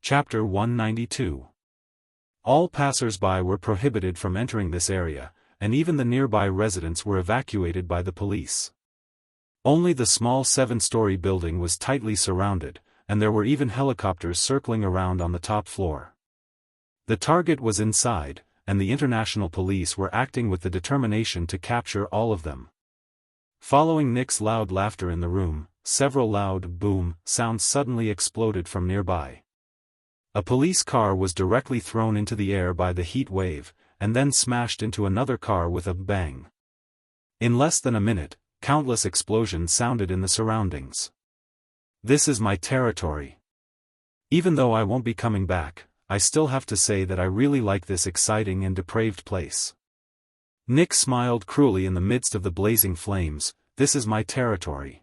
Chapter 192. All passers-by were prohibited from entering this area, and even the nearby residents were evacuated by the police. Only the small 7-story building was tightly surrounded, and there were even helicopters circling around on the top floor. The target was inside, and the international police were acting with the determination to capture all of them. Following Nick's loud laughter in the room, several loud boom sounds suddenly exploded from nearby. A police car was directly thrown into the air by the heat wave, and then smashed into another car with a bang. In less than a minute, countless explosions sounded in the surroundings. This is my territory. Even though I won't be coming back, I still have to say that I really like this exciting and depraved place. Nick smiled cruelly in the midst of the blazing flames. This is my territory.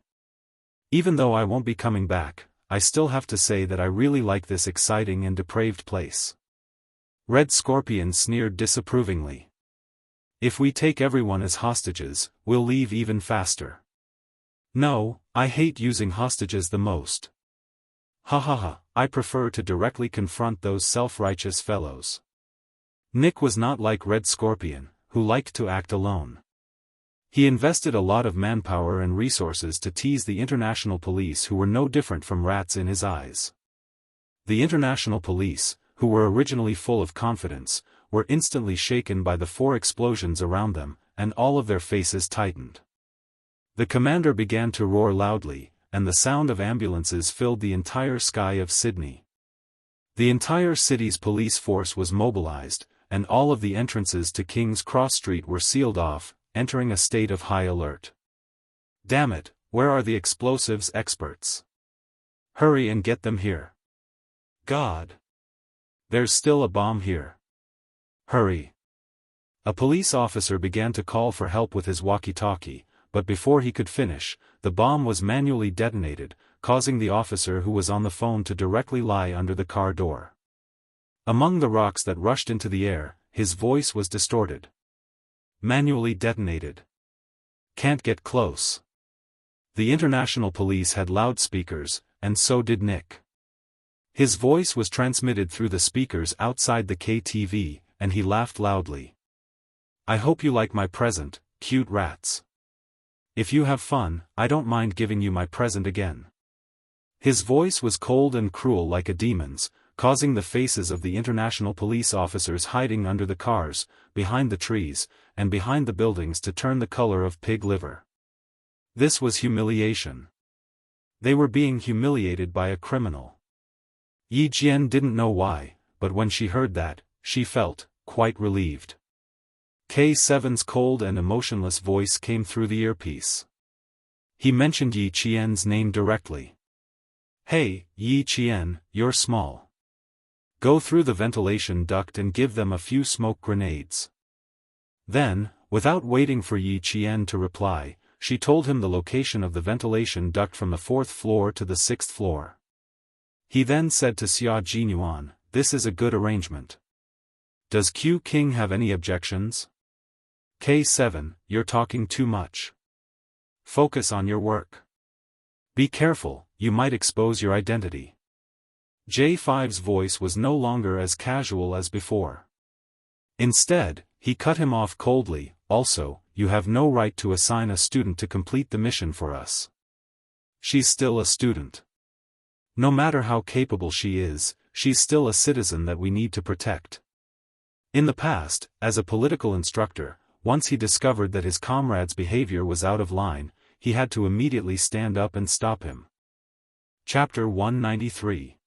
Even though I won't be coming back, I still have to say that I really like this exciting and depraved place. Red Scorpion sneered disapprovingly. If we take everyone as hostages, we'll leave even faster. No, I hate using hostages the most. Ha ha ha, I prefer to directly confront those self-righteous fellows. Nick was not like Red Scorpion, who liked to act alone. He invested a lot of manpower and resources to tease the international police, who were no different from rats in his eyes. The international police, who were originally full of confidence, were instantly shaken by the 4 explosions around them, and all of their faces tightened. The commander began to roar loudly, and the sound of ambulances filled the entire sky of Sydney. The entire city's police force was mobilized, and all of the entrances to King's Cross Street were sealed off, entering a state of high alert. Damn it, where are the explosives experts? Hurry and get them here. God! There's still a bomb here. Hurry! A police officer began to call for help with his walkie-talkie, but before he could finish, the bomb was manually detonated, causing the officer who was on the phone to directly lie under the car door. Among the rocks that rushed into the air, his voice was distorted. Manually detonated. Can't get close. The international police had loudspeakers, and so did Nick. His voice was transmitted through the speakers outside the KTV, and he laughed loudly. I hope you like my present, cute rats. If you have fun, I don't mind giving you my present again. His voice was cold and cruel like a demon's, causing the faces of the international police officers hiding under the cars, behind the trees, and behind the buildings to turn the color of pig liver. This was humiliation. They were being humiliated by a criminal. Yi Jian didn't know why, but when she heard that, she felt quite relieved. K7's cold and emotionless voice came through the earpiece. He mentioned Yi Qian's name directly. Hey, Yi Qian, you're small. Go through the ventilation duct and give them a few smoke grenades. Then, without waiting for Yi Qian to reply, she told him the location of the ventilation duct from the 4th floor to the 6th floor. He then said to Xia Jinyuan, this is a good arrangement. Does Q King have any objections? K7, you're talking too much. Focus on your work. Be careful, you might expose your identity. J5's voice was no longer as casual as before. Instead, he cut him off coldly. Also, you have no right to assign a student to complete the mission for us. She's still a student. No matter how capable she is, she's still a citizen that we need to protect. In the past, as a political instructor, once he discovered that his comrade's behavior was out of line, he had to immediately stand up and stop him. Chapter 193.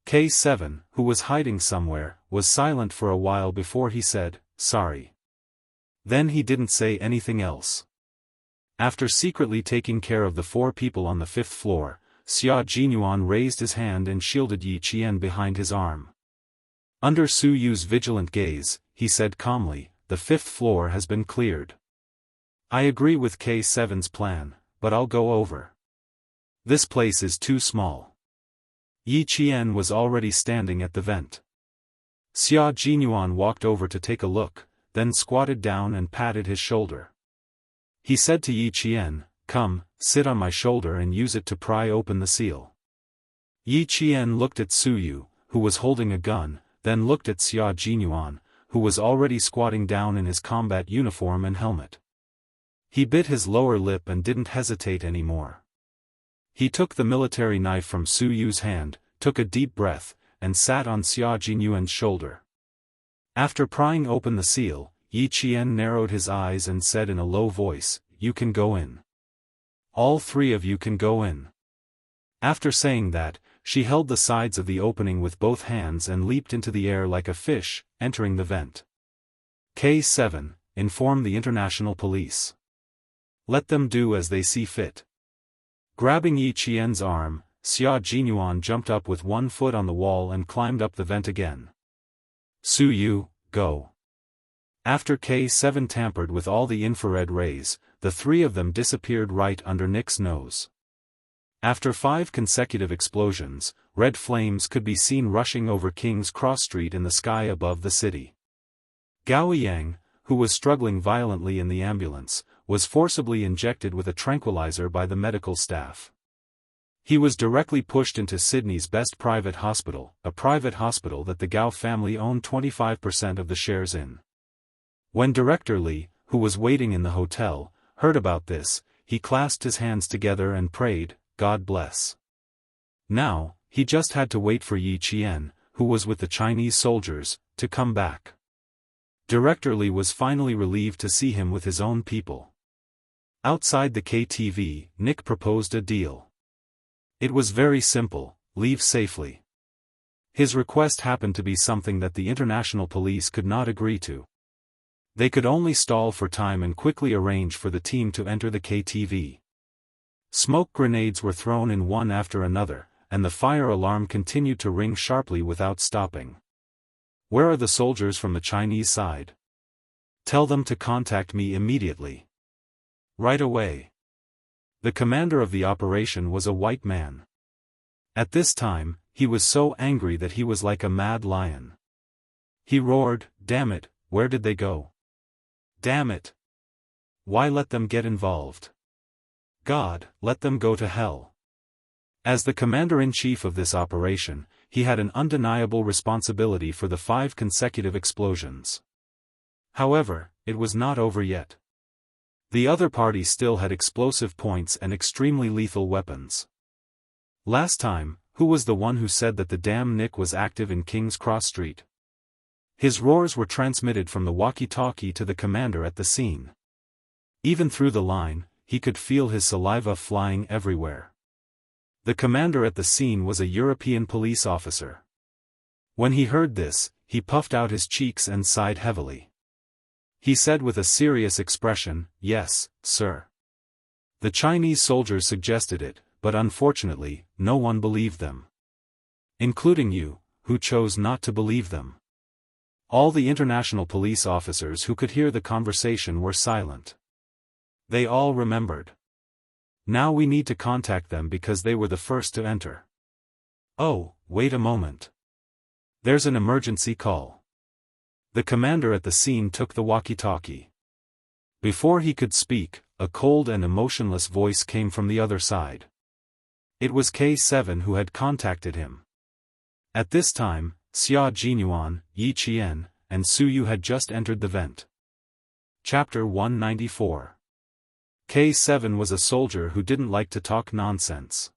K7, who was hiding somewhere, was silent for a while before he said, sorry. Then he didn't say anything else. After secretly taking care of the 4 people on the 5th floor, Xia Jinyuan raised his hand and shielded Yi Qian behind his arm. Under Su Yu's vigilant gaze, he said calmly, the 5th floor has been cleared. I agree with K7's plan, but I'll go over. This place is too small. Yi Qian was already standing at the vent. Xia Jinyuan walked over to take a look, then squatted down and patted his shoulder. He said to Yi Qian, come, sit on my shoulder and use it to pry open the seal. Yi Qian looked at Su Yu, who was holding a gun, then looked at Xia Jinyuan, who was already squatting down in his combat uniform and helmet. He bit his lower lip and didn't hesitate anymore. He took the military knife from Su Yu's hand, took a deep breath, and sat on Xia Jinyuan's shoulder. After prying open the seal, Yi Qian narrowed his eyes and said in a low voice, "You can go in. All three of you can go in." After saying that, she held the sides of the opening with both hands and leaped into the air like a fish, entering the vent. K7, inform the international police. Let them do as they see fit. Grabbing Yi Qian's arm, Xia Jinyuan jumped up with one foot on the wall and climbed up the vent again. Su Yu, go. After K7 tampered with all the infrared rays, the three of them disappeared right under Nick's nose. After 5 consecutive explosions, red flames could be seen rushing over King's Cross Street in the sky above the city. Gao Yang, who was struggling violently in the ambulance, was forcibly injected with a tranquilizer by the medical staff. He was directly pushed into Sydney's best private hospital, a private hospital that the Gao family owned 25% of the shares in. When Director Li, who was waiting in the hotel, heard about this, he clasped his hands together and prayed, "God bless." Now, he just had to wait for Yi Qian, who was with the Chinese soldiers, to come back. Director Li was finally relieved to see him with his own people. Outside the KTV, Nick proposed a deal. It was very simple: leave safely. His request happened to be something that the international police could not agree to. They could only stall for time and quickly arrange for the team to enter the KTV. Smoke grenades were thrown in one after another, and the fire alarm continued to ring sharply without stopping. Where are the soldiers from the Chinese side? Tell them to contact me immediately. Right away. The commander of the operation was a white man. At this time, he was so angry that he was like a mad lion. He roared, "Damn it, where did they go? Damn it! Why let them get involved? God, let them go to hell." As the commander-in-chief of this operation, he had an undeniable responsibility for the 5 consecutive explosions. However, it was not over yet. The other party still had explosive points and extremely lethal weapons. Last time, who was the one who said that the damn Nick was active in King's Cross Street? His roars were transmitted from the walkie-talkie to the commander at the scene. Even through the line, he could feel his saliva flying everywhere. The commander at the scene was a European police officer. When he heard this, he puffed out his cheeks and sighed heavily. He said with a serious expression, "Yes, sir." The Chinese soldiers suggested it, but unfortunately, no one believed them. Including you, who chose not to believe them. All the international police officers who could hear the conversation were silent. They all remembered. Now we need to contact them because they were the first to enter. Oh, wait a moment. There's an emergency call. The commander at the scene took the walkie-talkie. Before he could speak, a cold and emotionless voice came from the other side. It was K7 who had contacted him. At this time, Xia Jinyuan, Yi Qian, and Su Yu had just entered the vent. Chapter 194. K7 was a soldier who didn't like to talk nonsense.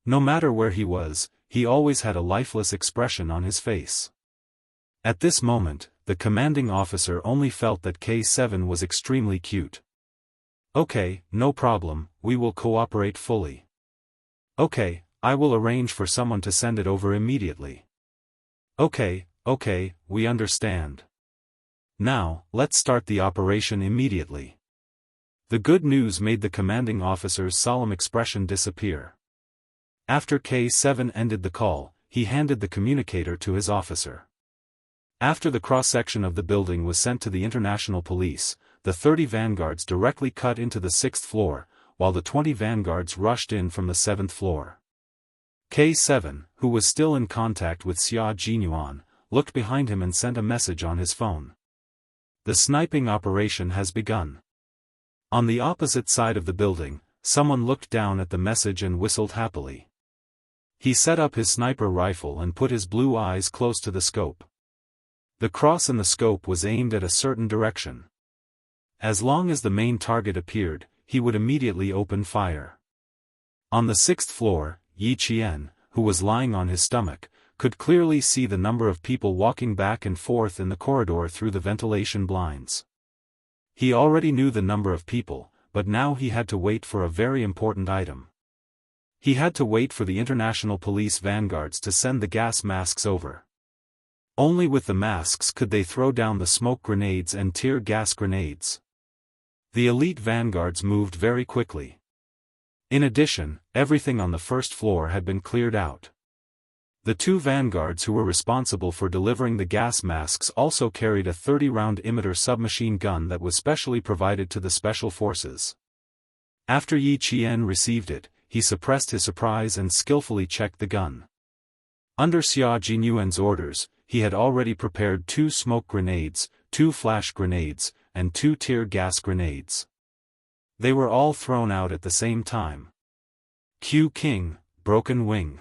No matter where he was, he always had a lifeless expression on his face. At this moment, the commanding officer only felt that K7 was extremely cute. "Okay, no problem, we will cooperate fully." "Okay, I will arrange for someone to send it over immediately." Okay, we understand. Now, let's start the operation immediately." The good news made the commanding officer's solemn expression disappear. After K7 ended the call, he handed the communicator to his officer. After the cross-section of the building was sent to the international police, the 30 vanguards directly cut into the 6th floor, while the 20 vanguards rushed in from the 7th floor. K7, who was still in contact with Xia Jinyuan, looked behind him and sent a message on his phone. "The sniping operation has begun." On the opposite side of the building, someone looked down at the message and whistled happily. He set up his sniper rifle and put his blue eyes close to the scope. The cross in the scope was aimed at a certain direction. As long as the main target appeared, he would immediately open fire. On the 6th floor, Yi Qian, who was lying on his stomach, could clearly see the number of people walking back and forth in the corridor through the ventilation blinds. He already knew the number of people, but now he had to wait for a very important item. He had to wait for the international police vanguards to send the gas masks over. Only with the masks could they throw down the smoke grenades and tear gas grenades. The elite vanguards moved very quickly. In addition, everything on the first floor had been cleared out. The two vanguards who were responsible for delivering the gas masks also carried a 30-round emitter submachine gun that was specially provided to the special forces. After Yi Qian received it, he suppressed his surprise and skillfully checked the gun. Under Xia Jinyuan's orders, he had already prepared 2 smoke grenades, 2 flash grenades, and 2 tear gas grenades. They were all thrown out at the same time. Q King, broken wing.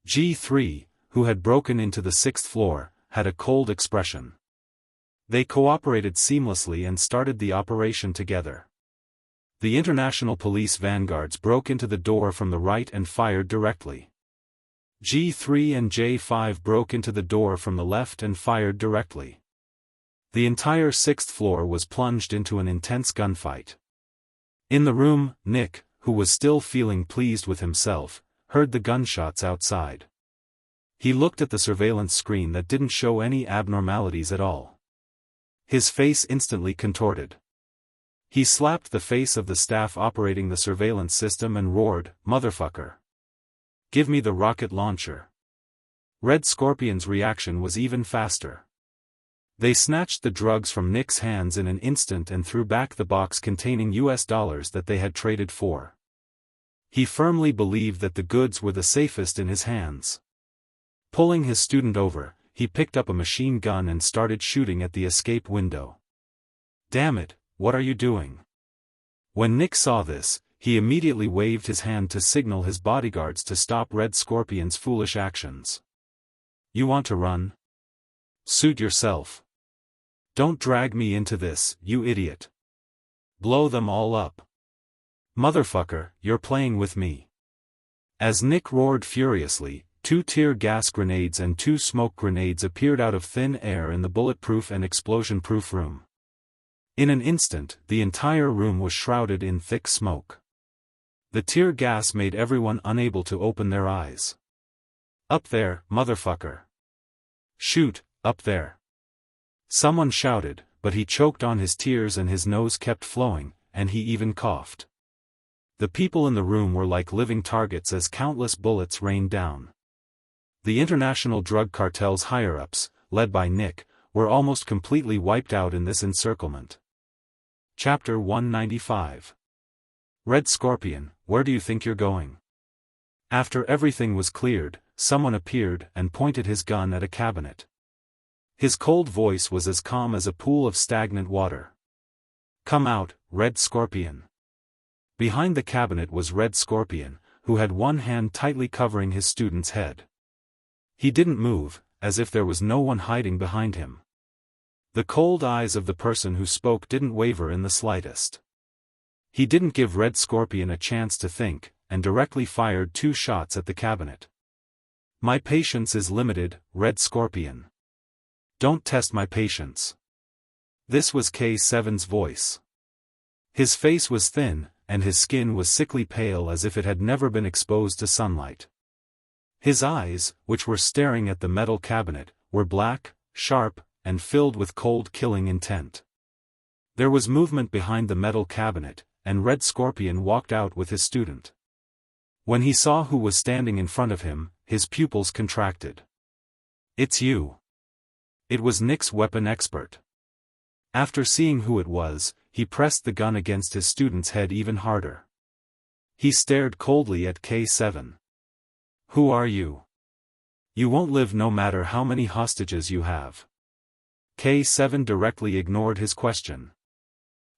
G3, who had broken into the 6th floor, had a cold expression. They cooperated seamlessly and started the operation together. The international police vanguards broke into the door from the right and fired directly. G3 and J5 broke into the door from the left and fired directly. The entire 6th floor was plunged into an intense gunfight. In the room, Nick, who was still feeling pleased with himself, heard the gunshots outside. He looked at the surveillance screen that didn't show any abnormalities at all. His face instantly contorted. He slapped the face of the staff operating the surveillance system and roared, "Motherfucker! Give me the rocket launcher." Red Scorpion's reaction was even faster. They snatched the drugs from Nick's hands in an instant and threw back the box containing US dollars that they had traded for. He firmly believed that the goods were the safest in his hands. Pulling his student over, he picked up a machine gun and started shooting at the escape window. "Damn it, what are you doing?" When Nick saw this, he immediately waved his hand to signal his bodyguards to stop Red Scorpion's foolish actions. "You want to run? Suit yourself. Don't drag me into this, you idiot. Blow them all up. Motherfucker, you're playing with me." As Nick roared furiously, 2 tear gas grenades and 2 smoke grenades appeared out of thin air in the bulletproof and explosion-proof room. In an instant, the entire room was shrouded in thick smoke. The tear gas made everyone unable to open their eyes. "Up there, motherfucker. Shoot, up there." Someone shouted, but he choked on his tears and his nose kept flowing, and he even coughed. The people in the room were like living targets as countless bullets rained down. The international drug cartel's higher-ups, led by Nick, were almost completely wiped out in this encirclement. Chapter 195. Red Scorpion, where do you think you're going? After everything was cleared, someone appeared and pointed his gun at a cabinet. His cold voice was as calm as a pool of stagnant water. "Come out, Red Scorpion." Behind the cabinet was Red Scorpion, who had one hand tightly covering his student's head. He didn't move, as if there was no one hiding behind him. The cold eyes of the person who spoke didn't waver in the slightest. He didn't give Red Scorpion a chance to think, and directly fired 2 shots at the cabinet. "My patience is limited, Red Scorpion. Don't test my patience." This was K7's voice. His face was thin, and his skin was sickly pale as if it had never been exposed to sunlight. His eyes, which were staring at the metal cabinet, were black, sharp, and filled with cold killing intent. There was movement behind the metal cabinet, and Red Scorpion walked out with his student. When he saw who was standing in front of him, his pupils contracted. "It's you." It was Nick's weapon expert. After seeing who it was, he pressed the gun against his student's head even harder. He stared coldly at K7. "Who are you? You won't live no matter how many hostages you have." K7 directly ignored his question.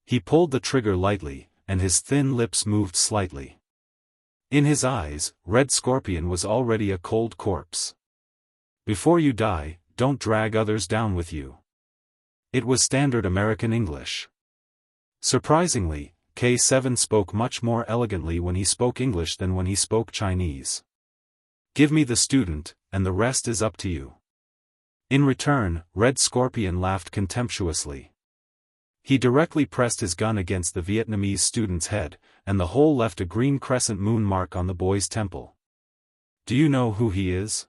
He pulled the trigger lightly, and his thin lips moved slightly. In his eyes, Red Scorpion was already a cold corpse. Before you die, don't drag others down with you. It was standard American English. Surprisingly, K7 spoke much more elegantly when he spoke English than when he spoke Chinese. Give me the student, and the rest is up to you. In return, Red Scorpion laughed contemptuously. He directly pressed his gun against the Vietnamese student's head, and the hole left a green crescent moon mark on the boy's temple. Do you know who he is?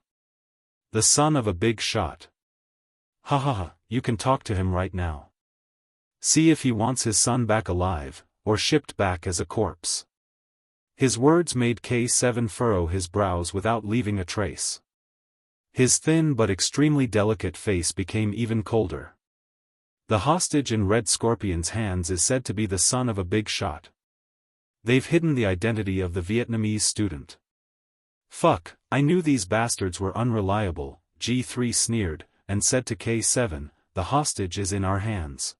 The son of a big shot. Ha ha ha, you can talk to him right now. See if he wants his son back alive, or shipped back as a corpse. His words made K7 furrow his brows without leaving a trace. His thin but extremely delicate face became even colder. The hostage in Red Scorpion's hands is said to be the son of a big shot. They've hidden the identity of the Vietnamese student. Fuck, I knew these bastards were unreliable, G3 sneered, and said to K7, the hostage is in our hands.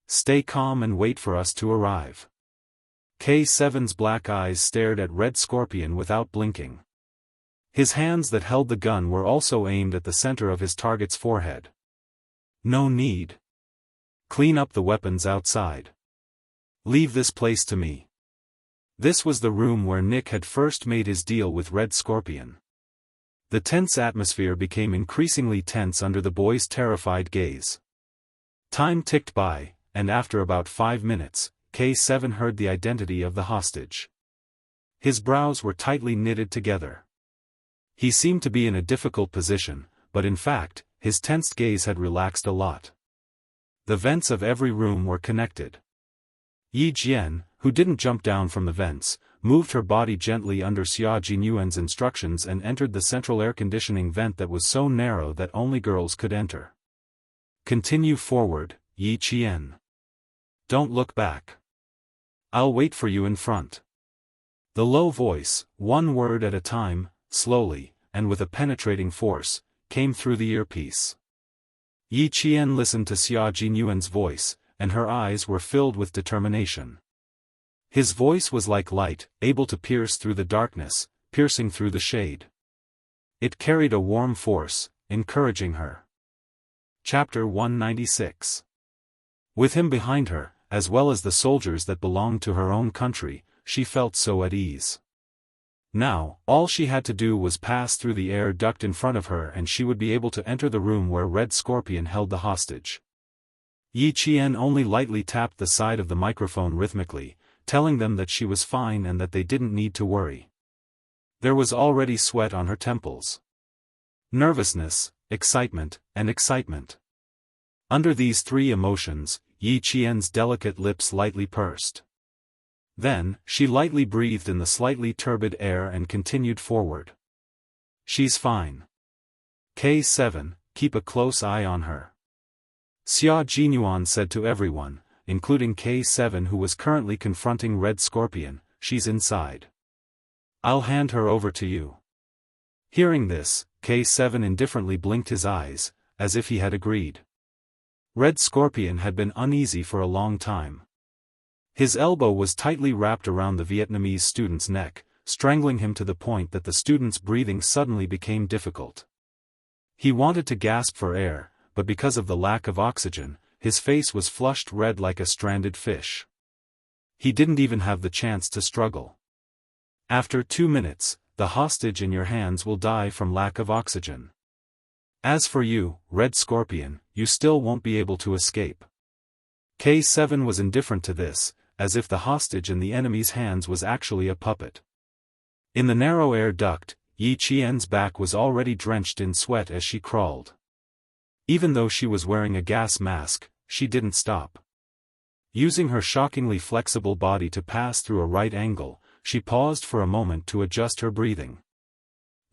Stay calm and wait for us to arrive. K7's black eyes stared at Red Scorpion without blinking. His hands that held the gun were also aimed at the center of his target's forehead. No need. Clean up the weapons outside. Leave this place to me. This was the room where Nick had first made his deal with Red Scorpion. The tense atmosphere became increasingly tense under the boy's terrified gaze. Time ticked by, and after about 5 minutes, K7 heard the identity of the hostage. His brows were tightly knitted together. He seemed to be in a difficult position, but in fact, his tensed gaze had relaxed a lot. The vents of every room were connected. Yi Jian, who didn't jump down from the vents, moved her body gently under Xia Jinyuan's instructions and entered the central air conditioning vent that was so narrow that only girls could enter. Continue forward, Yi Qian. Don't look back. I'll wait for you in front. The low voice, one word at a time, slowly, and with a penetrating force, came through the earpiece. Yi Qian listened to Xia Jinyuan's voice, and her eyes were filled with determination. His voice was like light, able to pierce through the darkness, piercing through the shade. It carried a warm force, encouraging her. Chapter 196. With him behind her, as well as the soldiers that belonged to her own country, she felt so at ease. Now, all she had to do was pass through the air duct in front of her and she would be able to enter the room where Red Scorpion held the hostage. Yi Qian only lightly tapped the side of the microphone rhythmically, telling them that she was fine and that they didn't need to worry. There was already sweat on her temples. Nervousness, excitement, and excitement. Under these three emotions, Yi Qian's delicate lips lightly pursed. Then, she lightly breathed in the slightly turbid air and continued forward. She's fine. K7, keep a close eye on her. Xia Jinyuan said to everyone, including K7 who was currently confronting Red Scorpion, she's inside. I'll hand her over to you. Hearing this, K7 indifferently blinked his eyes, as if he had agreed. Red Scorpion had been uneasy for a long time. His elbow was tightly wrapped around the Vietnamese student's neck, strangling him to the point that the student's breathing suddenly became difficult. He wanted to gasp for air, but because of the lack of oxygen, his face was flushed red like a stranded fish. He didn't even have the chance to struggle. After 2 minutes, the hostage in your hands will die from lack of oxygen. As for you, Red Scorpion, you still won't be able to escape. K7 was indifferent to this, as if the hostage in the enemy's hands was actually a puppet. In the narrow air duct, Yi Qian's back was already drenched in sweat as she crawled. Even though she was wearing a gas mask, she didn't stop. Using her shockingly flexible body to pass through a right angle, she paused for a moment to adjust her breathing.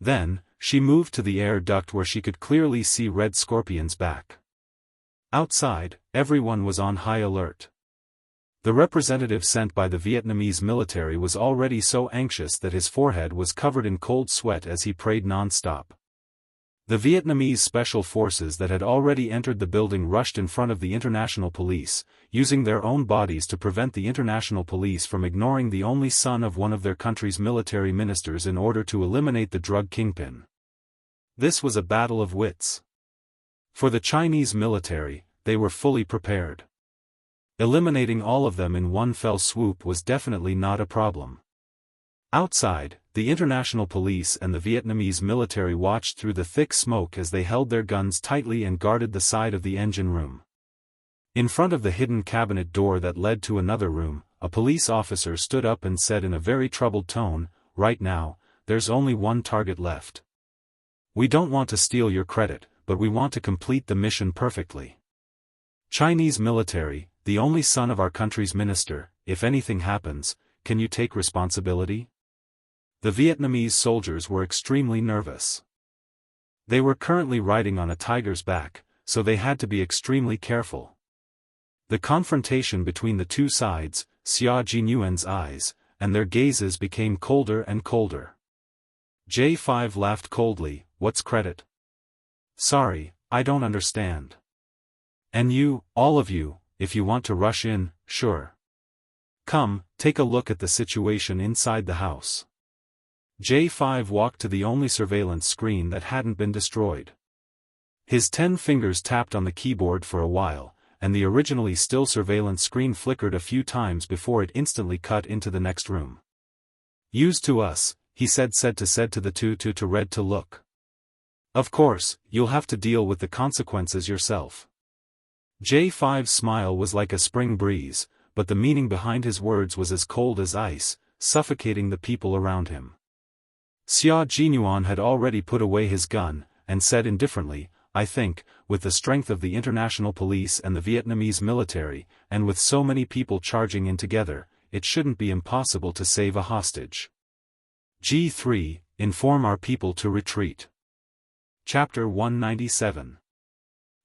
Then, she moved to the air duct where she could clearly see Red Scorpion's back. Outside, everyone was on high alert. The representative sent by the Vietnamese military was already so anxious that his forehead was covered in cold sweat as he prayed non-stop. The Vietnamese special forces that had already entered the building rushed in front of the international police, using their own bodies to prevent the international police from ignoring the only son of one of their country's military ministers in order to eliminate the drug kingpin. This was a battle of wits. For the Chinese military, they were fully prepared. Eliminating all of them in one fell swoop was definitely not a problem. Outside, the international police and the Vietnamese military watched through the thick smoke as they held their guns tightly and guarded the side of the engine room. In front of the hidden cabinet door that led to another room, a police officer stood up and said in a very troubled tone, "Right now, there's only one target left. We don't want to steal your credit, but we want to complete the mission perfectly. Chinese military, the only son of our country's minister, if anything happens, can you take responsibility?" The Vietnamese soldiers were extremely nervous. They were currently riding on a tiger's back, so they had to be extremely careful. The confrontation between the two sides, Xia Jinyuan's eyes, and their gazes became colder and colder. J5 laughed coldly, "What's credit? Sorry, I don't understand. And you, all of you, if you want to rush in, sure. Come, take a look at the situation inside the house." J5 walked to the only surveillance screen that hadn't been destroyed. His 10 fingers tapped on the keyboard for a while, and the originally still surveillance screen flickered a few times before it instantly cut into the next room. "Use to us," he said to the to read to look. "Of course, you'll have to deal with the consequences yourself." J5's smile was like a spring breeze, but the meaning behind his words was as cold as ice, suffocating the people around him. Xia Jinyuan had already put away his gun, and said indifferently, "I think, with the strength of the international police and the Vietnamese military, and with so many people charging in together, it shouldn't be impossible to save a hostage. G3, inform our people to retreat." Chapter 197.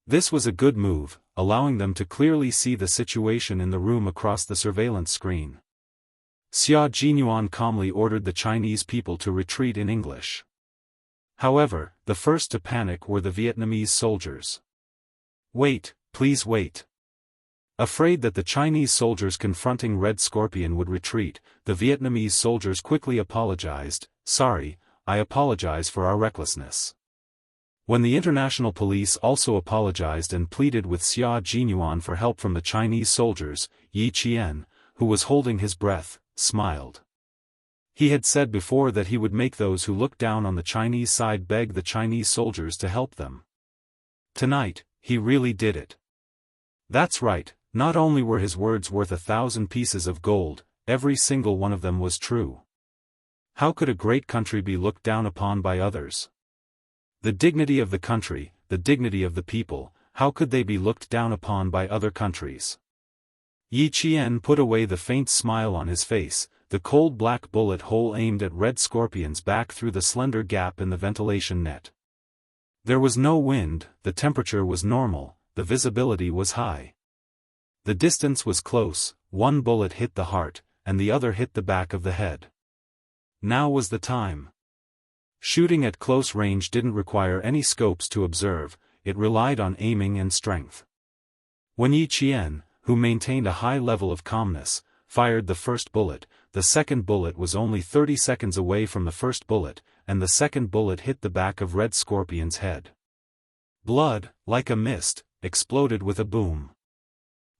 This was a good move, allowing them to clearly see the situation in the room across the surveillance screen. Xia Jinyuan calmly ordered the Chinese people to retreat in English. However, the first to panic were the Vietnamese soldiers. "Wait, please wait." Afraid that the Chinese soldiers confronting Red Scorpion would retreat, the Vietnamese soldiers quickly apologized, "Sorry, I apologize for our recklessness." When the international police also apologized and pleaded with Xia Jinyuan for help from the Chinese soldiers, Yi Qian, who was holding his breath, smiled. He had said before that he would make those who looked down on the Chinese side beg the Chinese soldiers to help them. Tonight, he really did it. That's right, not only were his words worth 1,000 pieces of gold, every single one of them was true. How could a great country be looked down upon by others? The dignity of the country, the dignity of the people, how could they be looked down upon by other countries? Yi Qian put away the faint smile on his face, the cold black bullet hole aimed at Red Scorpion's back through the slender gap in the ventilation net. There was no wind, the temperature was normal, the visibility was high. The distance was close, one bullet hit the heart, and the other hit the back of the head. Now was the time. Shooting at close range didn't require any scopes to observe, it relied on aiming and strength. When Yi Qian, who maintained a high level of calmness, fired the first bullet, the second bullet was only 30 seconds away from the first bullet, and the second bullet hit the back of Red Scorpion's head. Blood, like a mist, exploded with a boom.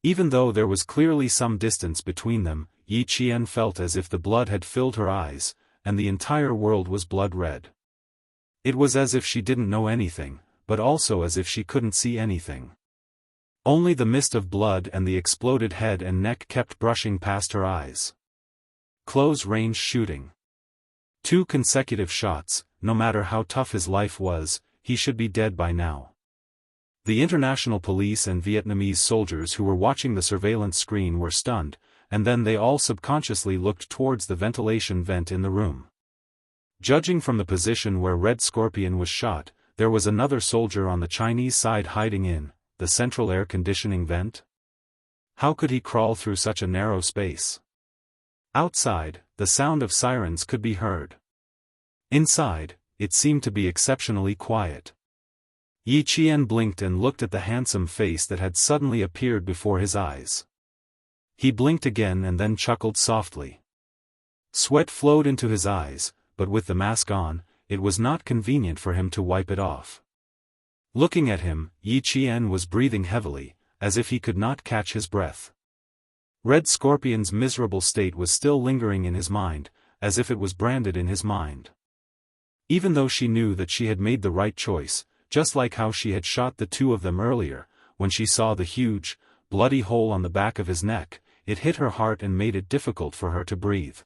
Even though there was clearly some distance between them, Yi Qian felt as if the blood had filled her eyes, and the entire world was blood red. It was as if she didn't know anything, but also as if she couldn't see anything. Only the mist of blood and the exploded head and neck kept brushing past her eyes. Close-range shooting. 2 consecutive shots, no matter how tough his life was, he should be dead by now. The international police and Vietnamese soldiers who were watching the surveillance screen were stunned, and then they all subconsciously looked towards the ventilation vent in the room. Judging from the position where Red Scorpion was shot, there was another soldier on the Chinese side hiding in the central air conditioning vent? How could he crawl through such a narrow space? Outside, the sound of sirens could be heard. Inside, it seemed to be exceptionally quiet. Yi Qian blinked and looked at the handsome face that had suddenly appeared before his eyes. He blinked again and then chuckled softly. Sweat flowed into his eyes, but with the mask on, it was not convenient for him to wipe it off. Looking at him, Yi Qian was breathing heavily, as if he could not catch his breath. Red Scorpion's miserable state was still lingering in his mind, as if it was branded in his mind. Even though she knew that she had made the right choice, just like how she had shot the two of them earlier, when she saw the huge, bloody hole on the back of his neck, it hit her heart and made it difficult for her to breathe.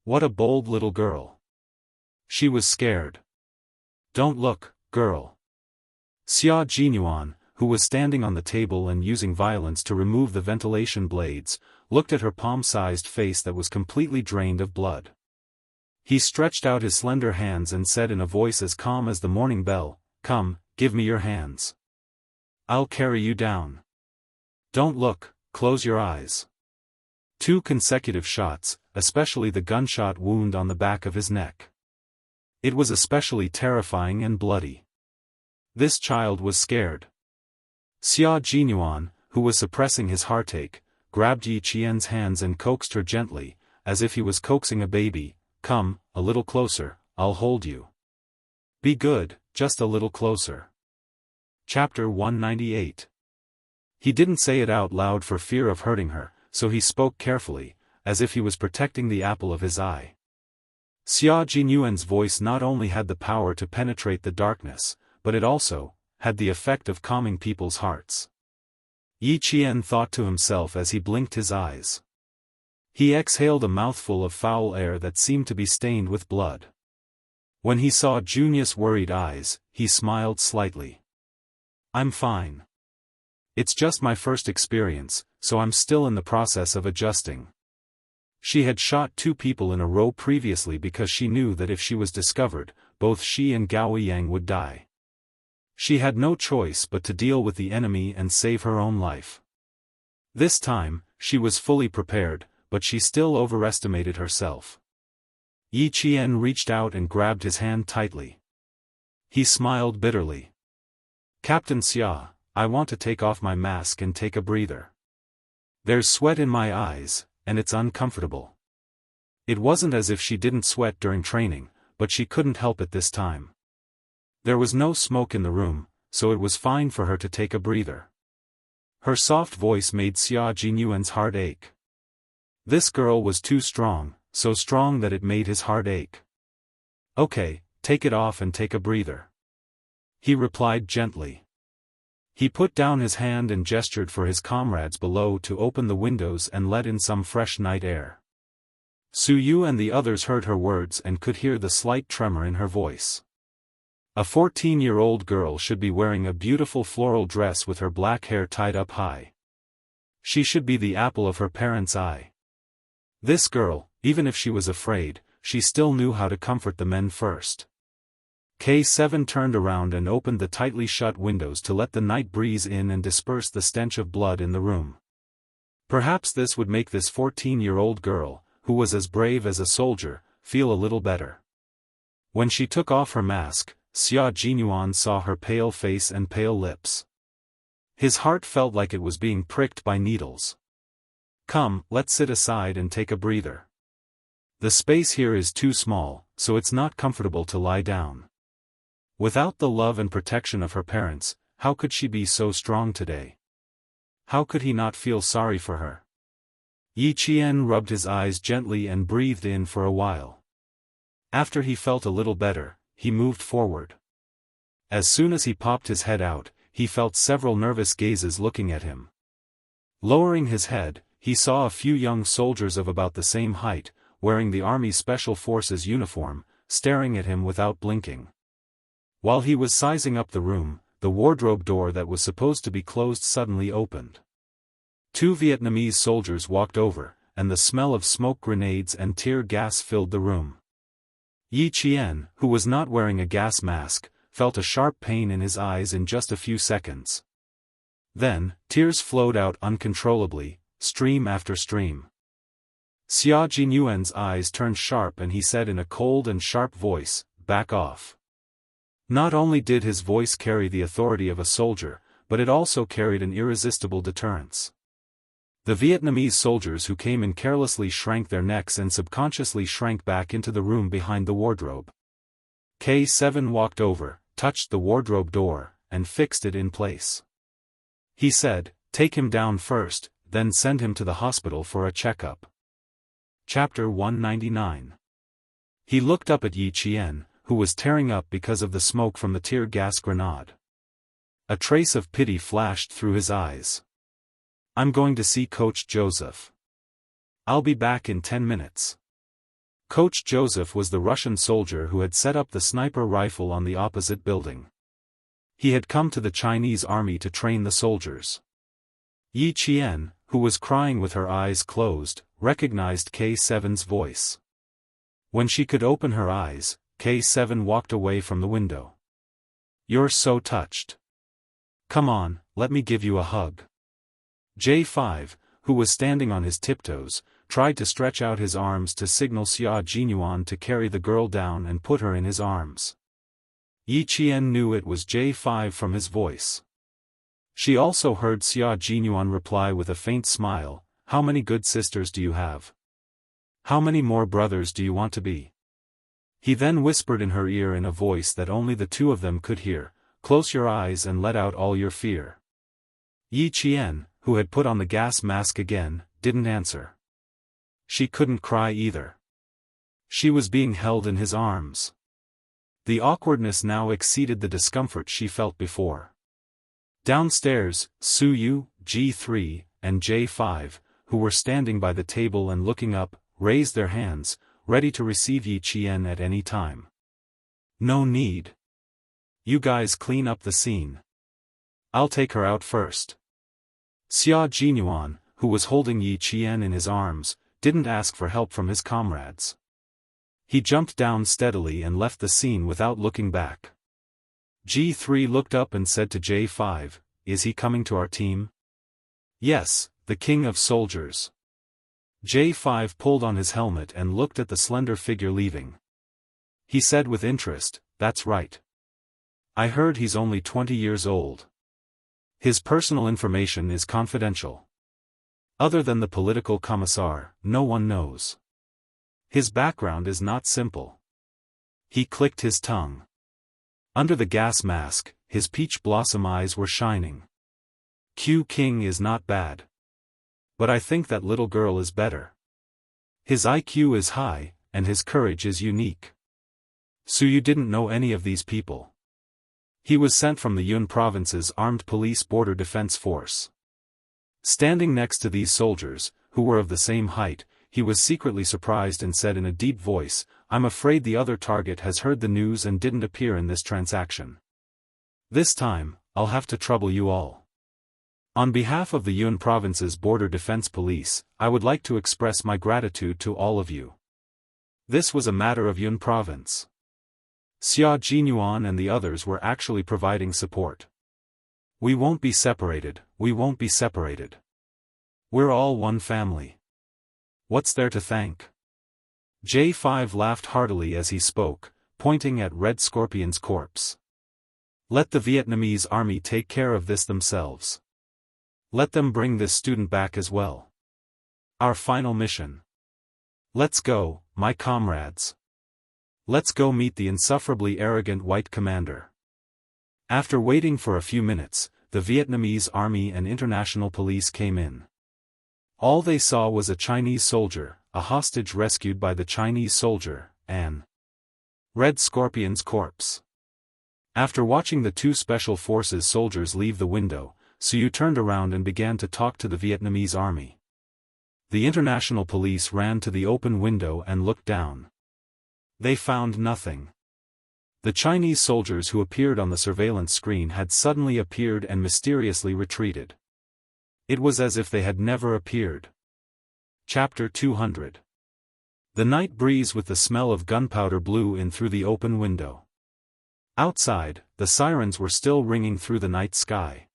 What a bold little girl. She was scared. Don't look, girl. Xia Jinyuan, who was standing on the table and using violence to remove the ventilation blades, looked at her palm-sized face that was completely drained of blood. He stretched out his slender hands and said in a voice as calm as the morning bell, "Come, give me your hands. I'll carry you down. Don't look, close your eyes." 2 consecutive shots, especially the gunshot wound on the back of his neck. It was especially terrifying and bloody. This child was scared. Xia Jinyuan, who was suppressing his heartache, grabbed Yi Qian's hands and coaxed her gently, as if he was coaxing a baby. "Come, a little closer, I'll hold you. Be good, just a little closer." Chapter 198. He didn't say it out loud for fear of hurting her, so he spoke carefully, as if he was protecting the apple of his eye. Xia Jinyuan's voice not only had the power to penetrate the darkness, but it also had the effect of calming people's hearts. Yi Qian thought to himself as he blinked his eyes. He exhaled a mouthful of foul air that seemed to be stained with blood. When he saw Junia's worried eyes, he smiled slightly. "I'm fine. It's just my first experience, so I'm still in the process of adjusting." She had shot 2 people in a row previously because she knew that if she was discovered, both she and Gao Yang would die. She had no choice but to deal with the enemy and save her own life. This time, she was fully prepared, but she still overestimated herself. Yi Qian reached out and grabbed his hand tightly. He smiled bitterly. "Captain Xia, I want to take off my mask and take a breather. There's sweat in my eyes, and it's uncomfortable." It wasn't as if she didn't sweat during training, but she couldn't help it this time. There was no smoke in the room, so it was fine for her to take a breather. Her soft voice made Xia Jinyuan's heart ache. This girl was too strong, so strong that it made his heart ache. "Okay, take it off and take a breather," he replied gently. He put down his hand and gestured for his comrades below to open the windows and let in some fresh night air. Su Yu and the others heard her words and could hear the slight tremor in her voice. A 14-year-old girl should be wearing a beautiful floral dress with her black hair tied up high. She should be the apple of her parents' eye. This girl, even if she was afraid, she still knew how to comfort the men first. K7 turned around and opened the tightly shut windows to let the night breeze in and disperse the stench of blood in the room. Perhaps this would make this 14-year-old girl, who was as brave as a soldier, feel a little better. When she took off her mask, Xia Jinyuan saw her pale face and pale lips. His heart felt like it was being pricked by needles. "Come, let's sit aside and take a breather. The space here is too small, so it's not comfortable to lie down." Without the love and protection of her parents, how could she be so strong today? How could he not feel sorry for her? Yi Qian rubbed his eyes gently and breathed in for a while. After he felt a little better, he moved forward. As soon as he popped his head out, he felt several nervous gazes looking at him. Lowering his head, he saw a few young soldiers of about the same height, wearing the Army Special Forces uniform, staring at him without blinking. While he was sizing up the room, the wardrobe door that was supposed to be closed suddenly opened. 2 Vietnamese soldiers walked over, and the smell of smoke grenades and tear gas filled the room. Yi Qian, who was not wearing a gas mask, felt a sharp pain in his eyes in just a few seconds. Then, tears flowed out uncontrollably, stream after stream. Xia Jinyuan's eyes turned sharp and he said in a cold and sharp voice, "Back off. Not only did his voice carry the authority of a soldier, but it also carried an irresistible deterrence. The Vietnamese soldiers who came in carelessly shrank their necks and subconsciously shrank back into the room behind the wardrobe. K7 walked over, touched the wardrobe door, and fixed it in place. He said, "Take him down first, then send him to the hospital for a checkup." Chapter 199. He looked up at Yi Qian, who was tearing up because of the smoke from the tear gas grenade. A trace of pity flashed through his eyes. "I'm going to see Coach Joseph. I'll be back in 10 minutes. Coach Joseph was the Russian soldier who had set up the sniper rifle on the opposite building. He had come to the Chinese army to train the soldiers. Yi Qian, who was crying with her eyes closed, recognized K7's voice. When she could open her eyes, K7 walked away from the window. "You're so touched. Come on, let me give you a hug." J5, who was standing on his tiptoes, tried to stretch out his arms to signal Xia Jinyuan to carry the girl down and put her in his arms. Yi Qian knew it was J5 from his voice. She also heard Xia Jinyuan reply with a faint smile, "How many good sisters do you have? How many more brothers do you want to be?" He then whispered in her ear in a voice that only the two of them could hear, "Close your eyes and let out all your fear." Yi Qian, who had put on the gas mask again, didn't answer. She couldn't cry either. She was being held in his arms. The awkwardness now exceeded the discomfort she felt before. Downstairs, Su Yu, G3, and J5, who were standing by the table and looking up, raised their hands, ready to receive Yi Qian at any time. "No need. You guys clean up the scene. I'll take her out first." Xia Jinyuan, who was holding Yi Qian in his arms, didn't ask for help from his comrades. He jumped down steadily and left the scene without looking back. G3 looked up and said to J5, "Is he coming to our team?" "Yes, the king of soldiers." J5 pulled on his helmet and looked at the slender figure leaving. He said with interest, "That's right. I heard he's only 20 years old. His personal information is confidential. Other than the political commissar, no one knows. His background is not simple." He clicked his tongue. Under the gas mask, his peach blossom eyes were shining. "Q King is not bad. But I think that little girl is better. His IQ is high, and his courage is unique." So you didn't know any of these people? He was sent from the Yun province's armed police border defense force. Standing next to these soldiers, who were of the same height, he was secretly surprised and said in a deep voice, "I'm afraid the other target has heard the news and didn't appear in this transaction. This time, I'll have to trouble you all. On behalf of the Yun province's border defense police, I would like to express my gratitude to all of you." This was a matter of Yun province. Xia Jinyuan and the others were actually providing support. "We won't be separated, we won't be separated. We're all one family. What's there to thank?" J5 laughed heartily as he spoke, pointing at Red Scorpion's corpse. "Let the Vietnamese army take care of this themselves. Let them bring this student back as well. Our final mission. Let's go, my comrades. Let's go meet the insufferably arrogant white commander." After waiting for a few minutes, the Vietnamese army and international police came in. All they saw was a Chinese soldier, a hostage rescued by the Chinese soldier, and Red Scorpion's corpse. After watching the two special forces soldiers leave the window, Suyu turned around and began to talk to the Vietnamese army. The international police ran to the open window and looked down. They found nothing. The Chinese soldiers who appeared on the surveillance screen had suddenly appeared and mysteriously retreated. It was as if they had never appeared. Chapter 200. The night breeze with the smell of gunpowder blew in through the open window. Outside, the sirens were still ringing through the night sky.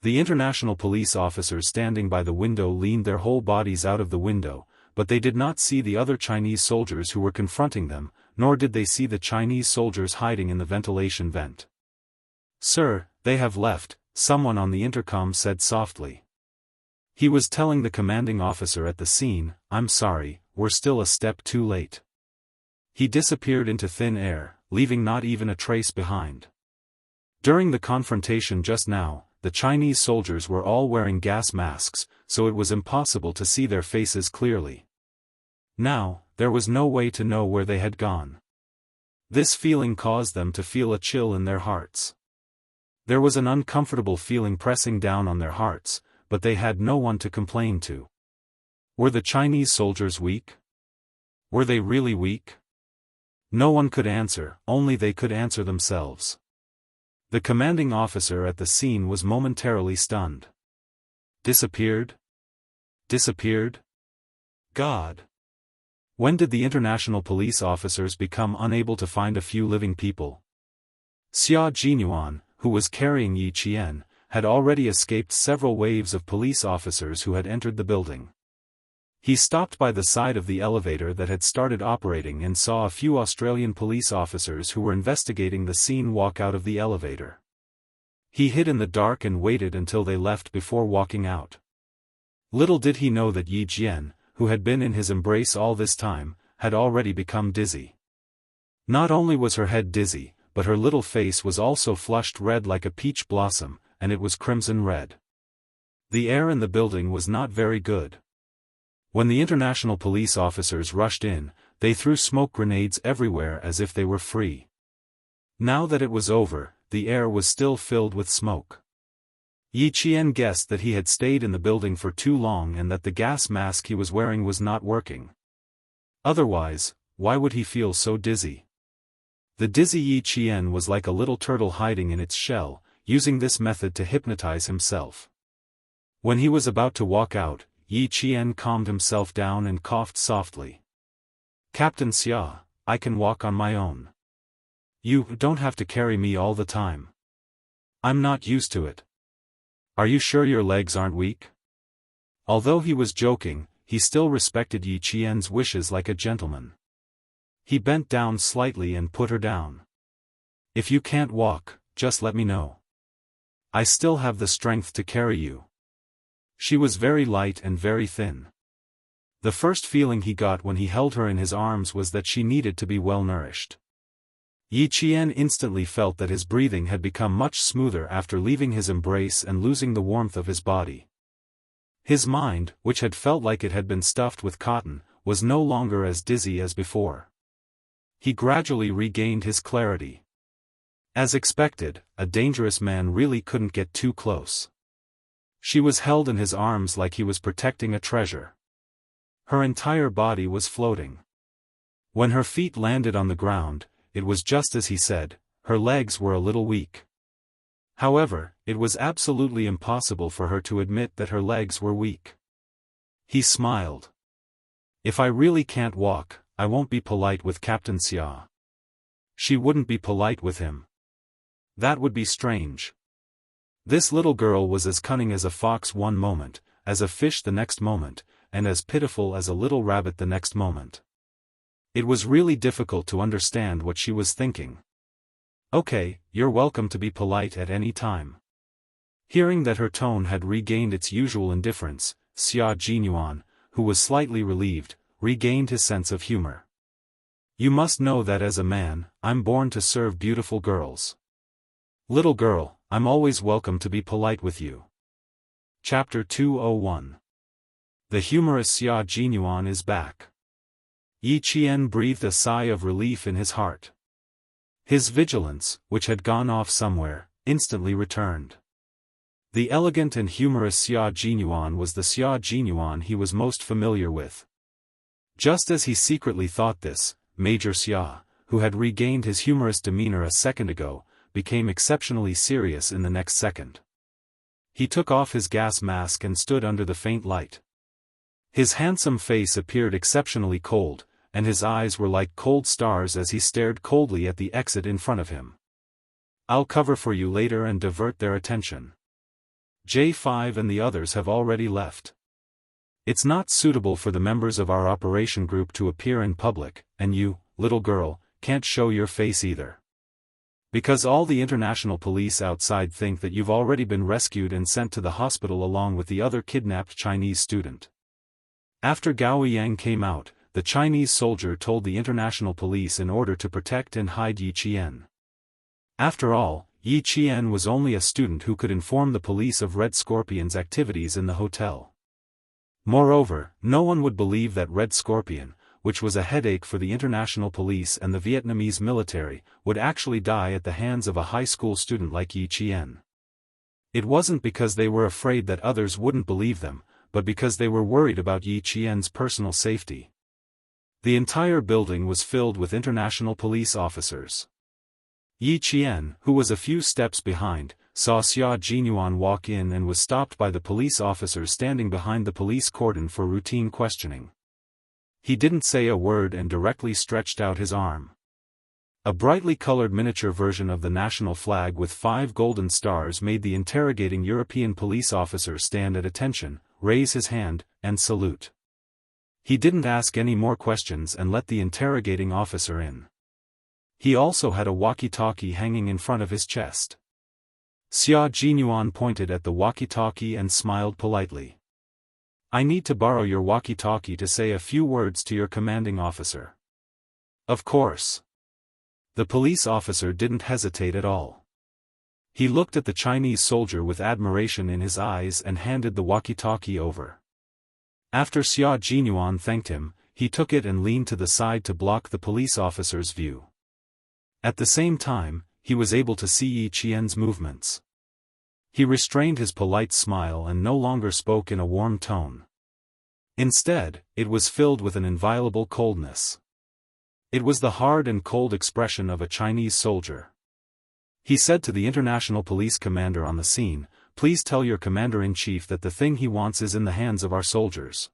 The international police officers standing by the window leaned their whole bodies out of the window, but they did not see the other Chinese soldiers who were confronting them, nor did they see the Chinese soldiers hiding in the ventilation vent. "Sir, they have left," someone on the intercom said softly. He was telling the commanding officer at the scene, "I'm sorry, we're still a step too late." He disappeared into thin air, leaving not even a trace behind. During the confrontation just now, the Chinese soldiers were all wearing gas masks, so it was impossible to see their faces clearly. Now, there was no way to know where they had gone. This feeling caused them to feel a chill in their hearts. There was an uncomfortable feeling pressing down on their hearts, but they had no one to complain to. Were the Chinese soldiers weak? Were they really weak? No one could answer, only they could answer themselves. The commanding officer at the scene was momentarily stunned. Disappeared? Disappeared? God! When did the international police officers become unable to find a few living people? Xia Jinyuan, who was carrying Yi Qian, had already escaped several waves of police officers who had entered the building. He stopped by the side of the elevator that had started operating and saw a few Australian police officers who were investigating the scene walk out of the elevator. He hid in the dark and waited until they left before walking out. Little did he know that Yi Jian, who had been in his embrace all this time, had already become dizzy. Not only was her head dizzy, but her little face was also flushed red like a peach blossom, and it was crimson red. The air in the building was not very good. When the international police officers rushed in, they threw smoke grenades everywhere as if they were free. Now that it was over, the air was still filled with smoke. Yi Qian guessed that he had stayed in the building for too long and that the gas mask he was wearing was not working. Otherwise, why would he feel so dizzy? The dizzy Yi Qian was like a little turtle hiding in its shell, using this method to hypnotize himself. When he was about to walk out, Yi Qian calmed himself down and coughed softly. "Captain Xia, I can walk on my own. You don't have to carry me all the time. I'm not used to it. Are you sure your legs aren't weak?" Although he was joking, he still respected Yi Qian's wishes like a gentleman. He bent down slightly and put her down. "If you can't walk, just let me know. I still have the strength to carry you." She was very light and very thin. The first feeling he got when he held her in his arms was that she needed to be well nourished. Yi Qian instantly felt that his breathing had become much smoother after leaving his embrace and losing the warmth of his body. His mind, which had felt like it had been stuffed with cotton, was no longer as dizzy as before. He gradually regained his clarity. As expected, a dangerous man really couldn't get too close. She was held in his arms like he was protecting a treasure. Her entire body was floating. When her feet landed on the ground, it was just as he said, her legs were a little weak. However, it was absolutely impossible for her to admit that her legs were weak. He smiled. "If I really can't walk, I won't be polite with Captain Xia." She wouldn't be polite with him. That would be strange. This little girl was as cunning as a fox one moment, as a fish the next moment, and as pitiful as a little rabbit the next moment. It was really difficult to understand what she was thinking. "Okay, you're welcome to be polite at any time." Hearing that her tone had regained its usual indifference, Xia Jinyuan, who was slightly relieved, regained his sense of humor. "You must know that as a man, I'm born to serve beautiful girls. Little girl, I'm always welcome to be polite with you." Chapter 201. The humorous Xia Jinyuan is back. Yi Qian breathed a sigh of relief in his heart. His vigilance, which had gone off somewhere, instantly returned. The elegant and humorous Xia Jinyuan was the Xia Jinyuan he was most familiar with. Just as he secretly thought this, Major Xia, who had regained his humorous demeanor a second ago, became exceptionally serious in the next second. He took off his gas mask and stood under the faint light. His handsome face appeared exceptionally cold, and his eyes were like cold stars as he stared coldly at the exit in front of him. "I'll cover for you later and divert their attention. J5 and the others have already left. It's not suitable for the members of our operation group to appear in public, and you, little girl, can't show your face either. Because all the international police outside think that you've already been rescued and sent to the hospital along with the other kidnapped Chinese student. After Gao Yang came out, the Chinese soldier told the international police in order to protect and hide Yi Qian. After all, Yi Qian was only a student who could inform the police of Red Scorpion's activities in the hotel. Moreover, no one would believe that Red Scorpion, which was a headache for the international police and the Vietnamese military, would actually die at the hands of a high school student like Yi Qian. It wasn't because they were afraid that others wouldn't believe them, but because they were worried about Yi Qian's personal safety. The entire building was filled with international police officers. Yi Qian, who was a few steps behind, saw Xia Jinyuan walk in and was stopped by the police officers standing behind the police cordon for routine questioning. He didn't say a word and directly stretched out his arm. A brightly colored miniature version of the national flag with 5 golden stars made the interrogating European police officer stand at attention, raise his hand, and salute. He didn't ask any more questions and let the interrogating officer in. He also had a walkie-talkie hanging in front of his chest. Xia Jinyuan pointed at the walkie-talkie and smiled politely. "I need to borrow your walkie-talkie to say a few words to your commanding officer." "Of course." The police officer didn't hesitate at all. He looked at the Chinese soldier with admiration in his eyes and handed the walkie-talkie over. After Xia Jinyuan thanked him, he took it and leaned to the side to block the police officer's view. At the same time, he was able to see Yi Qian's movements. He restrained his polite smile and no longer spoke in a warm tone. Instead, it was filled with an inviolable coldness. It was the hard and cold expression of a Chinese soldier. He said to the international police commander on the scene, "Please tell your commander-in-chief that the thing he wants is in the hands of our soldiers.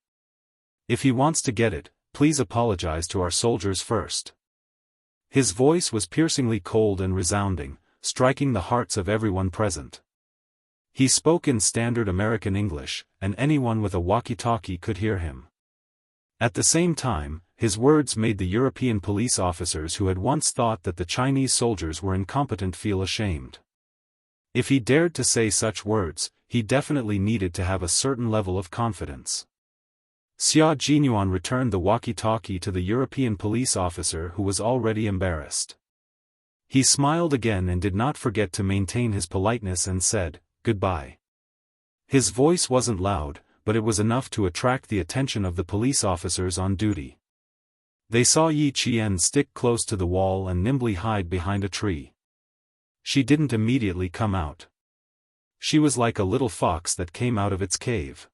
If he wants to get it, please apologize to our soldiers first." His voice was piercingly cold and resounding, striking the hearts of everyone present. He spoke in standard American English, and anyone with a walkie-talkie could hear him. At the same time, his words made the European police officers who had once thought that the Chinese soldiers were incompetent feel ashamed. If he dared to say such words, he definitely needed to have a certain level of confidence. Xia Jinyuan returned the walkie-talkie to the European police officer who was already embarrassed. He smiled again and did not forget to maintain his politeness and said, "Goodbye." His voice wasn't loud, but it was enough to attract the attention of the police officers on duty. They saw Yi Qian stick close to the wall and nimbly hide behind a tree. She didn't immediately come out. She was like a little fox that came out of its cave.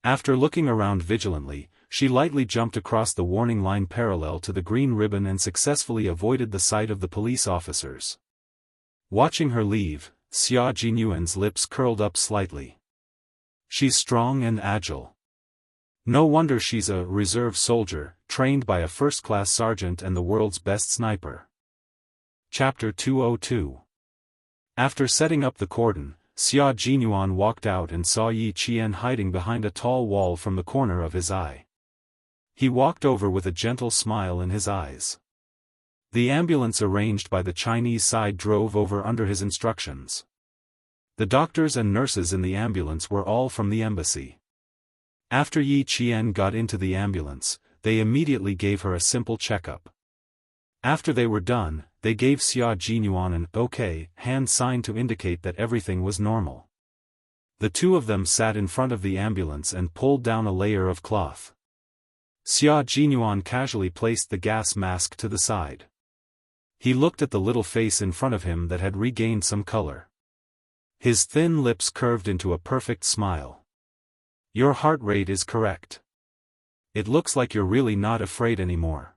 After looking around vigilantly, she lightly jumped across the warning line parallel to the green ribbon and successfully avoided the sight of the police officers. Watching her leave, Xia Jinyuan's lips curled up slightly. She's strong and agile. No wonder she's a reserve soldier, trained by a first-class sergeant and the world's best sniper. Chapter 202. After setting up the cordon, Xia Jinyuan walked out and saw Yi Qian hiding behind a tall wall from the corner of his eye. He walked over with a gentle smile in his eyes. The ambulance arranged by the Chinese side drove over under his instructions. The doctors and nurses in the ambulance were all from the embassy. After Yi Qian got into the ambulance, they immediately gave her a simple checkup. After they were done, they gave Xia Jinyuan an "OK" hand sign to indicate that everything was normal. The two of them sat in front of the ambulance and pulled down a layer of cloth. Xia Jinyuan casually placed the gas mask to the side. He looked at the little face in front of him that had regained some color. His thin lips curved into a perfect smile. "Your heart rate is correct. It looks like you're really not afraid anymore."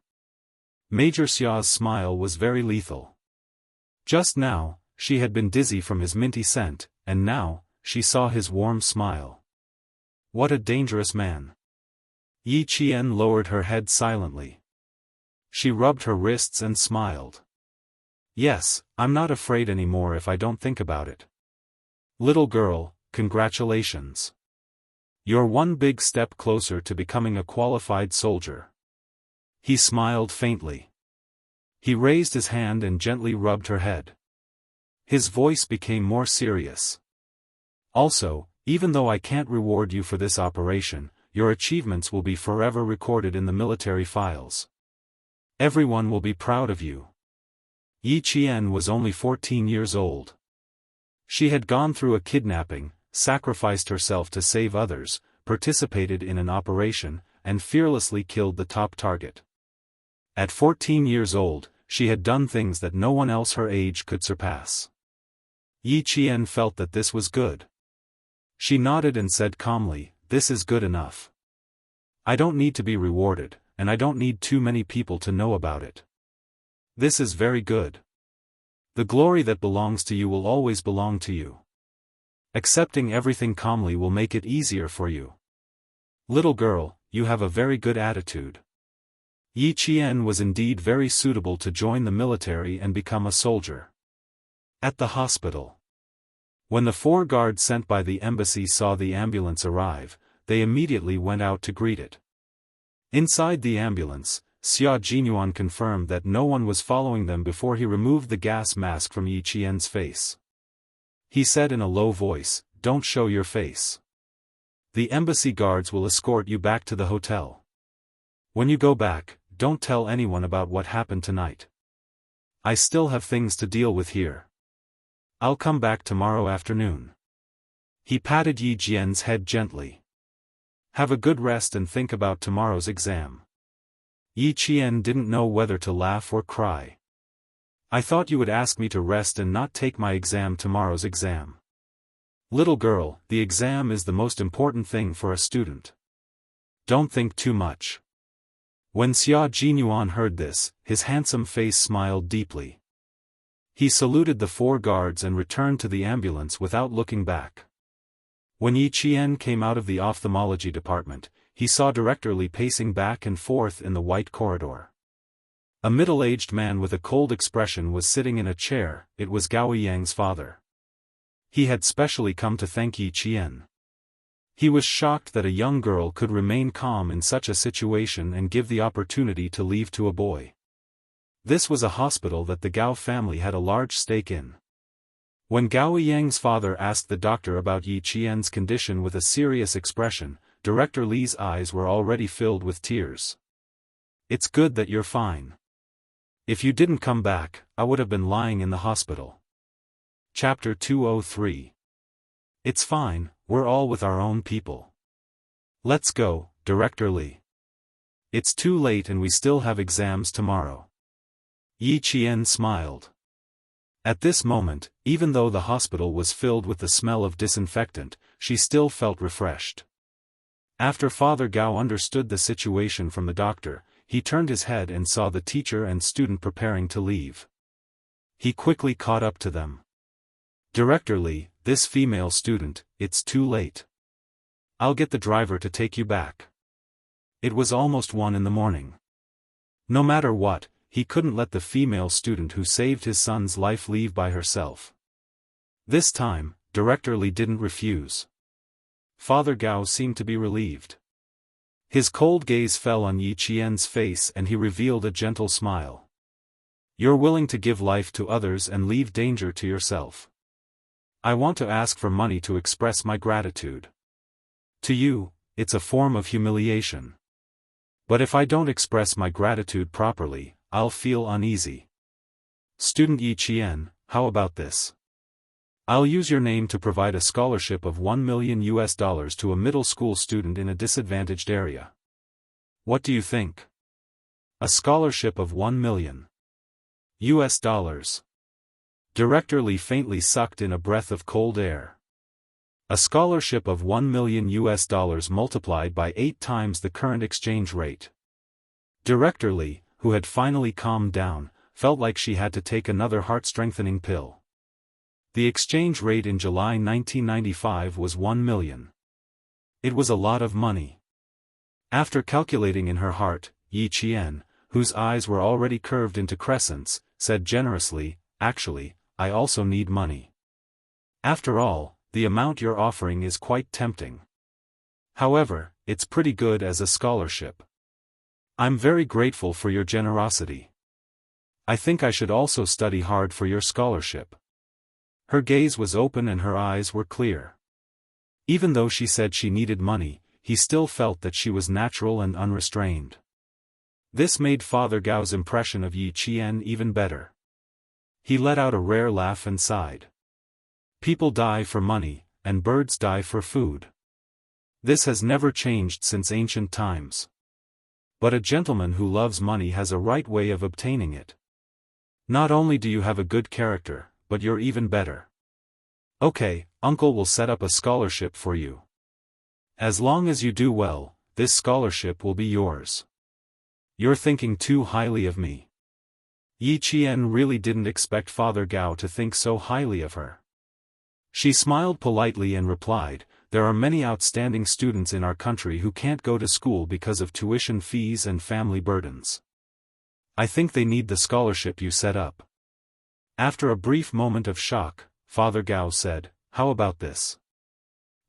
Major Xia's smile was very lethal. Just now, she had been dizzy from his minty scent, and now, she saw his warm smile. What a dangerous man. Yi Qian lowered her head silently. She rubbed her wrists and smiled. "Yes, I'm not afraid anymore if I don't think about it. Little girl, congratulations. You're one big step closer to becoming a qualified soldier." He smiled faintly. He raised his hand and gently rubbed her head. His voice became more serious. Also, even though I can't reward you for this operation, your achievements will be forever recorded in the military files. Everyone will be proud of you. Yi Qian was only 14 years old. She had gone through a kidnapping, sacrificed herself to save others, participated in an operation, and fearlessly killed the top target. At 14 years old, she had done things that no one else her age could surpass. Yi Qian felt that this was good. She nodded and said calmly, "This is good enough. I don't need to be rewarded, and I don't need too many people to know about it. This is very good. The glory that belongs to you will always belong to you. Accepting everything calmly will make it easier for you. Little girl, you have a very good attitude." Yi Qian was indeed very suitable to join the military and become a soldier. At the hospital. When the 4 guards sent by the embassy saw the ambulance arrive, they immediately went out to greet it. Inside the ambulance, Xia Jinyuan confirmed that no one was following them before he removed the gas mask from Yi Qian's face. He said in a low voice, "Don't show your face. The embassy guards will escort you back to the hotel. When you go back, don't tell anyone about what happened tonight. I still have things to deal with here. I'll come back tomorrow afternoon." He patted Yi Qian's head gently. "Have a good rest and think about tomorrow's exam." Yi Qian didn't know whether to laugh or cry. "I thought you would ask me to rest and not take my exam tomorrow's exam. Little girl, the exam is the most important thing for a student. Don't think too much." When Xia Jinyuan heard this, his handsome face smiled deeply. He saluted the 4 guards and returned to the ambulance without looking back. When Yi Qian came out of the ophthalmology department, he saw Director Li pacing back and forth in the white corridor. A middle-aged man with a cold expression was sitting in a chair. It was Gao Yang's father. He had specially come to thank Yi Qian. He was shocked that a young girl could remain calm in such a situation and give the opportunity to leave to a boy. This was a hospital that the Gao family had a large stake in. When Gao Yang's father asked the doctor about Yi Qian's condition with a serious expression, Director Li's eyes were already filled with tears. "It's good that you're fine. If you didn't come back, I would have been lying in the hospital." Chapter 203. "It's fine, we're all with our own people. Let's go, Director Li. It's too late and we still have exams tomorrow." Yi Qian smiled. At this moment, even though the hospital was filled with the smell of disinfectant, she still felt refreshed. After Father Gao understood the situation from the doctor, he turned his head and saw the teacher and student preparing to leave. He quickly caught up to them. "Director Li, this female student, it's too late. I'll get the driver to take you back." It was almost 1 in the morning. No matter what, he couldn't let the female student who saved his son's life leave by herself. This time, Director Li didn't refuse. Father Gao seemed to be relieved. His cold gaze fell on Yi Qian's face and he revealed a gentle smile. "You're willing to give life to others and leave danger to yourself. I want to ask for money to express my gratitude. To you, it's a form of humiliation. But if I don't express my gratitude properly, I'll feel uneasy. Student Yi Qian, how about this? I'll use your name to provide a scholarship of $1 million to a middle school student in a disadvantaged area. What do you think? A scholarship of $1 million. Director Li faintly sucked in a breath of cold air. A scholarship of $1 million multiplied by 8 times the current exchange rate. Director Li, who had finally calmed down, felt like she had to take another heart-strengthening pill. The exchange rate in July 1995 was 1 million. It was a lot of money. After calculating in her heart, Yi Qian, whose eyes were already curved into crescents, said generously, "Actually, I also need money. After all, the amount you're offering is quite tempting. However, it's pretty good as a scholarship. I'm very grateful for your generosity. I think I should also study hard for your scholarship. Her gaze was open and her eyes were clear. Even though she said she needed money, he still felt that she was natural and unrestrained. This made Father Gao's impression of Yi Qian even better. He let out a rare laugh and sighed. People die for money, and birds die for food. This has never changed since ancient times. But a gentleman who loves money has a right way of obtaining it. Not only do you have a good character, but you're even better. Okay, Uncle will set up a scholarship for you. As long as you do well, this scholarship will be yours. You're thinking too highly of me. Yi Qian really didn't expect Father Gao to think so highly of her. She smiled politely and replied, there are many outstanding students in our country who can't go to school because of tuition fees and family burdens. I think they need the scholarship you set up. After a brief moment of shock, Father Gao said, how about this?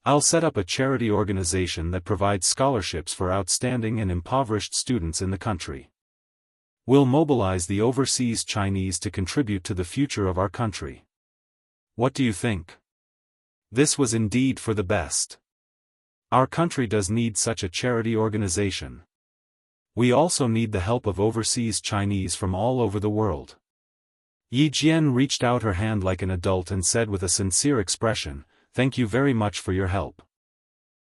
I'll set up a charity organization that provides scholarships for outstanding and impoverished students in the country. We'll mobilize the overseas Chinese to contribute to the future of our country. What do you think? This was indeed for the best. Our country does need such a charity organization. We also need the help of overseas Chinese from all over the world. Yi Jian reached out her hand like an adult and said with a sincere expression, thank you very much for your help.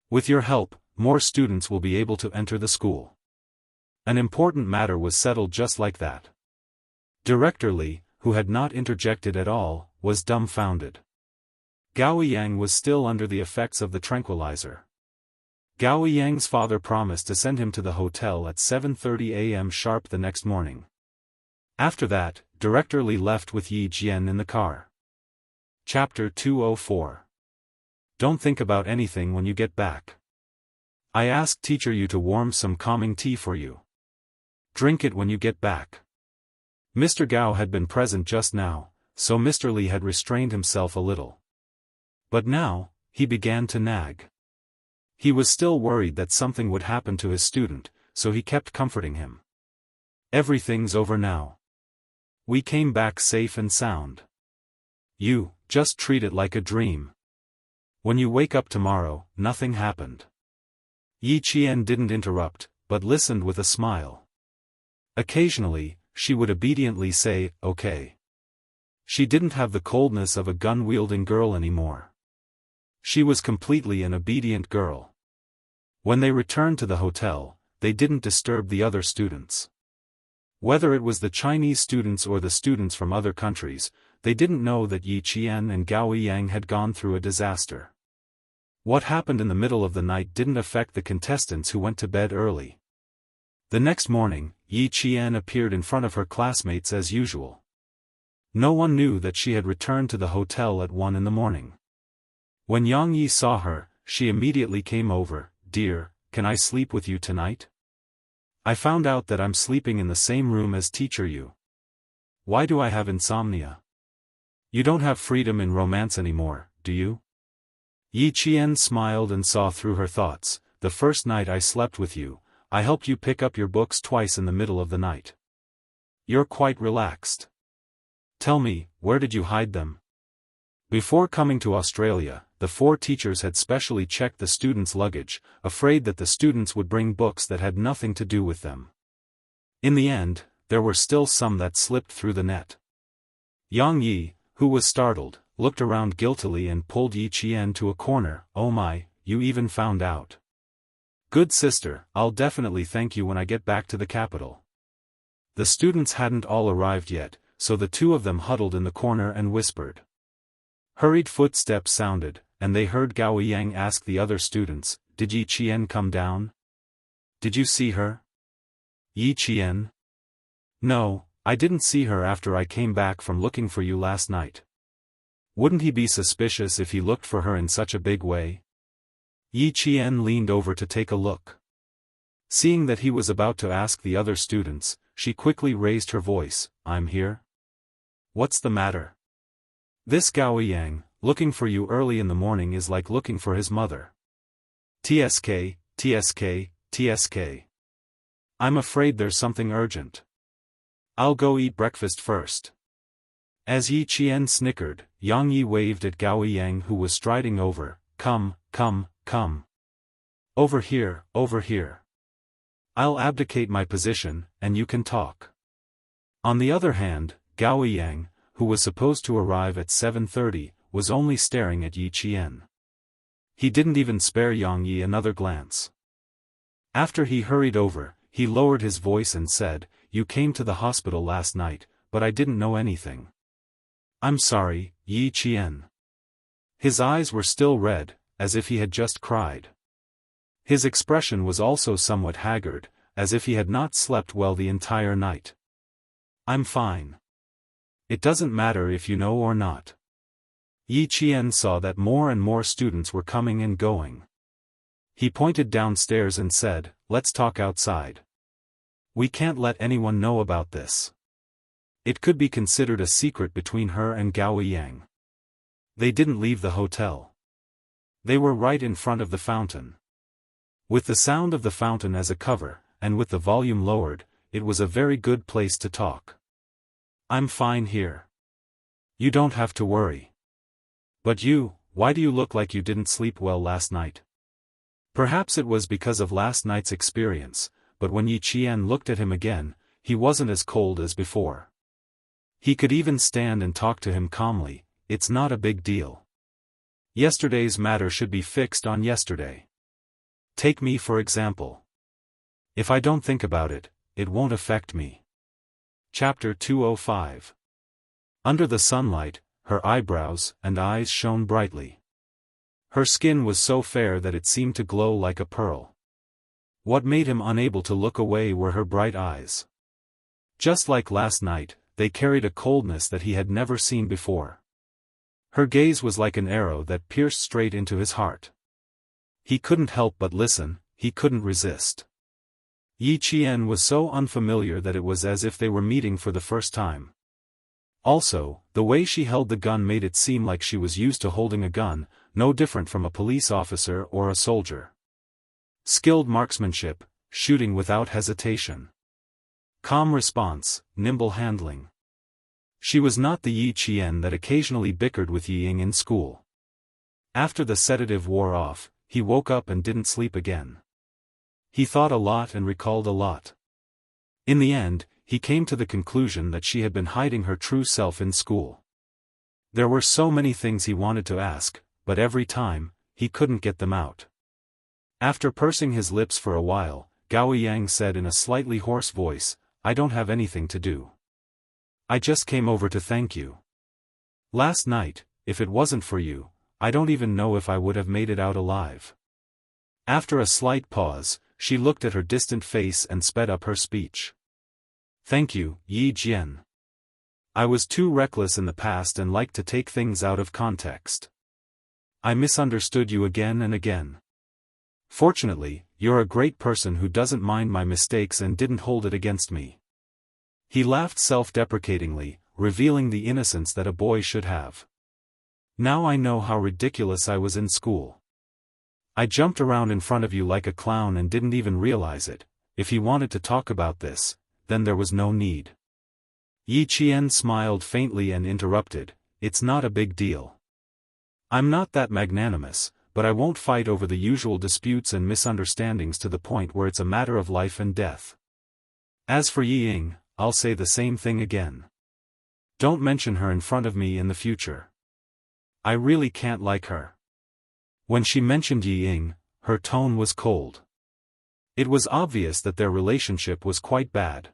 With your help, more students will be able to enter the school. An important matter was settled just like that. Director Li, who had not interjected at all, was dumbfounded. Gao Yang was still under the effects of the tranquilizer. Gao Yang's father promised to send him to the hotel at 7:30 a.m. sharp the next morning. After that, Director Li left with Yi Jian in the car. Chapter 204. Don't think about anything when you get back. I asked Teacher Yu to warm some calming tea for you. Drink it when you get back. Mr. Gao had been present just now, so Mr. Li had restrained himself a little. But now, he began to nag. He was still worried that something would happen to his student, so he kept comforting him. Everything's over now. We came back safe and sound. You, just treat it like a dream. When you wake up tomorrow, nothing happened. Yi Qian didn't interrupt, but listened with a smile. Occasionally, she would obediently say, okay. She didn't have the coldness of a gun-wielding girl anymore. She was completely an obedient girl. When they returned to the hotel, they didn't disturb the other students. Whether it was the Chinese students or the students from other countries, they didn't know that Yi Qian and Gao Yang had gone through a disaster. What happened in the middle of the night didn't affect the contestants who went to bed early. The next morning, Yi Qian appeared in front of her classmates as usual. No one knew that she had returned to the hotel at 1 in the morning. When Yang Yi saw her, she immediately came over. Dear, can I sleep with you tonight? I found out that I'm sleeping in the same room as Teacher Yu. Why do I have insomnia? You don't have freedom in romance anymore, do you? Yi Qian smiled and saw through her thoughts. The first night I slept with you, I helped you pick up your books twice in the middle of the night. You're quite relaxed. Tell me, where did you hide them? Before coming to Australia, the 4 teachers had specially checked the students' luggage, afraid that the students would bring books that had nothing to do with them. In the end, there were still some that slipped through the net. Yang Yi, who was startled, looked around guiltily and pulled Yi Qian to a corner. Oh my, you even found out. Good sister, I'll definitely thank you when I get back to the capital. The students hadn't all arrived yet, so the 2 of them huddled in the corner and whispered. Hurried footsteps sounded, and they heard Gao Yang ask the other students, did Yi Qian come down? Did you see her? Yi Qian? No, I didn't see her after I came back from looking for you last night. Wouldn't he be suspicious if he looked for her in such a big way? Yi Qian leaned over to take a look. Seeing that he was about to ask the other students, she quickly raised her voice, I'm here. What's the matter? This Gao Yang, looking for you early in the morning is like looking for his mother. TSK, TSK, TSK. I'm afraid there's something urgent. I'll go eat breakfast first. As Yi Qian snickered, Yang Yi waved at Gao Yang, who was striding over. Come, come, come. Over here, over here. I'll abdicate my position, and you can talk. On the other hand, Gao Yang, who was supposed to arrive at 7:30, was only staring at Yi Qian. He didn't even spare Yang Yi another glance. After he hurried over, he lowered his voice and said, "You came to the hospital last night, but I didn't know anything. I'm sorry, Yi Qian." His eyes were still red, as if he had just cried. His expression was also somewhat haggard, as if he had not slept well the entire night. "I'm fine. It doesn't matter if you know or not." Yi Qian saw that more and more students were coming and going. He pointed downstairs and said, "Let's talk outside. We can't let anyone know about this. It could be considered a secret between her and Gao Yang." They didn't leave the hotel. They were right in front of the fountain. With the sound of the fountain as a cover, and with the volume lowered, it was a very good place to talk. "I'm fine here. You don't have to worry. But you, why do you look like you didn't sleep well last night?" Perhaps it was because of last night's experience, but when Yi Qian looked at him again, he wasn't as cold as before. He could even stand and talk to him calmly. "It's not a big deal. Yesterday's matter should be fixed on yesterday. Take me for example. If I don't think about it, it won't affect me." Chapter 205. Under the sunlight, her eyebrows and eyes shone brightly. Her skin was so fair that it seemed to glow like a pearl. What made him unable to look away were her bright eyes. Just like last night, they carried a coldness that he had never seen before. Her gaze was like an arrow that pierced straight into his heart. He couldn't help but listen, he couldn't resist. Yi Qian was so unfamiliar that it was as if they were meeting for the first time. Also, the way she held the gun made it seem like she was used to holding a gun, no different from a police officer or a soldier. Skilled marksmanship, shooting without hesitation. Calm response, nimble handling. She was not the Yi Qian that occasionally bickered with Yi Ying in school. After the sedative wore off, he woke up and didn't sleep again. He thought a lot and recalled a lot. In the end, he came to the conclusion that she had been hiding her true self in school. There were so many things he wanted to ask, but every time, he couldn't get them out. After pursing his lips for a while, Gao Yang said in a slightly hoarse voice, "I don't have anything to do. I just came over to thank you. Last night, if it wasn't for you, I don't even know if I would have made it out alive." After a slight pause, she looked at her distant face and sped up her speech. "Thank you, Yi Jian. I was too reckless in the past and liked to take things out of context. I misunderstood you again and again. Fortunately, you're a great person who doesn't mind my mistakes and didn't hold it against me." He laughed self-deprecatingly, revealing the innocence that a boy should have. "Now I know how ridiculous I was in school. I jumped around in front of you like a clown and didn't even realize it. If he wanted to talk about this, then there was no need." Yi Qian smiled faintly and interrupted, "It's not a big deal. I'm not that magnanimous, but I won't fight over the usual disputes and misunderstandings to the point where it's a matter of life and death. As for Yi Ying, I'll say the same thing again. Don't mention her in front of me in the future. I really can't like her." When she mentioned Yi Ying, her tone was cold. It was obvious that their relationship was quite bad.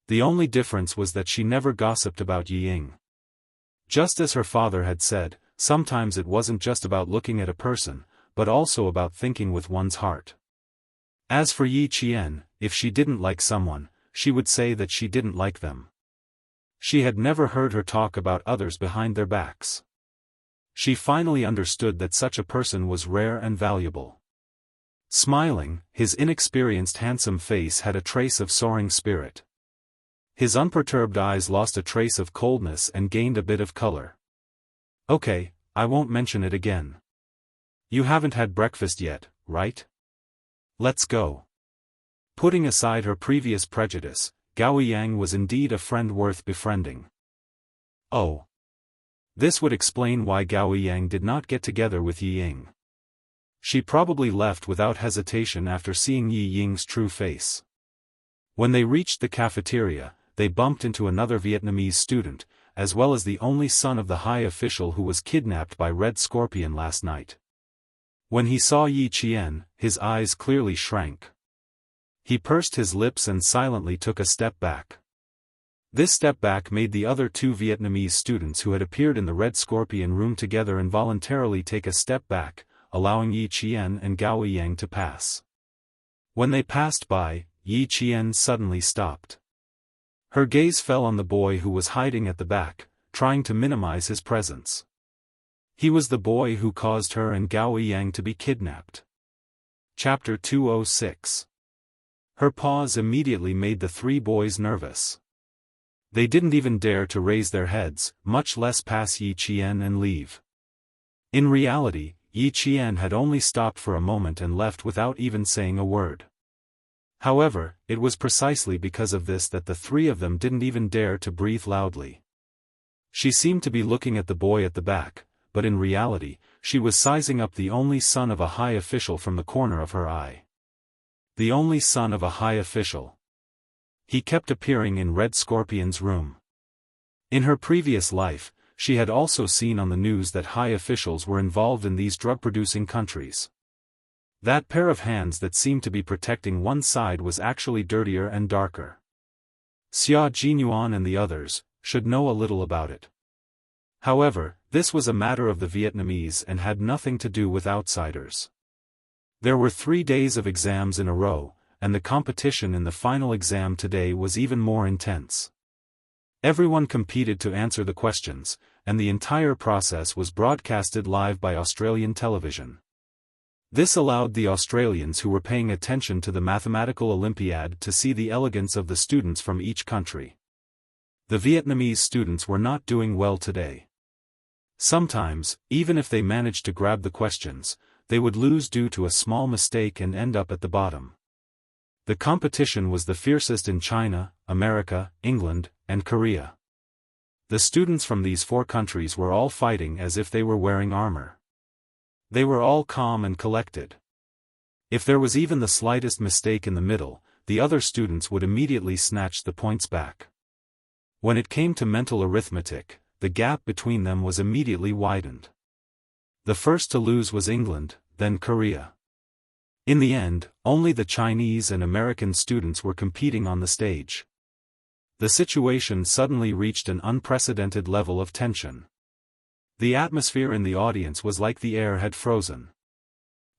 The only difference was that she never gossiped about Yi Ying. Just as her father had said, sometimes it wasn't just about looking at a person, but also about thinking with one's heart. As for Yi Qian, if she didn't like someone, she would say that she didn't like them. She had never heard her talk about others behind their backs. She finally understood that such a person was rare and valuable. Smiling, his inexperienced handsome face had a trace of soaring spirit. His unperturbed eyes lost a trace of coldness and gained a bit of color. "Okay, I won't mention it again. You haven't had breakfast yet, right? Let's go." Putting aside her previous prejudice, Gao Yang was indeed a friend worth befriending. Oh. This would explain why Gao Yang did not get together with Yi Ying. She probably left without hesitation after seeing Yi Ying's true face. When they reached the cafeteria, they bumped into another Vietnamese student, as well as the only son of the high official who was kidnapped by Red Scorpion last night. When he saw Yi Qian, his eyes clearly shrank. He pursed his lips and silently took a step back. This step back made the other two Vietnamese students who had appeared in the Red Scorpion room together involuntarily take a step back, allowing Yi Qian and Gao Yang to pass. When they passed by, Yi Qian suddenly stopped. Her gaze fell on the boy who was hiding at the back, trying to minimize his presence. He was the boy who caused her and Gao Yang to be kidnapped. Chapter 206. Her pause immediately made the three boys nervous. They didn't even dare to raise their heads, much less pass Yi Qian and leave. In reality, Yi Qian had only stopped for a moment and left without even saying a word. However, it was precisely because of this that the three of them didn't even dare to breathe loudly. She seemed to be looking at the boy at the back, but in reality, she was sizing up the only son of a high official from the corner of her eye. The only son of a high official. He kept appearing in Red Scorpion's room. In her previous life, she had also seen on the news that high officials were involved in these drug-producing countries. That pair of hands that seemed to be protecting one side was actually dirtier and darker. Xia Jinyuan and the others should know a little about it. However, this was a matter of the Vietnamese and had nothing to do with outsiders. There were 3 days of exams in a row, and the competition in the final exam today was even more intense. Everyone competed to answer the questions, and the entire process was broadcasted live by Australian television. This allowed the Australians who were paying attention to the mathematical Olympiad to see the elegance of the students from each country. The Vietnamese students were not doing well today. Sometimes, even if they managed to grab the questions, they would lose due to a small mistake and end up at the bottom. The competition was the fiercest in China, America, England, and Korea. The students from these 4 countries were all fighting as if they were wearing armor. They were all calm and collected. If there was even the slightest mistake in the middle, the other students would immediately snatch the points back. When it came to mental arithmetic, the gap between them was immediately widened. The first to lose was England, then Korea. In the end, only the Chinese and American students were competing on the stage. The situation suddenly reached an unprecedented level of tension. The atmosphere in the audience was like the air had frozen.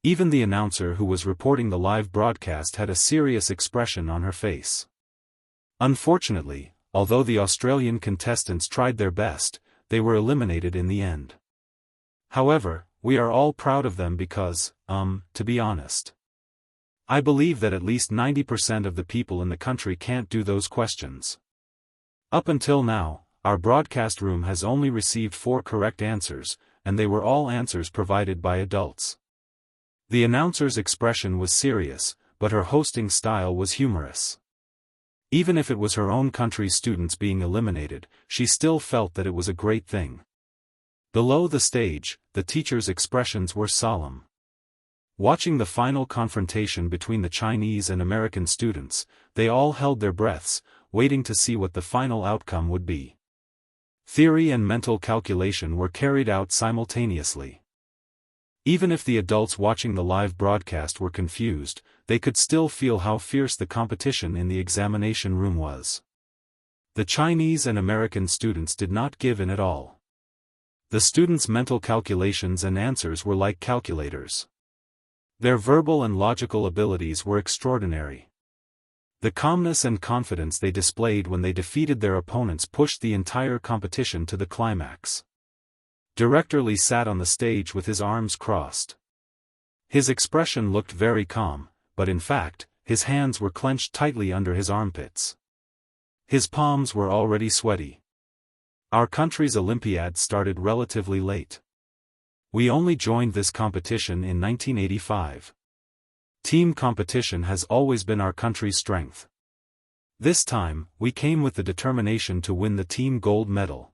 Even the announcer who was reporting the live broadcast had a serious expression on her face. Unfortunately, although the Australian contestants tried their best, they were eliminated in the end. However, we are all proud of them because, to be honest, I believe that at least 90% of the people in the country can't do those questions. Up until now, our broadcast room has only received 4 correct answers, and they were all answers provided by adults. The announcer's expression was serious, but her hosting style was humorous. Even if it was her own country's students being eliminated, she still felt that it was a great thing. Below the stage, the teachers' expressions were solemn. Watching the final confrontation between the Chinese and American students, they all held their breaths, waiting to see what the final outcome would be. Theory and mental calculation were carried out simultaneously. Even if the adults watching the live broadcast were confused, they could still feel how fierce the competition in the examination room was. The Chinese and American students did not give in at all. The students' mental calculations and answers were like calculators. Their verbal and logical abilities were extraordinary. The calmness and confidence they displayed when they defeated their opponents pushed the entire competition to the climax. Director Li sat on the stage with his arms crossed. His expression looked very calm, but in fact, his hands were clenched tightly under his armpits. His palms were already sweaty. Our country's Olympiad started relatively late. We only joined this competition in 1985. Team competition has always been our country's strength. This time, we came with the determination to win the team gold medal.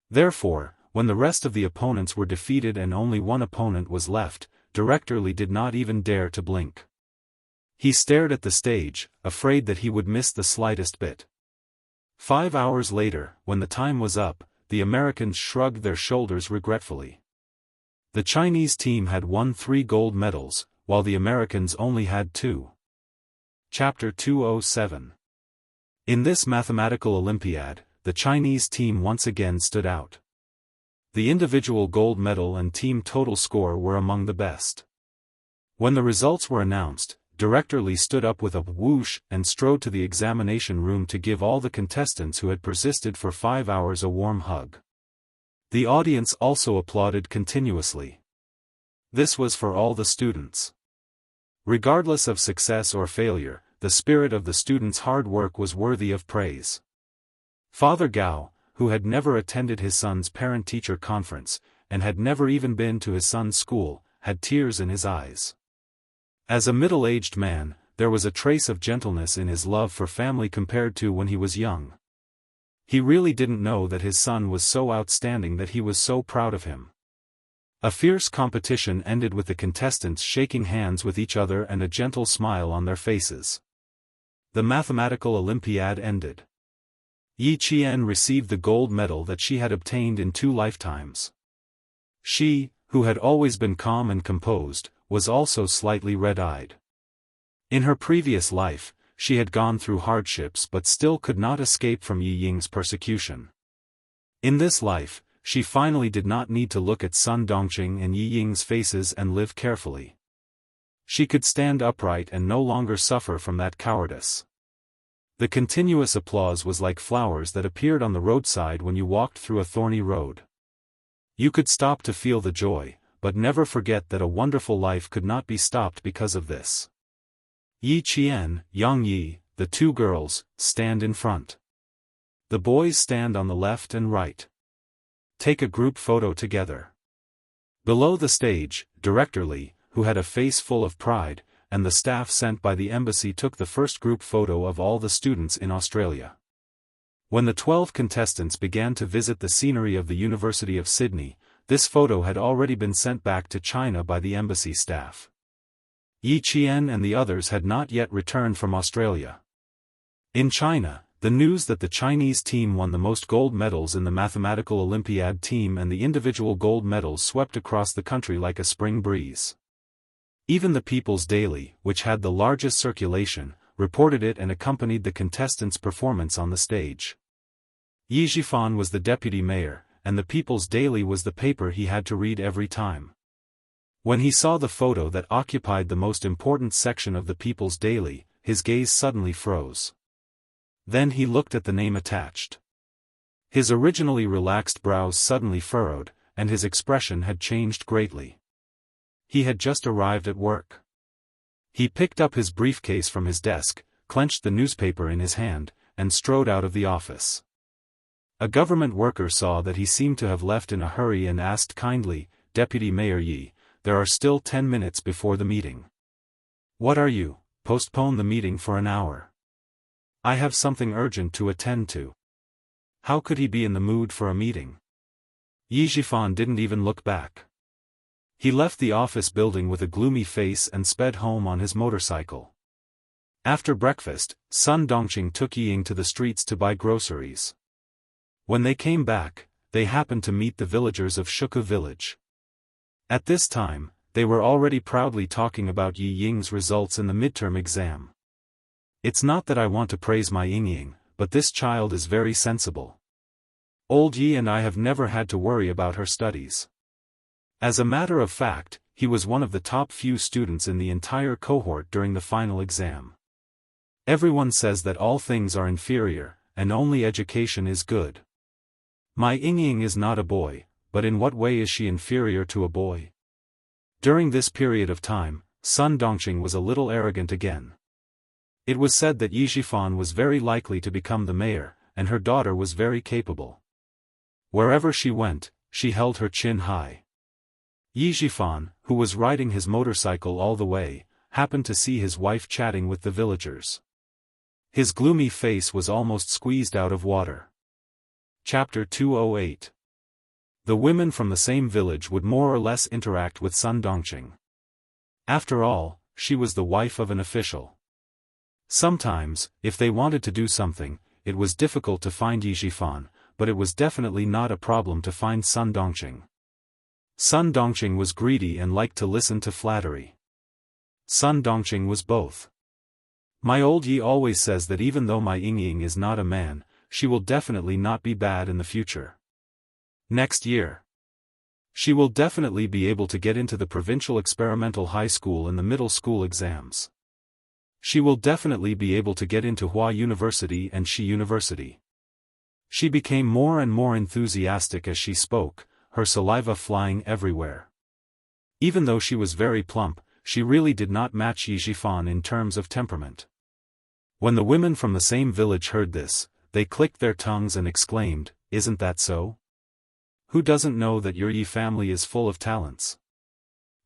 Therefore, when the rest of the opponents were defeated and only one opponent was left, Director Li did not even dare to blink. He stared at the stage, afraid that he would miss the slightest bit. 5 hours later, when the time was up, the Americans shrugged their shoulders regretfully. The Chinese team had won 3 gold medals, while the Americans only had 2. Chapter 207. In this mathematical Olympiad, the Chinese team once again stood out. The individual gold medal and team total score were among the best. When the results were announced, Director Li stood up with a whoosh and strode to the examination room to give all the contestants who had persisted for 5 hours a warm hug. The audience also applauded continuously. This was for all the students. Regardless of success or failure, the spirit of the students' hard work was worthy of praise. Father Gao, who had never attended his son's parent-teacher conference, and had never even been to his son's school, had tears in his eyes. As a middle-aged man, there was a trace of gentleness in his love for family compared to when he was young. He really didn't know that his son was so outstanding that he was so proud of him. A fierce competition ended with the contestants shaking hands with each other and a gentle smile on their faces. The mathematical Olympiad ended. Yi Qian received the gold medal that she had obtained in 2 lifetimes. She, who had always been calm and composed, was also slightly red-eyed. In her previous life, she had gone through hardships but still could not escape from Yi Ying's persecution. In this life, she finally did not need to look at Sun Dongqing and Yi Ying's faces and live carefully. She could stand upright and no longer suffer from that cowardice. The continuous applause was like flowers that appeared on the roadside when you walked through a thorny road. You could stop to feel the joy, but never forget that a wonderful life could not be stopped because of this. Yi Qian, Yang Yi, the 2 girls, stand in front. The boys stand on the left and right. Take a group photo together. Below the stage, Director Li, who had a face full of pride, and the staff sent by the embassy took the first group photo of all the students in Australia. When the 12 contestants began to visit the scenery of the University of Sydney, this photo had already been sent back to China by the embassy staff. Yi Qian and the others had not yet returned from Australia. In China, the news that the Chinese team won the most gold medals in the mathematical Olympiad team and the individual gold medals swept across the country like a spring breeze. Even the People's Daily, which had the largest circulation, reported it and accompanied the contestants' performance on the stage. Yi Zhifan was the deputy mayor, and the People's Daily was the paper he had to read every time. When he saw the photo that occupied the most important section of the People's Daily, his gaze suddenly froze. Then he looked at the name attached. His originally relaxed brows suddenly furrowed, and his expression had changed greatly. He had just arrived at work. He picked up his briefcase from his desk, clenched the newspaper in his hand, and strode out of the office. A government worker saw that he seemed to have left in a hurry and asked kindly, "Deputy Mayor Yi, there are still 10 minutes before the meeting. What are you? Postpone the meeting for an hour. I have something urgent to attend to." How could he be in the mood for a meeting? Yi Zhifan didn't even look back. He left the office building with a gloomy face and sped home on his motorcycle. After breakfast, Sun Dongqing took Yi Ying to the streets to buy groceries. When they came back, they happened to meet the villagers of Shuku village. At this time, they were already proudly talking about Yi Ying's results in the midterm exam. "It's not that I want to praise my Ying, but this child is very sensible. Old Yi and I have never had to worry about her studies." As a matter of fact, he was one of the top few students in the entire cohort during the final exam. Everyone says that all things are inferior, and only education is good. My Ying is not a boy, but in what way is she inferior to a boy? During this period of time, Sun Dongqing was a little arrogant again. It was said that Yi Zhifan was very likely to become the mayor, and her daughter was very capable. Wherever she went, she held her chin high. Yi Zhifan, who was riding his motorcycle all the way, happened to see his wife chatting with the villagers. His gloomy face was almost squeezed out of water. Chapter 208. The women from the same village would more or less interact with Sun Dongqing. After all, she was the wife of an official. Sometimes, if they wanted to do something, it was difficult to find Yi Zhifan, but it was definitely not a problem to find Sun Dongqing. Sun Dongqing was greedy and liked to listen to flattery. Sun Dongqing was both. My old Yi always says that even though my Ying is not a man, she will definitely not be bad in the future. Next year, she will definitely be able to get into the provincial experimental high school and the middle school exams. She will definitely be able to get into Hua University and Shi University. She became more and more enthusiastic as she spoke, her saliva flying everywhere. Even though she was very plump, she really did not match Yi Zhifan in terms of temperament. When the women from the same village heard this, they clicked their tongues and exclaimed, "Isn't that so? Who doesn't know that your Yi family is full of talents?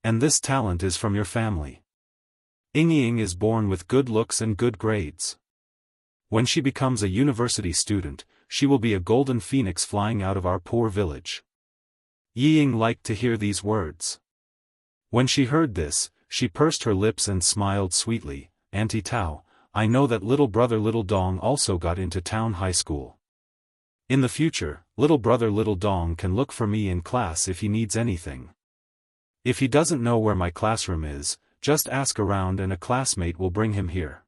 And this talent is from your family. Ying is born with good looks and good grades. When she becomes a university student, she will be a golden phoenix flying out of our poor village." Ying liked to hear these words. When she heard this, she pursed her lips and smiled sweetly. "Auntie Tao, I know that little brother Little Dong also got into town high school. In the future, little brother Little Dong can look for me in class if he needs anything. If he doesn't know where my classroom is, just ask around and a classmate will bring him here."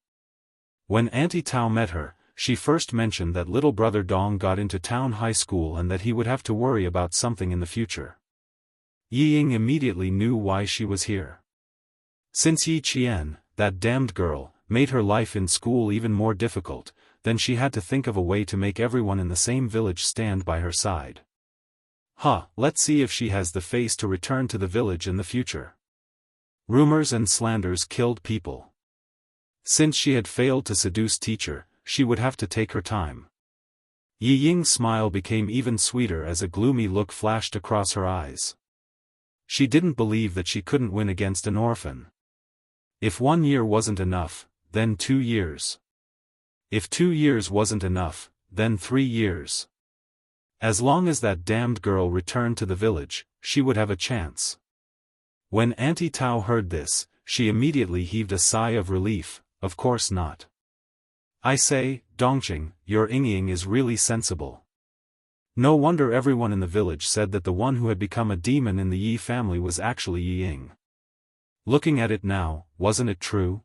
When Auntie Tao met her, she first mentioned that little brother Dong got into town high school and that he would have to worry about something in the future. Ying immediately knew why she was here. Since Yi Qian, that damned girl, made her life in school even more difficult, then she had to think of a way to make everyone in the same village stand by her side. Let's see if she has the face to return to the village in the future. Rumors and slanders killed people. Since she had failed to seduce teacher, she would have to take her time. Yi Ying's smile became even sweeter as a gloomy look flashed across her eyes. She didn't believe that she couldn't win against an orphan. If 1 year wasn't enough, then 2 years. If 2 years wasn't enough, then 3 years. As long as that damned girl returned to the village, she would have a chance. When Auntie Tao heard this, she immediately heaved a sigh of relief. "Of course not. I say, Dongqing, your Ying is really sensible." No wonder everyone in the village said that the one who had become a demon in the Yi family was actually Yi Ying. Looking at it now, wasn't it true?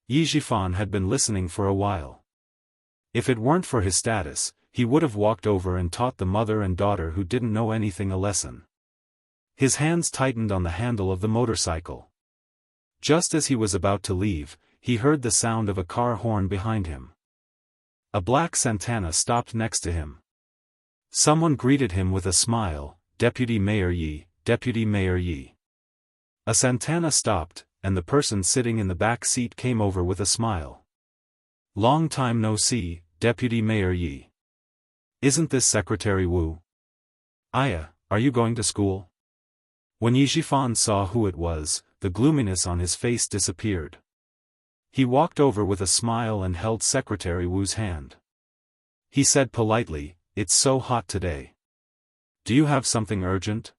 Yi Zhifan had been listening for a while. If it weren't for his status, he would have walked over and taught the mother and daughter who didn't know anything a lesson. His hands tightened on the handle of the motorcycle. Just as he was about to leave, he heard the sound of a car horn behind him. A black Santana stopped next to him. Someone greeted him with a smile, "Deputy Mayor Yi, Deputy Mayor Yi." A Santana stopped, and the person sitting in the back seat came over with a smile. "Long time no see, Deputy Mayor Yi. Isn't this Secretary Wu? Aya, are you going to school?" When Yi Zhifan saw who it was, the gloominess on his face disappeared. He walked over with a smile and held Secretary Wu's hand. He said politely, "It's so hot today. Do you have something urgent?"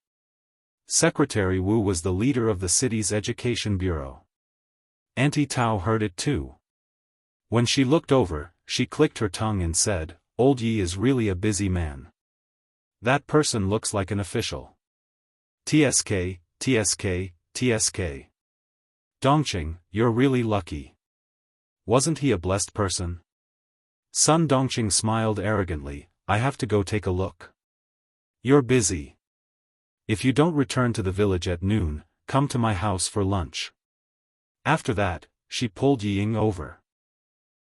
Secretary Wu was the leader of the city's education bureau. Auntie Tao heard it too. When she looked over, she clicked her tongue and said, "Old Yi is really a busy man. That person looks like an official. TSK, TSK, TSK. Dongqing, you're really lucky. Wasn't he a blessed person?" Sun Dongqing smiled arrogantly, "I have to go take a look." "You're busy. If you don't return to the village at noon, come to my house for lunch." After that, she pulled Yi Ying over.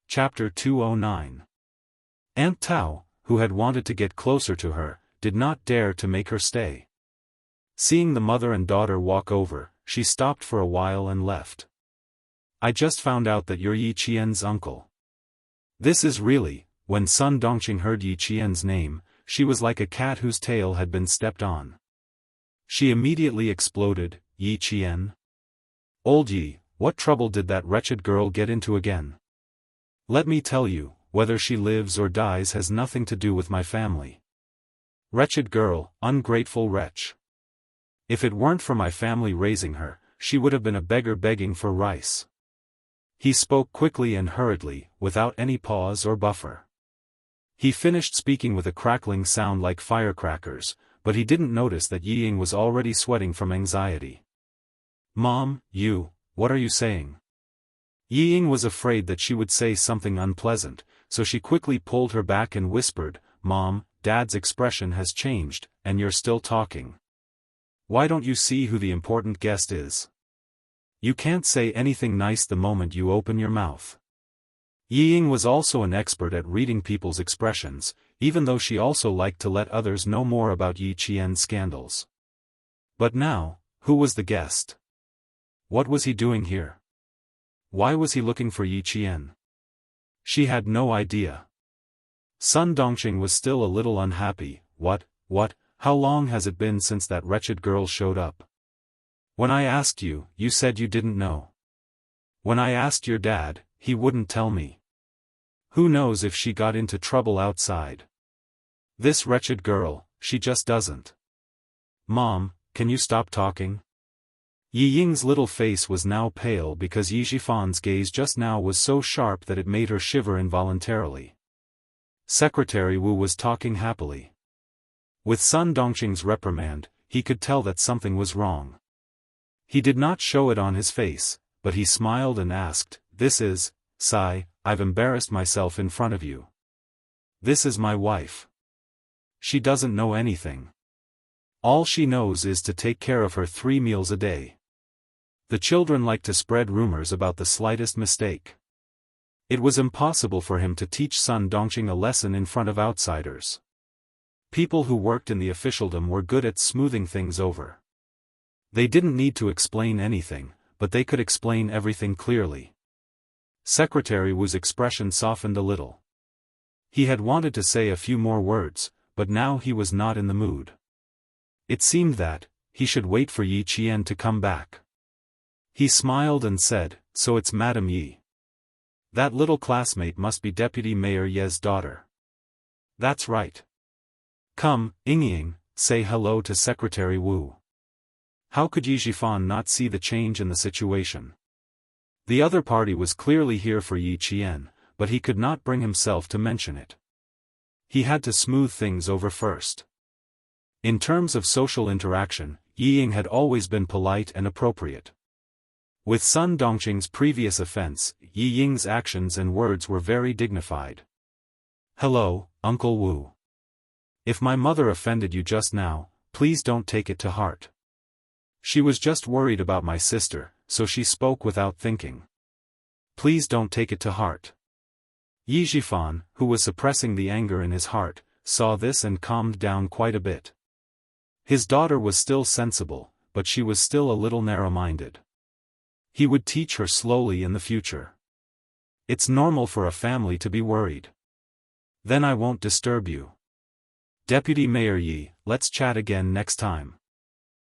Chapter 209. Aunt Tao, who had wanted to get closer to her, did not dare to make her stay. Seeing the mother and daughter walk over, she stopped for a while and left. "I just found out that you're Yi Qian's uncle." This is really, when Sun Dongqing heard Yi Qian's name, she was like a cat whose tail had been stepped on. She immediately exploded, "Yi Qian? Old Yi, what trouble did that wretched girl get into again? Let me tell you, whether she lives or dies has nothing to do with my family. Wretched girl, ungrateful wretch. If it weren't for my family raising her, she would have been a beggar begging for rice. He spoke quickly and hurriedly, without any pause or buffer. He finished speaking with a crackling sound like firecrackers, but he didn't notice that Yi Ying was already sweating from anxiety. Mom, what are you saying? Yi Ying was afraid that she would say something unpleasant, so she quickly pulled her back and whispered, Mom, Dad's expression has changed, and you're still talking. Why don't you see who the important guest is? You can't say anything nice the moment you open your mouth. Yi Ying was also an expert at reading people's expressions, even though she also liked to let others know more about Yi Qian's scandals. But now, who was the guest? What was he doing here? Why was he looking for Yi Qian? She had no idea. Sun Dongqing was still a little unhappy. What, how long has it been since that wretched girl showed up? When I asked you, you said you didn't know. When I asked your dad, he wouldn't tell me. Who knows if she got into trouble outside? This wretched girl, she just doesn't. Mom, can you stop talking? Yi Ying's little face was now pale because Yi Jifan's gaze just now was so sharp that it made her shiver involuntarily. Secretary Wu was talking happily. With Sun Dongqing's reprimand, he could tell that something was wrong. He did not show it on his face, but he smiled and asked, This is, Sai, I've embarrassed myself in front of you. This is my wife. She doesn't know anything. All she knows is to take care of her 3 meals a day. The children like to spread rumors about the slightest mistake. It was impossible for him to teach Sun Dongqing a lesson in front of outsiders. People who worked in the officialdom were good at smoothing things over. They didn't need to explain anything, but they could explain everything clearly. Secretary Wu's expression softened a little. He had wanted to say a few more words, but now he was not in the mood. It seemed that he should wait for Yi Qian to come back. He smiled and said, So it's Madame Yi. That little classmate must be Deputy Mayor Ye's daughter. That's right. Come, Ying, say hello to Secretary Wu. How could Yi Jifan not see the change in the situation? The other party was clearly here for Yi Qian, but he could not bring himself to mention it. He had to smooth things over first. In terms of social interaction, Yi Ying had always been polite and appropriate. With Sun Dongqing's previous offense, Yi Ying's actions and words were very dignified. Hello, Uncle Wu. If my mother offended you just now, please don't take it to heart. She was just worried about my sister, so she spoke without thinking. Please don't take it to heart. Yi Jifan, who was suppressing the anger in his heart, saw this and calmed down quite a bit. His daughter was still sensible, but she was still a little narrow-minded. He would teach her slowly in the future. It's normal for a family to be worried. Then I won't disturb you. Deputy Mayor Yi, let's chat again next time.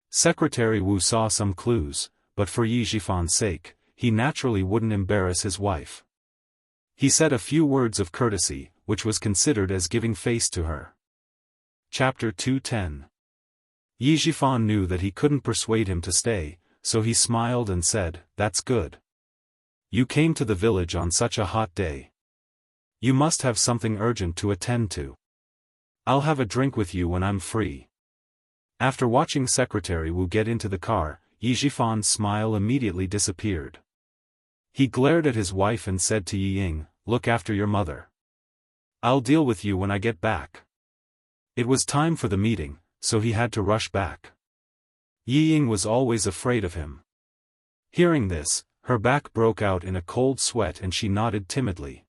Secretary Wu saw some clues, but for Yi Jifan's sake, he naturally wouldn't embarrass his wife. He said a few words of courtesy, which was considered as giving face to her. Chapter 210. Yi Jifan knew that he couldn't persuade him to stay, so he smiled and said, That's good. You came to the village on such a hot day. You must have something urgent to attend to. I'll have a drink with you when I'm free. After watching Secretary Wu get into the car, Yi Jifan's smile immediately disappeared. He glared at his wife and said to Yi Ying, Look after your mother. I'll deal with you when I get back. It was time for the meeting, so he had to rush back. Yi Ying was always afraid of him. Hearing this, her back broke out in a cold sweat and she nodded timidly.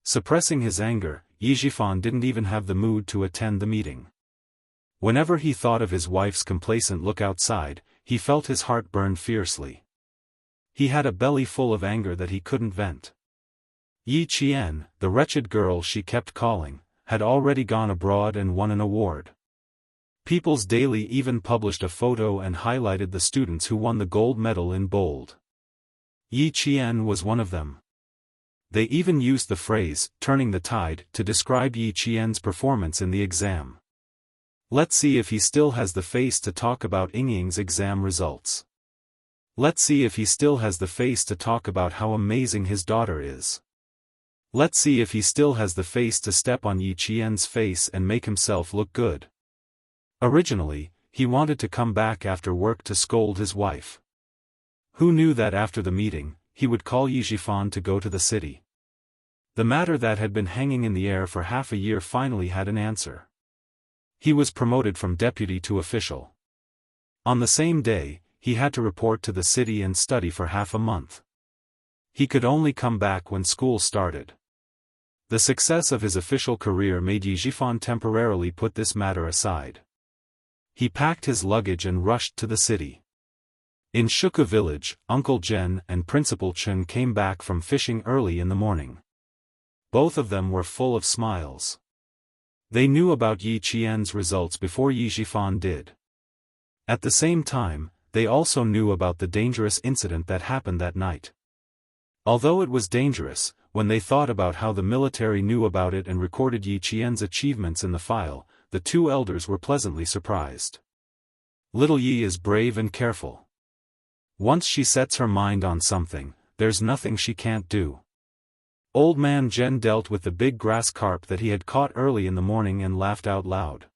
Suppressing his anger, Yi Jifan didn't even have the mood to attend the meeting. Whenever he thought of his wife's complacent look outside, he felt his heart burn fiercely. He had a belly full of anger that he couldn't vent. Yi Qian, the wretched girl she kept calling, had already gone abroad and won an award. People's Daily even published a photo and highlighted the students who won the gold medal in bold. Yi Qian was one of them. They even used the phrase, turning the tide, to describe Yi Qian's performance in the exam. Let's see if he still has the face to talk about Yingying's exam results. Let's see if he still has the face to talk about how amazing his daughter is. Let's see if he still has the face to step on Yi Qian's face and make himself look good. Originally, he wanted to come back after work to scold his wife. Who knew that after the meeting, he would call Yi Zhifan to go to the city? The matter that had been hanging in the air for half a year finally had an answer. He was promoted from deputy to official. On the same day, he had to report to the city and study for half a month. He could only come back when school started. The success of his official career made Yi Zhifan temporarily put this matter aside. He packed his luggage and rushed to the city. In Shuka village, Uncle Zhen and Principal Chen came back from fishing early in the morning. Both of them were full of smiles. They knew about Yi Qian's results before Yi Zhifan did. At the same time, they also knew about the dangerous incident that happened that night. Although it was dangerous, when they thought about how the military knew about it and recorded Yi Qian's achievements in the file, the two elders were pleasantly surprised. Little Yi is brave and careful. Once she sets her mind on something, there's nothing she can't do. Old man Zhen dealt with the big grass carp that he had caught early in the morning and laughed out loud.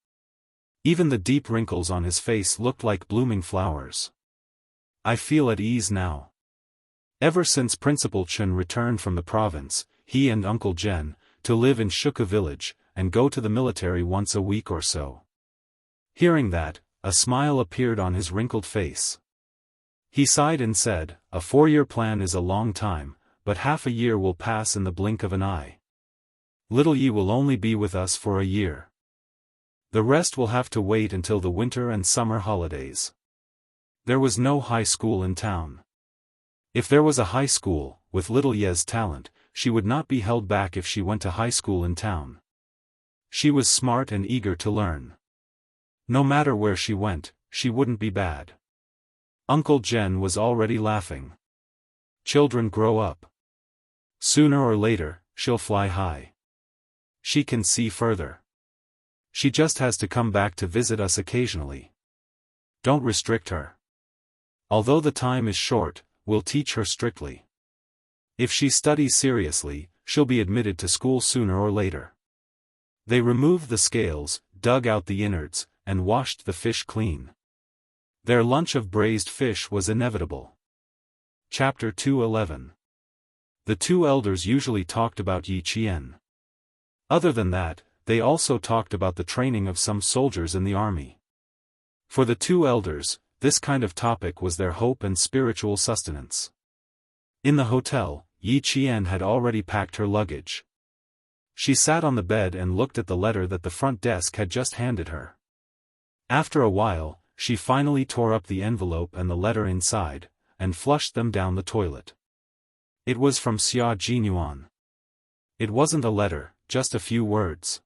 Even the deep wrinkles on his face looked like blooming flowers. I feel at ease now. Ever since Principal Chen returned from the province, he and Uncle Zhen, to live in Shuka village, and go to the military once a week or so. Hearing that, a smile appeared on his wrinkled face. He sighed and said, "A 4-year plan is a long time, but half a year will pass in the blink of an eye. Little Yi will only be with us for a year. The rest will have to wait until the winter and summer holidays." There was no high school in town. If there was a high school, with little Ye's talent, she would not be held back if she went to high school in town. She was smart and eager to learn. No matter where she went, she wouldn't be bad. Uncle Zhen was already laughing. Children grow up. Sooner or later, she'll fly high. She can see further. She just has to come back to visit us occasionally. Don't restrict her. Although the time is short, we'll teach her strictly. If she studies seriously, she'll be admitted to school sooner or later. They removed the scales, dug out the innards, and washed the fish clean. Their lunch of braised fish was inevitable. Chapter 2:11. The two elders usually talked about Yi Qian. Other than that, they also talked about the training of some soldiers in the army. For the two elders, this kind of topic was their hope and spiritual sustenance. In the hotel, Yi Qian had already packed her luggage. She sat on the bed and looked at the letter that the front desk had just handed her. After a while, she finally tore up the envelope and the letter inside, and flushed them down the toilet. It was from Xia Jinyuan. It wasn't a letter, just a few words.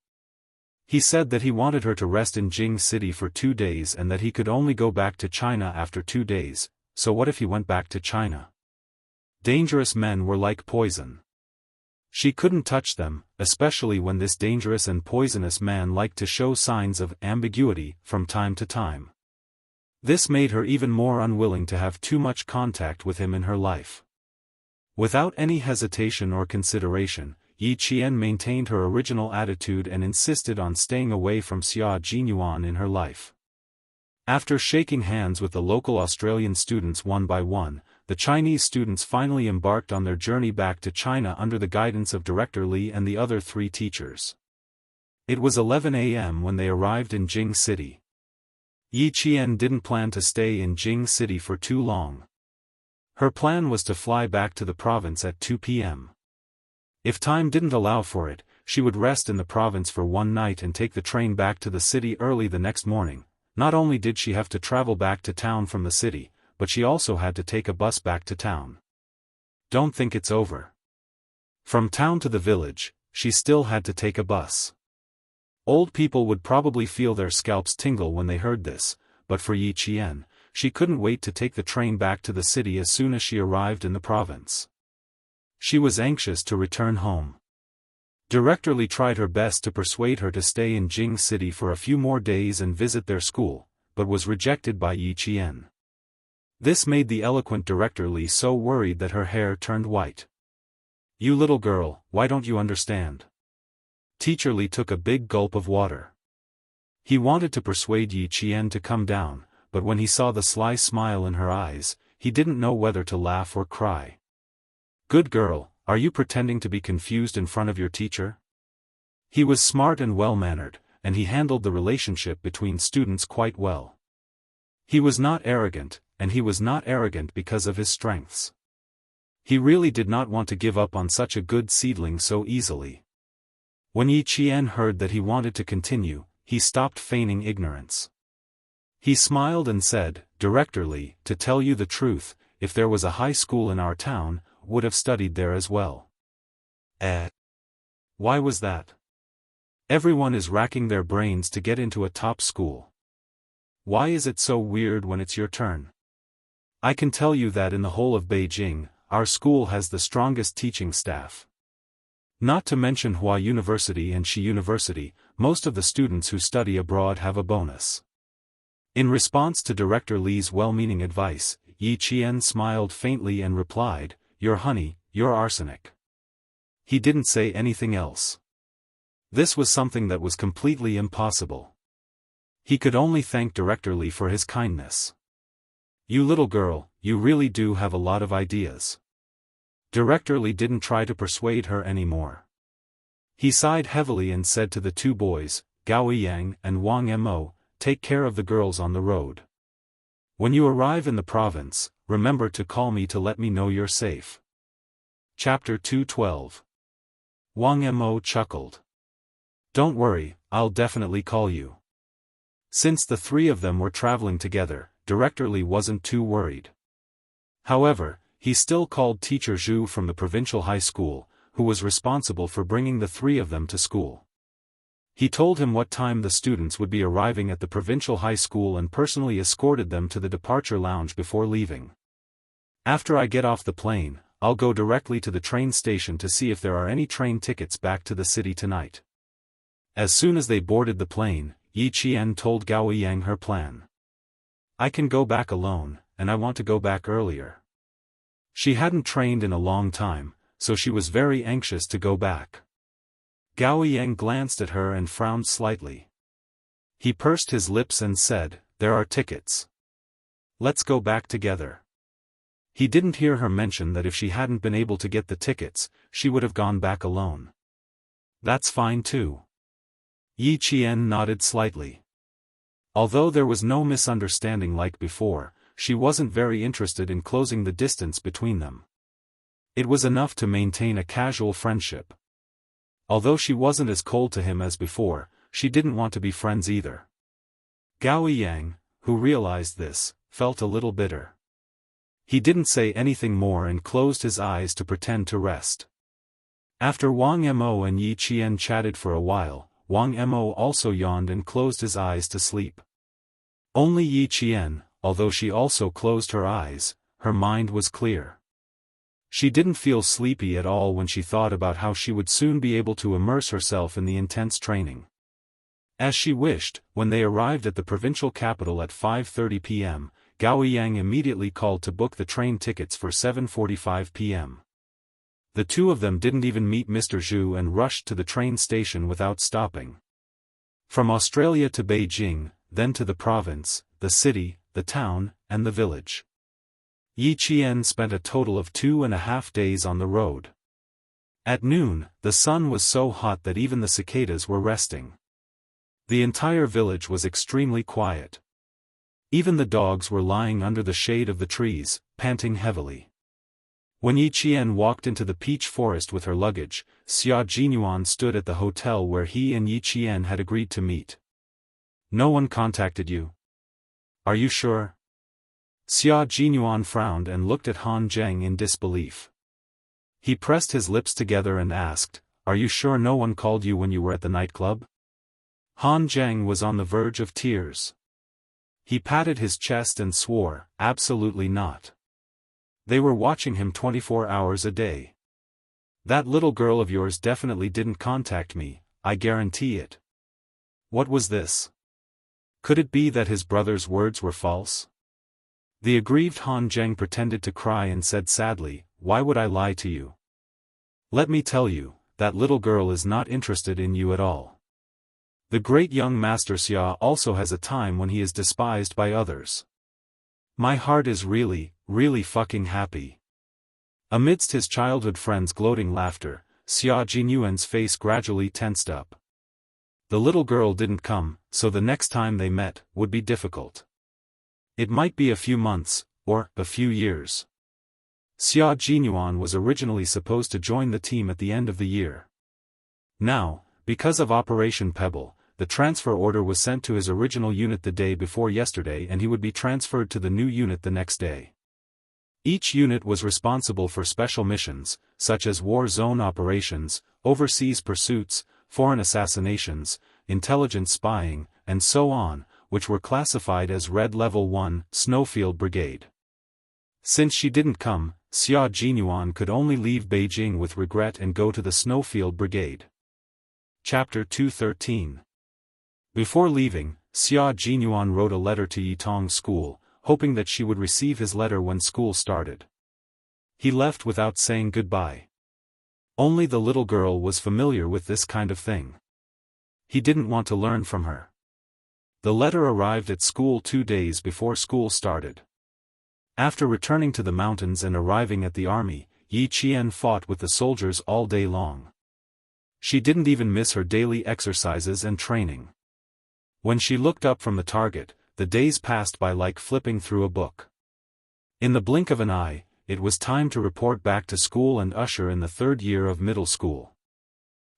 He said that he wanted her to rest in Jing City for 2 days and that he could only go back to China after 2 days, so what if he went back to China? Dangerous men were like poison. She couldn't touch them, especially when this dangerous and poisonous man liked to show signs of ambiguity from time to time. This made her even more unwilling to have too much contact with him in her life. Without any hesitation or consideration, Yi Qian maintained her original attitude and insisted on staying away from Xia Jinyuan in her life. After shaking hands with the local Australian students one by one, the Chinese students finally embarked on their journey back to China under the guidance of Director Li and the other 3 teachers. It was 11 a.m. when they arrived in Jing City. Yi Qian didn't plan to stay in Jing City for too long. Her plan was to fly back to the province at 2 p.m. If time didn't allow for it, she would rest in the province for one night and take the train back to the city early the next morning. Not only did she have to travel back to town from the city, but she also had to take a bus back to town. Don't think it's over. From town to the village, she still had to take a bus. Old people would probably feel their scalps tingle when they heard this, but for Yi Qian, she couldn't wait to take the train back to the city as soon as she arrived in the province. She was anxious to return home. Director Li tried her best to persuade her to stay in Jing City for a few more days and visit their school, but was rejected by Yi Qian. This made the eloquent Director Li so worried that her hair turned white. "You little girl, why don't you understand?" Teacher Li took a big gulp of water. He wanted to persuade Yi Qian to come down, but when he saw the sly smile in her eyes, he didn't know whether to laugh or cry. "Good girl, are you pretending to be confused in front of your teacher?" He was smart and well-mannered, and he handled the relationship between students quite well. He was not arrogant, and he was not arrogant because of his strengths. He really did not want to give up on such a good seedling so easily. When Yi Qian heard that he wanted to continue, he stopped feigning ignorance. He smiled and said, "Director Li, to tell you the truth, if there was a high school in our town, would have studied there as well." Why was that? Everyone is racking their brains to get into a top school. Why is it so weird when it's your turn? I can tell you that in the whole of Beijing, our school has the strongest teaching staff. Not to mention Hua University and Shi University, most of the students who study abroad have a bonus. In response to Director Li's well-meaning advice, Yi Qian smiled faintly and replied, "You're honey, you're arsenic." He didn't say anything else. This was something that was completely impossible. He could only thank Director Li for his kindness. "You little girl, you really do have a lot of ideas." Director Li didn't try to persuade her anymore. He sighed heavily and said to the two boys, Gao Yang and Wang Mo, "Take care of the girls on the road. When you arrive in the province, remember to call me to let me know you're safe." Chapter 212. Wang Mo chuckled. "Don't worry, I'll definitely call you." Since the three of them were traveling together, Director Li wasn't too worried. However, he still called Teacher Zhu from the provincial high school, who was responsible for bringing the three of them to school. He told him what time the students would be arriving at the provincial high school and personally escorted them to the departure lounge before leaving. "After I get off the plane, I'll go directly to the train station to see if there are any train tickets back to the city tonight." As soon as they boarded the plane, Yi Qian told Gao Yang her plan. "I can go back alone, and I want to go back earlier." She hadn't trained in a long time, so she was very anxious to go back. Gao Yang glanced at her and frowned slightly. He pursed his lips and said, "There are tickets. Let's go back together." He didn't hear her mention that if she hadn't been able to get the tickets, she would have gone back alone. "That's fine too." Yi Qian nodded slightly. Although there was no misunderstanding like before, she wasn't very interested in closing the distance between them. It was enough to maintain a casual friendship. Although she wasn't as cold to him as before, she didn't want to be friends either. Gao Yang, who realized this, felt a little bitter. He didn't say anything more and closed his eyes to pretend to rest. After Wang Mo and Yi Qian chatted for a while, Wang Mo also yawned and closed his eyes to sleep. Only Yi Qian, although she also closed her eyes, her mind was clear. She didn't feel sleepy at all when she thought about how she would soon be able to immerse herself in the intense training. As she wished, when they arrived at the provincial capital at 5:30 p.m., Gao Yang immediately called to book the train tickets for 7:45 p.m. The two of them didn't even meet Mr. Zhu and rushed to the train station without stopping. From Australia to Beijing, then to the province, the city, the town, and the village. Yi Qian spent a total of 2.5 days on the road. At noon, the sun was so hot that even the cicadas were resting. The entire village was extremely quiet. Even the dogs were lying under the shade of the trees, panting heavily. When Yi Qian walked into the peach forest with her luggage, Xia Jinyuan stood at the hotel where he and Yi Qian had agreed to meet. "No one contacted you? Are you sure?" Xia Jinyuan frowned and looked at Han Zheng in disbelief. He pressed his lips together and asked, "Are you sure no one called you when you were at the nightclub?" Han Zheng was on the verge of tears. He patted his chest and swore, "Absolutely not. They were watching him 24 hours a day. That little girl of yours definitely didn't contact me, I guarantee it. What was this? Could it be that his brother's words were false? The aggrieved Han Zheng pretended to cry and said sadly, "Why would I lie to you? Let me tell you, that little girl is not interested in you at all. The great young Master Xia also has a time when he is despised by others. My heart is really, really fucking happy." Amidst his childhood friend's gloating laughter, Xia Jinyuan's face gradually tensed up. The little girl didn't come, so the next time they met would be difficult. It might be a few months, or a few years. Xia Jinyuan was originally supposed to join the team at the end of the year. Now, because of Operation Pebble, the transfer order was sent to his original unit the day before yesterday and he would be transferred to the new unit the next day. Each unit was responsible for special missions, such as war zone operations, overseas pursuits, foreign assassinations, intelligence spying, and so on, which were classified as Red Level 1, Snowfield Brigade. Since she didn't come, Xia Jinyuan could only leave Beijing with regret and go to the Snowfield Brigade. Chapter 213. Before leaving, Xia Jinyuan wrote a letter to Yitong School, hoping that she would receive his letter when school started. He left without saying goodbye. Only the little girl was familiar with this kind of thing. He didn't want to learn from her. The letter arrived at school 2 days before school started. After returning to the mountains and arriving at the army, Yi Qian fought with the soldiers all day long. She didn't even miss her daily exercises and training. When she looked up from the target, the days passed by like flipping through a book. In the blink of an eye, it was time to report back to school and usher in the 3rd year of middle school.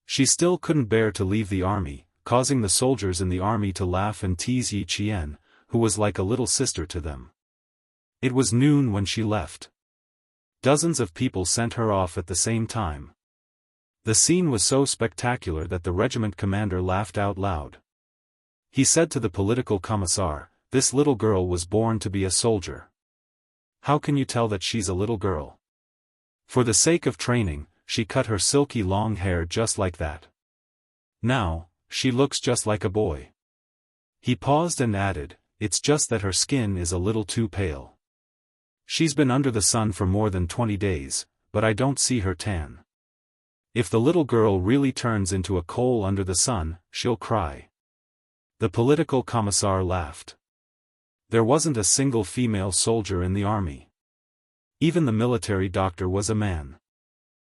She still couldn't bear to leave the army, causing the soldiers in the army to laugh and tease Yi Qian, who was like a little sister to them. It was noon when she left. Dozens of people sent her off at the same time. The scene was so spectacular that the regiment commander laughed out loud. He said to the political commissar, "This little girl was born to be a soldier. How can you tell that she's a little girl? For the sake of training, she cut her silky long hair just like that. Now, she looks just like a boy." He paused and added, "It's just that her skin is a little too pale. She's been under the sun for more than 20 days, but I don't see her tan. If the little girl really turns into a coal under the sun, she'll cry." The political commissar laughed. There wasn't a single female soldier in the army. Even the military doctor was a man.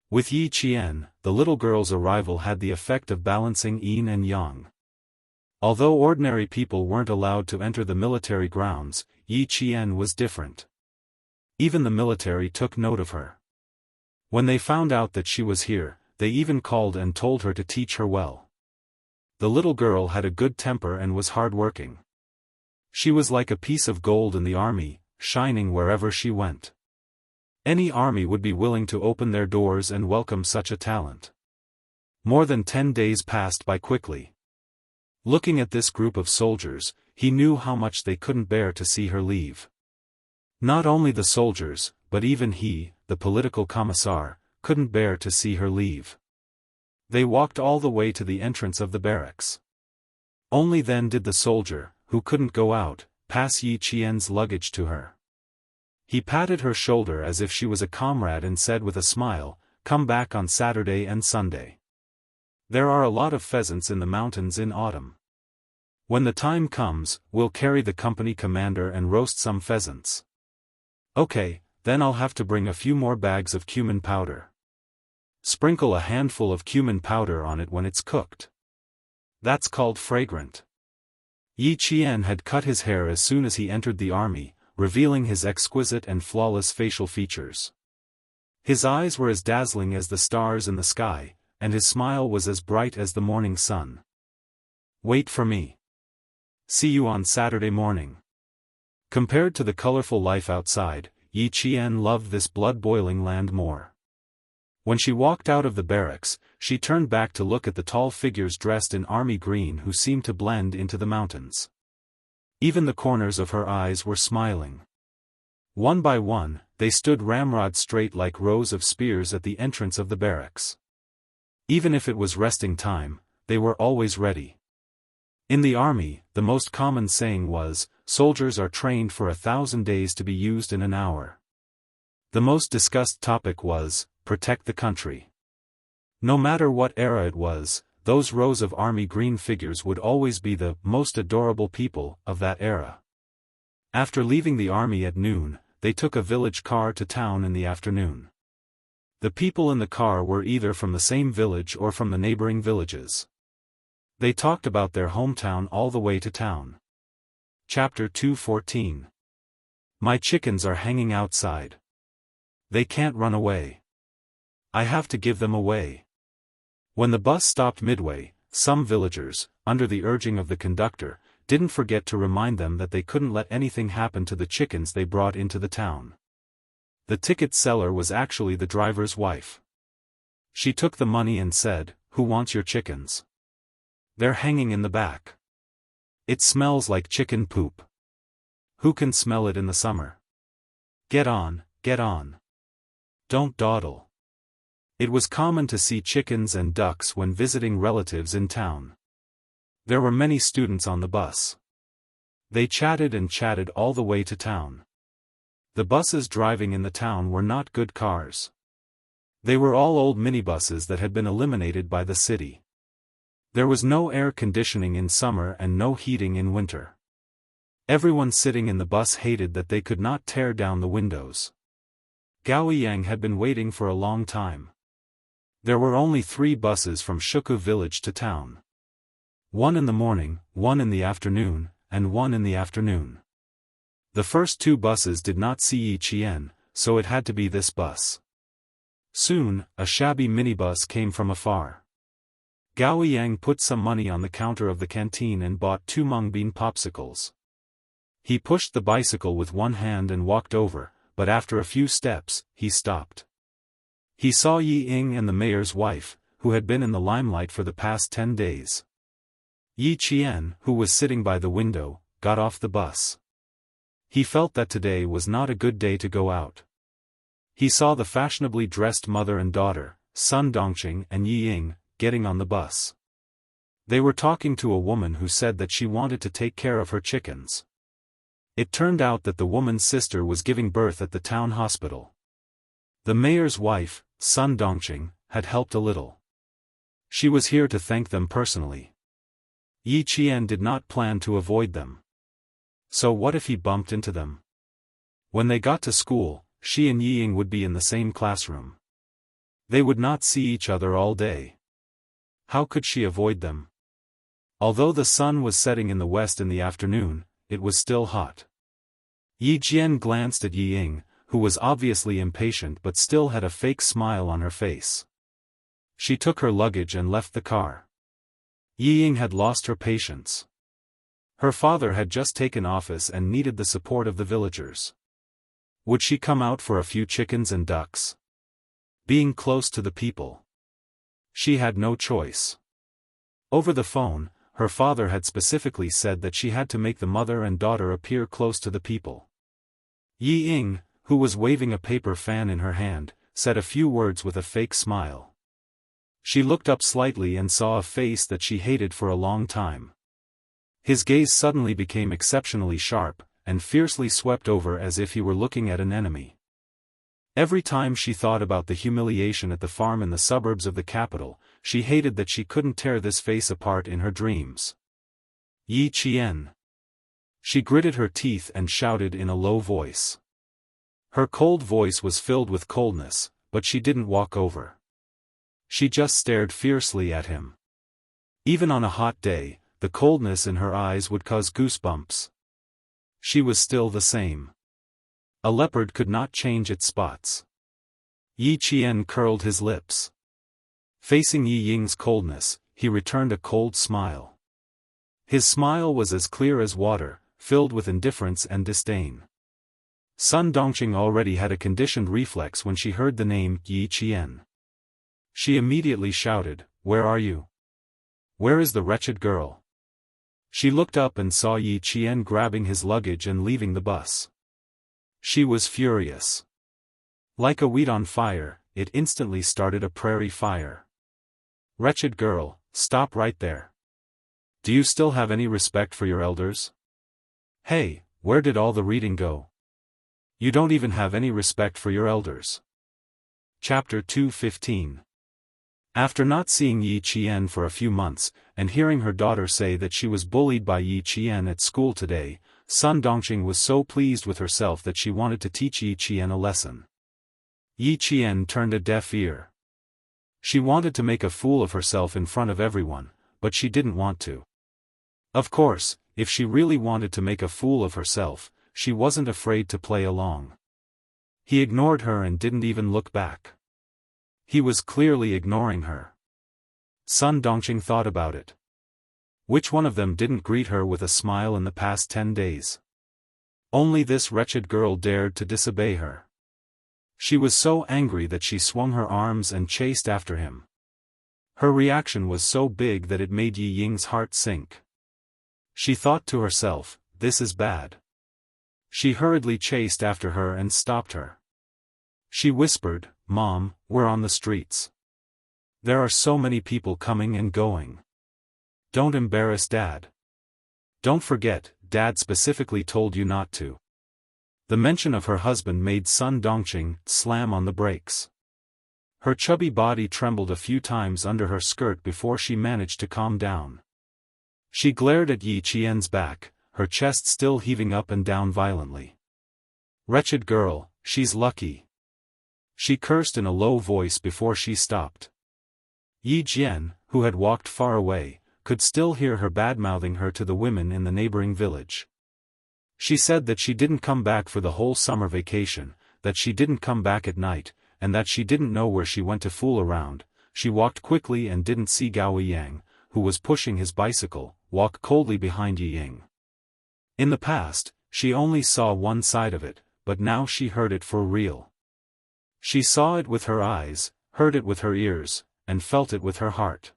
With Yi Qian, the little girl's arrival had the effect of balancing yin and yang. Although ordinary people weren't allowed to enter the military grounds, Yi Qian was different. Even the military took note of her. When they found out that she was here, they even called and told her to teach her well. The little girl had a good temper and was hard-working. She was like a piece of gold in the army, shining wherever she went. Any army would be willing to open their doors and welcome such a talent. More than 10 days passed by quickly. Looking at this group of soldiers, he knew how much they couldn't bear to see her leave. Not only the soldiers, but even he, the political commissar, couldn't bear to see her leave. They walked all the way to the entrance of the barracks. Only then did the soldier, who couldn't go out, pass Yi Qian's luggage to her. He patted her shoulder as if she was a comrade and said with a smile, "Come back on Saturday and Sunday. There are a lot of pheasants in the mountains in autumn. When the time comes, we'll carry the company commander and roast some pheasants." "Okay, then I'll have to bring a few more bags of cumin powder. Sprinkle a handful of cumin powder on it when it's cooked. That's called fragrant." Yi Qian had cut his hair as soon as he entered the army, revealing his exquisite and flawless facial features. His eyes were as dazzling as the stars in the sky, and his smile was as bright as the morning sun. "Wait for me. See you on Saturday morning." Compared to the colorful life outside, Yi Qian loved this blood-boiling land more. When she walked out of the barracks, she turned back to look at the tall figures dressed in army green who seemed to blend into the mountains. Even the corners of her eyes were smiling. One by one, they stood ramrod straight like rows of spears at the entrance of the barracks. Even if it was resting time, they were always ready. In the army, the most common saying was, "Soldiers are trained for 1,000 days to be used in an hour." The most discussed topic was, protect the country. No matter what era it was, those rows of army green figures would always be the most adorable people of that era. After leaving the army at noon, they took a village car to town in the afternoon. The people in the car were either from the same village or from the neighboring villages. They talked about their hometown all the way to town. Chapter 2:14. My chickens are hanging outside. They can't run away. I have to give them away. When the bus stopped midway, some villagers, under the urging of the conductor, didn't forget to remind them that they couldn't let anything happen to the chickens they brought into the town. The ticket seller was actually the driver's wife. She took the money and said, "Who wants your chickens? They're hanging in the back. It smells like chicken poop. Who can smell it in the summer? Get on, get on. Don't dawdle." It was common to see chickens and ducks when visiting relatives in town. There were many students on the bus. They chatted and chatted all the way to town. The buses driving in the town were not good cars. They were all old minibuses that had been eliminated by the city. There was no air conditioning in summer and no heating in winter. Everyone sitting in the bus hated that they could not tear down the windows. Gao Yang had been waiting for a long time. There were only 3 buses from Shuku village to town. One in the morning, one in the afternoon, and one in the afternoon. The first 2 buses did not see Yi Qian, so it had to be this bus. Soon, a shabby minibus came from afar. Gao Yang put some money on the counter of the canteen and bought 2 mung bean popsicles. He pushed the bicycle with one hand and walked over, but after a few steps, he stopped. He saw Yi Ying and the mayor's wife, who had been in the limelight for the past 10 days. Yi Qian, who was sitting by the window, got off the bus. He felt that today was not a good day to go out. He saw the fashionably dressed mother and daughter, Sun Dongqing and Yi Ying, getting on the bus. They were talking to a woman who said that she wanted to take care of her chickens. It turned out that the woman's sister was giving birth at the town hospital. The mayor's wife, Sun Dongqing, had helped a little. She was here to thank them personally. Yi Qian did not plan to avoid them. So what if he bumped into them? When they got to school, she and Yi Ying would be in the same classroom. They would not see each other all day. How could she avoid them? Although the sun was setting in the west in the afternoon, it was still hot. Yi Qian glanced at Yi Ying, who was obviously impatient but still had a fake smile on her face. She took her luggage and left the car. Yi Ying had lost her patience. Her father had just taken office and needed the support of the villagers. Would she come out for a few chickens and ducks? Being close to the people. She had no choice. Over the phone, her father had specifically said that she had to make the mother and daughter appear close to the people. Yi Ying, who was waving a paper fan in her hand, said a few words with a fake smile. She looked up slightly and saw a face that she hated for a long time. His gaze suddenly became exceptionally sharp, and fiercely swept over as if he were looking at an enemy. Every time she thought about the humiliation at the farm in the suburbs of the capital, she hated that she couldn't tear this face apart in her dreams. Yi Qian. She gritted her teeth and shouted in a low voice. Her cold voice was filled with coldness, but she didn't walk over. She just stared fiercely at him. Even on a hot day, the coldness in her eyes would cause goosebumps. She was still the same. A leopard could not change its spots. Yi Qian curled his lips. Facing Yi Ying's coldness, he returned a cold smile. His smile was as clear as water, filled with indifference and disdain. Sun Dongqing already had a conditioned reflex when she heard the name Yi Qian. She immediately shouted, "Where are you? Where is the wretched girl?" She looked up and saw Yi Qian grabbing his luggage and leaving the bus. She was furious. Like a weed on fire, it instantly started a prairie fire. Wretched girl, stop right there. Do you still have any respect for your elders? Hey, where did all the reading go? You don't even have any respect for your elders. Chapter 2:15. After not seeing Yi Qian for a few months, and hearing her daughter say that she was bullied by Yi Qian at school today, Sun Dongqing was so pleased with herself that she wanted to teach Yi Qian a lesson. Yi Qian turned a deaf ear. She wanted to make a fool of herself in front of everyone, but she didn't want to. Of course, if she really wanted to make a fool of herself, she wasn't afraid to play along. He ignored her and didn't even look back. He was clearly ignoring her. Sun Dongqing thought about it. Which one of them didn't greet her with a smile in the past 10 days? Only this wretched girl dared to disobey her. She was so angry that she swung her arms and chased after him. Her reaction was so big that it made Yi Ying's heart sink. She thought to herself, this is bad. She hurriedly chased after her and stopped her. She whispered, Mom, we're on the streets. There are so many people coming and going. Don't embarrass Dad. Don't forget, Dad specifically told you not to. The mention of her husband made Sun Dongqing slam on the brakes. Her chubby body trembled a few times under her skirt before she managed to calm down. She glared at Yi Qian's back, her chest still heaving up and down violently. Wretched girl, she's lucky. She cursed in a low voice before she stopped. Yi Jian, who had walked far away, could still hear her bad-mouthing her to the women in the neighboring village. She said that she didn't come back for the whole summer vacation, that she didn't come back at night, and that she didn't know where she went to fool around. She walked quickly and didn't see Gao Yang, who was pushing his bicycle, walk coldly behind Yi Ying. In the past, she only saw one side of it, but now she heard it for real. She saw it with her eyes, heard it with her ears, and felt it with her heart.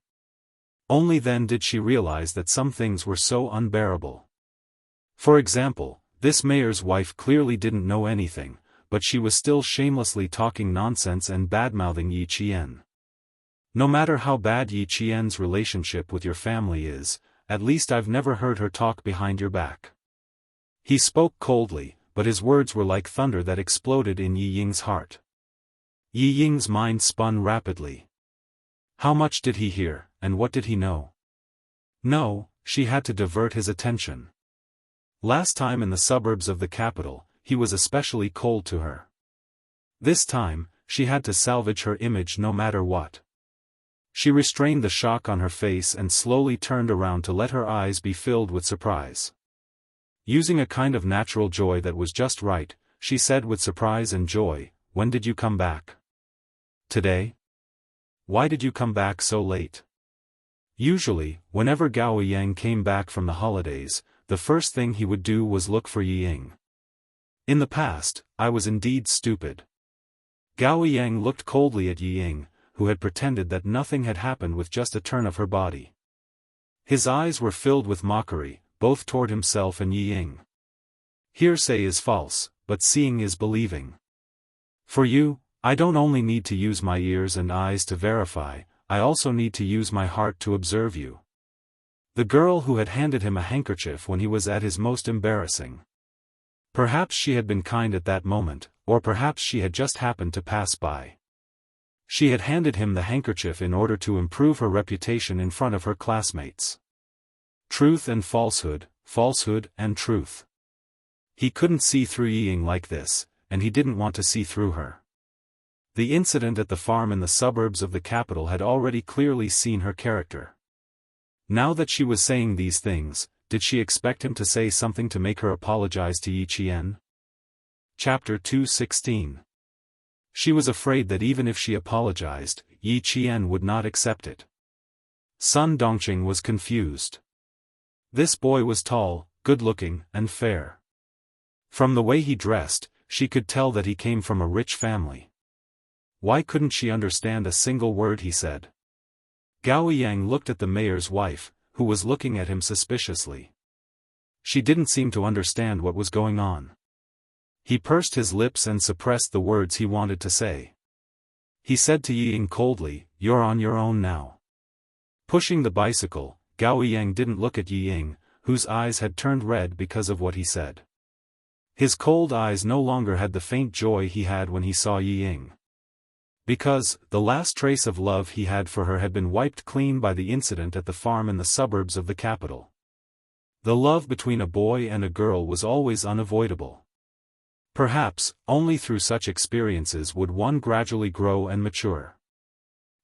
Only then did she realize that some things were so unbearable. For example, this mayor's wife clearly didn't know anything, but she was still shamelessly talking nonsense and bad-mouthing Yi Qian. No matter how bad Yi Qian's relationship with your family is, at least I've never heard her talk behind your back. He spoke coldly, but his words were like thunder that exploded in Yi Ying's heart. Yi Ying's mind spun rapidly. How much did he hear, and what did he know? No, she had to divert his attention. Last time in the suburbs of the capital, he was especially cold to her. This time, she had to salvage her image no matter what. She restrained the shock on her face and slowly turned around to let her eyes be filled with surprise. Using a kind of natural joy that was just right, she said with surprise and joy, "When did you come back? Today? Why did you come back so late?" Usually, whenever Gao Yang came back from the holidays, the first thing he would do was look for Yi Ying. In the past, I was indeed stupid. Gao Yang looked coldly at Yi Ying, who had pretended that nothing had happened with just a turn of her body. His eyes were filled with mockery, both toward himself and Yi Ying. Hearsay is false, but seeing is believing. For you, I don't only need to use my ears and eyes to verify, I also need to use my heart to observe you. The girl who had handed him a handkerchief when he was at his most embarrassing. Perhaps she had been kind at that moment, or perhaps she had just happened to pass by. She had handed him the handkerchief in order to improve her reputation in front of her classmates. Truth and falsehood, falsehood and truth. He couldn't see through Yi Ying like this, and he didn't want to see through her. The incident at the farm in the suburbs of the capital had already clearly seen her character. Now that she was saying these things, did she expect him to say something to make her apologize to Yi Qian? Chapter 2:16. She was afraid that even if she apologized, Yi Qian would not accept it. Sun Dongqing was confused. This boy was tall, good-looking, and fair. From the way he dressed, she could tell that he came from a rich family. Why couldn't she understand a single word he said? Gao Yang looked at the mayor's wife, who was looking at him suspiciously. She didn't seem to understand what was going on. He pursed his lips and suppressed the words he wanted to say. He said to Yi Ying coldly, "You're on your own now." Pushing the bicycle, Gao Yang didn't look at Yi Ying, whose eyes had turned red because of what he said. His cold eyes no longer had the faint joy he had when he saw Yi Ying. Because, the last trace of love he had for her had been wiped clean by the incident at the farm in the suburbs of the capital. The love between a boy and a girl was always unavoidable. Perhaps, only through such experiences would one gradually grow and mature.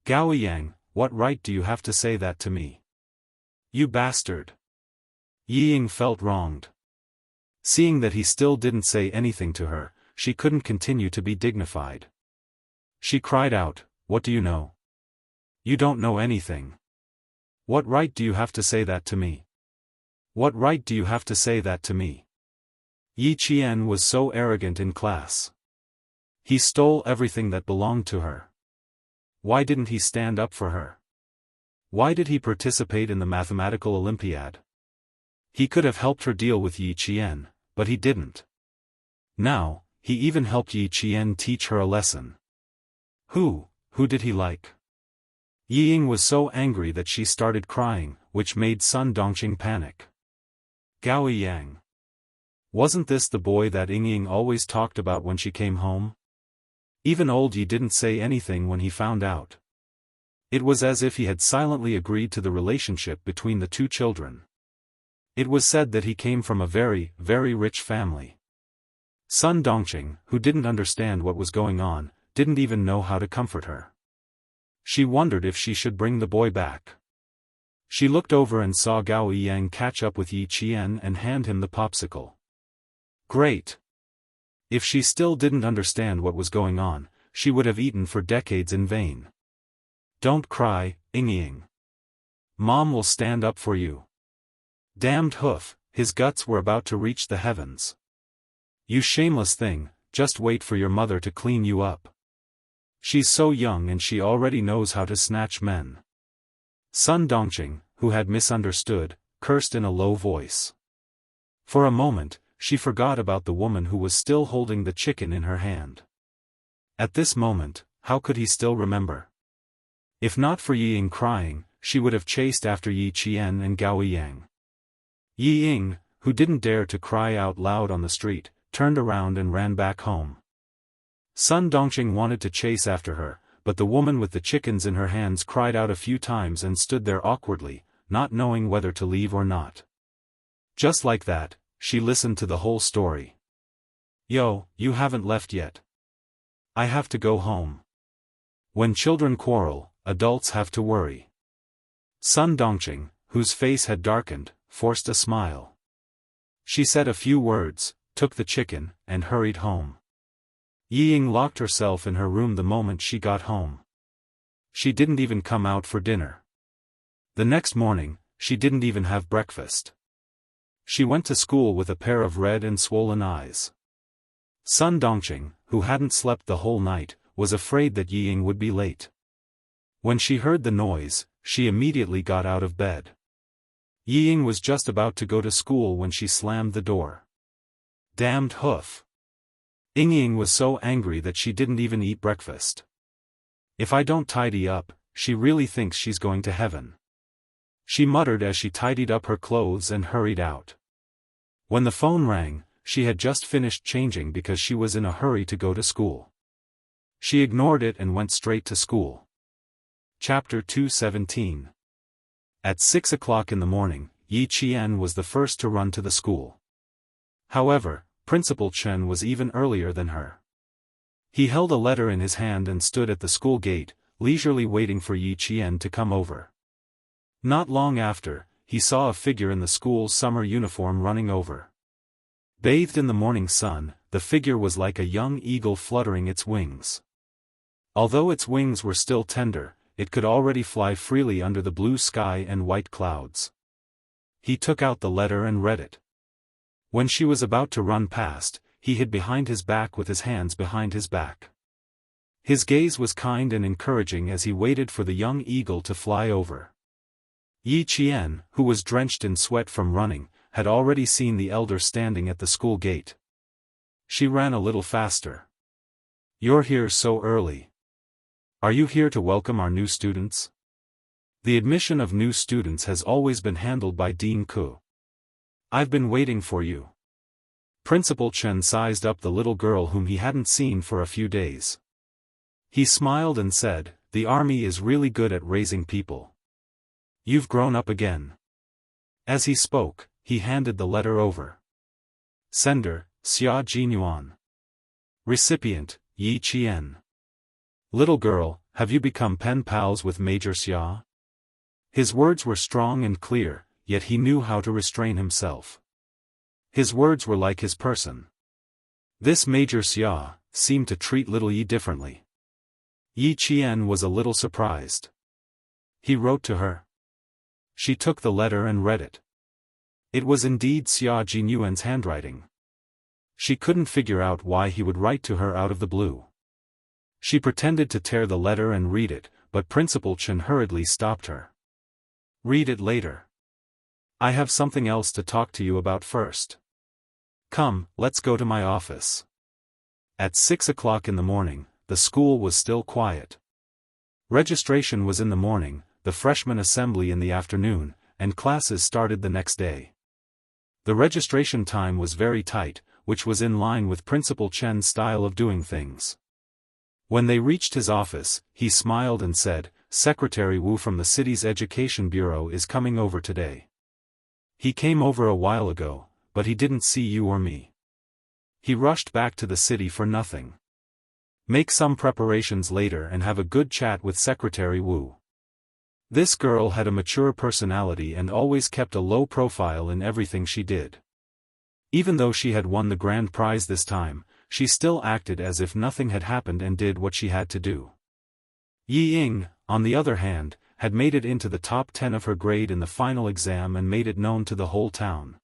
"Gao Yang, what right do you have to say that to me? You bastard!" Yi Ying felt wronged. Seeing that he still didn't say anything to her, she couldn't continue to be dignified. She cried out, "What do you know? You don't know anything. What right do you have to say that to me? What right do you have to say that to me?" Yi Qian was so arrogant in class. He stole everything that belonged to her. Why didn't he stand up for her? Why did he participate in the mathematical Olympiad? He could have helped her deal with Yi Qian, but he didn't. Now, he even helped Yi Qian teach her a lesson. Who did he like? Yi Ying was so angry that she started crying, which made Sun Dongqing panic. "Gao Yang. Wasn't this the boy that Ying always talked about when she came home?" Even old Yi didn't say anything when he found out. It was as if he had silently agreed to the relationship between the two children. It was said that he came from a very, very rich family. Sun Dongqing, who didn't understand what was going on, didn't even know how to comfort her. She wondered if she should bring the boy back. She looked over and saw Gao Yang catch up with Yi Qian and hand him the popsicle. Great! If she still didn't understand what was going on, she would have eaten for decades in vain. "Don't cry, Ying. Mom will stand up for you." Damned hoof, his guts were about to reach the heavens. "You shameless thing, just wait for your mother to clean you up. She's so young and she already knows how to snatch men." Sun Dongqing, who had misunderstood, cursed in a low voice. For a moment, she forgot about the woman who was still holding the chicken in her hand. At this moment, how could he still remember? If not for Yi Ying crying, she would have chased after Yi Qian and Gao Yang. Yi Ying, who didn't dare to cry out loud on the street, turned around and ran back home. Sun Dongqing wanted to chase after her, but the woman with the chickens in her hands cried out a few times and stood there awkwardly, not knowing whether to leave or not. Just like that, she listened to the whole story. "Yo, you haven't left yet. I have to go home. When children quarrel, adults have to worry." Sun Dongqing, whose face had darkened, forced a smile. She said a few words, took the chicken, and hurried home. Yi Ying locked herself in her room the moment she got home. She didn't even come out for dinner. The next morning, she didn't even have breakfast. She went to school with a pair of red and swollen eyes. Sun Dongqing, who hadn't slept the whole night, was afraid that Yi Ying would be late. When she heard the noise, she immediately got out of bed. Yi Ying was just about to go to school when she slammed the door. Damned hoof! Ying was so angry that she didn't even eat breakfast. "If I don't tidy up, she really thinks she's going to heaven," she muttered as she tidied up her clothes and hurried out. When the phone rang, she had just finished changing because she was in a hurry to go to school. She ignored it and went straight to school. Chapter 217. At 6 o'clock in the morning, Yi Qian was the first to run to the school. However, Principal Chen was even earlier than her. He held a letter in his hand and stood at the school gate, leisurely waiting for Yi Qian to come over. Not long after, he saw a figure in the school's summer uniform running over. Bathed in the morning sun, the figure was like a young eagle fluttering its wings. Although its wings were still tender, it could already fly freely under the blue sky and white clouds. He took out the letter and read it. When she was about to run past, he hid behind his back with his hands behind his back. His gaze was kind and encouraging as he waited for the young eagle to fly over. Yi Qian, who was drenched in sweat from running, had already seen the elder standing at the school gate. She ran a little faster. You're here so early. Are you here to welcome our new students? The admission of new students has always been handled by Dean Ku. I've been waiting for you. Principal Chen sized up the little girl whom he hadn't seen for a few days. He smiled and said, the army is really good at raising people. You've grown up again. As he spoke, he handed the letter over. Sender, Xia Jinyuan. Recipient, Yi Qian. Little girl, have you become pen pals with Major Xia? His words were strong and clear, yet he knew how to restrain himself. His words were like his person. This Major Xia seemed to treat little Yi differently. Yi Qian was a little surprised. He wrote to her. She took the letter and read it. It was indeed Xia Jinyuan's handwriting. She couldn't figure out why he would write to her out of the blue. She pretended to tear the letter and read it, but Principal Chen hurriedly stopped her. Read it later. I have something else to talk to you about first. Come, let's go to my office. At 6 o'clock in the morning, the school was still quiet. Registration was in the morning, the freshman assembly in the afternoon, and classes started the next day. The registration time was very tight, which was in line with Principal Chen's style of doing things. When they reached his office, he smiled and said, Secretary Wu from the city's Education Bureau is coming over today. He came over a while ago, but he didn't see you or me. He rushed back to the city for nothing. Make some preparations later and have a good chat with Secretary Wu. This girl had a mature personality and always kept a low profile in everything she did. Even though she had won the grand prize this time, she still acted as if nothing had happened and did what she had to do. Yi Ying, on the other hand, had made it into the top 10 of her grade in the final exam and made it known to the whole town.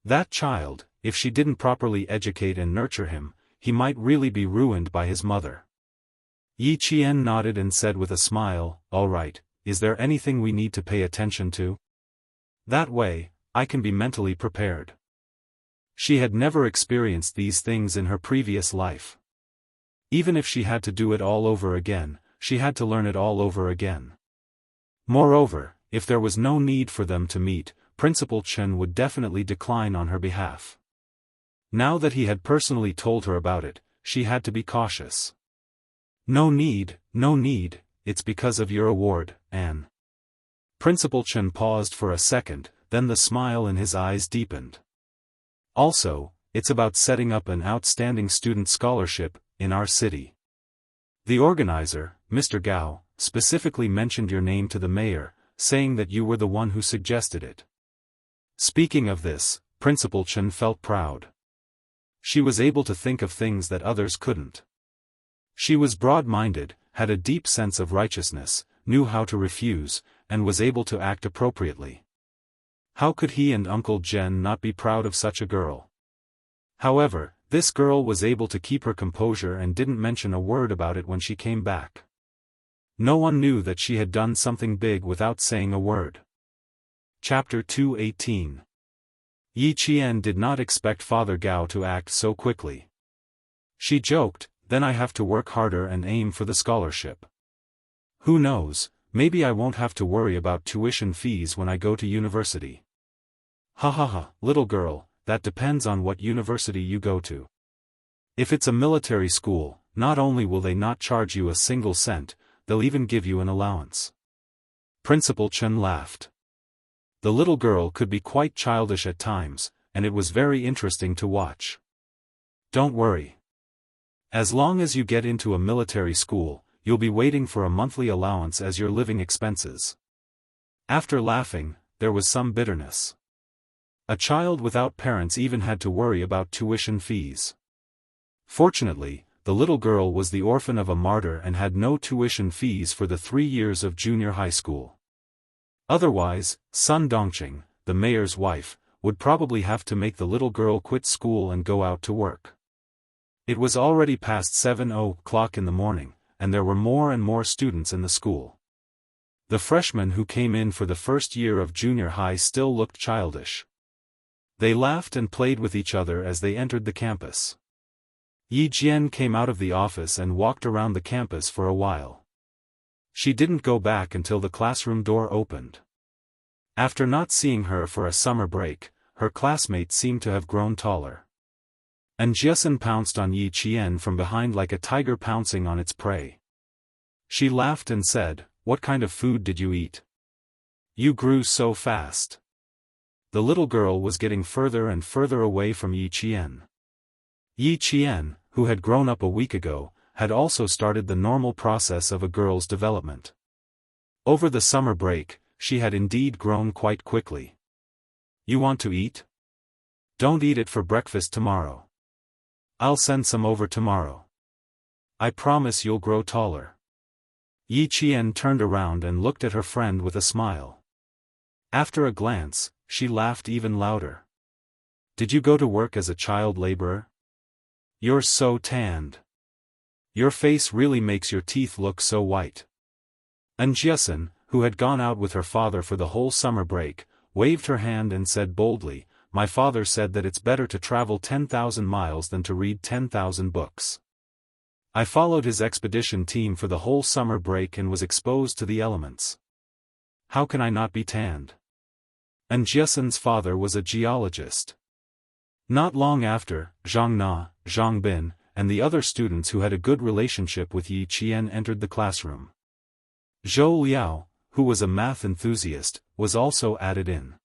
That child, if she didn't properly educate and nurture him, he might really be ruined by his mother. Yi Qian nodded and said with a smile, all right, is there anything we need to pay attention to? That way, I can be mentally prepared. She had never experienced these things in her previous life. Even if she had to do it all over again, she had to learn it all over again. Moreover, if there was no need for them to meet, Principal Chen would definitely decline on her behalf. Now that he had personally told her about it, she had to be cautious. No need, it's because of your award, Anne. Principal Chen paused for a second, then the smile in his eyes deepened. Also, it's about setting up an outstanding student scholarship in our city. The organizer, Mr. Gao, specifically mentioned your name to the mayor, saying that you were the one who suggested it. Speaking of this, Principal Chen felt proud. She was able to think of things that others couldn't. She was broad-minded, had a deep sense of righteousness, knew how to refuse, and was able to act appropriately. How could he and Uncle Jen not be proud of such a girl? However, this girl was able to keep her composure and didn't mention a word about it when she came back. No one knew that she had done something big without saying a word. Chapter 218. Yi Qian did not expect Father Gao to act so quickly. She joked, then I have to work harder and aim for the scholarship. Who knows, maybe I won't have to worry about tuition fees when I go to university. Ha ha ha, little girl, that depends on what university you go to. If it's a military school, not only will they not charge you a single cent, they'll even give you an allowance. Principal Chen laughed. The little girl could be quite childish at times, and it was very interesting to watch. Don't worry. As long as you get into a military school, you'll be waiting for a monthly allowance as your living expenses. After laughing, there was some bitterness. A child without parents even had to worry about tuition fees. Fortunately, the little girl was the orphan of a martyr and had no tuition fees for the 3 years of junior high school. Otherwise, Sun Dongqing, the mayor's wife, would probably have to make the little girl quit school and go out to work. It was already past 7 o'clock in the morning, and there were more and more students in the school. The freshmen who came in for the first year of junior high still looked childish. They laughed and played with each other as they entered the campus. Yi Jian came out of the office and walked around the campus for a while. She didn't go back until the classroom door opened. After not seeing her for a summer break, her classmates seemed to have grown taller. And Jiasen pounced on Yi Qian from behind like a tiger pouncing on its prey. She laughed and said, "What kind of food did you eat? You grew so fast." The little girl was getting further and further away from Yi Qian. Yi Qian, who had grown up a week ago, had also started the normal process of a girl's development. Over the summer break, she had indeed grown quite quickly. "You want to eat? Don't eat it for breakfast tomorrow. I'll send some over tomorrow. I promise you'll grow taller." Yi Qian turned around and looked at her friend with a smile. After a glance, she laughed even louder. "Did you go to work as a child laborer? You're so tanned. Your face really makes your teeth look so white." And Jiasen, who had gone out with her father for the whole summer break, waved her hand and said boldly, "My father said that it's better to travel 10,000 miles than to read 10,000 books. I followed his expedition team for the whole summer break and was exposed to the elements. How can I not be tanned?" And Jiasen's father was a geologist. Not long after, Zhang Na, Zhang Bin, and the other students who had a good relationship with Yi Qian entered the classroom. Zhou Liao, who was a math enthusiast, was also added in.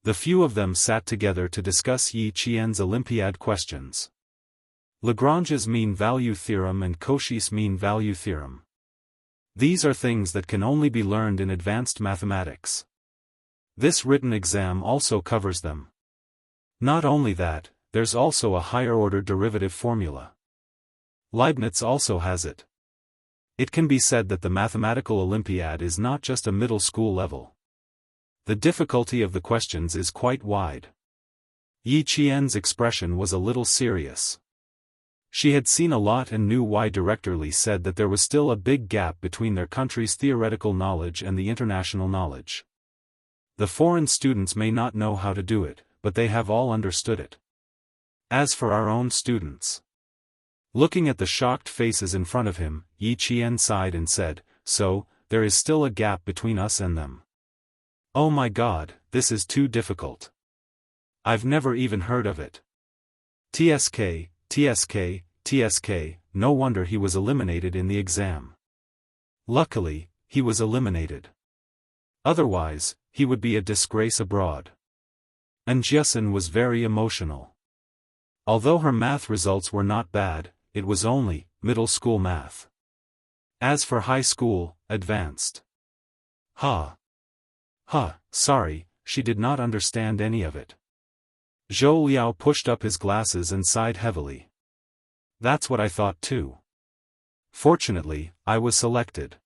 The few of them sat together to discuss Yi Qian's Olympiad questions. Lagrange's mean value theorem and Cauchy's mean value theorem. These are things that can only be learned in advanced mathematics. This written exam also covers them. Not only that, there's also a higher-order derivative formula. Leibniz also has it. It can be said that the mathematical Olympiad is not just a middle school level. The difficulty of the questions is quite wide. Yi Qian's expression was a little serious. She had seen a lot and knew why Director Li said that there was still a big gap between their country's theoretical knowledge and the international knowledge. The foreign students may not know how to do it, but they have all understood it. As for our own students. Looking at the shocked faces in front of him, Yi Qian sighed and said, "So, there is still a gap between us and them. Oh my God, this is too difficult. I've never even heard of it. TSK, TSK, TSK, no wonder he was eliminated in the exam. Luckily, he was eliminated. Otherwise, he would be a disgrace abroad." And Jiasen was very emotional. Although her math results were not bad, it was only middle school math. As for high school, advanced. Sorry, she did not understand any of it. Zhou Liao pushed up his glasses and sighed heavily. "That's what I thought too. Fortunately, I was selected.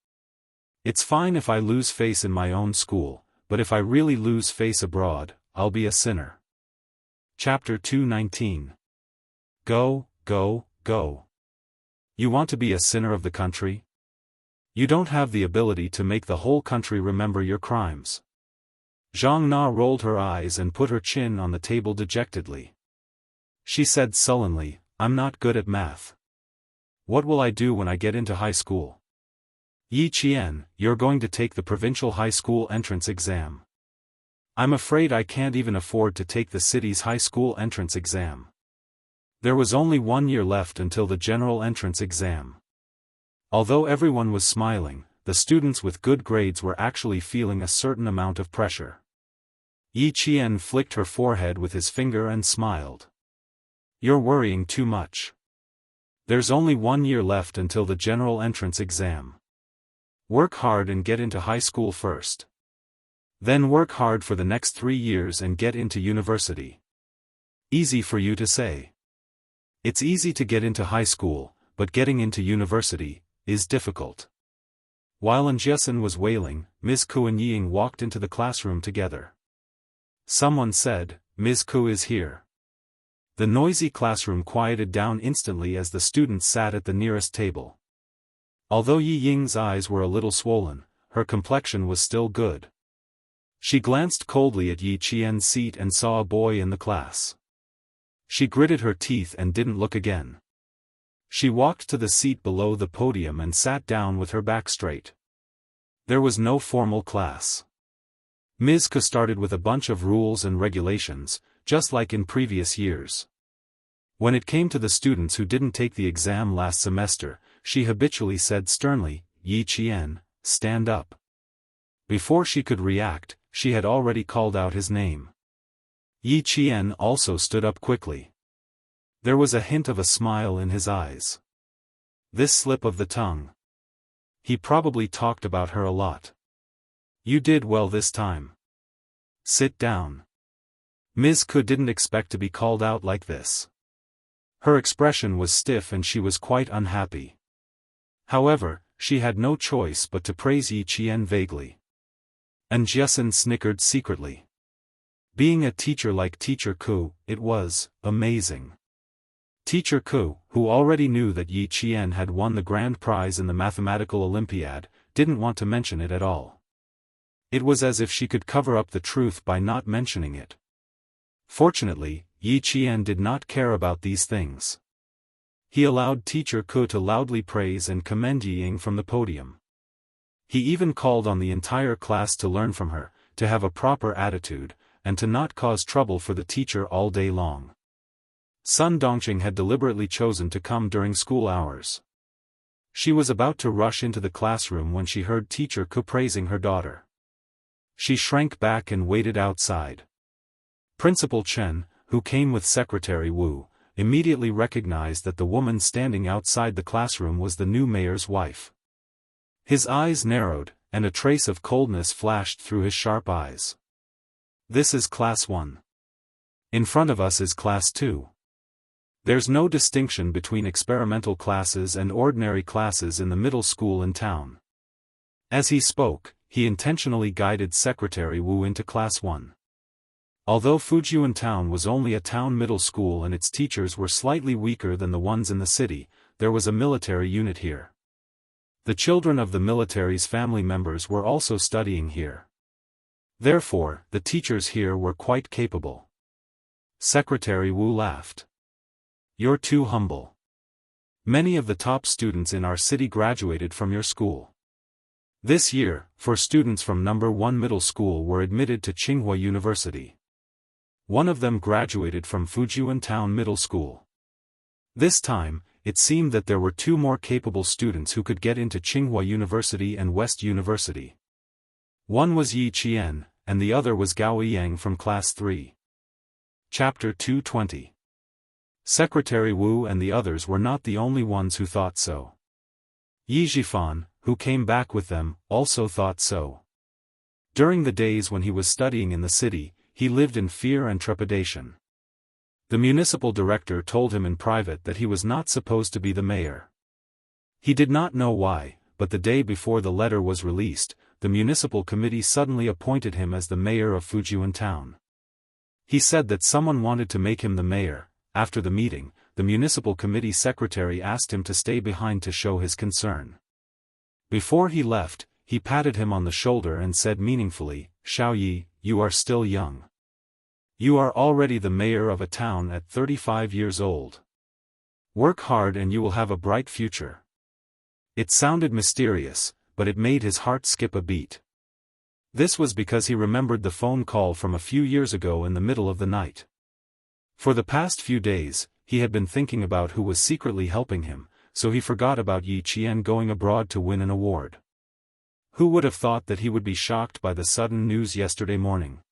It's fine if I lose face in my own school, but if I really lose face abroad, I'll be a sinner." Chapter 219. Go, go, go. You want to be a sinner of the country? You don't have the ability to make the whole country remember your crimes. Zhang Na rolled her eyes and put her chin on the table dejectedly. She said sullenly, "I'm not good at math. What will I do when I get into high school?" "Yi Qian, you're going to take the provincial high school entrance exam. I'm afraid I can't even afford to take the city's high school entrance exam." There was only 1 year left until the general entrance exam. Although everyone was smiling, the students with good grades were actually feeling a certain amount of pressure. Yi Qian flicked her forehead with his finger and smiled. "You're worrying too much. There's only 1 year left until the general entrance exam. Work hard and get into high school first. Then work hard for the next 3 years and get into university. Easy for you to say. It's easy to get into high school, but getting into university is difficult." While Jiasen was wailing, Ms. Ku and Ying walked into the classroom together. Someone said, "Ms. Ku is here." The noisy classroom quieted down instantly as the students sat at the nearest table. Although Yi Ying's eyes were a little swollen, her complexion was still good. She glanced coldly at Yi Qian's seat and saw a boy in the class. She gritted her teeth and didn't look again. She walked to the seat below the podium and sat down with her back straight. There was no formal class. Ms. Ke started with a bunch of rules and regulations, just like in previous years. When it came to the students who didn't take the exam last semester, she habitually said sternly, "Yi Qian, stand up." Before she could react, she had already called out his name. Yi Qian also stood up quickly. There was a hint of a smile in his eyes. This slip of the tongue. He probably talked about her a lot. You did well this time. Sit down. Ms. Ke didn't expect to be called out like this. Her expression was stiff and she was quite unhappy. However, she had no choice but to praise Yi Qian vaguely. And Jiasen snickered secretly. Being a teacher like Teacher Ku, it was amazing. Teacher Ku, who already knew that Yi Qian had won the grand prize in the mathematical Olympiad, didn't want to mention it at all. It was as if she could cover up the truth by not mentioning it. Fortunately, Yi Qian did not care about these things. He allowed Teacher Ku to loudly praise and commend Yi Ying from the podium. He even called on the entire class to learn from her, to have a proper attitude, and to not cause trouble for the teacher all day long. Sun Dongqing had deliberately chosen to come during school hours. She was about to rush into the classroom when she heard Teacher Ku praising her daughter. She shrank back and waited outside. Principal Chen, who came with Secretary Wu, immediately recognized that the woman standing outside the classroom was the new mayor's wife. His eyes narrowed, and a trace of coldness flashed through his sharp eyes. This is Class 1. In front of us is Class 2. There's no distinction between experimental classes and ordinary classes in the middle school in town. As he spoke, he intentionally guided Secretary Wu into Class 1. Although Fujian Town was only a town middle school and its teachers were slightly weaker than the ones in the city, there was a military unit here. The children of the military's family members were also studying here. Therefore, the teachers here were quite capable. Secretary Wu laughed. You're too humble. Many of the top students in our city graduated from your school. This year, 4 students from number 1 middle school were admitted to Tsinghua University. One of them graduated from Fujian Town Middle School. This time, it seemed that there were 2 more capable students who could get into Tsinghua University and West University. One was Yi Qian, and the other was Gao Yang from Class 3. Chapter 220. Secretary Wu and the others were not the only ones who thought so. Yi Zhifan, who came back with them, also thought so. During the days when he was studying in the city, he lived in fear and trepidation. The municipal director told him in private that he was not supposed to be the mayor. He did not know why, but the day before the letter was released, the municipal committee suddenly appointed him as the mayor of Fujian Town. He said that someone wanted to make him the mayor. After the meeting, the municipal committee secretary asked him to stay behind to show his concern. Before he left, he patted him on the shoulder and said meaningfully, "Xiao Yi, you are still young. You are already the mayor of a town at 35 years old. Work hard and you will have a bright future." It sounded mysterious, but it made his heart skip a beat. This was because he remembered the phone call from a few years ago in the middle of the night. For the past few days, he had been thinking about who was secretly helping him, so he forgot about Yi Qian going abroad to win an award. Who would have thought that he would be shocked by the sudden news yesterday morning?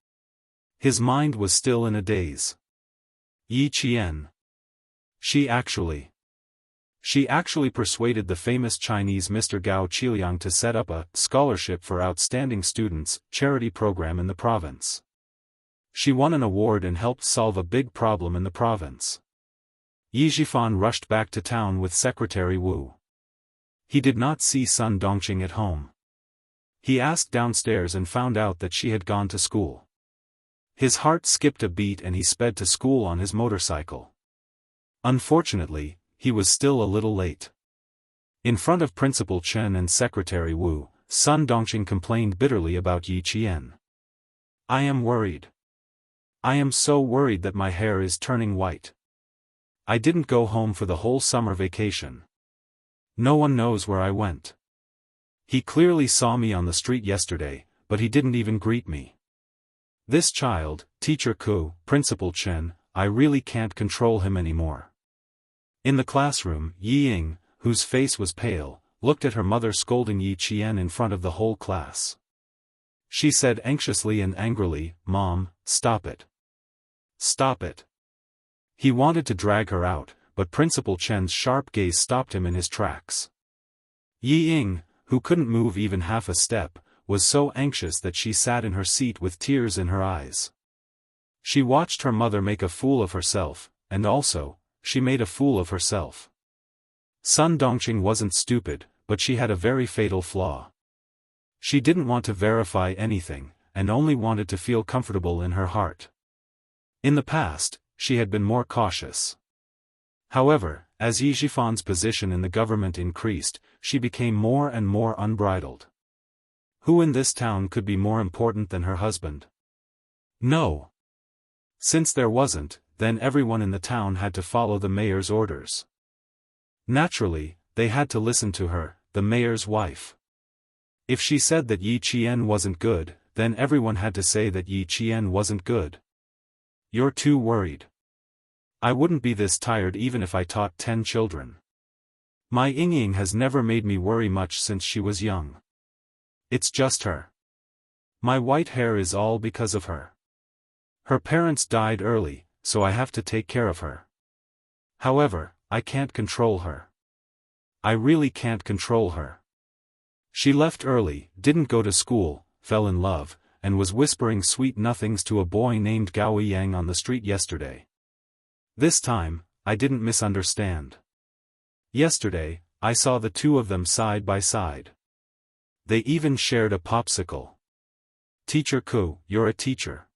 His mind was still in a daze. Yi Qian. She actually persuaded the famous Chinese Mr. Gao Qiliang to set up a scholarship for outstanding students charity program in the province. She won an award and helped solve a big problem in the province. Yi Zhifan rushed back to town with Secretary Wu. He did not see Sun Dongqing at home. He asked downstairs and found out that she had gone to school. His heart skipped a beat and he sped to school on his motorcycle. Unfortunately, he was still a little late. In front of Principal Chen and Secretary Wu, Sun Dongqing complained bitterly about Yi Qian. "I am worried. I am so worried that my hair is turning white. I didn't go home for the whole summer vacation. No one knows where I went. He clearly saw me on the street yesterday, but he didn't even greet me. This child, Teacher Ku, Principal Chen, I really can't control him anymore. In the classroom, Yi Ying, whose face was pale, looked at her mother scolding Yi Qian in front of the whole class. She said anxiously and angrily, "Mom, stop it. Stop it." He wanted to drag her out, but Principal Chen's sharp gaze stopped him in his tracks. Yi Ying, who couldn't move even half a step, was so anxious that she sat in her seat with tears in her eyes. She watched her mother make a fool of herself, and also, she made a fool of herself. Sun Dongqing wasn't stupid, but she had a very fatal flaw. She didn't want to verify anything, and only wanted to feel comfortable in her heart. In the past, she had been more cautious. However, as Yi Jifan's position in the government increased, she became more and more unbridled. Who in this town could be more important than her husband? No. Since there wasn't, then everyone in the town had to follow the mayor's orders. Naturally, they had to listen to her, the mayor's wife. If she said that Yi Qian wasn't good, then everyone had to say that Yi Qian wasn't good. You're too worried. I wouldn't be this tired even if I taught 10 children. My Ying has never made me worry much since she was young. It's just her. My white hair is all because of her. Her parents died early, so I have to take care of her. However, I can't control her. I really can't control her. She left early, didn't go to school, fell in love, and was whispering sweet nothings to a boy named Gao Yang on the street yesterday. This time, I didn't misunderstand. Yesterday, I saw the two of them side by side. They even shared a popsicle. Teacher Ku, you're a teacher.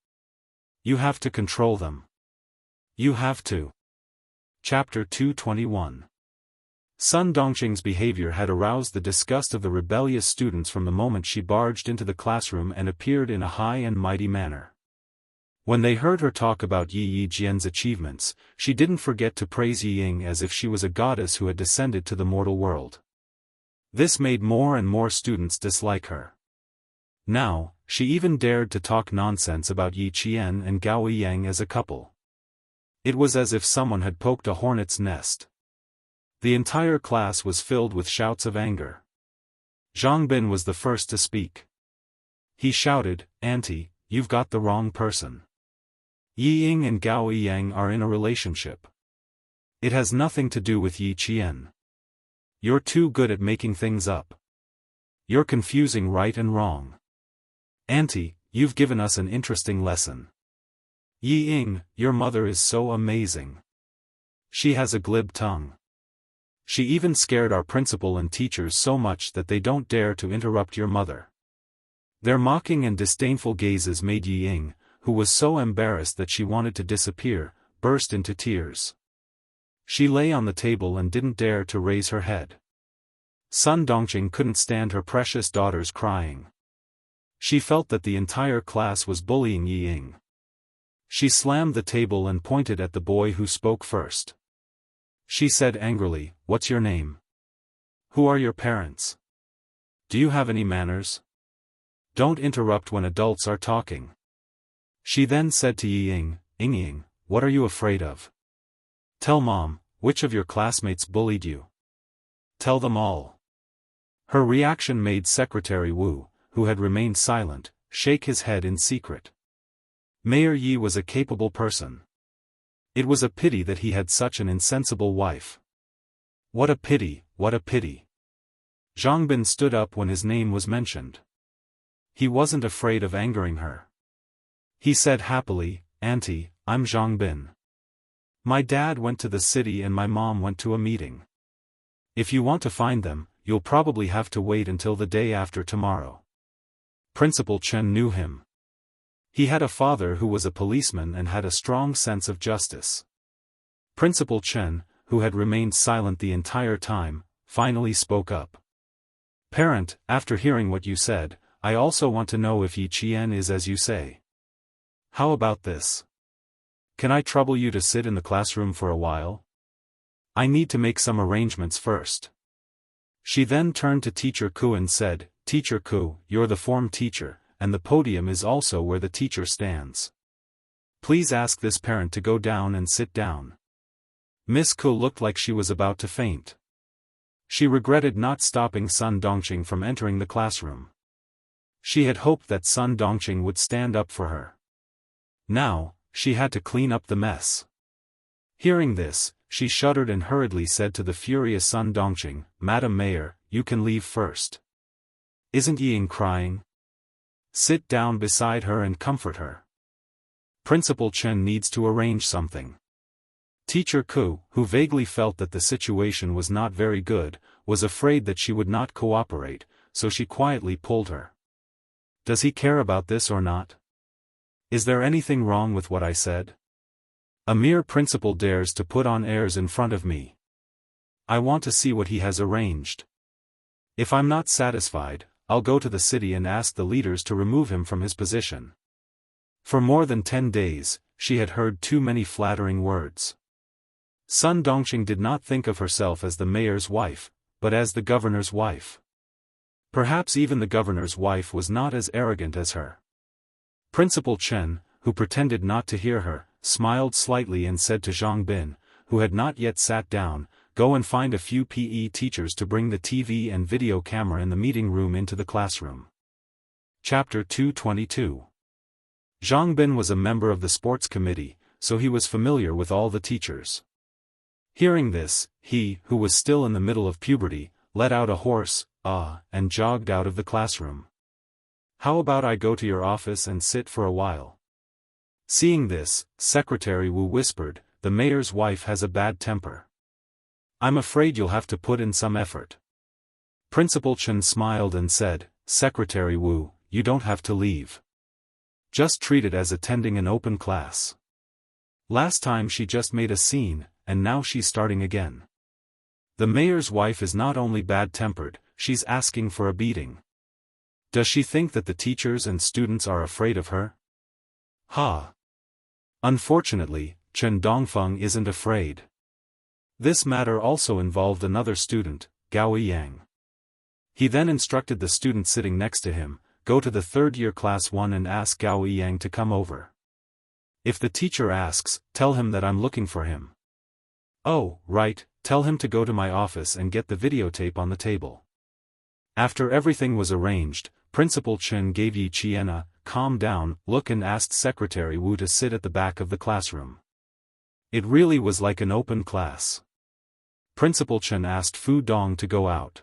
You have to control them. You have to. Chapter 221. Sun Dongqing's behavior had aroused the disgust of the rebellious students from the moment she barged into the classroom and appeared in a high and mighty manner. When they heard her talk about Yi Jian's achievements, she didn't forget to praise Yi Ying as if she was a goddess who had descended to the mortal world. This made more and more students dislike her. Now, she even dared to talk nonsense about Yi Qian and Gao Yang as a couple. It was as if someone had poked a hornet's nest. The entire class was filled with shouts of anger. Zhang Bin was the first to speak. He shouted, "Auntie, you've got the wrong person. Yi Ying and Gao Yang are in a relationship. It has nothing to do with Yi Qian. You're too good at making things up. You're confusing right and wrong. Auntie, you've given us an interesting lesson. Yi Ying, your mother is so amazing. She has a glib tongue. She even scared our principal and teachers so much that they don't dare to interrupt your mother." Their mocking and disdainful gazes made Yi Ying, who was so embarrassed that she wanted to disappear, burst into tears. She lay on the table and didn't dare to raise her head. Sun Dongqing couldn't stand her precious daughters crying. She felt that the entire class was bullying Yi Ying. She slammed the table and pointed at the boy who spoke first. She said angrily, "What's your name? Who are your parents? Do you have any manners? Don't interrupt when adults are talking." She then said to Yi Ying, "Ying, what are you afraid of? Tell Mom, which of your classmates bullied you? Tell them all." Her reaction made Secretary Wu, who had remained silent, shake his head in secret. Mayor Yi was a capable person. It was a pity that he had such an insensible wife. What a pity, what a pity. Zhang Bin stood up when his name was mentioned. He wasn't afraid of angering her. He said happily, "Auntie, I'm Zhang Bin. My dad went to the city and my mom went to a meeting. If you want to find them, you'll probably have to wait until the day after tomorrow." Principal Chen knew him. He had a father who was a policeman and had a strong sense of justice. Principal Chen, who had remained silent the entire time, finally spoke up. "Parent, after hearing what you said, I also want to know if Yi Qian is as you say. How about this? Can I trouble you to sit in the classroom for a while?" I need to make some arrangements first. She then turned to Teacher Ku and said, Teacher Ku, you're the form teacher, and the podium is also where the teacher stands. Please ask this parent to go down and sit down. Miss Ku looked like she was about to faint. She regretted not stopping Sun Dongqing from entering the classroom. She had hoped that Sun Dongqing would stand up for her. Now, she had to clean up the mess. Hearing this, she shuddered and hurriedly said to the furious Sun Dongqing, Madam Mayor, you can leave first. Isn't Ying crying? Sit down beside her and comfort her. Principal Chen needs to arrange something. Teacher Ku, who vaguely felt that the situation was not very good, was afraid that she would not cooperate, so she quietly pulled her. Does he care about this or not? Is there anything wrong with what I said? A mere principal dares to put on airs in front of me. I want to see what he has arranged. If I'm not satisfied, I'll go to the city and ask the leaders to remove him from his position. For more than 10 days, she had heard too many flattering words. Sun Dongqing did not think of herself as the mayor's wife, but as the governor's wife. Perhaps even the governor's wife was not as arrogant as her. Principal Chen, who pretended not to hear her, smiled slightly and said to Zhang Bin, who had not yet sat down, go and find a few PE teachers to bring the TV and video camera in the meeting room into the classroom. Chapter 222. Zhang Bin was a member of the sports committee, so he was familiar with all the teachers. Hearing this, he, who was still in the middle of puberty, let out a hoarse, ah, and jogged out of the classroom. How about I go to your office and sit for a while? Seeing this, Secretary Wu whispered, the mayor's wife has a bad temper. I'm afraid you'll have to put in some effort. Principal Chen smiled and said, Secretary Wu, you don't have to leave. Just treat it as attending an open class. Last time she just made a scene, and now she's starting again. The mayor's wife is not only bad-tempered, she's asking for a beating. Does she think that the teachers and students are afraid of her? Ha! Unfortunately, Chen Dongfeng isn't afraid. This matter also involved another student, Gao Yang. He then instructed the student sitting next to him, go to the third-year class 1 and ask Gao Yang to come over. If the teacher asks, tell him that I'm looking for him. Oh, right, tell him to go to my office and get the videotape on the table. After everything was arranged, Principal Chen gave Yi Qian a calm down look and asked Secretary Wu to sit at the back of the classroom. It really was like an open class. Principal Chen asked Fu Dong to go out.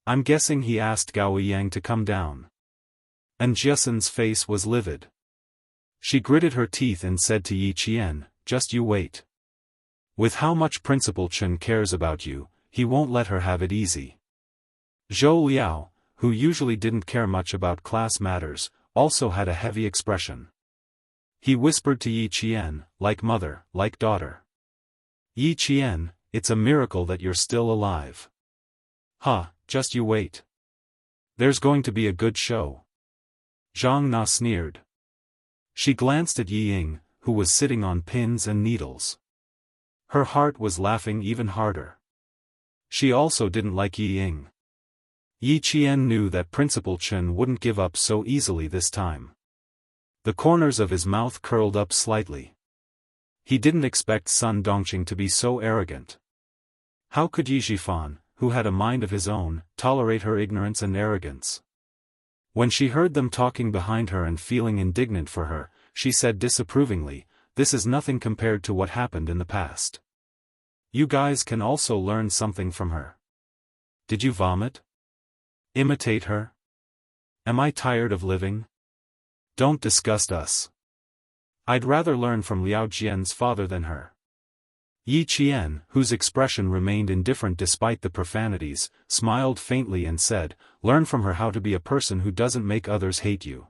I'm guessing he asked Gao Yang to come down. And Jiesen's face was livid. She gritted her teeth and said to Yi Qian, just you wait. With how much Principal Chen cares about you, he won't let her have it easy. Zhou Liao, who usually didn't care much about class matters, also had a heavy expression. He whispered to Yi Qian, like mother, like daughter. Yi Qian, it's a miracle that you're still alive. Ha, just you wait. There's going to be a good show. Zhang Na sneered. She glanced at Yi Ying, who was sitting on pins and needles. Her heart was laughing even harder. She also didn't like Yi Ying. Yi Qian knew that Principal Chen wouldn't give up so easily this time. The corners of his mouth curled up slightly. He didn't expect Sun Dongqing to be so arrogant. How could Yi Zhifan, who had a mind of his own, tolerate her ignorance and arrogance? When she heard them talking behind her and feeling indignant for her, she said disapprovingly, this is nothing compared to what happened in the past. You guys can also learn something from her. Did you vomit? Imitate her? Am I tired of living? Don't disgust us. I'd rather learn from Liao Jian's father than her. Yi Qian, whose expression remained indifferent despite the profanities, smiled faintly and said, learn from her how to be a person who doesn't make others hate you.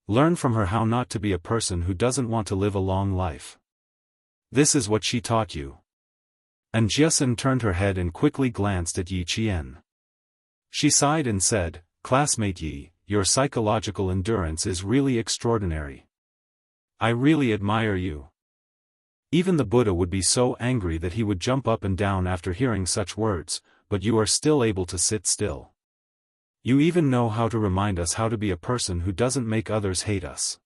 Learn from her how not to be a person who doesn't want to live a long life. This is what she taught you. And Jiesen turned her head and quickly glanced at Yi Qian. She sighed and said, classmate Yi, your psychological endurance is really extraordinary. I really admire you. Even the Buddha would be so angry that he would jump up and down after hearing such words, but you are still able to sit still. You even know how to remind us how to be a person who doesn't make others hate us.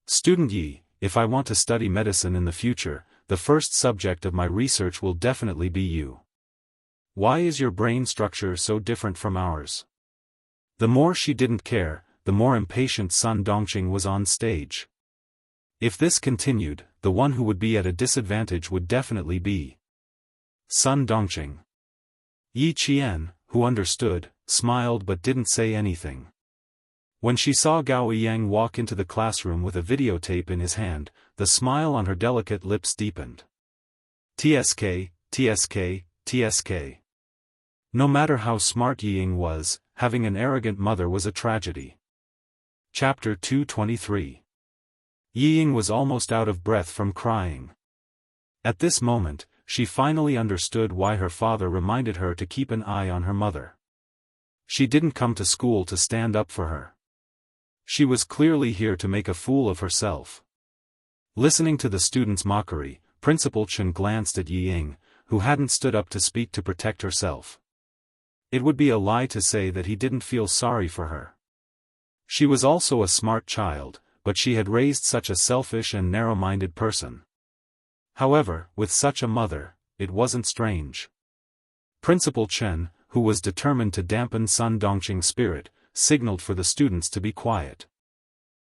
Student Yi, if I want to study medicine in the future, the first subject of my research will definitely be you. Why is your brain structure so different from ours? The more she didn't care, the more impatient Sun Dongqing was on stage. If this continued, the one who would be at a disadvantage would definitely be Sun Dongqing. Yi Qian, who understood, smiled but didn't say anything. When she saw Gao Yang walk into the classroom with a videotape in his hand, the smile on her delicate lips deepened. TSK, TSK, TSK. No matter how smart Yi Ying was, having an arrogant mother was a tragedy. Chapter 223. Yi Ying was almost out of breath from crying. At this moment, she finally understood why her father reminded her to keep an eye on her mother. She didn't come to school to stand up for her. She was clearly here to make a fool of herself. Listening to the students' mockery, Principal Chen glanced at Yi Ying, who hadn't stood up to speak to protect herself. It would be a lie to say that he didn't feel sorry for her. She was also a smart child, but she had raised such a selfish and narrow-minded person. However, with such a mother, it wasn't strange. Principal Chen, who was determined to dampen Sun Dongqing's spirit, signaled for the students to be quiet.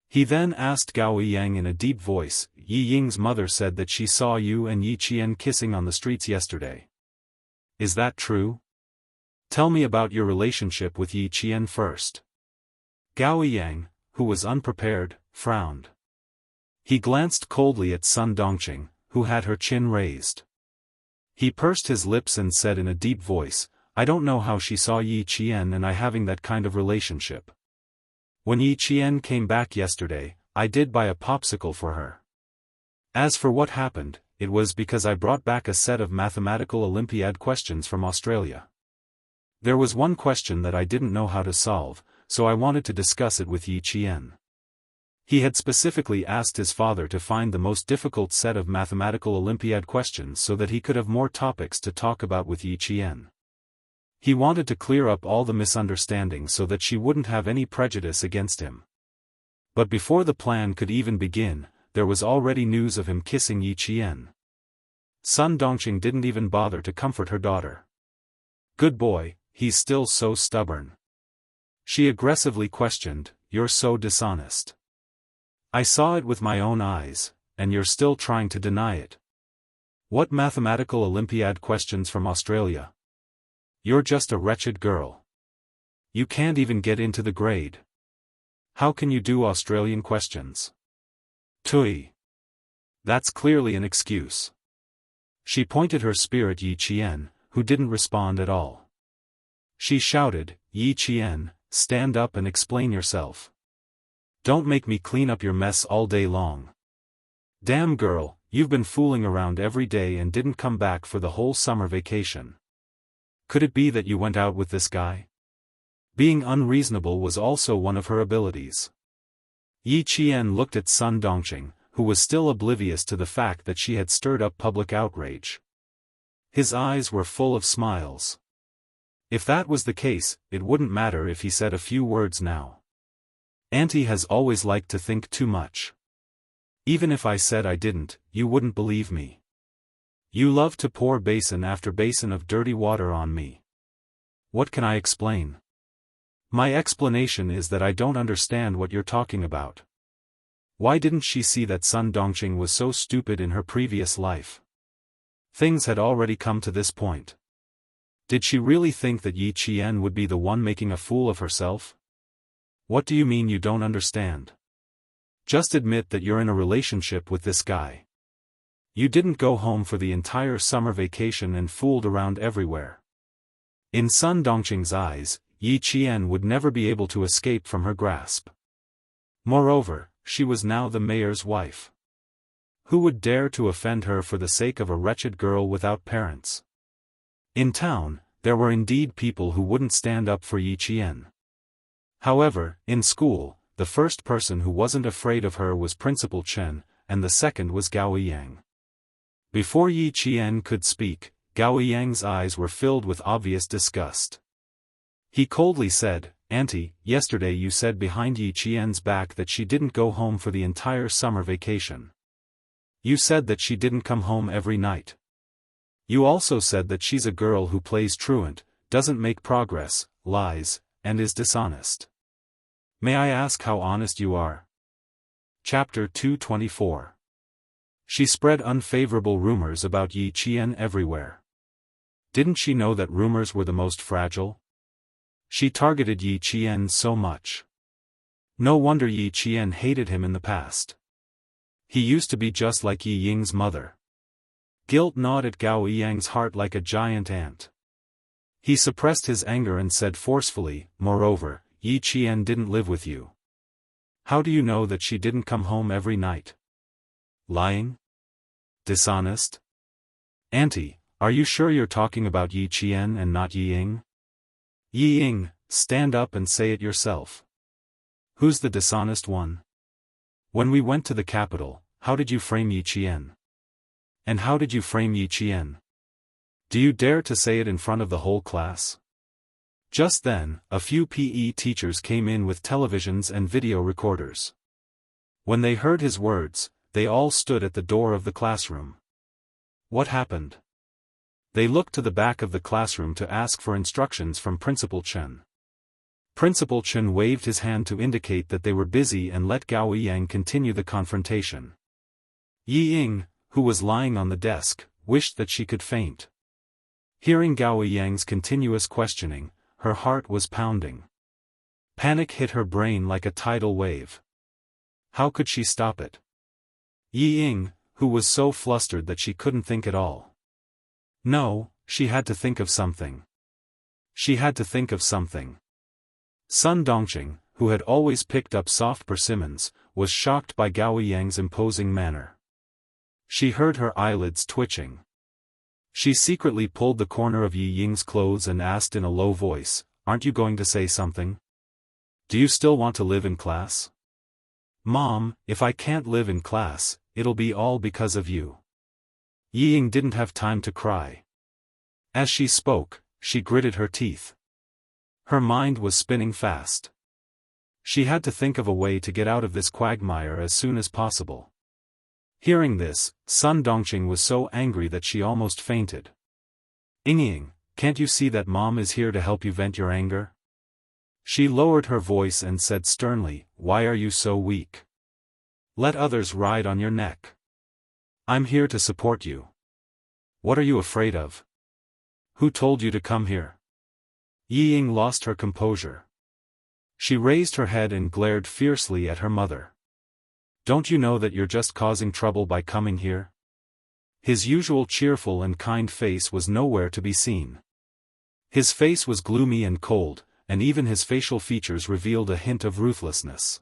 He then asked Gao Yang in a deep voice, Yi Ying's mother said that she saw you and Yi Qian kissing on the streets yesterday. Is that true? Tell me about your relationship with Yi Qian first. Gao Yang, who was unprepared, frowned. He glanced coldly at Sun Dongqing, who had her chin raised. He pursed his lips and said in a deep voice, I don't know how she saw Yi Qian and I having that kind of relationship. When Yi Qian came back yesterday, I did buy a popsicle for her. As for what happened, it was because I brought back a set of mathematical Olympiad questions from Australia. There was one question that I didn't know how to solve, so I wanted to discuss it with Yi Qian. He had specifically asked his father to find the most difficult set of mathematical Olympiad questions so that he could have more topics to talk about with Yi Qian. He wanted to clear up all the misunderstandings so that she wouldn't have any prejudice against him. But before the plan could even begin, there was already news of him kissing Yi Qian. Sun Dongqing didn't even bother to comfort her daughter. Good boy, he's still so stubborn. She aggressively questioned, you're so dishonest. I saw it with my own eyes, and you're still trying to deny it. What mathematical Olympiad questions from Australia? You're just a wretched girl. You can't even get into the grade. How can you do Australian questions? Tui. That's clearly an excuse. She pointed her spear at Yi Qian, who didn't respond at all. She shouted, Yi Qian, stand up and explain yourself. Don't make me clean up your mess all day long. Damn girl, you've been fooling around every day and didn't come back for the whole summer vacation. Could it be that you went out with this guy? Being unreasonable was also one of her abilities. Yi Qian looked at Sun Dongqing, who was still oblivious to the fact that she had stirred up public outrage. His eyes were full of smiles. If that was the case, it wouldn't matter if he said a few words now. Auntie has always liked to think too much. Even if I said I didn't, you wouldn't believe me. You love to pour basin after basin of dirty water on me. What can I explain? My explanation is that I don't understand what you're talking about. Why didn't she see that Sun Dongqing was so stupid in her previous life? Things had already come to this point. Did she really think that Yi Qian would be the one making a fool of herself? What do you mean you don't understand? Just admit that you're in a relationship with this guy. You didn't go home for the entire summer vacation and fooled around everywhere. In Sun Dongqing's eyes, Yi Qian would never be able to escape from her grasp. Moreover, she was now the mayor's wife. Who would dare to offend her for the sake of a wretched girl without parents? In town, there were indeed people who wouldn't stand up for Yi Qian. However, in school, the first person who wasn't afraid of her was Principal Chen, and the second was Gao Yang. Before Yi Qian could speak, Gao Yang's eyes were filled with obvious disgust. He coldly said, "Auntie, yesterday you said behind Yi Qian's back that she didn't go home for the entire summer vacation. You said that she didn't come home every night. You also said that she's a girl who plays truant, doesn't make progress, lies, and is dishonest. May I ask how honest you are?" Chapter 224. She spread unfavorable rumors about Yi Qian everywhere. Didn't she know that rumors were the most fragile? She targeted Yi Qian so much. No wonder Yi Qian hated him in the past. He used to be just like Yi Ying's mother. Guilt gnawed at Gao Yang's heart like a giant ant. He suppressed his anger and said forcefully, "Moreover, Yi Qian didn't live with you. How do you know that she didn't come home every night? Lying? Dishonest? Auntie, are you sure you're talking about Yi Qian and not Yi Ying? Yi Ying, stand up and say it yourself. Who's the dishonest one? When we went to the capital, how did you frame Yi Qian? And how did you frame Yi Qian? Do you dare to say it in front of the whole class?" Just then, a few PE teachers came in with televisions and video recorders. When they heard his words, they all stood at the door of the classroom. What happened? They looked to the back of the classroom to ask for instructions from Principal Chen. Principal Chen waved his hand to indicate that they were busy and let Gao Yang continue the confrontation. Yi Ying, who was lying on the desk, wished that she could faint. Hearing Gao Yang's continuous questioning, her heart was pounding. Panic hit her brain like a tidal wave. How could she stop it? Yi Ying, who was so flustered that she couldn't think at all. No, she had to think of something. She had to think of something. Sun Dongqing, who had always picked up soft persimmons, was shocked by Gao Yang's imposing manner. She heard her eyelids twitching. She secretly pulled the corner of Yi Ying's clothes and asked in a low voice, "Aren't you going to say something? Do you still want to live in class?" "Mom, if I can't live in class, it'll be all because of you." Yi Ying didn't have time to cry. As she spoke, she gritted her teeth. Her mind was spinning fast. She had to think of a way to get out of this quagmire as soon as possible. Hearing this, Sun Dongqing was so angry that she almost fainted. "Ying, can't you see that Mom is here to help you vent your anger?" She lowered her voice and said sternly, "Why are you so weak? Let others ride on your neck. I'm here to support you. What are you afraid of? Who told you to come here?" Yi Ying lost her composure. She raised her head and glared fiercely at her mother. "Don't you know that you're just causing trouble by coming here?" His usual cheerful and kind face was nowhere to be seen. His face was gloomy and cold, and even his facial features revealed a hint of ruthlessness.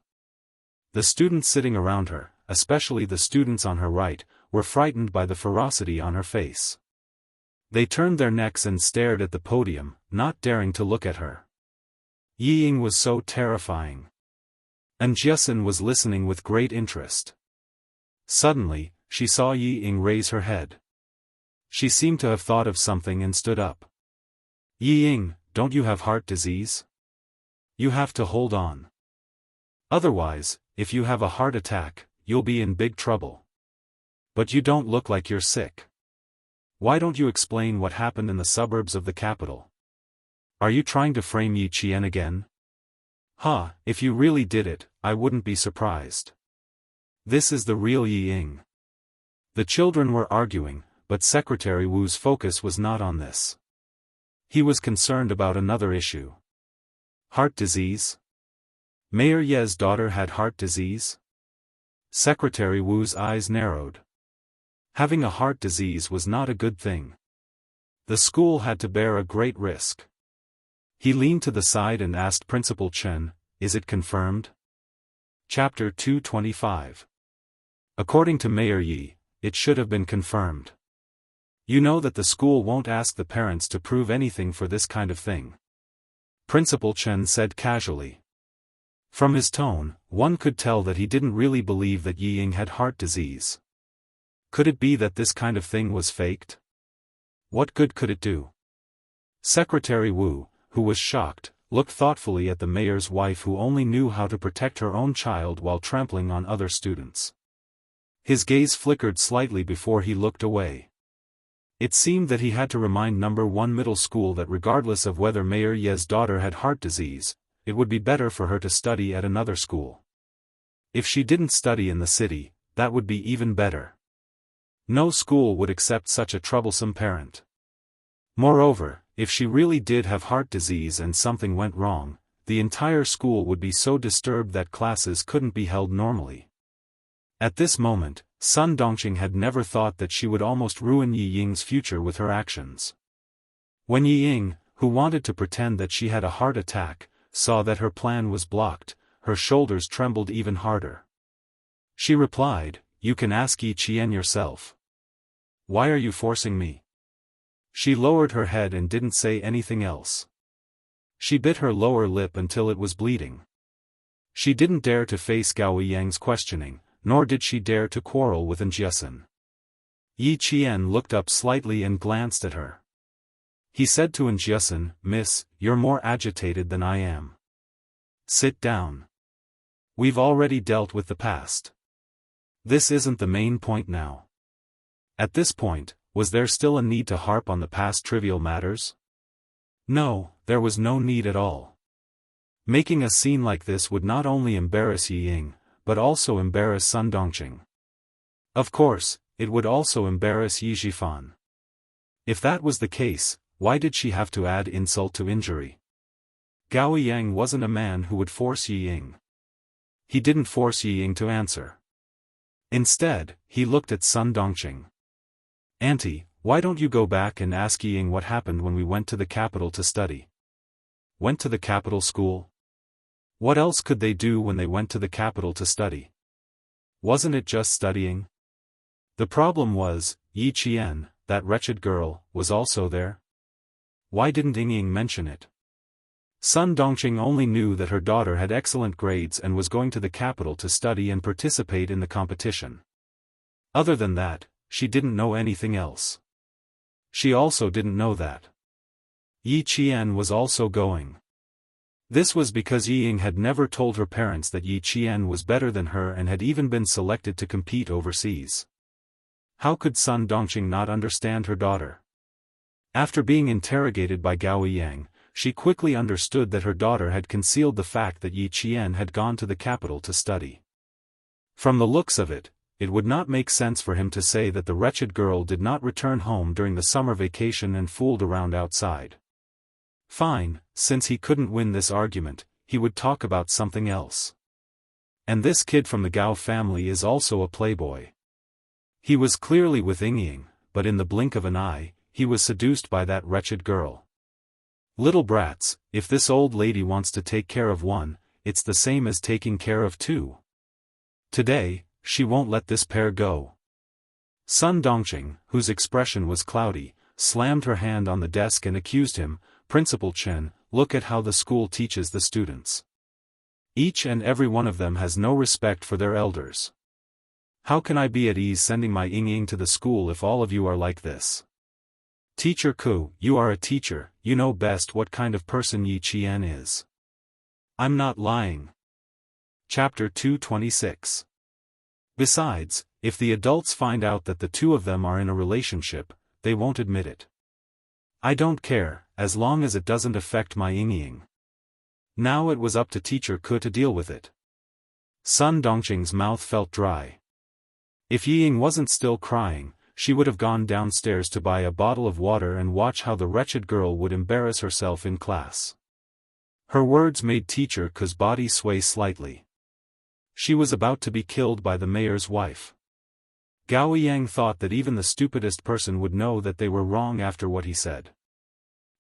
The students sitting around her, especially the students on her right, were frightened by the ferocity on her face. They turned their necks and stared at the podium, not daring to look at her. Yi Ying was so terrifying. And Jiasin was listening with great interest. Suddenly, she saw Yi Ying raise her head. She seemed to have thought of something and stood up. "Yi Ying, don't you have heart disease? You have to hold on. Otherwise, if you have a heart attack, you'll be in big trouble. But you don't look like you're sick. Why don't you explain what happened in the suburbs of the capital? Are you trying to frame Yi Qian again? If you really did it, I wouldn't be surprised. This is the real Yi Ying." The children were arguing, but Secretary Wu's focus was not on this. He was concerned about another issue. Heart disease? Mayor Ye's daughter had heart disease? Secretary Wu's eyes narrowed. Having a heart disease was not a good thing. The school had to bear a great risk. He leaned to the side and asked Principal Chen, "Is it confirmed?" Chapter 225. According to Mayor Yi, it should have been confirmed. You know that the school won't ask the parents to prove anything for this kind of thing. Principal Chen said casually. From his tone, one could tell that he didn't really believe that Yi Ying had heart disease. Could it be that this kind of thing was faked? What good could it do? Secretary Wu, who was shocked, looked thoughtfully at the mayor's wife who only knew how to protect her own child while trampling on other students. His gaze flickered slightly before he looked away. It seemed that he had to remind No. 1 middle school that regardless of whether Mayor Ye's daughter had heart disease, it would be better for her to study at another school. If she didn't study in the city, that would be even better. No school would accept such a troublesome parent. Moreover, if she really did have heart disease and something went wrong, the entire school would be so disturbed that classes couldn't be held normally. At this moment, Sun Dongqing had never thought that she would almost ruin Yi Ying's future with her actions. When Yi Ying, who wanted to pretend that she had a heart attack, saw that her plan was blocked, her shoulders trembled even harder. She replied, "You can ask Yi Qian yourself. Why are you forcing me?" She lowered her head and didn't say anything else. She bit her lower lip until it was bleeding. She didn't dare to face Gao Yang's questioning, nor did she dare to quarrel with Jiasun. Yi Qian looked up slightly and glanced at her. He said to Jiasun, "Miss, you're more agitated than I am. Sit down. We've already dealt with the past. This isn't the main point now." At this point, was there still a need to harp on the past trivial matters? No, there was no need at all. Making a scene like this would not only embarrass Yi Ying, but also embarrass Sun Dongqing. Of course, it would also embarrass Yi Zhifan. If that was the case, why did she have to add insult to injury? Gao Yang wasn't a man who would force Yi Ying. He didn't force Yi Ying to answer. Instead, he looked at Sun Dongqing. "Auntie, why don't you go back and ask Yi Ying what happened when we went to the capital to study?" Went to the capital school? What else could they do when they went to the capital to study? Wasn't it just studying? The problem was, Yi Qian, that wretched girl, was also there. Why didn't Ying Ying mention it? Sun Dongqing only knew that her daughter had excellent grades and was going to the capital to study and participate in the competition. Other than that, she didn't know anything else. She also didn't know that Yi Qian was also going. This was because Yi Ying had never told her parents that Yi Qian was better than her and had even been selected to compete overseas. How could Sun Dongqing not understand her daughter? After being interrogated by Gao Yang, she quickly understood that her daughter had concealed the fact that Yi Qian had gone to the capital to study. From the looks of it, it would not make sense for him to say that the wretched girl did not return home during the summer vacation and fooled around outside. Fine, since he couldn't win this argument, he would talk about something else. And this kid from the Gao family is also a playboy. He was clearly with Ying Ying, but in the blink of an eye, he was seduced by that wretched girl. Little brats, if this old lady wants to take care of one, it's the same as taking care of two. Today, she won't let this pair go. Sun Dongqing, whose expression was cloudy, slammed her hand on the desk and accused him, "Principal Chen, look at how the school teaches the students. Each and every one of them has no respect for their elders. How can I be at ease sending my Ying Ying to the school if all of you are like this? Teacher Ku, you are a teacher, you know best what kind of person Yi Qian is. I'm not lying." Chapter 226. Besides, if the adults find out that the two of them are in a relationship, they won't admit it. I don't care, as long as it doesn't affect my Ying Ying. Now it was up to Teacher Ku to deal with it. Sun Dongqing's mouth felt dry. If Yi Ying wasn't still crying, she would have gone downstairs to buy a bottle of water and watch how the wretched girl would embarrass herself in class. Her words made Teacher Ku's body sway slightly. She was about to be killed by the mayor's wife. Gao Yang thought that even the stupidest person would know that they were wrong after what he said.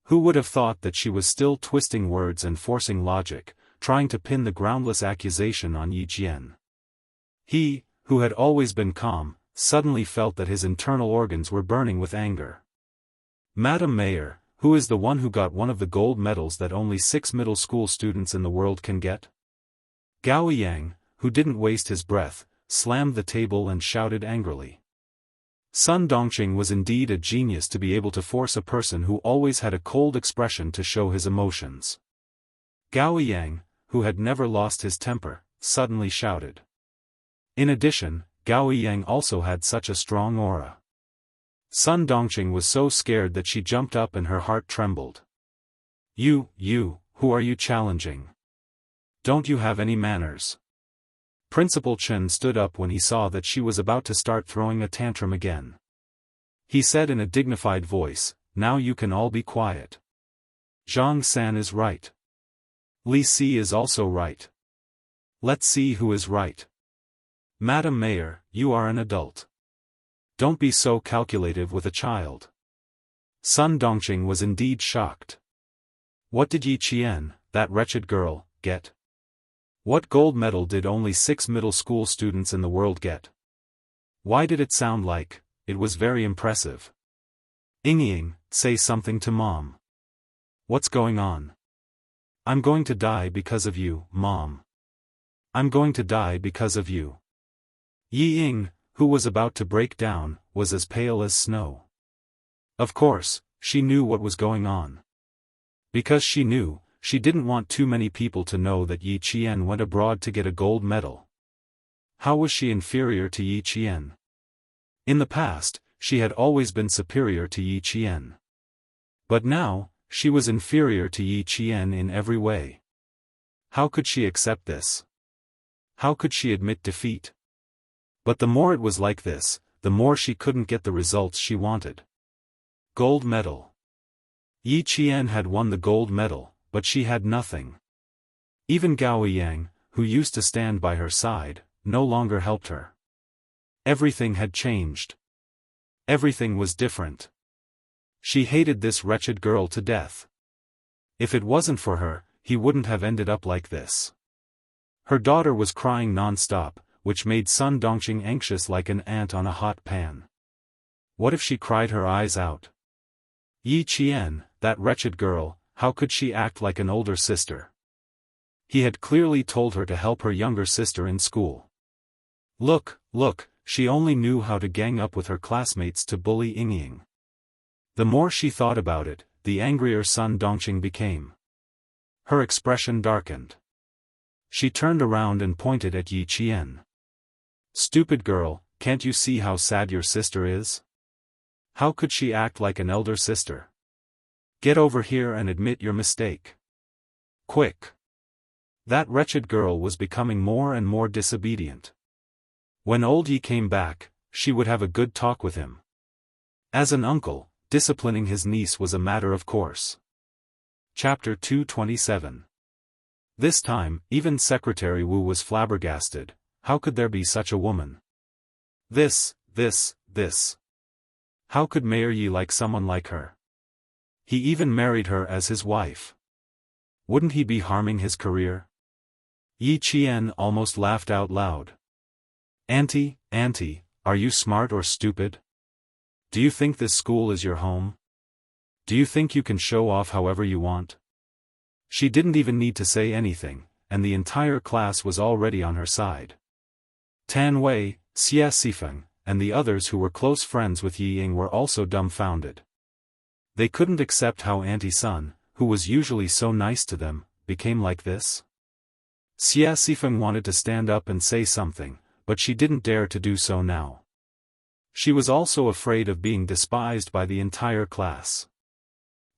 Who would have thought that she was still twisting words and forcing logic, trying to pin the groundless accusation on Yi Qian? He, who had always been calm, suddenly felt that his internal organs were burning with anger. "Madam Mayor, who is the one who got one of the gold medals that only 6 middle school students in the world can get?" Gao Yang, who didn't waste his breath, slammed the table and shouted angrily. Sun Dongqing was indeed a genius to be able to force a person who always had a cold expression to show his emotions. Gao Yang, who had never lost his temper, suddenly shouted. In addition, Gao Yang also had such a strong aura. Sun Dongqing was so scared that she jumped up and her heart trembled. You, who are you challenging? Don't you have any manners? Principal Chen stood up when he saw that she was about to start throwing a tantrum again. He said in a dignified voice, "Now you can all be quiet. Zhang San is right. Li Si is also right. Let's see who is right. Madam Mayor, you are an adult. Don't be so calculative with a child." Sun Dongqing was indeed shocked. What did Yi Qian, that wretched girl, get? What gold medal did only 6 middle school students in the world get? Why did it sound like, it was very impressive? Ying, say something to Mom. What's going on? I'm going to die because of you, Mom. I'm going to die because of you. Yi Ying, who was about to break down, was as pale as snow. Of course, she knew what was going on. Because she knew, she didn't want too many people to know that Yi Qian went abroad to get a gold medal. How was she inferior to Yi Qian? In the past, she had always been superior to Yi Qian. But now, she was inferior to Yi Qian in every way. How could she accept this? How could she admit defeat? But the more it was like this, the more she couldn't get the results she wanted. Gold medal. Yi Qian had won the gold medal, but she had nothing. Even Gao Yang, who used to stand by her side, no longer helped her. Everything had changed. Everything was different. She hated this wretched girl to death. If it wasn't for her, he wouldn't have ended up like this. Her daughter was crying non-stop, which made Sun Dongqing anxious like an ant on a hot pan. What if she cried her eyes out? Yi Qian, that wretched girl, how could she act like an older sister? He had clearly told her to help her younger sister in school. Look, she only knew how to gang up with her classmates to bully Ying. The more she thought about it, the angrier Sun Dongqing became. Her expression darkened. She turned around and pointed at Yi Qian. Stupid girl, can't you see how sad your sister is? How could she act like an elder sister? Get over here and admit your mistake. Quick. That wretched girl was becoming more and more disobedient. When old Yi came back, she would have a good talk with him. As an uncle, disciplining his niece was a matter of course. Chapter 227. This time, even Secretary Wu was flabbergasted. How could there be such a woman? This. How could Mayor Yi like someone like her? He even married her as his wife. Wouldn't he be harming his career? Yi Qian almost laughed out loud. Auntie, are you smart or stupid? Do you think this school is your home? Do you think you can show off however you want? She didn't even need to say anything, and the entire class was already on her side. Tan Wei, Xia Sifeng, and the others who were close friends with Yi Ying were also dumbfounded. They couldn't accept how Auntie Sun, who was usually so nice to them, became like this. Xia Sifeng wanted to stand up and say something, but she didn't dare to do so now. She was also afraid of being despised by the entire class.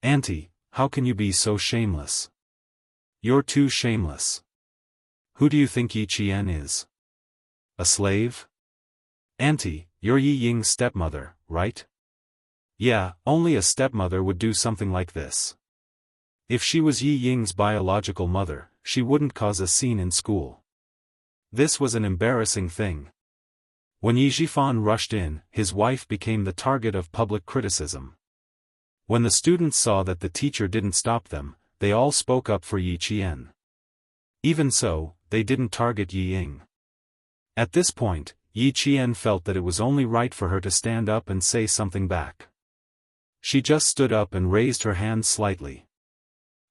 Auntie, how can you be so shameless? You're too shameless. Who do you think Yi Qian is? A slave? Auntie, you're Yi Ying's stepmother, right? Yeah, only a stepmother would do something like this. If she was Yi Ying's biological mother, she wouldn't cause a scene in school. This was an embarrassing thing. When Yi Zhifan rushed in, his wife became the target of public criticism. When the students saw that the teacher didn't stop them, they all spoke up for Yi Qian. Even so, they didn't target Yi Ying. At this point, Yi Qian felt that it was only right for her to stand up and say something back. She just stood up and raised her hand slightly.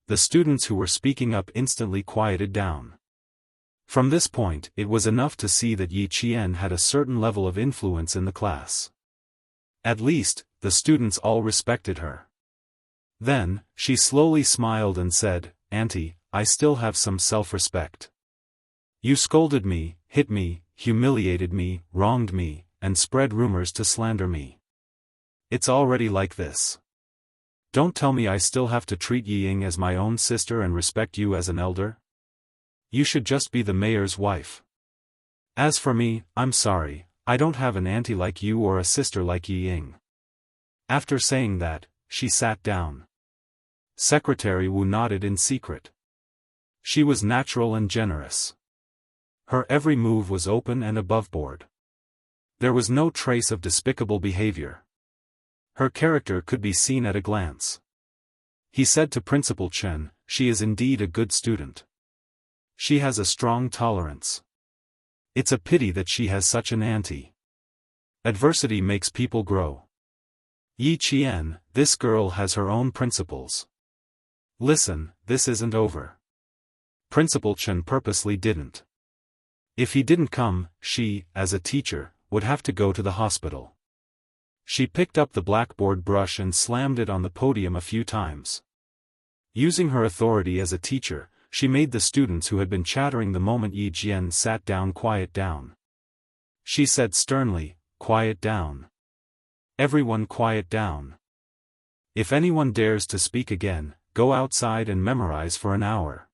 The students who were speaking up instantly quieted down. From this point, it was enough to see that Yi Qian had a certain level of influence in the class. At least, the students all respected her. Then, she slowly smiled and said, "Auntie, I still have some self-respect. You scolded me, hit me, humiliated me, wronged me, and spread rumors to slander me. It's already like this. Don't tell me I still have to treat Yi Ying as my own sister and respect you as an elder? You should just be the mayor's wife. As for me, I'm sorry, I don't have an auntie like you or a sister like Yi Ying." After saying that, she sat down. Secretary Wu nodded in secret. She was natural and generous. Her every move was open and aboveboard. There was no trace of despicable behavior. Her character could be seen at a glance. He said to Principal Chen, "She is indeed a good student. She has a strong tolerance. It's a pity that she has such an auntie. Adversity makes people grow. Yi Qian, this girl has her own principles. Listen, this isn't over." Principal Chen purposely didn't. If he didn't come, she, as a teacher, would have to go to the hospital. She picked up the blackboard brush and slammed it on the podium a few times. Using her authority as a teacher, she made the students who had been chattering the moment Yi Jian sat down quiet down. She said sternly, "Quiet down. Everyone quiet down. If anyone dares to speak again, go outside and memorize for an hour."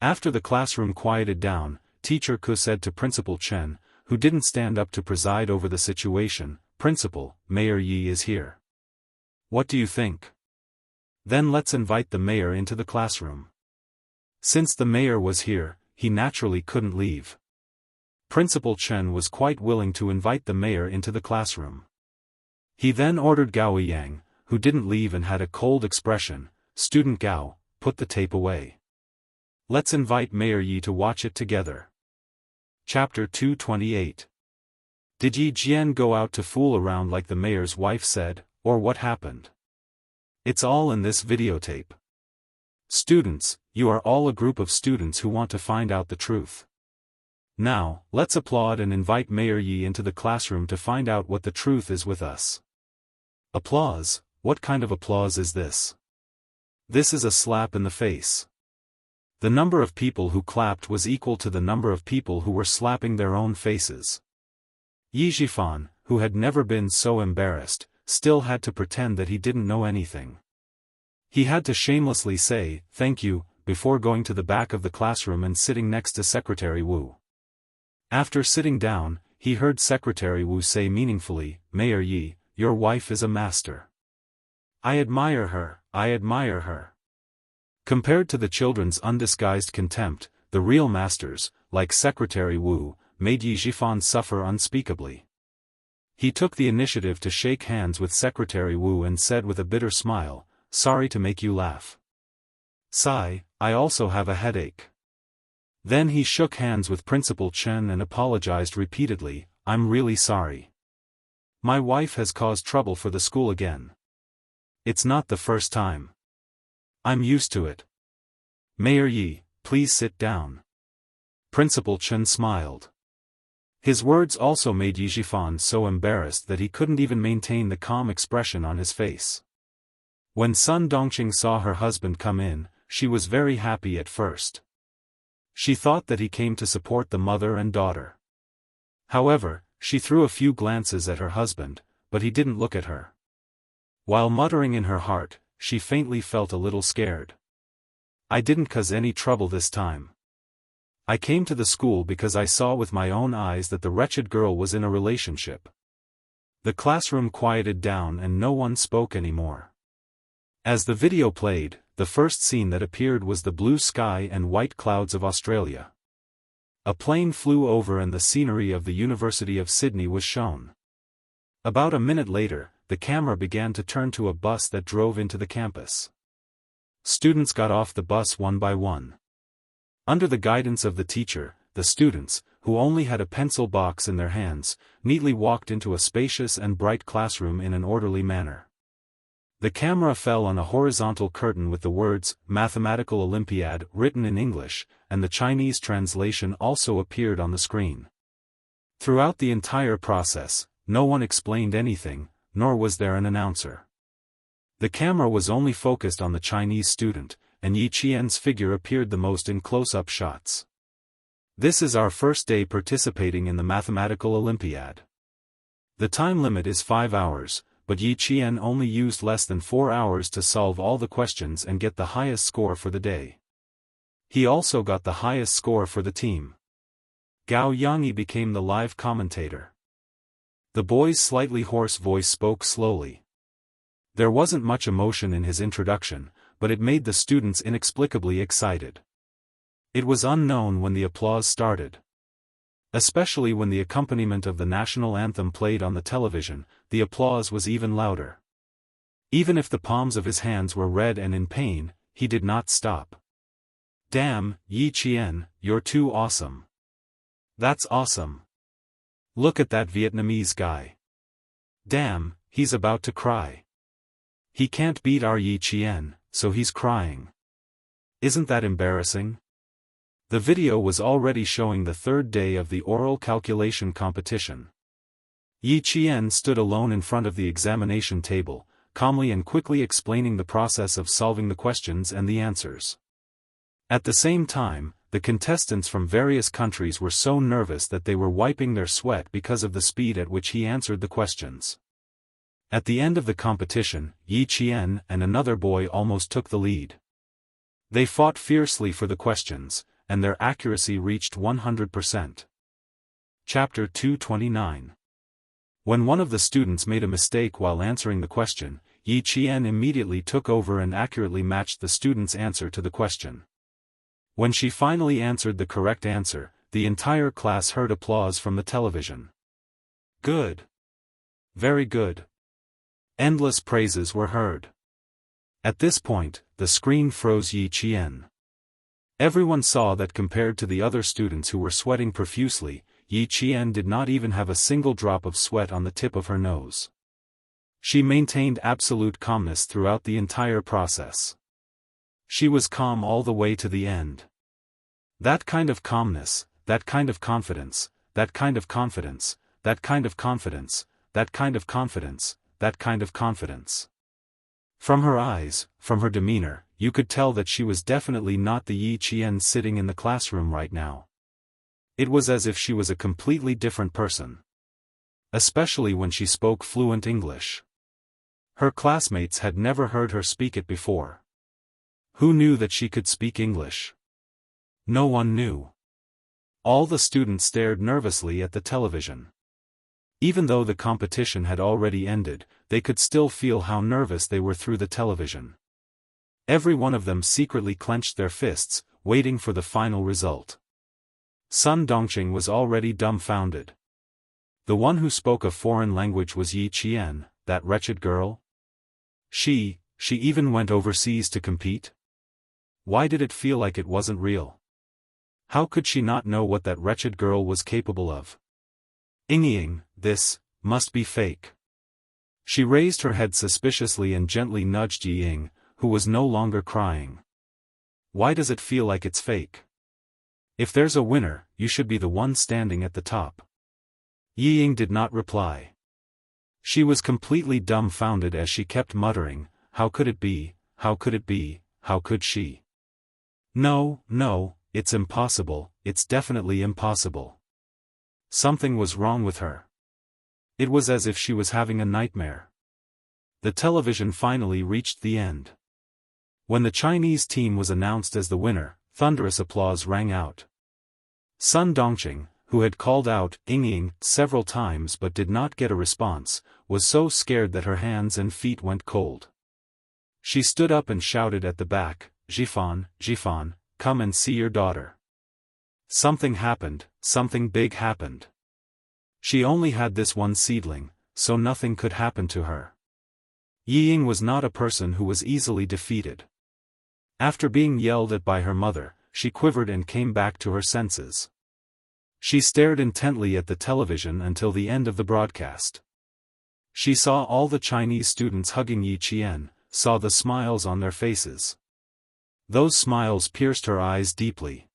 After the classroom quieted down, Teacher Ku said to Principal Chen, who didn't stand up to preside over the situation, "Principal, Mayor Yi is here. What do you think? Then let's invite the mayor into the classroom." Since the mayor was here, he naturally couldn't leave. Principal Chen was quite willing to invite the mayor into the classroom. He then ordered Gao Yang, who didn't leave and had a cold expression, "Student Gao, put the tape away. Let's invite Mayor Yi to watch it together." Chapter 228. Did Yi Jian go out to fool around like the mayor's wife said, or what happened? It's all in this videotape. Students, you are all a group of students who want to find out the truth. Now, let's applaud and invite Mayor Yi into the classroom to find out what the truth is with us. Applause? What kind of applause is this? This is a slap in the face. The number of people who clapped was equal to the number of people who were slapping their own faces. Yi Zhifan, who had never been so embarrassed, still had to pretend that he didn't know anything. He had to shamelessly say, "Thank you," before going to the back of the classroom and sitting next to Secretary Wu. After sitting down, he heard Secretary Wu say meaningfully, "Mayor Yi, your wife is a master. I admire her, I admire her." Compared to the children's undisguised contempt, the real masters, like Secretary Wu, made Yi Zhifan suffer unspeakably. He took the initiative to shake hands with Secretary Wu and said with a bitter smile, "Sorry to make you laugh. Sigh, I also have a headache." Then he shook hands with Principal Chen and apologized repeatedly, "I'm really sorry. My wife has caused trouble for the school again. It's not the first time. I'm used to it. Mayor Yi, please sit down." Principal Chen smiled. His words also made Yi Zhifan so embarrassed that he couldn't even maintain the calm expression on his face. When Sun Dongqing saw her husband come in, she was very happy at first. She thought that he came to support the mother and daughter. However, she threw a few glances at her husband, but he didn't look at her. While muttering in her heart, she faintly felt a little scared. "I didn't cause any trouble this time. I came to the school because I saw with my own eyes that the wretched girl was in a relationship." The classroom quieted down and no one spoke anymore. As the video played, the first scene that appeared was the blue sky and white clouds of Australia. A plane flew over and the scenery of the University of Sydney was shown. About a minute later, the camera began to turn to a bus that drove into the campus. Students got off the bus one by one. Under the guidance of the teacher, the students, who only had a pencil box in their hands, neatly walked into a spacious and bright classroom in an orderly manner. The camera fell on a horizontal curtain with the words, "Mathematical Olympiad" written in English, and the Chinese translation also appeared on the screen. Throughout the entire process, no one explained anything, nor was there an announcer. The camera was only focused on the Chinese student, and Yi Qian's figure appeared the most in close-up shots. This is our first day participating in the Mathematical Olympiad. The time limit is 5 hours, but Yi Qian only used less than 4 hours to solve all the questions and get the highest score for the day. He also got the highest score for the team. Gao Yangyi became the live commentator. The boy's slightly hoarse voice spoke slowly. There wasn't much emotion in his introduction, but it made the students inexplicably excited. It was unknown when the applause started. Especially when the accompaniment of the national anthem played on the television, the applause was even louder. Even if the palms of his hands were red and in pain, he did not stop. "Damn, Yi Qian, you're too awesome. That's awesome. Look at that Vietnamese guy. Damn, he's about to cry. He can't beat our Yi Qian, so he's crying. Isn't that embarrassing?" The video was already showing the third day of the oral calculation competition. Yi Qian stood alone in front of the examination table, calmly and quickly explaining the process of solving the questions and the answers. At the same time, the contestants from various countries were so nervous that they were wiping their sweat because of the speed at which he answered the questions. At the end of the competition, Yi Qian and another boy almost took the lead. They fought fiercely for the questions, and their accuracy reached 100%. Chapter 229. When one of the students made a mistake while answering the question, Yi Qian immediately took over and accurately matched the student's answer to the question. When she finally answered the correct answer, the entire class heard applause from the television. "Good. Very good." Endless praises were heard. At this point, the screen froze Yi Qian. Everyone saw that compared to the other students who were sweating profusely, Yi Qian did not even have a single drop of sweat on the tip of her nose. She maintained absolute calmness throughout the entire process. She was calm all the way to the end. That kind of calmness, that kind of confidence, that kind of confidence, that kind of confidence, that kind of confidence, that kind of confidence. From her eyes, from her demeanor, you could tell that she was definitely not the Yi Qian sitting in the classroom right now. It was as if she was a completely different person. Especially when she spoke fluent English. Her classmates had never heard her speak it before. Who knew that she could speak English? No one knew. All the students stared nervously at the television. Even though the competition had already ended, they could still feel how nervous they were through the television. Every one of them secretly clenched their fists, waiting for the final result. Sun Dongqing was already dumbfounded. The one who spoke a foreign language was Yi Qian, that wretched girl? She even went overseas to compete? Why did it feel like it wasn't real? How could she not know what that wretched girl was capable of? Ying, this must be fake. She raised her head suspiciously and gently nudged Ying, who was no longer crying. Why does it feel like it's fake? If there's a winner, you should be the one standing at the top. Ying did not reply. She was completely dumbfounded as she kept muttering, how could it be, how could it be, how could she? No, it's impossible, it's definitely impossible. Something was wrong with her. It was as if she was having a nightmare. The television finally reached the end. When the Chinese team was announced as the winner, thunderous applause rang out. Sun Dongqing, who had called out Ying several times but did not get a response, was so scared that her hands and feet went cold. She stood up and shouted at the back, Jifan, come and see your daughter. Something happened, something big happened. She only had this one seedling, so nothing could happen to her. Ying was not a person who was easily defeated. After being yelled at by her mother, she quivered and came back to her senses. She stared intently at the television until the end of the broadcast. She saw all the Chinese students hugging Yi Qian, saw the smiles on their faces. Those smiles pierced her eyes deeply.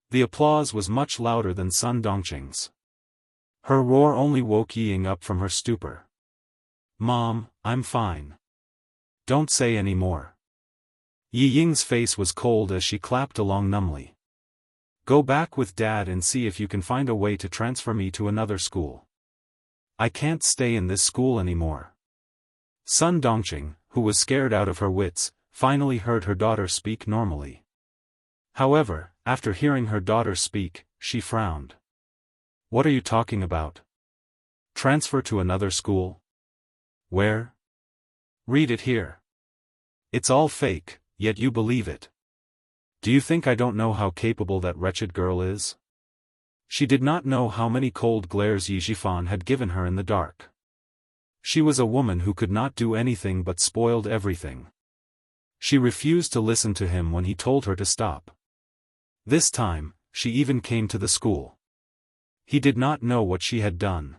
The applause was much louder than Sun Dongqing's. Her roar only woke Ying up from her stupor. Mom, I'm fine. Don't say any more. Yi Ying's face was cold as she clapped along numbly. Go back with Dad and see if you can find a way to transfer me to another school. I can't stay in this school anymore. Sun Dongqing, who was scared out of her wits, finally heard her daughter speak normally. However, after hearing her daughter speak, she frowned. What are you talking about? Transfer to another school? Where? Read it here. It's all fake, yet you believe it. Do you think I don't know how capable that wretched girl is? She did not know how many cold glares Yi Zhifan had given her in the dark. She was a woman who could not do anything but spoiled everything. She refused to listen to him when he told her to stop. This time, she even came to the school. He did not know what she had done.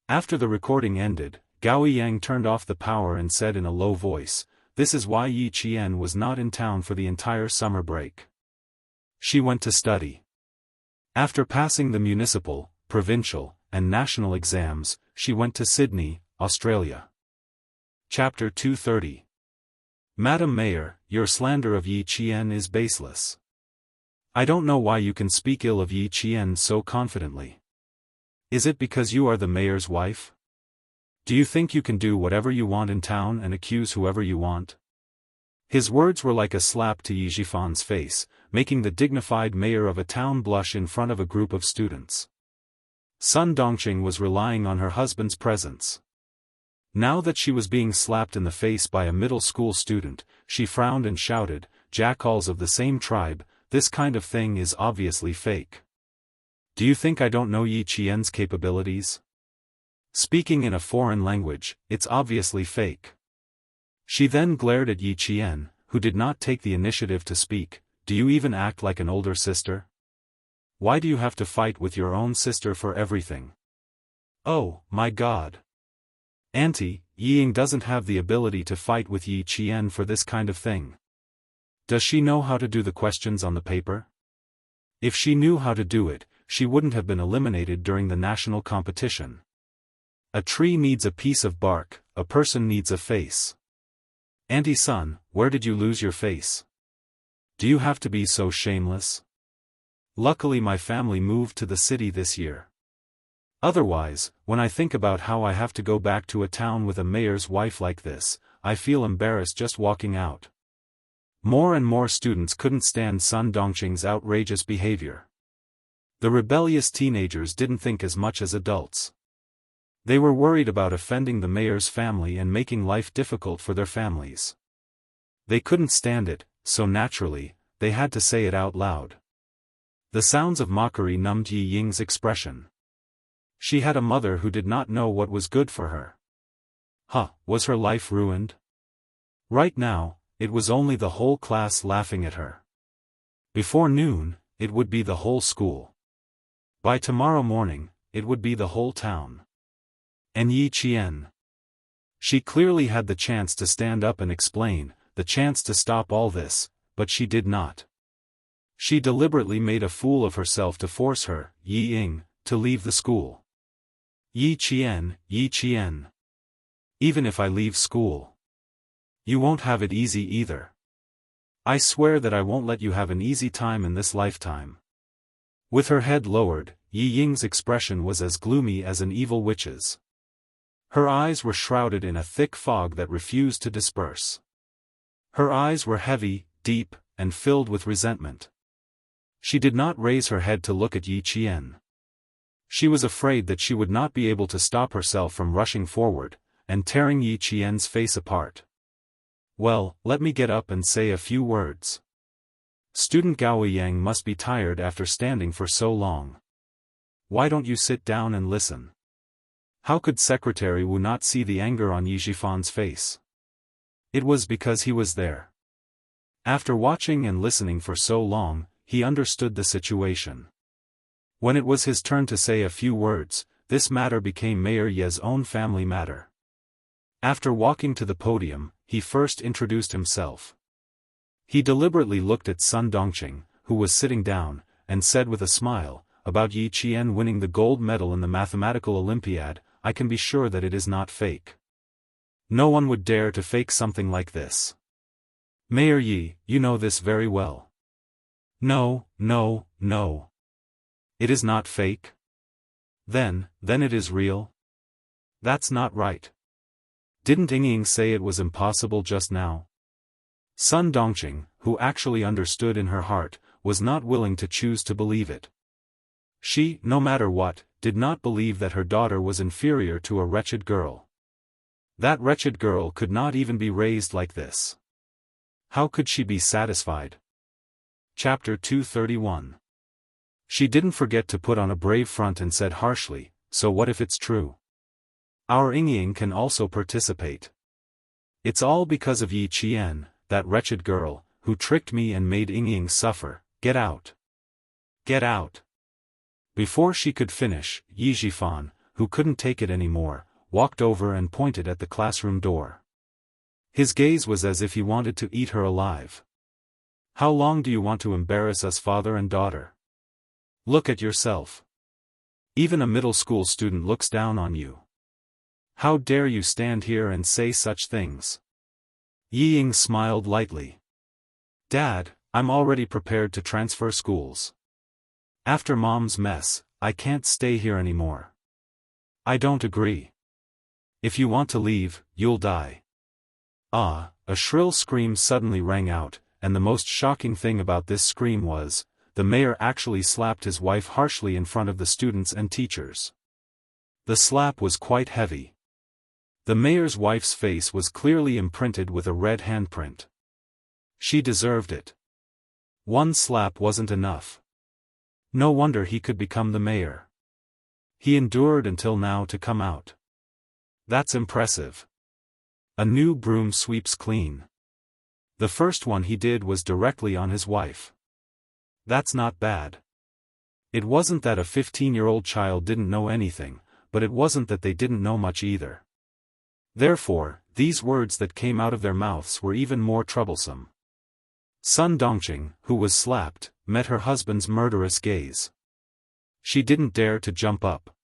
After the recording ended, Gao Yang turned off the power and said in a low voice, "This is why Yi Qian was not in town for the entire summer break. She went to study. After passing the municipal, provincial, and national exams, she went to Sydney, Australia." Chapter 230. Madam Mayor, your slander of Yi Qian is baseless. I don't know why you can speak ill of Yi Qian so confidently. Is it because you are the mayor's wife? Do you think you can do whatever you want in town and accuse whoever you want? His words were like a slap to Yi Zhifan's face, making the dignified mayor of a town blush in front of a group of students. Sun Dongqing was relying on her husband's presence. Now that she was being slapped in the face by a middle school student, she frowned and shouted, "Jackals of the same tribe, this kind of thing is obviously fake. Do you think I don't know Yi Qian's capabilities? Speaking in a foreign language, it's obviously fake." She then glared at Yi Qian, who did not take the initiative to speak. "Do you even act like an older sister? Why do you have to fight with your own sister for everything? Oh, my God. Auntie, Yi Ying doesn't have the ability to fight with Yi Qian for this kind of thing. Does she know how to do the questions on the paper? If she knew how to do it, she wouldn't have been eliminated during the national competition. A tree needs a piece of bark, a person needs a face. Auntie Sun, where did you lose your face? Do you have to be so shameless? Luckily my family moved to the city this year. Otherwise, when I think about how I have to go back to a town with a mayor's wife like this, I feel embarrassed just walking out." More and more students couldn't stand Sun Dongqing's outrageous behavior. The rebellious teenagers didn't think as much as adults. They were worried about offending the mayor's family and making life difficult for their families. They couldn't stand it, so naturally, they had to say it out loud. The sounds of mockery numbed Yi Ying's expression. She had a mother who did not know what was good for her. Was her life ruined? Right now, it was only the whole class laughing at her. Before noon, it would be the whole school. By tomorrow morning, it would be the whole town. And Yi Qian. She clearly had the chance to stand up and explain, the chance to stop all this, but she did not. She deliberately made a fool of herself to force her, Yi Ying, to leave the school. Yi Qian, Yi Qian. Even if I leave school, you won't have it easy either. I swear that I won't let you have an easy time in this lifetime. With her head lowered, Yi Ying's expression was as gloomy as an evil witch's. Her eyes were shrouded in a thick fog that refused to disperse. Her eyes were heavy, deep, and filled with resentment. She did not raise her head to look at Yi Qian. She was afraid that she would not be able to stop herself from rushing forward, and tearing Yi Qian's face apart. Well, let me get up and say a few words. Student Gao Yang must be tired after standing for so long. Why don't you sit down and listen? How could Secretary Wu not see the anger on Yi Zhifan's face? It was because he was there. After watching and listening for so long, he understood the situation. When it was his turn to say a few words, this matter became Mayor Ye's own family matter. After walking to the podium, he first introduced himself. He deliberately looked at Sun Dongqing, who was sitting down, and said with a smile, "About Yi Qian winning the gold medal in the mathematical Olympiad, I can be sure that it is not fake. No one would dare to fake something like this. Mayor Yi, you know this very well. No, no, no. It is not fake. Then it is real? That's not right. Didn't Ying say it was impossible just now? Sun Dongqing, who actually understood in her heart, was not willing to choose to believe it. She, no matter what, did not believe that her daughter was inferior to a wretched girl. That wretched girl could not even be raised like this. How could she be satisfied? Chapter 231. She didn't forget to put on a brave front and said harshly, so what if it's true? Our Ying can also participate. It's all because of Yi Qian, that wretched girl, who tricked me and made Ying suffer. Get out. Get out. Before she could finish, Yi Zhifan, who couldn't take it anymore, walked over and pointed at the classroom door. His gaze was as if he wanted to eat her alive. How long do you want to embarrass us, father and daughter? Look at yourself. Even a middle school student looks down on you. How dare you stand here and say such things? Yi Ying smiled lightly. Dad, I'm already prepared to transfer schools. After Mom's mess, I can't stay here anymore. I don't agree. If you want to leave, you'll die. Ah, a shrill scream suddenly rang out, and the most shocking thing about this scream was, the mayor actually slapped his wife harshly in front of the students and teachers. The slap was quite heavy. The mayor's wife's face was clearly imprinted with a red handprint. She deserved it. One slap wasn't enough. No wonder he could become the mayor. He endured until now to come out. That's impressive. A new broom sweeps clean. The first one he did was directly on his wife. That's not bad. It wasn't that a 15-year-old child didn't know anything, but it wasn't that they didn't know much either. Therefore, these words that came out of their mouths were even more troublesome. Sun Dongqing, who was slapped, met her husband's murderous gaze. She didn't dare to jump up.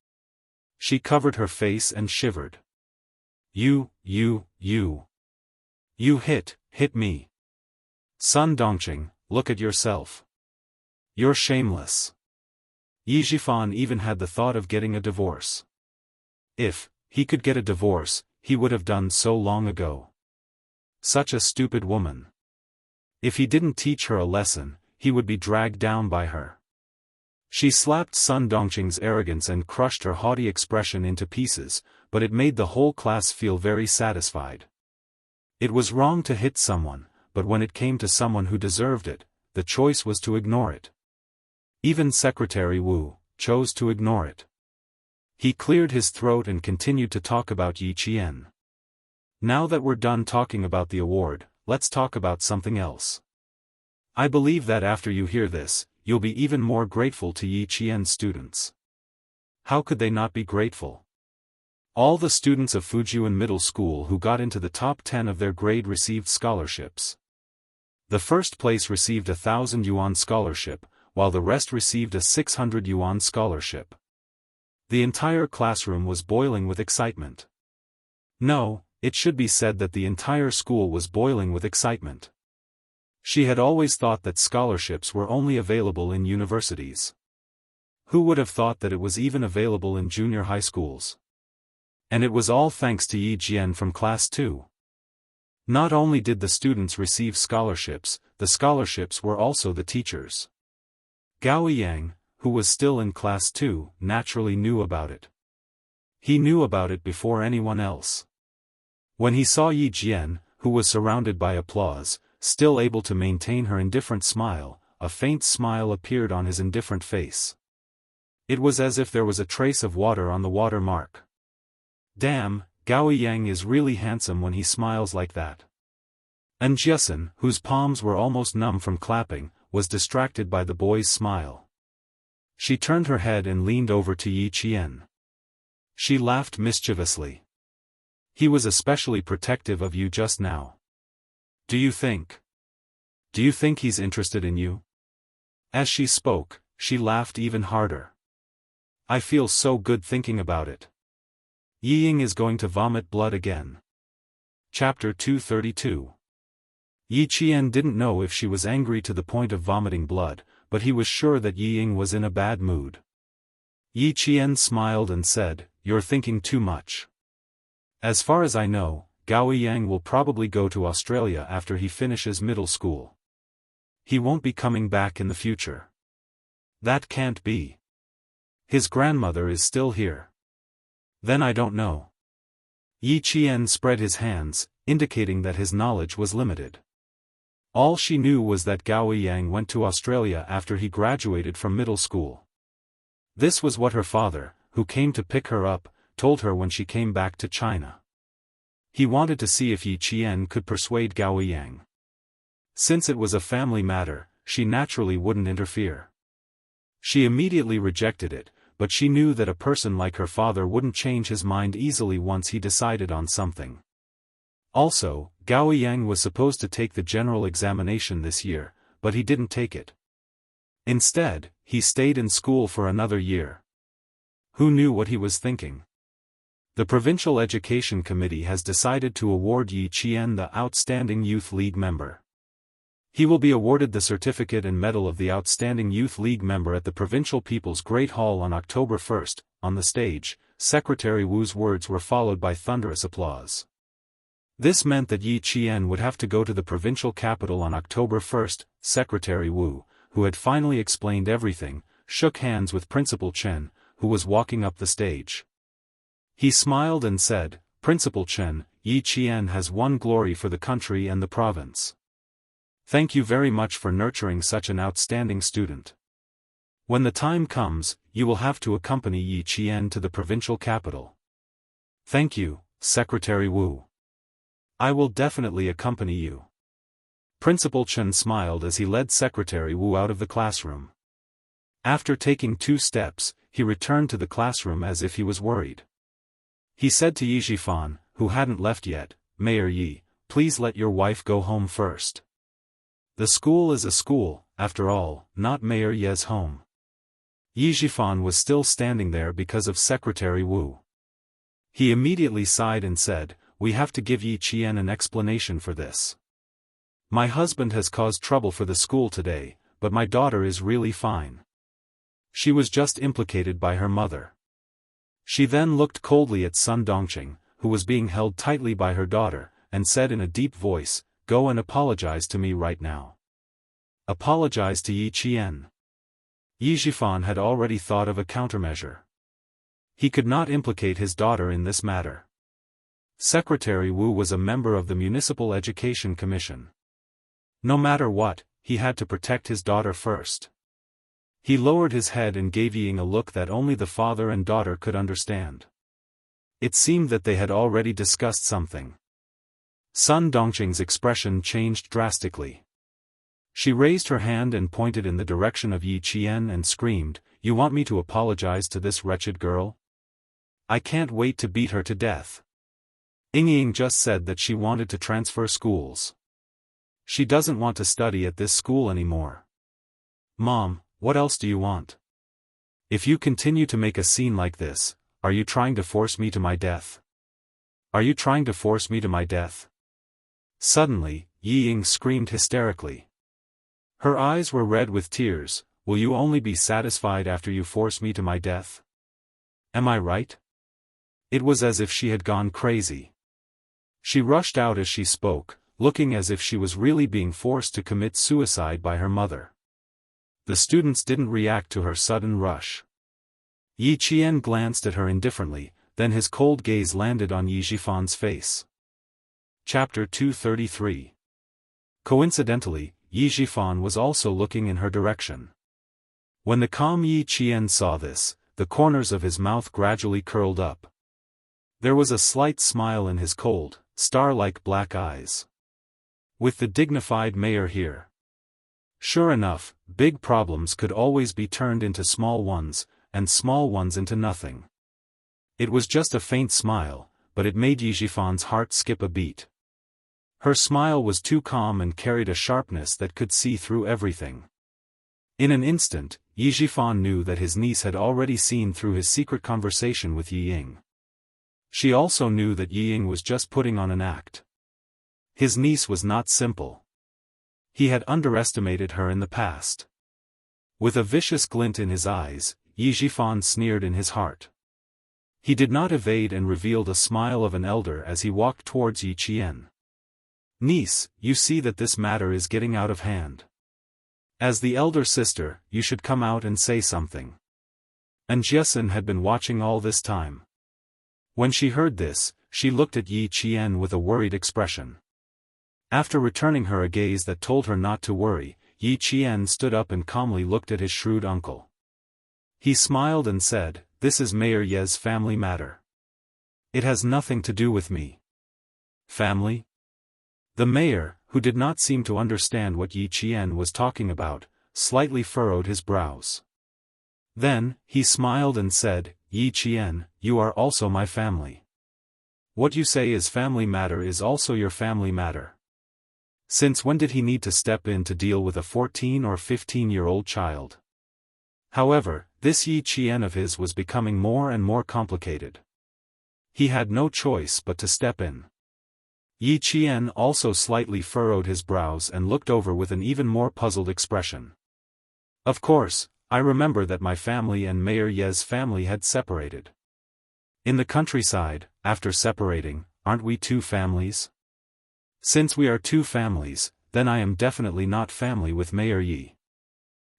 She covered her face and shivered. You hit me. Sun Dongqing, look at yourself. You're shameless. Yi Zhifan even had the thought of getting a divorce. If he could get a divorce, he would have done so long ago. Such a stupid woman. If he didn't teach her a lesson, he would be dragged down by her. She slapped Sun Dongqing's arrogance and crushed her haughty expression into pieces, but it made the whole class feel very satisfied. It was wrong to hit someone, but when it came to someone who deserved it, the choice was to ignore it. Even Secretary Wu chose to ignore it. He cleared his throat and continued to talk about Yi Qian. Now that we're done talking about the award, let's talk about something else. I believe that after you hear this, you'll be even more grateful to Yi Qian's students. How could they not be grateful? All the students of Fujian Middle School who got into the top 10 of their grade received scholarships. The first place received a 1,000 yuan scholarship, while the rest received a 600 yuan scholarship. The entire classroom was boiling with excitement. No, it should be said that the entire school was boiling with excitement. She had always thought that scholarships were only available in universities. Who would have thought that it was even available in junior high schools? And it was all thanks to Yi Jian from class 2. Not only did the students receive scholarships, the scholarships were also the teachers. Gao Yang, who was still in class 2, naturally knew about it. He knew about it before anyone else. When he saw Yi Jian, who was surrounded by applause, still able to maintain her indifferent smile, a faint smile appeared on his indifferent face. It was as if there was a trace of water on the water mark. Damn, Gao Yang is really handsome when he smiles like that. Jiasen, whose palms were almost numb from clapping, was distracted by the boy's smile. She turned her head and leaned over to Yi Qian. She laughed mischievously. He was especially protective of you just now. Do you think he's interested in you? As she spoke, she laughed even harder. I feel so good thinking about it. Yi Ying is going to vomit blood again. Chapter 232. Yi Qian didn't know if she was angry to the point of vomiting blood, but he was sure that Yi Ying was in a bad mood. Yi Qian smiled and said, "You're thinking too much. As far as I know, Gao Yang will probably go to Australia after he finishes middle school. He won't be coming back in the future." "That can't be. His grandmother is still here." "Then I don't know." Yi Qian spread his hands, indicating that his knowledge was limited. All she knew was that Gao Yang went to Australia after he graduated from middle school. This was what her father, who came to pick her up, told her when she came back to China. He wanted to see if Yi Qian could persuade Gao Yang. Since it was a family matter, she naturally wouldn't interfere. She immediately rejected it, but she knew that a person like her father wouldn't change his mind easily once he decided on something. Also, Gao Yang was supposed to take the general examination this year, but he didn't take it. Instead, he stayed in school for another year. Who knew what he was thinking? The Provincial Education Committee has decided to award Yi Qian the Outstanding Youth League member. He will be awarded the certificate and medal of the Outstanding Youth League member at the Provincial People's Great Hall on October 1st. On the stage, Secretary Wu's words were followed by thunderous applause. This meant that Yi Qian would have to go to the provincial capital on October 1st. Secretary Wu, who had finally explained everything, shook hands with Principal Chen, who was walking up the stage. He smiled and said, "Principal Chen, Yi Qian has won glory for the country and the province. Thank you very much for nurturing such an outstanding student. When the time comes, you will have to accompany Yi Qian to the provincial capital." "Thank you, Secretary Wu. I will definitely accompany you." Principal Chen smiled as he led Secretary Wu out of the classroom. After taking 2 steps, he returned to the classroom as if he was worried. He said to Yi Zhifan, who hadn't left yet, "Mayor Yi, please let your wife go home first. The school is a school, after all, not Mayor Ye's home." Yi Zhifan was still standing there because of Secretary Wu. He immediately sighed and said, "We have to give Yi Qian an explanation for this. My husband has caused trouble for the school today, but my daughter is really fine. She was just implicated by her mother." She then looked coldly at Sun Dongqing, who was being held tightly by her daughter, and said in a deep voice, "Go and apologize to me right now." Apologize to Yi Qian. Yi Zhifan had already thought of a countermeasure. He could not implicate his daughter in this matter. Secretary Wu was a member of the Municipal Education Commission. No matter what, he had to protect his daughter first. He lowered his head and gave Yi Ying a look that only the father and daughter could understand. It seemed that they had already discussed something. Sun Dongqing's expression changed drastically. She raised her hand and pointed in the direction of Yi Qian and screamed, "You want me to apologize to this wretched girl? I can't wait to beat her to death. Ying just said that she wanted to transfer schools. She doesn't want to study at this school anymore. Mom, what else do you want? If you continue to make a scene like this, are you trying to force me to my death? Are you trying to force me to my death?" Suddenly, Yi Ying screamed hysterically. Her eyes were red with tears. "Will you only be satisfied after you force me to my death? Am I right?" It was as if she had gone crazy. She rushed out as she spoke, looking as if she was really being forced to commit suicide by her mother. The students didn't react to her sudden rush. Yi Qian glanced at her indifferently, then his cold gaze landed on Yi Zhifan's face. Chapter 233. Coincidentally, Yi Zhifan was also looking in her direction. When the calm Yi Qian saw this, the corners of his mouth gradually curled up. There was a slight smile in his cold, star-like black eyes. With the dignified mayor here. Sure enough, big problems could always be turned into small ones, and small ones into nothing. It was just a faint smile, but it made Yi Zhifan's heart skip a beat. Her smile was too calm and carried a sharpness that could see through everything. In an instant, Yi Zhifan knew that his niece had already seen through his secret conversation with Yi Ying. She also knew that Yi Ying was just putting on an act. His niece was not simple. He had underestimated her in the past. With a vicious glint in his eyes, Yi Zhifan sneered in his heart. He did not evade and revealed a smile of an elder as he walked towards Yi Qian. Niece, you see that this matter is getting out of hand. As the elder sister, you should come out and say something. And Jiesin had been watching all this time. When she heard this, she looked at Yi Qian with a worried expression. After returning her a gaze that told her not to worry, Yi Qian stood up and calmly looked at his shrewd uncle. He smiled and said, "This is Mayor Ye's family matter. It has nothing to do with me." Family? The mayor, who did not seem to understand what Yi Qian was talking about, slightly furrowed his brows. Then, he smiled and said, "Yi Qian, you are also my family. What you say is family matter is also your family matter." Since when did he need to step in to deal with a 14 or 15-year-old child? However, this Yi Qian of his was becoming more and more complicated. He had no choice but to step in. Yi Qian also slightly furrowed his brows and looked over with an even more puzzled expression. "Of course, I remember that my family and Mayor Ye's family had separated. In the countryside, after separating, aren't we two families? Since we are two families, then I am definitely not family with Mayor Yi.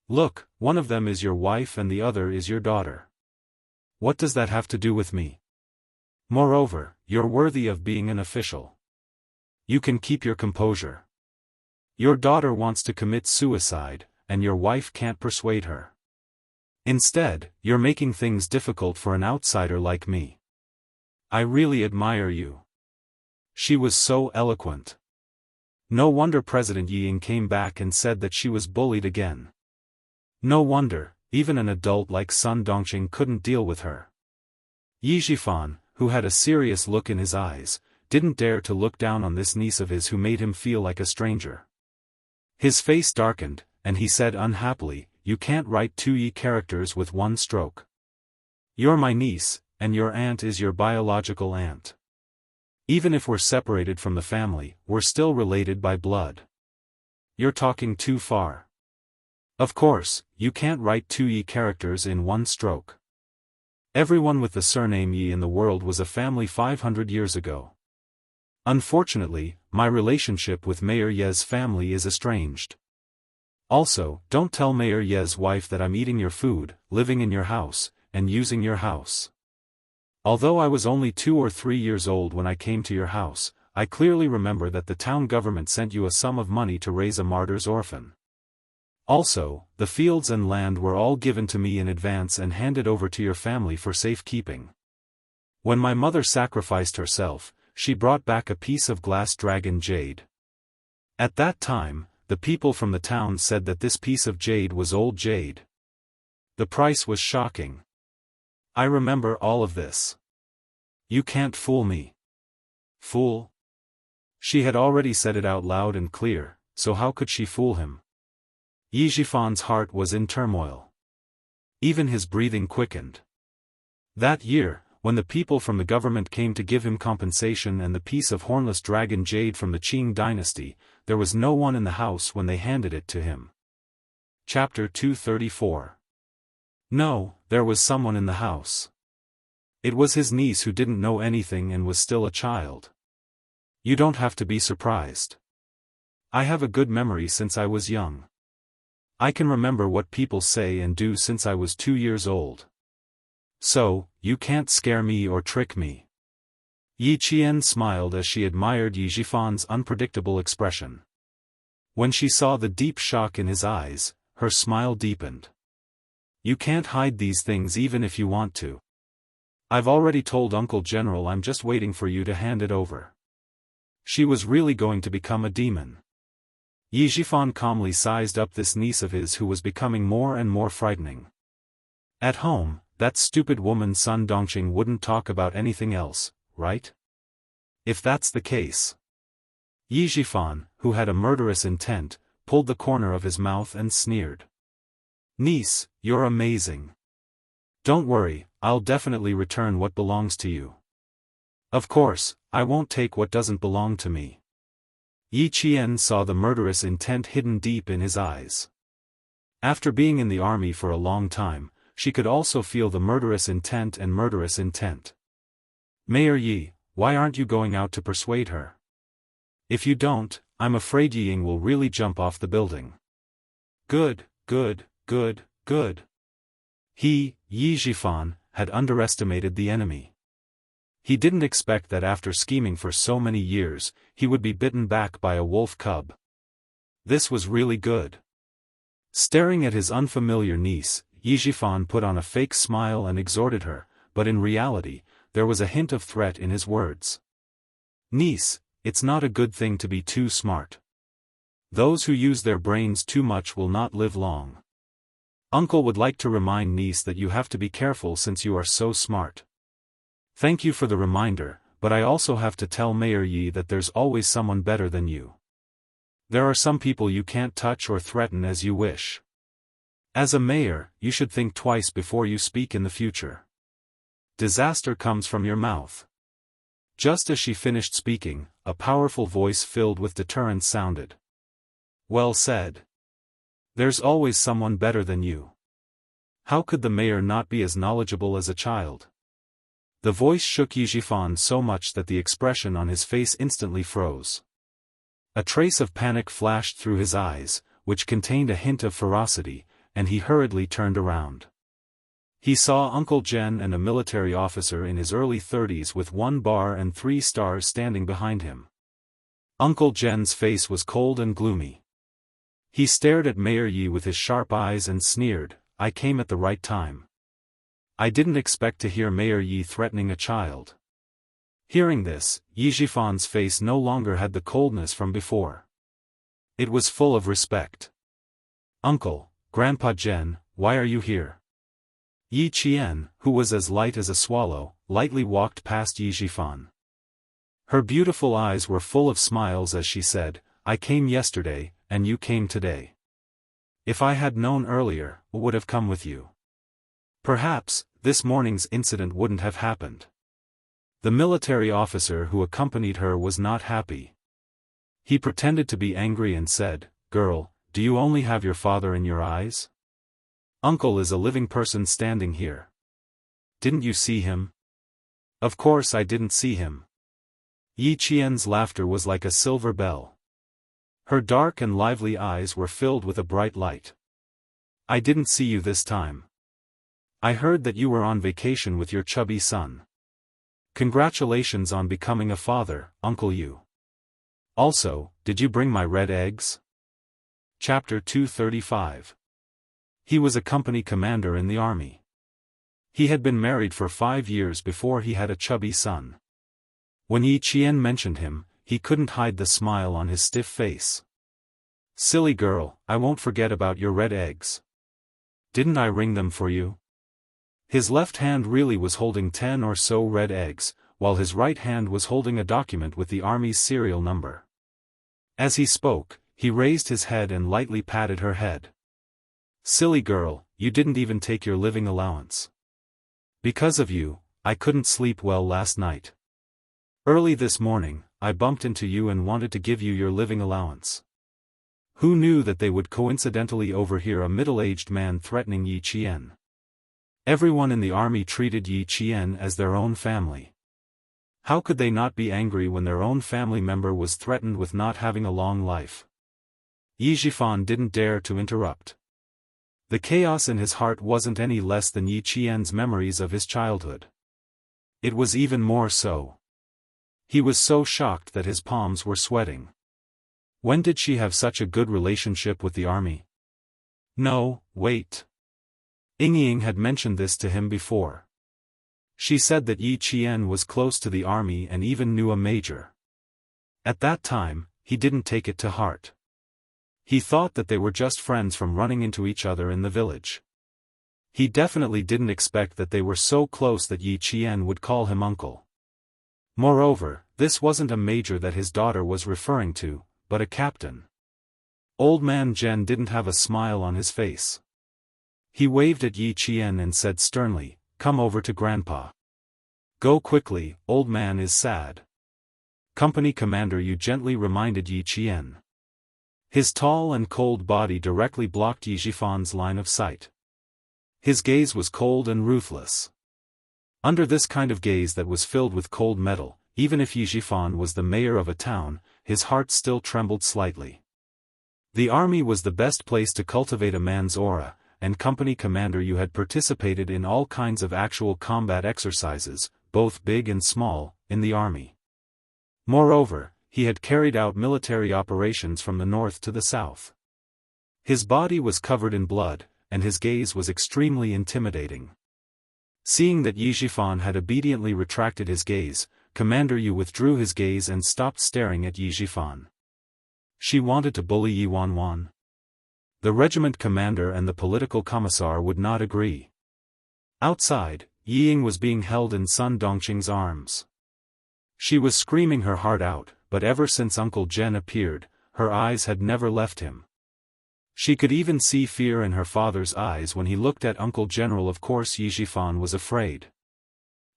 Look, one of them is your wife and the other is your daughter. What does that have to do with me? Moreover, you're worthy of being an official. You can keep your composure. Your daughter wants to commit suicide, and your wife can't persuade her. Instead, you're making things difficult for an outsider like me. I really admire you." She was so eloquent. No wonder President Ying came back and said that she was bullied again. No wonder, even an adult like Sun Dongqing couldn't deal with her. Yi Zhifan, who had a serious look in his eyes, didn't dare to look down on this niece of his who made him feel like a stranger. His face darkened, and he said unhappily, "You can't write two Yi characters with one stroke. You're my niece, and your aunt is your biological aunt. Even if we're separated from the family, we're still related by blood. You're talking too far. Of course, you can't write two Yi characters in one stroke. Everyone with the surname Yi in the world was a family 500 years ago. Unfortunately, my relationship with Mayor Ye's family is estranged. Also, don't tell Mayor Ye's wife that I'm eating your food, living in your house, and using your house. Although I was only 2 or 3 years old when I came to your house, I clearly remember that the town government sent you a sum of money to raise a martyr's orphan. Also, the fields and land were all given to me in advance and handed over to your family for safekeeping. When my mother sacrificed herself, she brought back a piece of glass dragon jade. At that time, the people from the town said that this piece of jade was old jade. The price was shocking. I remember all of this. You can't fool me. Fool? She had already said it out loud and clear, so how could she fool him? Yi Zhifan's heart was in turmoil. Even his breathing quickened. That year, when the people from the government came to give him compensation and the piece of hornless dragon jade from the Qing dynasty, there was no one in the house when they handed it to him. Chapter 234. No, there was someone in the house. It was his niece who didn't know anything and was still a child. You don't have to be surprised. I have a good memory since I was young. I can remember what people say and do since I was 2 years old. So, you can't scare me or trick me. Yi Qian smiled as she admired Yi Zhifan's unpredictable expression. When she saw the deep shock in his eyes, her smile deepened. You can't hide these things even if you want to. I've already told Uncle General I'm just waiting for you to hand it over. She was really going to become a demon. Yi Zhifan calmly sized up this niece of his who was becoming more and more frightening. At home, that stupid woman Sun Dongqing wouldn't talk about anything else, right? If that's the case. Yi Zhifan, who had a murderous intent, pulled the corner of his mouth and sneered. Niece, you're amazing. Don't worry, I'll definitely return what belongs to you. Of course, I won't take what doesn't belong to me. Yi Qian saw the murderous intent hidden deep in his eyes. After being in the army for a long time, she could also feel the murderous intent and murderous intent. Mayor Yi, why aren't you going out to persuade her? If you don't, I'm afraid Yiying will really jump off the building. Good, good, good, good. He, Yi Zhifan, had underestimated the enemy. He didn't expect that after scheming for so many years, he would be bitten back by a wolf cub. This was really good. Staring at his unfamiliar niece, Yi Zhifan put on a fake smile and exhorted her, but in reality, there was a hint of threat in his words. Niece, it's not a good thing to be too smart. Those who use their brains too much will not live long. Uncle would like to remind niece that you have to be careful since you are so smart. Thank you for the reminder, but I also have to tell Mayor Yi that there's always someone better than you. There are some people you can't touch or threaten as you wish. As a mayor, you should think twice before you speak in the future. Disaster comes from your mouth. Just as she finished speaking, a powerful voice filled with deterrence sounded. Well said. There's always someone better than you. How could the mayor not be as knowledgeable as a child? The voice shook Yi Zhifan so much that the expression on his face instantly froze. A trace of panic flashed through his eyes, which contained a hint of ferocity, and he hurriedly turned around. He saw Uncle Jen and a military officer in his early 30s with 1 bar and 3 stars standing behind him. Uncle Jen's face was cold and gloomy. He stared at Mayor Yi with his sharp eyes and sneered, I came at the right time. I didn't expect to hear Mayor Yi threatening a child. Hearing this, Yi Zhifan's face no longer had the coldness from before. It was full of respect. Uncle, Grandpa Jen, why are you here? Yi Qian, who was as light as a swallow, lightly walked past Yi Zhifan. Her beautiful eyes were full of smiles as she said, I came yesterday, and you came today. If I had known earlier, I would have come with you. Perhaps, this morning's incident wouldn't have happened. The military officer who accompanied her was not happy. He pretended to be angry and said, Girl, do you only have your father in your eyes? Uncle is a living person standing here. Didn't you see him? Of course I didn't see him. Yi Qian's laughter was like a silver bell. Her dark and lively eyes were filled with a bright light. I didn't see you this time. I heard that you were on vacation with your chubby son. Congratulations on becoming a father, Uncle Yu. Also, did you bring my red eggs? Chapter 235. He was a company commander in the army. He had been married for 5 years before he had a chubby son. When Yi Qian mentioned him, he couldn't hide the smile on his stiff face. Silly girl, I won't forget about your red eggs. Didn't I wring them for you? His left hand really was holding 10 or so red eggs, while his right hand was holding a document with the army's serial number. As he spoke, he raised his head and lightly patted her head. Silly girl, you didn't even take your living allowance. Because of you, I couldn't sleep well last night. Early this morning, I bumped into you and wanted to give you your living allowance. Who knew that they would coincidentally overhear a middle-aged man threatening Yi Qian? Everyone in the army treated Yi Qian as their own family. How could they not be angry when their own family member was threatened with not having a long life? Yi Zhifan didn't dare to interrupt. The chaos in his heart wasn't any less than Yi Qian's memories of his childhood. It was even more so. He was so shocked that his palms were sweating. When did she have such a good relationship with the army? No, wait. Ying had mentioned this to him before. She said that Yi Qian was close to the army and even knew a major. At that time, he didn't take it to heart. He thought that they were just friends from running into each other in the village. He definitely didn't expect that they were so close that Yi Qian would call him uncle. Moreover, this wasn't a major that his daughter was referring to, but a captain. Old man Jen didn't have a smile on his face. He waved at Yi Qian and said sternly, Come over to Grandpa. Go quickly, old man is sad. Company Commander Yu gently reminded Yi Qian. His tall and cold body directly blocked Yi Jifan's line of sight. His gaze was cold and ruthless. Under this kind of gaze that was filled with cold metal, even if Yi Jifan was the mayor of a town, his heart still trembled slightly. The army was the best place to cultivate a man's aura, and Company Commander Yu had participated in all kinds of actual combat exercises, both big and small, in the army. Moreover, he had carried out military operations from the north to the south. His body was covered in blood, and his gaze was extremely intimidating. Seeing that Yi Jifan had obediently retracted his gaze, Commander Yu withdrew his gaze and stopped staring at Yi Jifan. She wanted to bully Yi Wanwan. The regiment commander and the political commissar would not agree. Outside, Yi Ying was being held in Sun Dongqing's arms. She was screaming her heart out, but ever since Uncle Zhen appeared, her eyes had never left him. She could even see fear in her father's eyes when he looked at Uncle General. Of course Yi Jifan was afraid.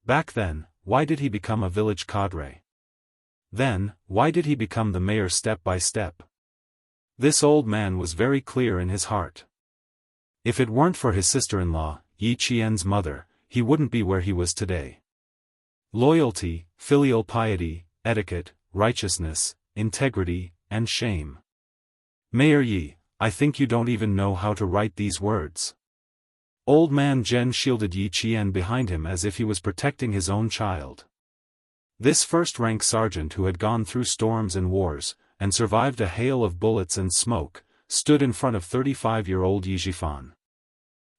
Back then, why did he become a village cadre? Then, why did he become the mayor step by step? This old man was very clear in his heart. If it weren't for his sister-in-law, Yi Qian's mother, he wouldn't be where he was today. Loyalty, filial piety, etiquette, righteousness, integrity, and shame. Mayor Yi, I think you don't even know how to write these words. Old man Zhen shielded Yi Qian behind him as if he was protecting his own child. This first-rank sergeant who had gone through storms and wars, and survived a hail of bullets and smoke, stood in front of 35-year-old Yi Jifan.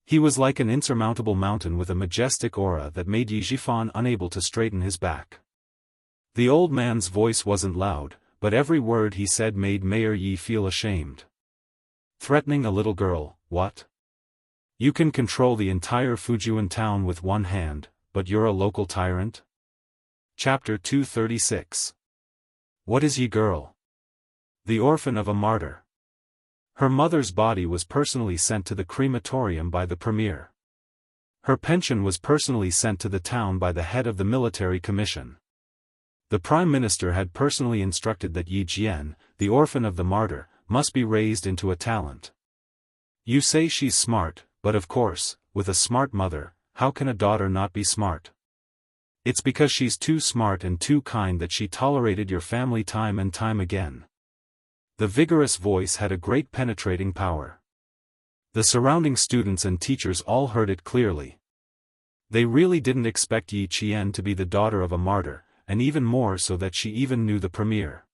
He was like an insurmountable mountain with a majestic aura that made Yi Jifan unable to straighten his back. The old man's voice wasn't loud, but every word he said made Mayor Yi feel ashamed. Threatening a little girl, what? You can control the entire Fujian town with one hand, but you're a local tyrant? Chapter 236. What is Yi girl? The orphan of a martyr. Her mother's body was personally sent to the crematorium by the premier. Her pension was personally sent to the town by the head of the military commission. The prime minister had personally instructed that Yi Jian, the orphan of the martyr, must be raised into a talent. You say she's smart, but of course, with a smart mother, how can a daughter not be smart? It's because she's too smart and too kind that she tolerated your family time and time again. The vigorous voice had a great penetrating power. The surrounding students and teachers all heard it clearly. They really didn't expect Yi Qian to be the daughter of a martyr, and even more so that she even knew the premier.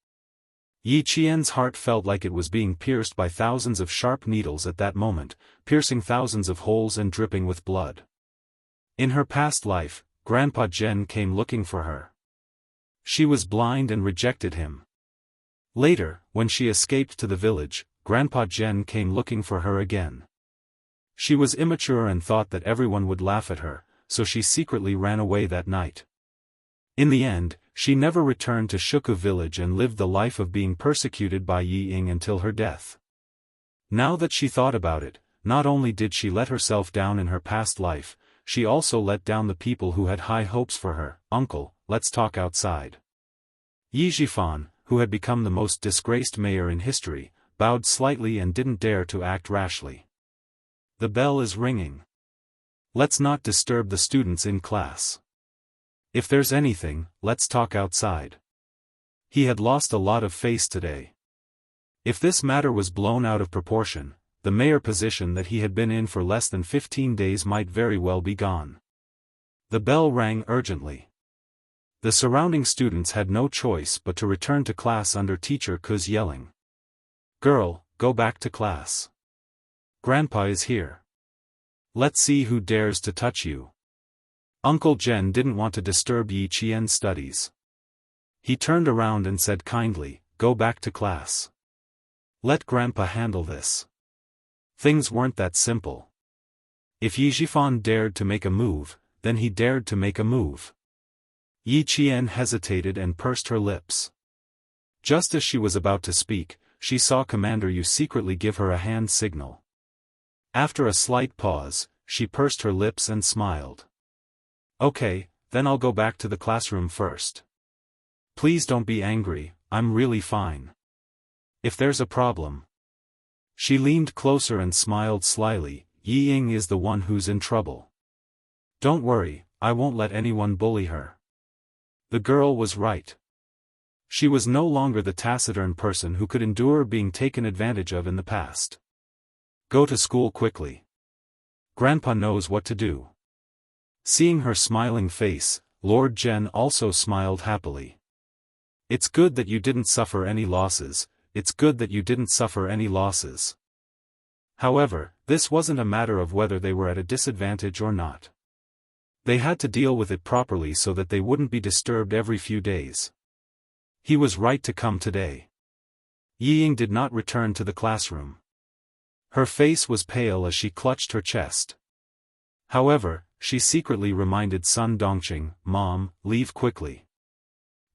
Yi Qian's heart felt like it was being pierced by thousands of sharp needles at that moment, piercing thousands of holes and dripping with blood. In her past life, Grandpa Zhen came looking for her. She was blind and rejected him. Later, when she escaped to the village, Grandpa Zhen came looking for her again. She was immature and thought that everyone would laugh at her, so she secretly ran away that night. In the end, she never returned to Shuku village and lived the life of being persecuted by Yi Ying until her death. Now that she thought about it, not only did she let herself down in her past life, she also let down the people who had high hopes for her. Uncle, let's talk outside. Yi Jifan, who had become the most disgraced mayor in history, bowed slightly and didn't dare to act rashly. The bell is ringing. Let's not disturb the students in class. If there's anything, let's talk outside. He had lost a lot of face today. If this matter was blown out of proportion, the mayor position that he had been in for less than 15 days might very well be gone. The bell rang urgently. The surrounding students had no choice but to return to class under Teacher Ku's yelling. Girl, go back to class. Grandpa is here. Let's see who dares to touch you. Uncle Zhen didn't want to disturb Yi Qian's studies. He turned around and said kindly, go back to class. Let Grandpa handle this. Things weren't that simple. If Yi Jifan dared to make a move, then he dared to make a move. Yi Qian hesitated and pursed her lips. Just as she was about to speak, she saw Commander Yu secretly give her a hand signal. After a slight pause, she pursed her lips and smiled. Okay, then I'll go back to the classroom first. Please don't be angry, I'm really fine. If there's a problem. She leaned closer and smiled slyly. Yi Ying is the one who's in trouble. Don't worry, I won't let anyone bully her. The girl was right. She was no longer the taciturn person who could endure being taken advantage of in the past. Go to school quickly. Grandpa knows what to do. Seeing her smiling face, Lord Zhen also smiled happily. It's good that you didn't suffer any losses, it's good that you didn't suffer any losses. However, this wasn't a matter of whether they were at a disadvantage or not. They had to deal with it properly so that they wouldn't be disturbed every few days. He was right to come today. Yi Ying did not return to the classroom. Her face was pale as she clutched her chest. However, she secretly reminded Sun Dongqing, "Mom, leave quickly.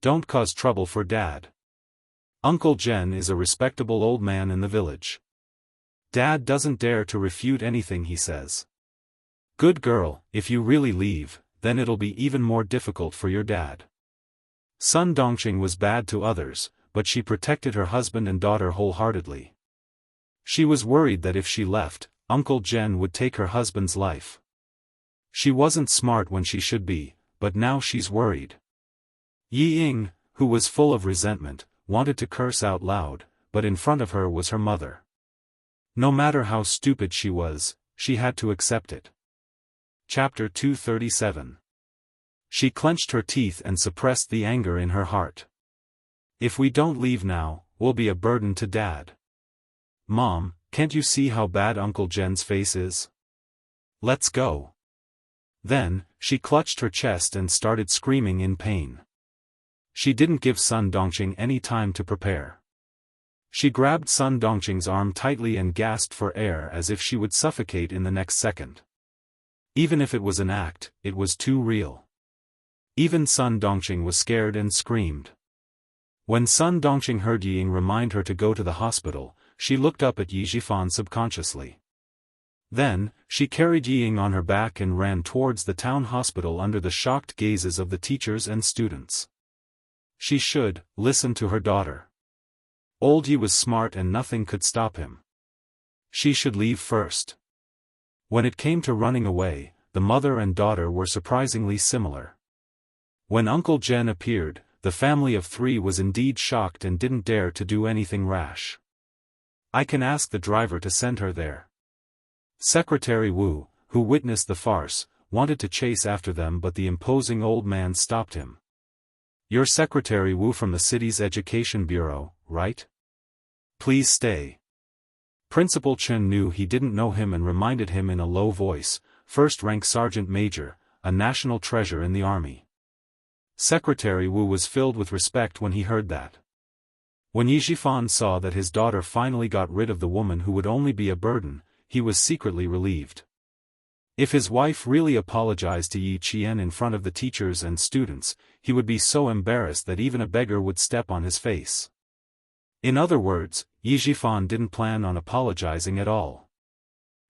Don't cause trouble for Dad. Uncle Zhen is a respectable old man in the village. Dad doesn't dare to refute anything he says. Good girl, if you really leave, then it'll be even more difficult for your dad." Sun Dongqing was bad to others, but she protected her husband and daughter wholeheartedly. She was worried that if she left, Uncle Zhen would take her husband's life. She wasn't smart when she should be, but now she's worried. Yi Ying, who was full of resentment, wanted to curse out loud, but in front of her was her mother. No matter how stupid she was, she had to accept it. Chapter 237. She clenched her teeth and suppressed the anger in her heart. If we don't leave now, we'll be a burden to Dad. Mom, can't you see how bad Uncle Zhen's face is? Let's go. Then, she clutched her chest and started screaming in pain. She didn't give Sun Dongqing any time to prepare. She grabbed Sun Dongqing's arm tightly and gasped for air as if she would suffocate in the next second. Even if it was an act, it was too real. Even Sun Dongqing was scared and screamed. When Sun Dongqing heard Yi Ying remind her to go to the hospital, she looked up at Yi Zhifan subconsciously. Then, she carried Yi Ying on her back and ran towards the town hospital under the shocked gazes of the teachers and students. She should listen to her daughter. Old Yi was smart and nothing could stop him. She should leave first. When it came to running away, the mother and daughter were surprisingly similar. When Uncle Zhen appeared, the family of three was indeed shocked and didn't dare to do anything rash. I can ask the driver to send her there. Secretary Wu, who witnessed the farce, wanted to chase after them but the imposing old man stopped him. You're Secretary Wu from the city's education bureau, right? Please stay. Principal Chen knew he didn't know him and reminded him in a low voice, first-rank sergeant major, a national treasure in the army. Secretary Wu was filled with respect when he heard that. When Yi Zhifan saw that his daughter finally got rid of the woman who would only be a burden, he was secretly relieved. If his wife really apologized to Yi Qian in front of the teachers and students, he would be so embarrassed that even a beggar would step on his face. In other words, Yi Zhifan didn't plan on apologizing at all.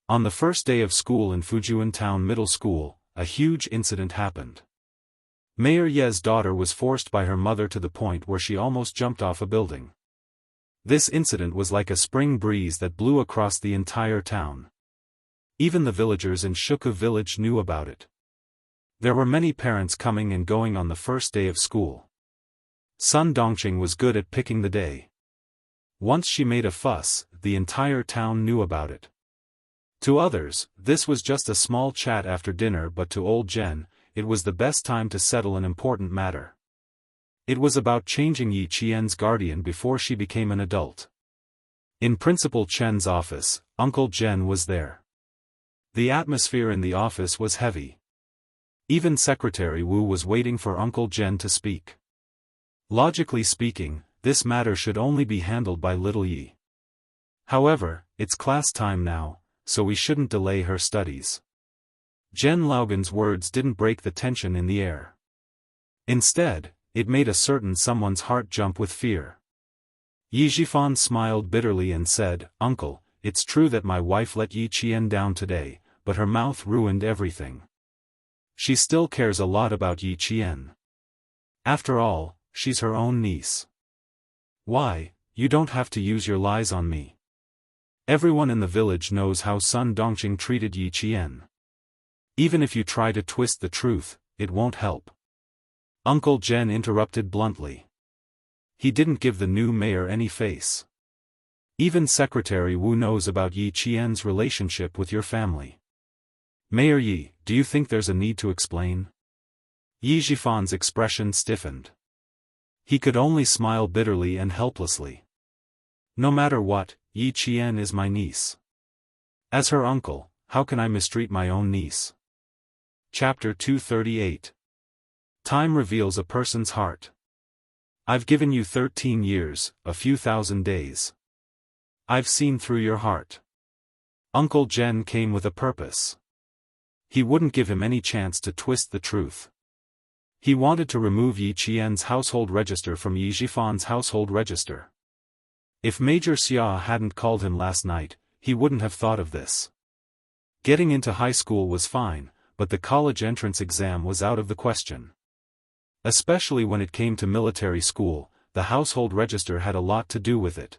On the first day of school in Fujian Town Middle School, a huge incident happened. Mayor Ye's daughter was forced by her mother to the point where she almost jumped off a building. This incident was like a spring breeze that blew across the entire town. Even the villagers in Shuku village knew about it. There were many parents coming and going on the first day of school. Sun Dongqing was good at picking the day. Once she made a fuss, the entire town knew about it. To others, this was just a small chat after dinner, but to old Zhen, it was the best time to settle an important matter. It was about changing Yi Qian's guardian before she became an adult. In Principal Chen's office, Uncle Zhen was there. The atmosphere in the office was heavy. Even Secretary Wu was waiting for Uncle Zhen to speak. Logically speaking, this matter should only be handled by little Yi. However, it's class time now, so we shouldn't delay her studies. Zhen Laogan's words didn't break the tension in the air. Instead, it made a certain someone's heart jump with fear. Yi Zhifan smiled bitterly and said, "Uncle, it's true that my wife let Yi Qian down today, but her mouth ruined everything. She still cares a lot about Yi Qian. After all, she's her own niece. Why, you don't have to use your lies on me. Everyone in the village knows how Sun Dongqing treated Yi Qian. Even if you try to twist the truth, it won't help. Uncle Jen interrupted bluntly. He didn't give the new mayor any face. Even Secretary Wu knows about Yi Qian's relationship with your family. Mayor Yi, do you think there's a need to explain? Yi Jifan's expression stiffened. He could only smile bitterly and helplessly. No matter what, Yi Qian is my niece. As her uncle, how can I mistreat my own niece? Chapter 238. Time reveals a person's heart. I've given you 13 years, a few thousand days. I've seen through your heart. Uncle Jen came with a purpose. He wouldn't give him any chance to twist the truth. He wanted to remove Yi Qian's household register from Yi Jifan's household register. If Major Xia hadn't called him last night, he wouldn't have thought of this. Getting into high school was fine, but the college entrance exam was out of the question. Especially when it came to military school, the household register had a lot to do with it.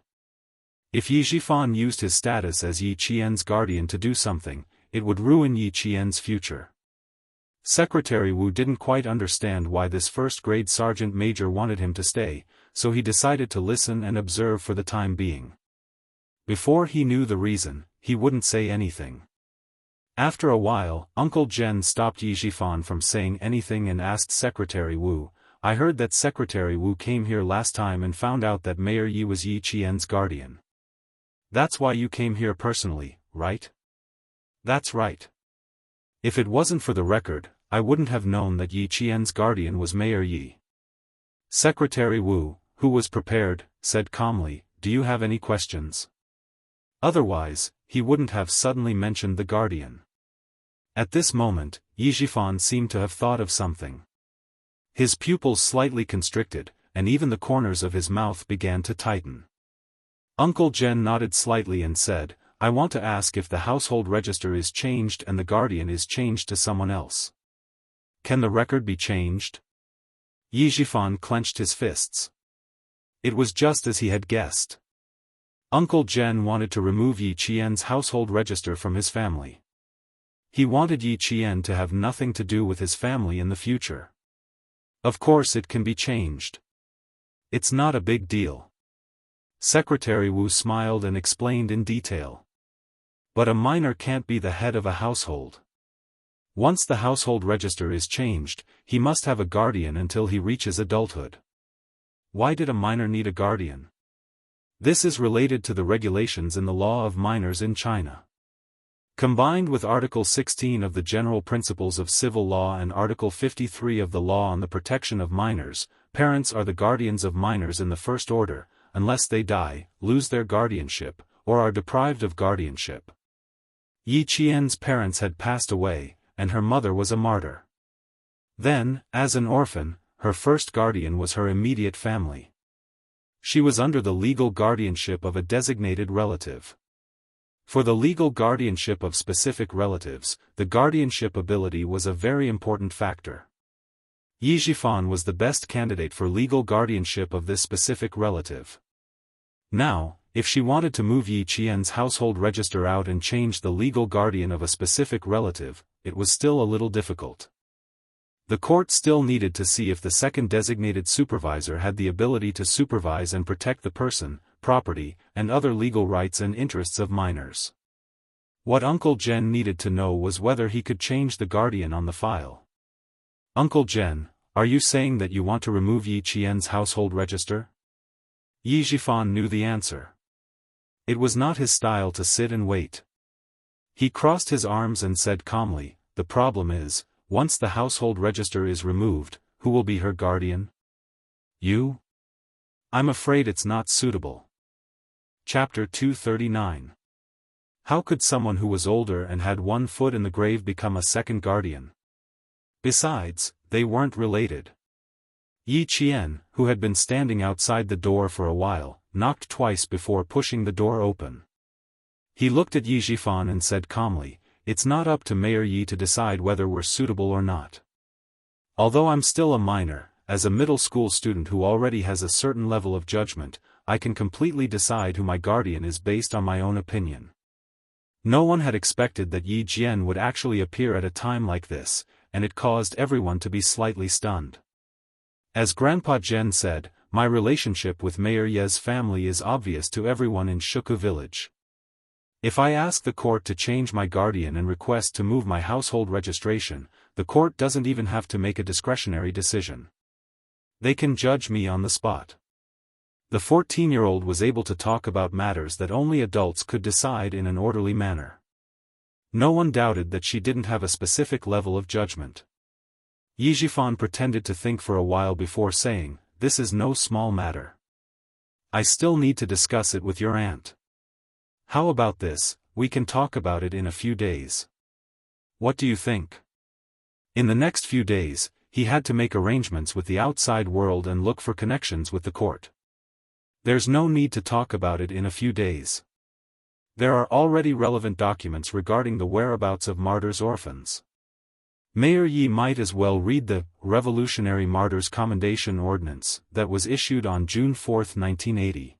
If Yi Jifan used his status as Yi Qian's guardian to do something, it would ruin Yi Qian's future. Secretary Wu didn't quite understand why this first-grade sergeant major wanted him to stay, so he decided to listen and observe for the time being. Before he knew the reason, he wouldn't say anything. After a while, Uncle Jen stopped Yi Jifan from saying anything and asked Secretary Wu, I heard that Secretary Wu came here last time and found out that Mayor Yi was Yi Qian's guardian. That's why you came here personally, right? That's right. If it wasn't for the record, I wouldn't have known that Yi Qian's guardian was Mayor Yi. Secretary Wu, who was prepared, said calmly, do you have any questions? Otherwise, he wouldn't have suddenly mentioned the guardian. At this moment, Yi Jifan seemed to have thought of something. His pupils slightly constricted, and even the corners of his mouth began to tighten. Uncle Jen nodded slightly and said, I want to ask if the household register is changed and the guardian is changed to someone else. Can the record be changed? Yi Jifan clenched his fists. It was just as he had guessed. Uncle Jen wanted to remove Yi Qian's household register from his family. He wanted Yi Qian to have nothing to do with his family in the future. Of course it can be changed. It's not a big deal. Secretary Wu smiled and explained in detail. But a minor can't be the head of a household. Once the household register is changed, he must have a guardian until he reaches adulthood. Why did a minor need a guardian? This is related to the regulations in the law of minors in China. Combined with Article 16 of the General Principles of Civil Law and Article 53 of the Law on the Protection of Minors, parents are the guardians of minors in the first order, unless they die, lose their guardianship, or are deprived of guardianship. Yi Qian's parents had passed away, and her mother was a martyr. Then, as an orphan, her first guardian was her immediate family. She was under the legal guardianship of a designated relative. For the legal guardianship of specific relatives, the guardianship ability was a very important factor. Yi Jifan was the best candidate for legal guardianship of this specific relative. Now, if she wanted to move Yi Qian's household register out and change the legal guardian of a specific relative, it was still a little difficult. The court still needed to see if the second designated supervisor had the ability to supervise and protect the person, property, and other legal rights and interests of minors. What Uncle Jen needed to know was whether he could change the guardian on the file. Uncle Jen, are you saying that you want to remove Yi Qian's household register? Yi Jifan knew the answer. It was not his style to sit and wait. He crossed his arms and said calmly, the problem is, once the household register is removed, who will be her guardian? You? I'm afraid it's not suitable. Chapter 239. How could someone who was older and had one foot in the grave become a second guardian? Besides, they weren't related. Yi Qian, who had been standing outside the door for a while, knocked twice before pushing the door open. He looked at Yi Jifan and said calmly, it's not up to Mayor Yi to decide whether we're suitable or not. Although I'm still a minor, as a middle school student who already has a certain level of judgment, I can completely decide who my guardian is based on my own opinion. No one had expected that Yi Jian would actually appear at a time like this, and it caused everyone to be slightly stunned. As Grandpa Zhen said, my relationship with Mayor Ye's family is obvious to everyone in Shuku village. If I ask the court to change my guardian and request to move my household registration, the court doesn't even have to make a discretionary decision. They can judge me on the spot. The 14-year-old was able to talk about matters that only adults could decide in an orderly manner. No one doubted that she didn't have a specific level of judgment. Yi Jifan pretended to think for a while before saying, "This is no small matter. I still need to discuss it with your aunt. How about this, we can talk about it in a few days. What do you think?" In the next few days, he had to make arrangements with the outside world and look for connections with the court. There's no need to talk about it in a few days. There are already relevant documents regarding the whereabouts of martyrs' orphans. Mayor Yi might as well read the Revolutionary Martyrs Commendation Ordinance that was issued on June 4, 1980.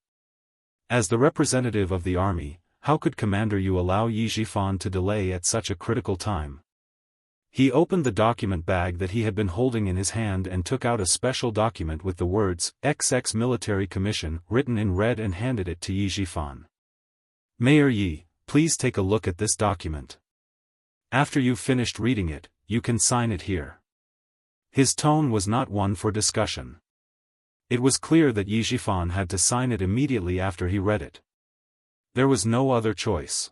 As the representative of the army, how could Commander Yu allow Yi Jifan to delay at such a critical time? He opened the document bag that he had been holding in his hand and took out a special document with the words, XX Military Commission, written in red and handed it to Yi Jifan. "Mayor Yi, please take a look at this document. After you've finished reading it, you can sign it here." His tone was not one for discussion. It was clear that Yi Jifan had to sign it immediately after he read it. There was no other choice.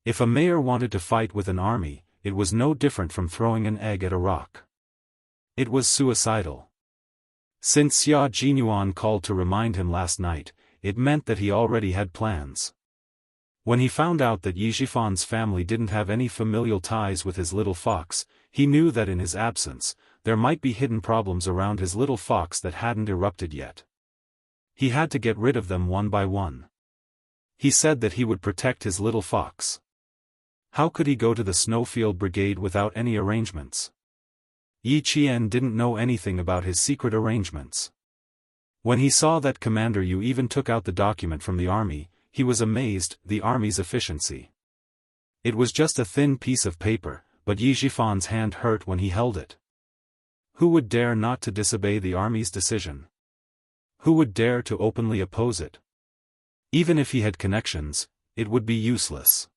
If a mayor wanted to fight with an army, it was no different from throwing an egg at a rock. It was suicidal. Since Xia Jinyuan called to remind him last night, it meant that he already had plans. When he found out that Yi Jifan's family didn't have any familial ties with his little fox, he knew that in his absence, there might be hidden problems around his little fox that hadn't erupted yet. He had to get rid of them one by one. He said that he would protect his little fox. How could he go to the Snowfield Brigade without any arrangements? Yi Qian didn't know anything about his secret arrangements. When he saw that Commander Yu even took out the document from the army, he was amazed, the army's efficiency. It was just a thin piece of paper, but Yi Jifan's hand hurt when he held it. Who would dare not to disobey the army's decision? Who would dare to openly oppose it? Even if he had connections, it would be useless.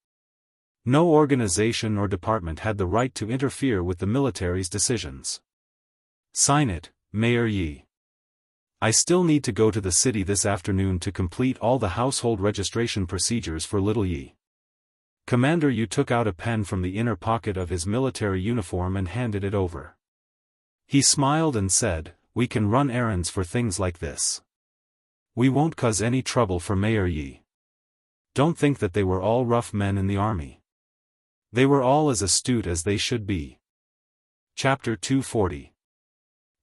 No organization or department had the right to interfere with the military's decisions. "Sign it, Mayor Yi. I still need to go to the city this afternoon to complete all the household registration procedures for little Yi." Commander Yu took out a pen from the inner pocket of his military uniform and handed it over. He smiled and said, "We can run errands for things like this. We won't cause any trouble for Mayor Yi. Don't think that they were all rough men in the army. They were all as astute as they should be." Chapter 240.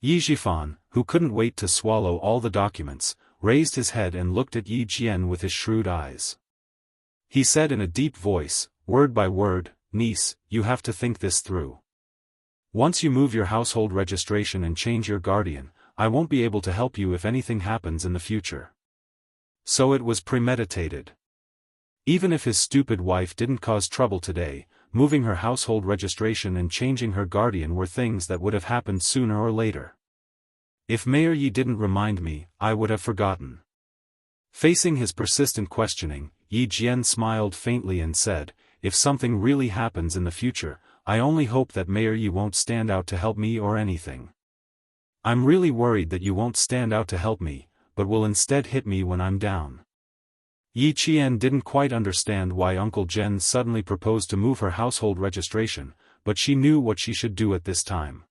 Yi Jifan, who couldn't wait to swallow all the documents, raised his head and looked at Yi Jian with his shrewd eyes. He said in a deep voice, word by word, "Niece, you have to think this through. Once you move your household registration and change your guardian, I won't be able to help you if anything happens in the future." So it was premeditated. Even if his stupid wife didn't cause trouble today, moving her household registration and changing her guardian were things that would have happened sooner or later. If Mayor Yi didn't remind me, I would have forgotten. Facing his persistent questioning, Yi Jian smiled faintly and said, "If something really happens in the future, I only hope that Mayor Yi won't stand out to help me or anything. I'm really worried that you won't stand out to help me, but will instead hit me when I'm down." Yi Qian didn't quite understand why Uncle Zhen suddenly proposed to move her household registration, but she knew what she should do at this time.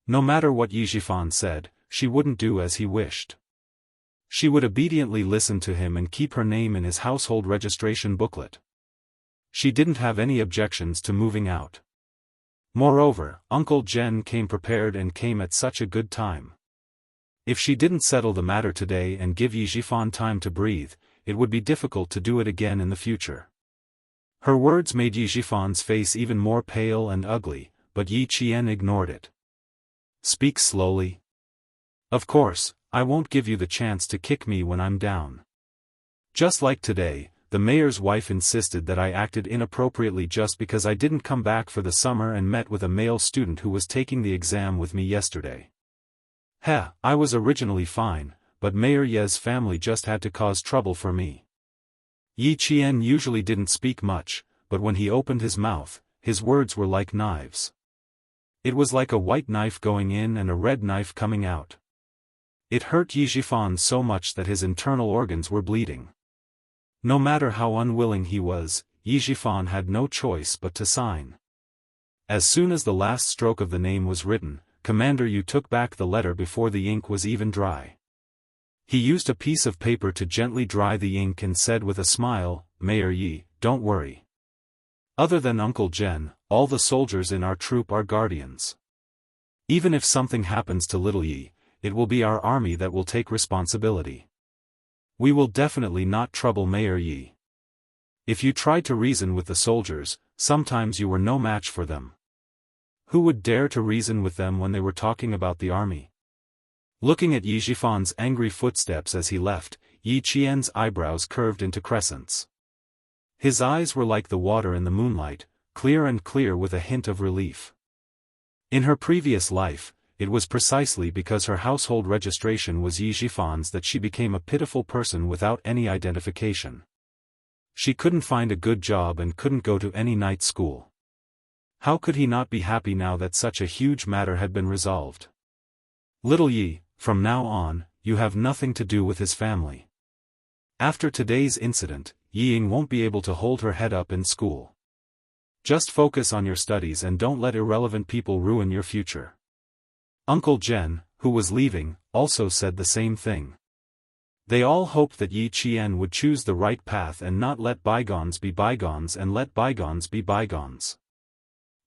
No matter what Yi Jifan said, she wouldn't do as he wished. She would obediently listen to him and keep her name in his household registration booklet. She didn't have any objections to moving out. Moreover, Uncle Zhen came prepared and came at such a good time. If she didn't settle the matter today and give Yi Jifan time to breathe, it would be difficult to do it again in the future. Her words made Yi Jifan's face even more pale and ugly, but Yi Qian ignored it. "Speak slowly. Of course, I won't give you the chance to kick me when I'm down. Just like today, the mayor's wife insisted that I acted inappropriately just because I didn't come back for the summer and met with a male student who was taking the exam with me yesterday. I was originally fine, but Mayor Ye's family just had to cause trouble for me. Yi Qian usually didn't speak much, but when he opened his mouth, his words were like knives. It was like a white knife going in and a red knife coming out. It hurt Yi Zhifan so much that his internal organs were bleeding. No matter how unwilling he was, Yi Zhifan had no choice but to sign. As soon as the last stroke of the name was written, Commander Yu took back the letter before the ink was even dry. He used a piece of paper to gently dry the ink and said with a smile, "Mayor Yi, don't worry. Other than Uncle Jen, all the soldiers in our troop are guardians. Even if something happens to little Yi, it will be our army that will take responsibility. We will definitely not trouble Mayor Yi. If you tried to reason with the soldiers, sometimes you were no match for them. Who would dare to reason with them when they were talking about the army?" Looking at Yi Zhifan's angry footsteps as he left, Yi Qian's eyebrows curved into crescents. His eyes were like the water in the moonlight, clear and clear with a hint of relief. In her previous life, it was precisely because her household registration was Yi Zhifan's that she became a pitiful person without any identification. She couldn't find a good job and couldn't go to any night school. How could he not be happy now that such a huge matter had been resolved? "Little Yi, from now on, you have nothing to do with his family. After today's incident, Yi Ying won't be able to hold her head up in school. Just focus on your studies and don't let irrelevant people ruin your future." Uncle Jen, who was leaving, also said the same thing. They all hoped that Yi Qian would choose the right path and not let bygones be bygones and let bygones be bygones.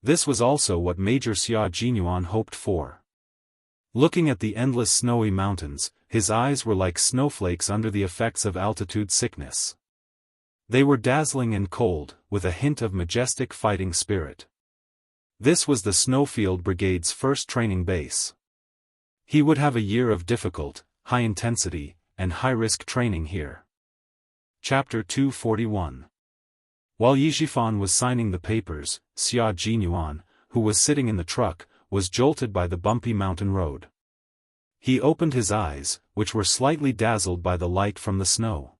This was also what Major Xia Jinyuan hoped for. Looking at the endless snowy mountains, his eyes were like snowflakes under the effects of altitude sickness. They were dazzling and cold, with a hint of majestic fighting spirit. This was the Snowfield Brigade's first training base. He would have a year of difficult, high-intensity, and high-risk training here. Chapter 241. While Yi Zhifan was signing the papers, Xia Jinyuan, who was sitting in the truck, was jolted by the bumpy mountain road. He opened his eyes, which were slightly dazzled by the light from the snow.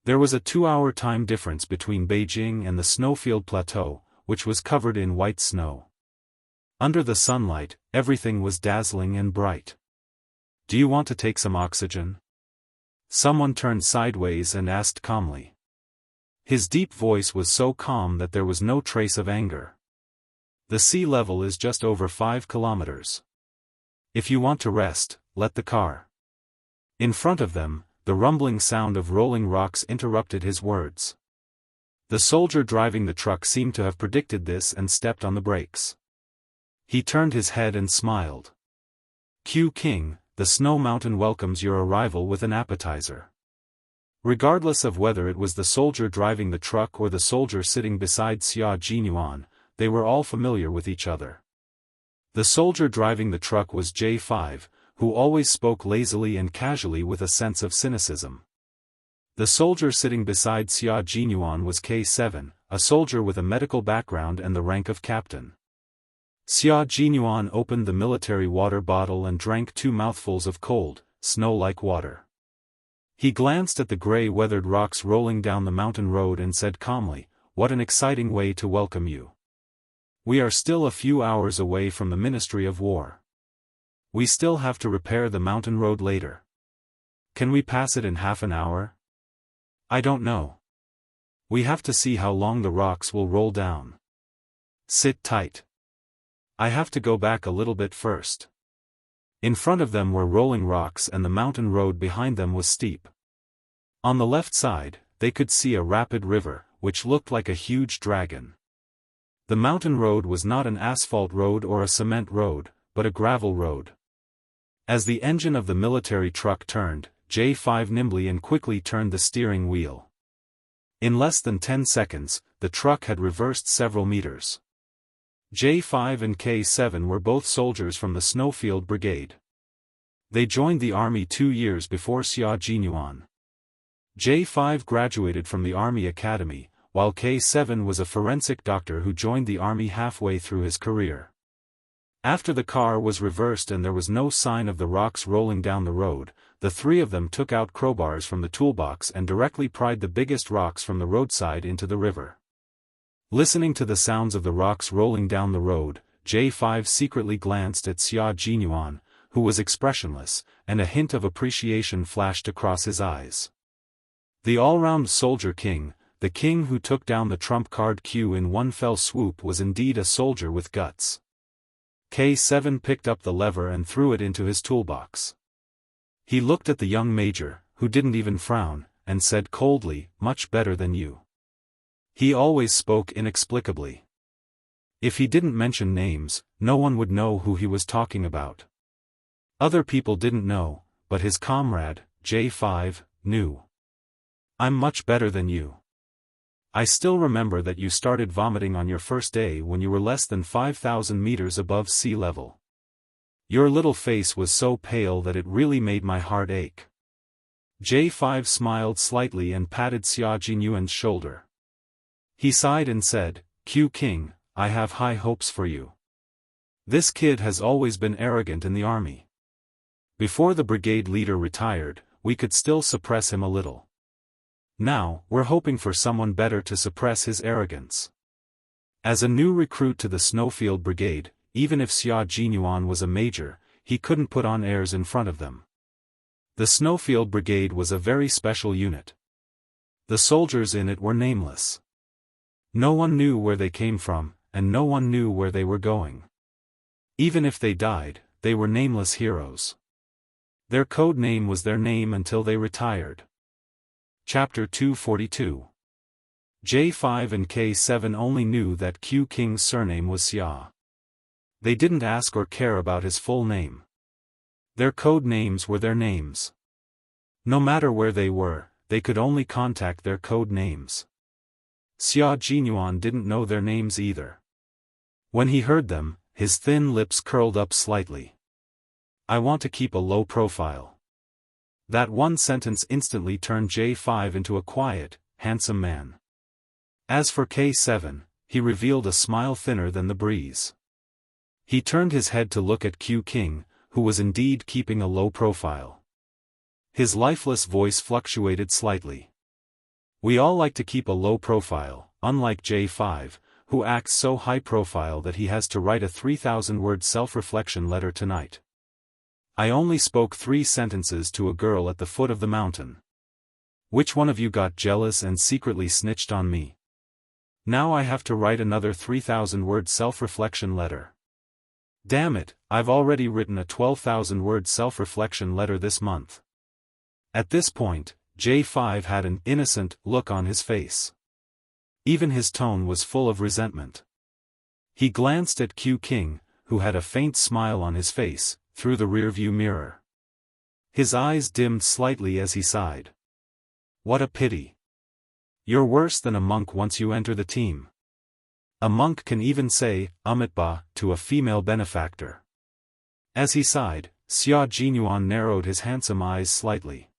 There was a 2-hour time difference between Beijing and the Snowfield Plateau, which was covered in white snow. Under the sunlight, everything was dazzling and bright. "Do you want to take some oxygen?" Someone turned sideways and asked calmly. His deep voice was so calm that there was no trace of anger. "The sea level is just over 5 kilometers. If you want to rest, let the car." In front of them, the rumbling sound of rolling rocks interrupted his words. The soldier driving the truck seemed to have predicted this and stepped on the brakes. He turned his head and smiled. "Q King, the Snow Mountain welcomes your arrival with an appetizer." Regardless of whether it was the soldier driving the truck or the soldier sitting beside Xia Jinyuan, they were all familiar with each other. The soldier driving the truck was J5, who always spoke lazily and casually with a sense of cynicism. The soldier sitting beside Xia Jinyuan was K7, a soldier with a medical background and the rank of captain. Xia Jinyuan opened the military water bottle and drank 2 mouthfuls of cold, snow-like water. He glanced at the gray-weathered rocks rolling down the mountain road and said calmly, "What an exciting way to welcome you. We are still a few hours away from the Ministry of War. We still have to repair the mountain road later. Can we pass it in half an hour? I don't know. We have to see how long the rocks will roll down. Sit tight. I have to go back a little bit first." In front of them were rolling rocks and the mountain road behind them was steep. On the left side, they could see a rapid river, which looked like a huge dragon. The mountain road was not an asphalt road or a cement road, but a gravel road. As the engine of the military truck turned, J5 nimbly and quickly turned the steering wheel. In less than 10 seconds, the truck had reversed several meters. J5 and K7 were both soldiers from the Snowfield Brigade. They joined the army 2 years before Xia Jinyuan. J5 graduated from the Army Academy, while K7 was a forensic doctor who joined the army halfway through his career. After the car was reversed and there was no sign of the rocks rolling down the road, the three of them took out crowbars from the toolbox and directly pried the biggest rocks from the roadside into the river. Listening to the sounds of the rocks rolling down the road, J5 secretly glanced at Xia Jinyuan, who was expressionless, and a hint of appreciation flashed across his eyes. The all-round soldier king, the king who took down the trump card Q in one fell swoop, was indeed a soldier with guts. K7 picked up the lever and threw it into his toolbox. He looked at the young major, who didn't even frown, and said coldly, "Much better than you." He always spoke inexplicably. If he didn't mention names, no one would know who he was talking about. Other people didn't know, but his comrade, J5, knew. "I'm much better than you. I still remember that you started vomiting on your first day when you were less than 5,000 meters above sea level. Your little face was so pale that it really made my heart ache." J5 smiled slightly and patted Xia Jinyuan's shoulder. He sighed and said, "Q King, I have high hopes for you. This kid has always been arrogant in the army. Before the brigade leader retired, we could still suppress him a little. Now, we're hoping for someone better to suppress his arrogance." As a new recruit to the Snowfield Brigade, even if Xia Jinyuan was a major, he couldn't put on airs in front of them. The Snowfield Brigade was a very special unit. The soldiers in it were nameless. No one knew where they came from, and no one knew where they were going. Even if they died, they were nameless heroes. Their code name was their name until they retired. Chapter 242. J5 and K7 only knew that Q King's surname was Xia. They didn't ask or care about his full name. Their code names were their names. No matter where they were, they could only contact their code names. Xia Jinyuan didn't know their names either. When he heard them, his thin lips curled up slightly. "I want to keep a low profile." That one sentence instantly turned J5 into a quiet, handsome man. As for K7, he revealed a smile thinner than the breeze. He turned his head to look at Q King, who was indeed keeping a low profile. His lifeless voice fluctuated slightly. "We all like to keep a low profile, unlike J5, who acts so high profile that he has to write a 3,000-word self-reflection letter tonight. I only spoke 3 sentences to a girl at the foot of the mountain. Which one of you got jealous and secretly snitched on me? Now I have to write another 3,000-word self-reflection letter. Damn it, I've already written a 12,000-word self-reflection letter this month." At this point, J5 had an innocent look on his face. Even his tone was full of resentment. He glanced at Q King, who had a faint smile on his face, through the rearview mirror. His eyes dimmed slightly as he sighed. "What a pity. You're worse than a monk once you enter the team. A monk can even say, Umitba, to a female benefactor." As he sighed, Xia Jinyuan narrowed his handsome eyes slightly.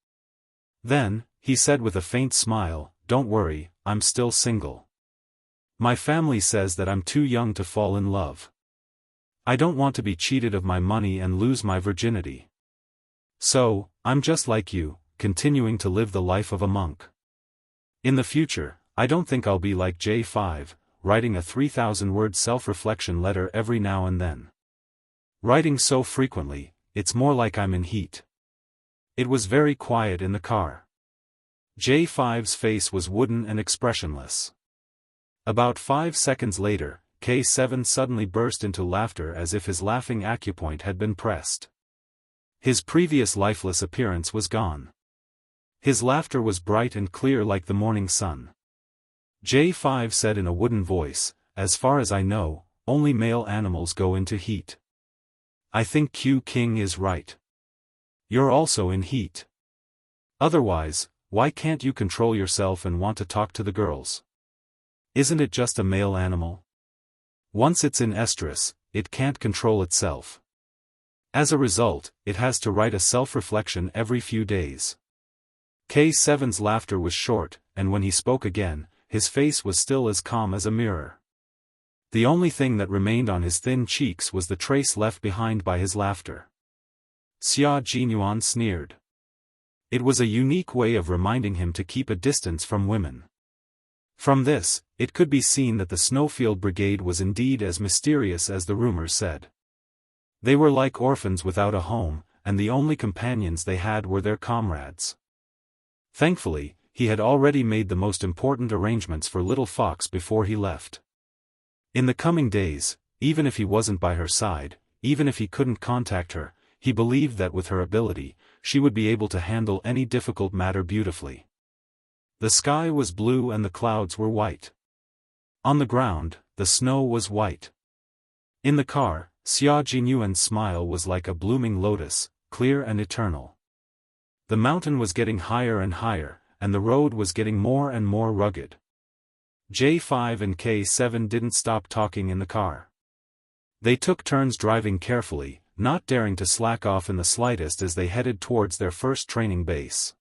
Then, he said with a faint smile, "Don't worry, I'm still single. My family says that I'm too young to fall in love. I don't want to be cheated of my money and lose my virginity. So, I'm just like you, continuing to live the life of a monk. In the future, I don't think I'll be like J5, writing a 3,000-word self-reflection letter every now and then. Writing so frequently, it's more like I'm in heat." It was very quiet in the car. J5's face was wooden and expressionless. About 5 seconds later, K7 suddenly burst into laughter as if his laughing acupoint had been pressed. His previous lifeless appearance was gone. His laughter was bright and clear like the morning sun. J5 said in a wooden voice, "As far as I know, only male animals go into heat. I think Q King is right. You're also in heat. Otherwise, why can't you control yourself and want to talk to the girls? Isn't it just a male animal? Once it's in estrus, it can't control itself. As a result, it has to write a self-reflection every few days. K7's laughter was short, and when he spoke again, his face was still as calm as a mirror. The only thing that remained on his thin cheeks was the trace left behind by his laughter. Xia Jinyuan sneered. It was a unique way of reminding him to keep a distance from women. From this, it could be seen that the Snowfield Brigade was indeed as mysterious as the rumors said. They were like orphans without a home, and the only companions they had were their comrades. Thankfully, he had already made the most important arrangements for Little Fox before he left. In the coming days, even if he wasn't by her side, even if he couldn't contact her, he believed that with her ability, she would be able to handle any difficult matter beautifully. The sky was blue and the clouds were white. On the ground, the snow was white. In the car, Xia Jinyuan's smile was like a blooming lotus, clear and eternal. The mountain was getting higher and higher, and the road was getting more and more rugged. J5 and K7 didn't stop talking in the car. They took turns driving carefully, not daring to slack off in the slightest as they headed towards their first training base.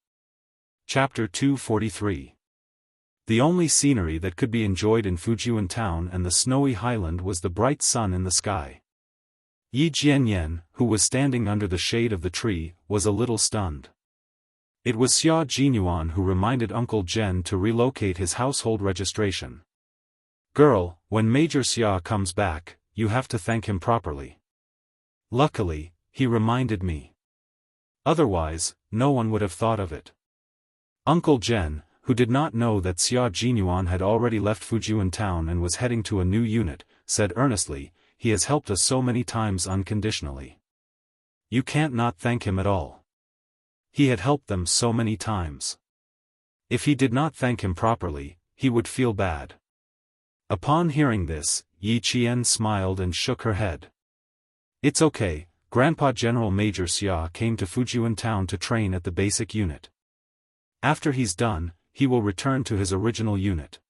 Chapter 243. The only scenery that could be enjoyed in Fujian town and the snowy highland was the bright sun in the sky. Yi Jianyan, who was standing under the shade of the tree, was a little stunned. It was Xia Jinyuan who reminded Uncle Jen to relocate his household registration. Girl, when Major Xia comes back, you have to thank him properly. Luckily, he reminded me. Otherwise, no one would have thought of it. Uncle Jen, who did not know that Xia Jinyuan had already left Fujian town and was heading to a new unit, said earnestly, he has helped us so many times unconditionally. You can't not thank him at all. He had helped them so many times. If he did not thank him properly, he would feel bad. Upon hearing this, Yi Qian smiled and shook her head. It's okay, Grandpa General Major Xia came to Fujian town to train at the basic unit. After he's done, he will return to his original unit.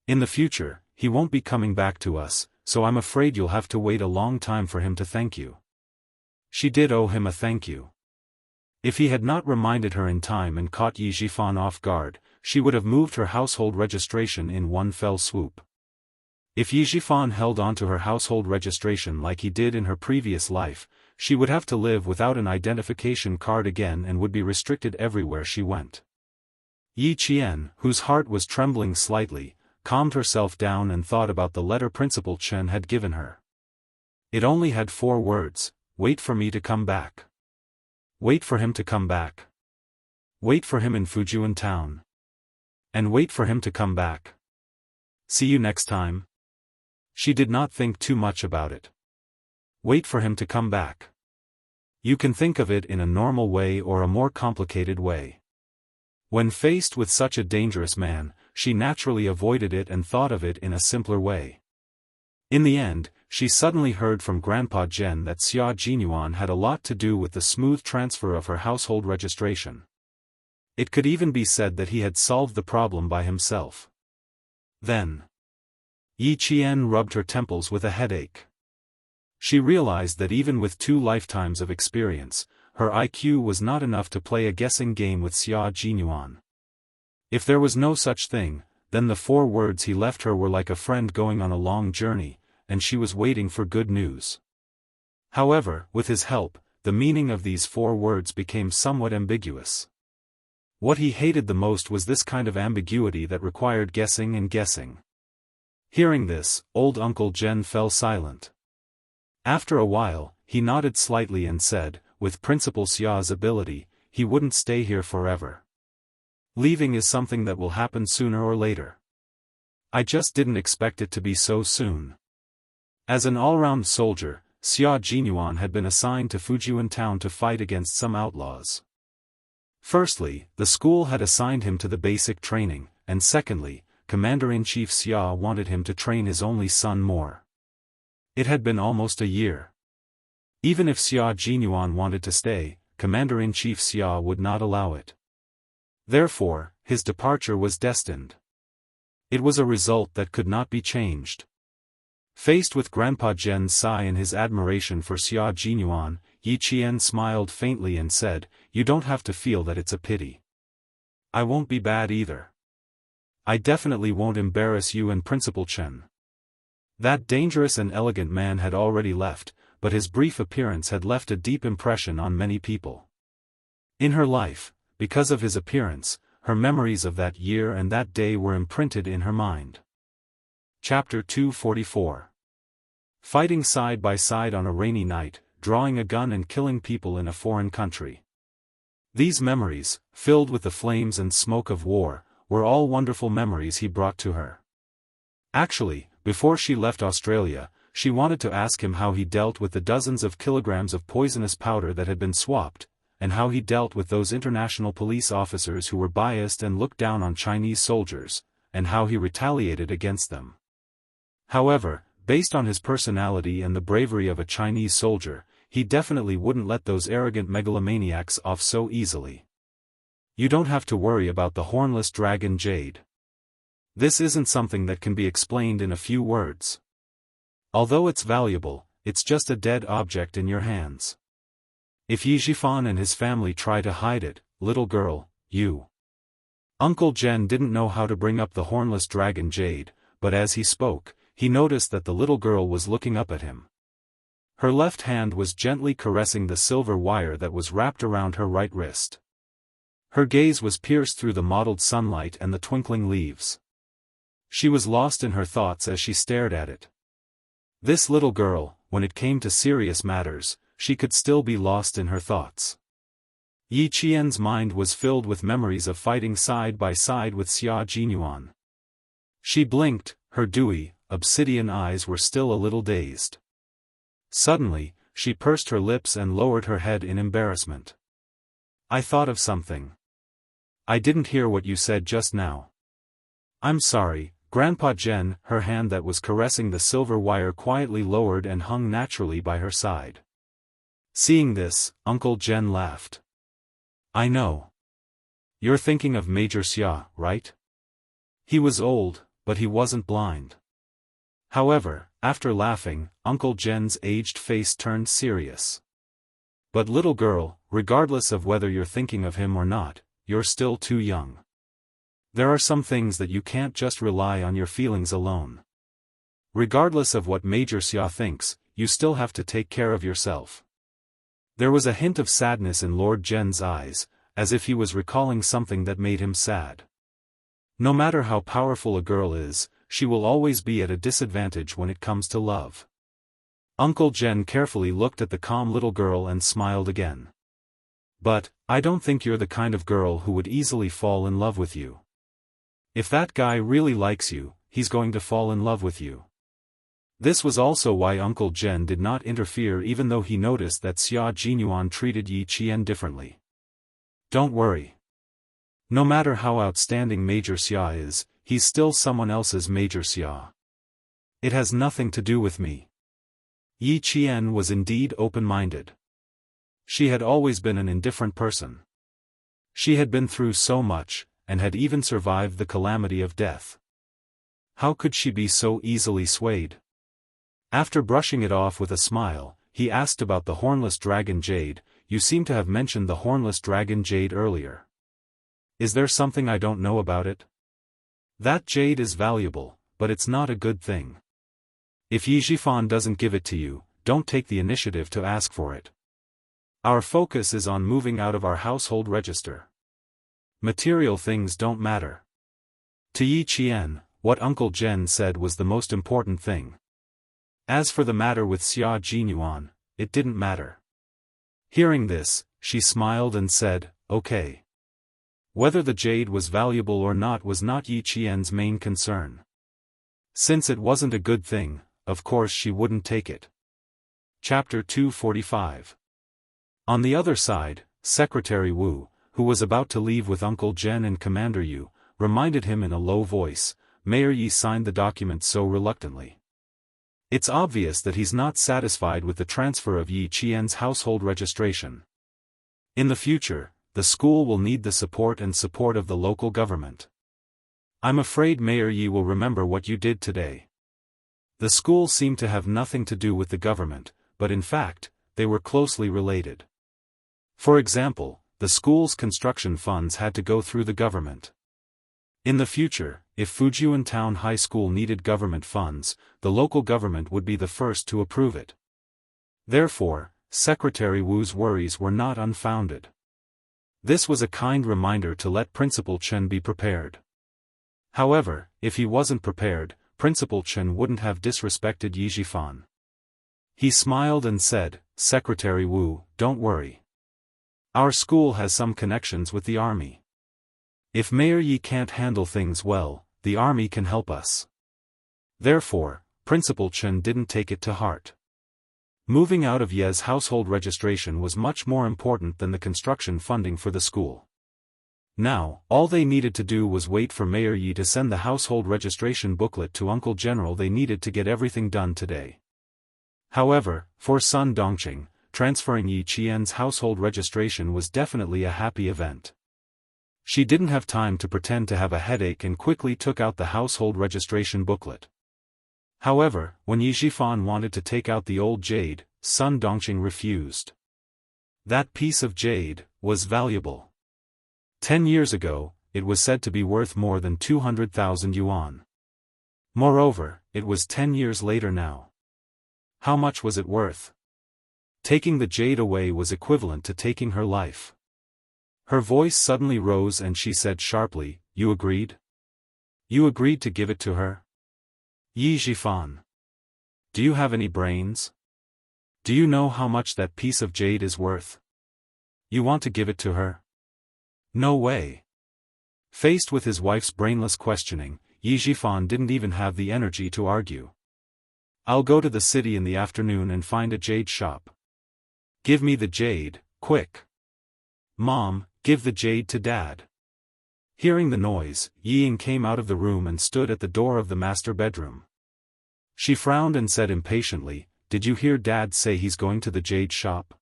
In the future, he won't be coming back to us, so I'm afraid you'll have to wait a long time for him to thank you. She did owe him a thank you. If he had not reminded her in time and caught Yi Jifan off guard, she would have moved her household registration in one fell swoop. If Yi Jifan held on to her household registration like he did in her previous life, she would have to live without an identification card again and would be restricted everywhere she went. Yi Qian, whose heart was trembling slightly, calmed herself down and thought about the letter Principal Chen had given her. It only had 4 words, wait for me to come back. Wait for him to come back. Wait for him in Fujian town. And wait for him to come back. See you next time. She did not think too much about it. Wait for him to come back. You can think of it in a normal way or a more complicated way. When faced with such a dangerous man, she naturally avoided it and thought of it in a simpler way. In the end, she suddenly heard from Grandpa Jen that Xia Jinyuan had a lot to do with the smooth transfer of her household registration. It could even be said that he had solved the problem by himself. Then, Yi Qian rubbed her temples with a headache. She realized that even with 2 lifetimes of experience, her IQ was not enough to play a guessing game with Xia Jinyuan. If there was no such thing, then the 4 words he left her were like a friend going on a long journey, and she was waiting for good news. However, with his help, the meaning of these 4 words became somewhat ambiguous. What he hated the most was this kind of ambiguity that required guessing and guessing. Hearing this, old Uncle Jen fell silent. After a while, he nodded slightly and said, with Principal Xia's ability, he wouldn't stay here forever. Leaving is something that will happen sooner or later. I just didn't expect it to be so soon. As an all-round soldier, Xia Jinyuan had been assigned to Fujian town to fight against some outlaws. Firstly, the school had assigned him to the basic training, and secondly, Commander-in-Chief Xia wanted him to train his only son more. It had been almost a year. Even if Xia Jinyuan wanted to stay, Commander-in-Chief Xia would not allow it. Therefore, his departure was destined. It was a result that could not be changed. Faced with Grandpa Jen's sigh and his admiration for Xia Jinyuan, Yi Qian smiled faintly and said, "You don't have to feel that it's a pity. I won't be bad either. I definitely won't embarrass you and Principal Chen." That dangerous and elegant man had already left, but his brief appearance had left a deep impression on many people. In her life, because of his appearance, her memories of that year and that day were imprinted in her mind. Chapter 244. Fighting side by side on a rainy night, drawing a gun and killing people in a foreign country. These memories, filled with the flames and smoke of war, were all wonderful memories he brought to her. Actually, before she left Australia, she wanted to ask him how he dealt with the dozens of kilograms of poisonous powder that had been swapped, and how he dealt with those international police officers who were biased and looked down on Chinese soldiers, and how he retaliated against them. However, based on his personality and the bravery of a Chinese soldier, he definitely wouldn't let those arrogant megalomaniacs off so easily. You don't have to worry about the hornless dragon Jade. This isn't something that can be explained in a few words. Although it's valuable, it's just a dead object in your hands. If Yi Zhifan and his family try to hide it, little girl, you. Uncle Jen didn't know how to bring up the hornless dragon Jade, but as he spoke, he noticed that the little girl was looking up at him. Her left hand was gently caressing the silver wire that was wrapped around her right wrist. Her gaze was pierced through the mottled sunlight and the twinkling leaves. She was lost in her thoughts as she stared at it. This little girl, when it came to serious matters, she could still be lost in her thoughts. Yi Qian's mind was filled with memories of fighting side by side with Xia Jinyuan. She blinked, her dewy, obsidian eyes were still a little dazed. Suddenly, she pursed her lips and lowered her head in embarrassment. "I thought of something. I didn't hear what you said just now." "I'm sorry, Grandpa Jen." Her hand that was caressing the silver wire quietly lowered and hung naturally by her side. Seeing this, Uncle Jen laughed. "I know. You're thinking of Major Xia, right? He was old, but he wasn't blind." However, after laughing, Uncle Jen's aged face turned serious. "But little girl, regardless of whether you're thinking of him or not, you're still too young. There are some things that you can't just rely on your feelings alone. Regardless of what Major Xia thinks, you still have to take care of yourself." There was a hint of sadness in Lord Jen's eyes, as if he was recalling something that made him sad. No matter how powerful a girl is, she will always be at a disadvantage when it comes to love. Uncle Jen carefully looked at the calm little girl and smiled again. "But, I don't think you're the kind of girl who would easily fall in love with you. If that guy really likes you, he's going to fall in love with you." This was also why Uncle Jen did not interfere even though he noticed that Xia Jinyuan treated Yi Qian differently. "Don't worry. No matter how outstanding Major Xia is, he's still someone else's Major Xia. It has nothing to do with me." Yi Qian was indeed open-minded. She had always been an indifferent person. She had been through so much, and had even survived the calamity of death. How could she be so easily swayed? After brushing it off with a smile, he asked about the hornless dragon Jade. "You seem to have mentioned the hornless dragon Jade earlier. Is there something I don't know about it?" "That jade is valuable, but it's not a good thing. If Yi Zhifan doesn't give it to you, don't take the initiative to ask for it. Our focus is on moving out of our household register. Material things don't matter." To Yi Qian, what Uncle Jen said was the most important thing. As for the matter with Xia Jinyuan, it didn't matter. Hearing this, she smiled and said, "Okay." Whether the jade was valuable or not was not Yi Qian's main concern. Since it wasn't a good thing, of course she wouldn't take it. Chapter 245. On the other side, Secretary Wu, who was about to leave with Uncle Jen and Commander Yu, reminded him in a low voice, "Mayor Yi signed the document so reluctantly. It's obvious that he's not satisfied with the transfer of Yi Qian's household registration. In the future, the school will need the support of the local government. I'm afraid Mayor Yi will remember what you did today." The school seemed to have nothing to do with the government, but in fact, they were closely related. For example, the school's construction funds had to go through the government. In the future, if Fujian Town High School needed government funds, the local government would be the first to approve it. Therefore, Secretary Wu's worries were not unfounded. This was a kind reminder to let Principal Chen be prepared. However, if he wasn't prepared, Principal Chen wouldn't have disrespected Yi Zhifan. He smiled and said, "Secretary Wu, don't worry. Our school has some connections with the army. If Mayor Yi can't handle things well, the army can help us." Therefore, Principal Chen didn't take it to heart. Moving out of Ye's household registration was much more important than the construction funding for the school. Now, all they needed to do was wait for Mayor Yi to send the household registration booklet to Uncle General. They needed to get everything done today. However, for Sun Dongqing, transferring Yi Qian's household registration was definitely a happy event. She didn't have time to pretend to have a headache and quickly took out the household registration booklet. However, when Yi Zhifan wanted to take out the old jade, Sun Dongqing refused. That piece of jade was valuable. 10 years ago, it was said to be worth more than 200,000 yuan. Moreover, it was 10 years later now. How much was it worth? Taking the jade away was equivalent to taking her life. Her voice suddenly rose and she said sharply, "You agreed? You agreed to give it to her? Yi Zhifan. Do you have any brains? Do you know how much that piece of jade is worth? You want to give it to her? No way." Faced with his wife's brainless questioning, Yi Zhifan didn't even have the energy to argue. "I'll go to the city in the afternoon and find a jade shop. Give me the jade, quick. Mom, give the jade to Dad." Hearing the noise, Yi Ying came out of the room and stood at the door of the master bedroom. She frowned and said impatiently, "Did you hear Dad say he's going to the jade shop?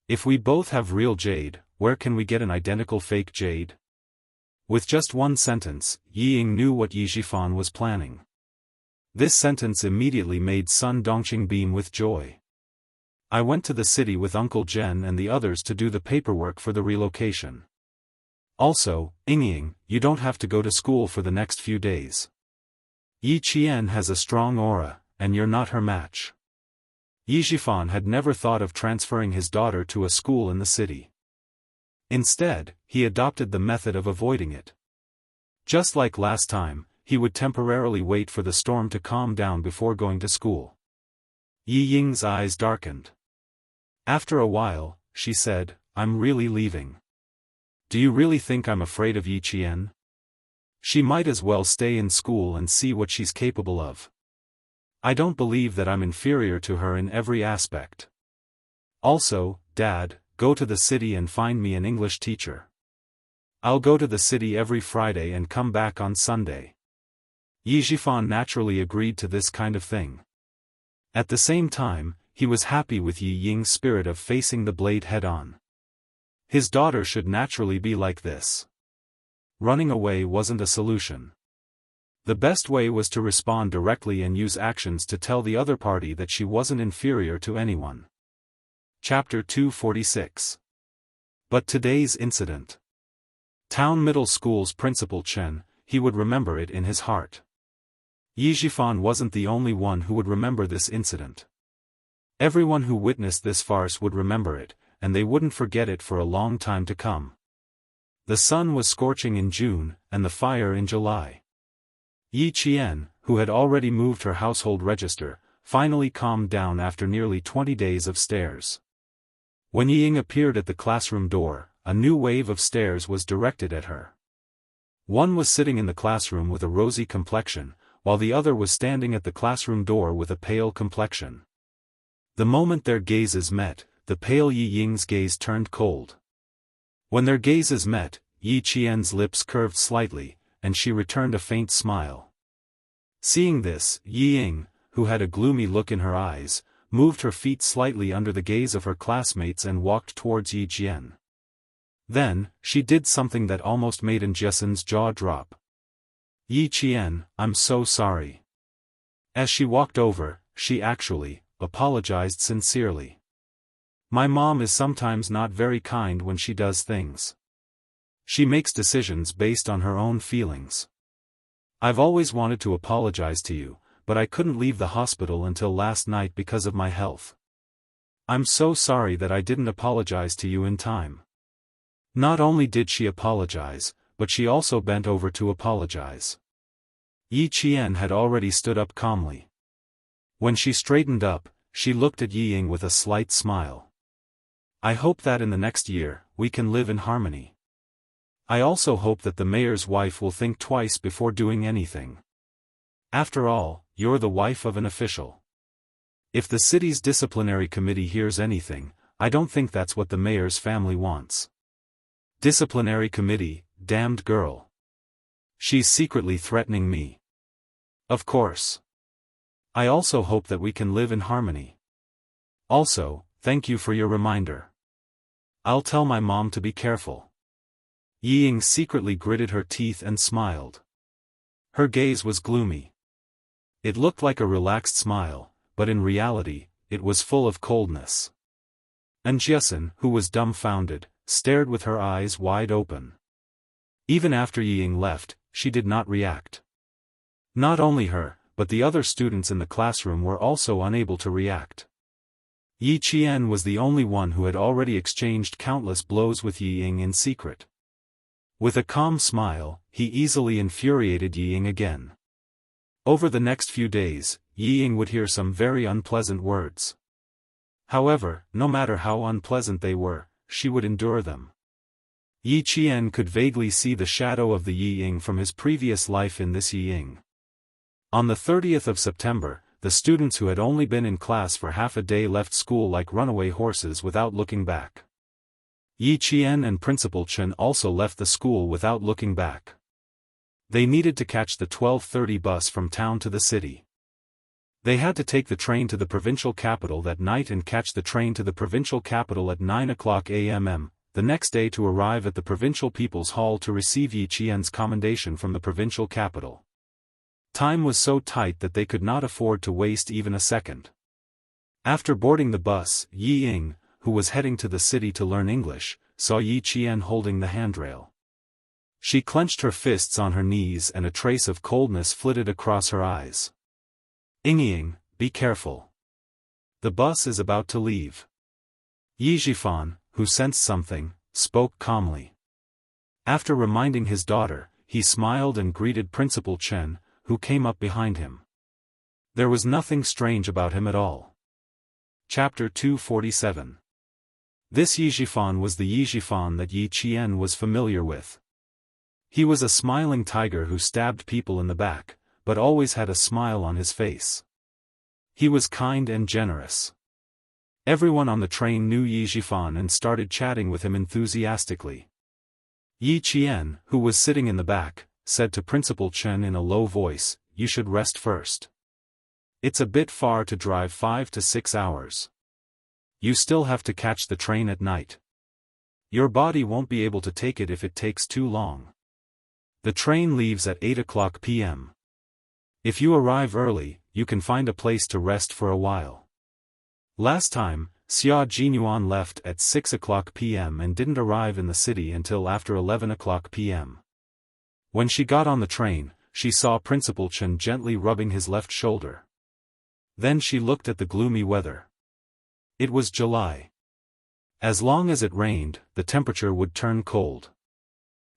If we both have real jade, where can we get an identical fake jade?" With just one sentence, Yi Ying knew what Yi Zhifan was planning. This sentence immediately made Sun Dongqing beam with joy. "I went to the city with Uncle Jen and the others to do the paperwork for the relocation. Also, Ying, you don't have to go to school for the next few days. Yi Qian has a strong aura, and you're not her match." Yi Zhifan had never thought of transferring his daughter to a school in the city. Instead, he adopted the method of avoiding it. Just like last time, he would temporarily wait for the storm to calm down before going to school. Yi Ying's eyes darkened. After a while, she said, "I'm really leaving. Do you really think I'm afraid of Yi Qian? She might as well stay in school and see what she's capable of. I don't believe that I'm inferior to her in every aspect. Also, Dad, go to the city and find me an English teacher. I'll go to the city every Friday and come back on Sunday." Yi Zhifan naturally agreed to this kind of thing. At the same time, he was happy with Yi Ying's spirit of facing the blade head-on. His daughter should naturally be like this. Running away wasn't a solution. The best way was to respond directly and use actions to tell the other party that she wasn't inferior to anyone. Chapter 246. But today's incident. Town Middle School's Principal Chen, he would remember it in his heart. Yi Zhifan wasn't the only one who would remember this incident. Everyone who witnessed this farce would remember it, and they wouldn't forget it for a long time to come. The sun was scorching in June, and the fire in July. Yi Qian, who had already moved her household register, finally calmed down after nearly 20 days of stares. When Yi Ying appeared at the classroom door, a new wave of stares was directed at her. One was sitting in the classroom with a rosy complexion, while the other was standing at the classroom door with a pale complexion. The moment their gazes met, the pale Yi Ying's gaze turned cold. When their gazes met, Yi Qian's lips curved slightly, and she returned a faint smile. Seeing this, Yi Ying, who had a gloomy look in her eyes, moved her feet slightly under the gaze of her classmates and walked towards Yi Qian. Then, she did something that almost made Njessen's jaw drop. "Yi Qian, I'm so sorry." As she walked over, she actually apologized sincerely. My mom is sometimes not very kind when she does things. She makes decisions based on her own feelings. I've always wanted to apologize to you, but I couldn't leave the hospital until last night because of my health. I'm so sorry that I didn't apologize to you in time. Not only did she apologize, but she also bent over to apologize. Yi Qian had already stood up calmly. When she straightened up, she looked at Yi Ying with a slight smile. I hope that in the next year, we can live in harmony. I also hope that the mayor's wife will think twice before doing anything. After all, you're the wife of an official. If the city's disciplinary committee hears anything, I don't think that's what the mayor's family wants. Disciplinary committee, damned girl. She's secretly threatening me. Of course. I also hope that we can live in harmony. Also, thank you for your reminder. I'll tell my mom to be careful. Yi Ying secretly gritted her teeth and smiled. Her gaze was gloomy. It looked like a relaxed smile, but in reality, it was full of coldness. And Jiasin, who was dumbfounded, stared with her eyes wide open. Even after Yi Ying left, she did not react. Not only her, but the other students in the classroom were also unable to react. Yi Qian was the only one who had already exchanged countless blows with Yi Ying in secret. With a calm smile, he easily infuriated Yi Ying again. Over the next few days, Yi Ying would hear some very unpleasant words. However, no matter how unpleasant they were, she would endure them. Yi Qian could vaguely see the shadow of the Yi Ying from his previous life in this Yi Ying. On the 30th of September, the students who had only been in class for half a day left school like runaway horses without looking back. Yi Qian and Principal Chen also left the school without looking back. They needed to catch the 12:30 bus from town to the city. They had to take the train to the provincial capital that night and catch the train to the provincial capital at 9 o'clock a.m. the next day to arrive at the provincial people's hall to receive Yi Qian's commendation from the provincial capital. Time was so tight that they could not afford to waste even a second. After boarding the bus, Yi Ying, who was heading to the city to learn English, saw Yi Qian holding the handrail. She clenched her fists on her knees and a trace of coldness flitted across her eyes. Ying, be careful. The bus is about to leave. Yi Zhifan, who sensed something, spoke calmly. After reminding his daughter, he smiled and greeted Principal Chen, who came up behind him. There was nothing strange about him at all. Chapter 247. This Yi Zhifan was the Yi Zhifan that Yi Qian was familiar with. He was a smiling tiger who stabbed people in the back, but always had a smile on his face. He was kind and generous. Everyone on the train knew Yi Zhifan and started chatting with him enthusiastically. Yi Qian, who was sitting in the back, said to Principal Chen in a low voice, "You should rest first. It's a bit far to drive 5 to 6 hours. You still have to catch the train at night. Your body won't be able to take it if it takes too long. The train leaves at 8 o'clock p.m. If you arrive early, you can find a place to rest for a while." Last time, Xia Jinyuan left at 6 o'clock p.m. and didn't arrive in the city until after 11 o'clock p.m. When she got on the train, she saw Principal Chen gently rubbing his left shoulder. Then she looked at the gloomy weather. It was July. As long as it rained, the temperature would turn cold.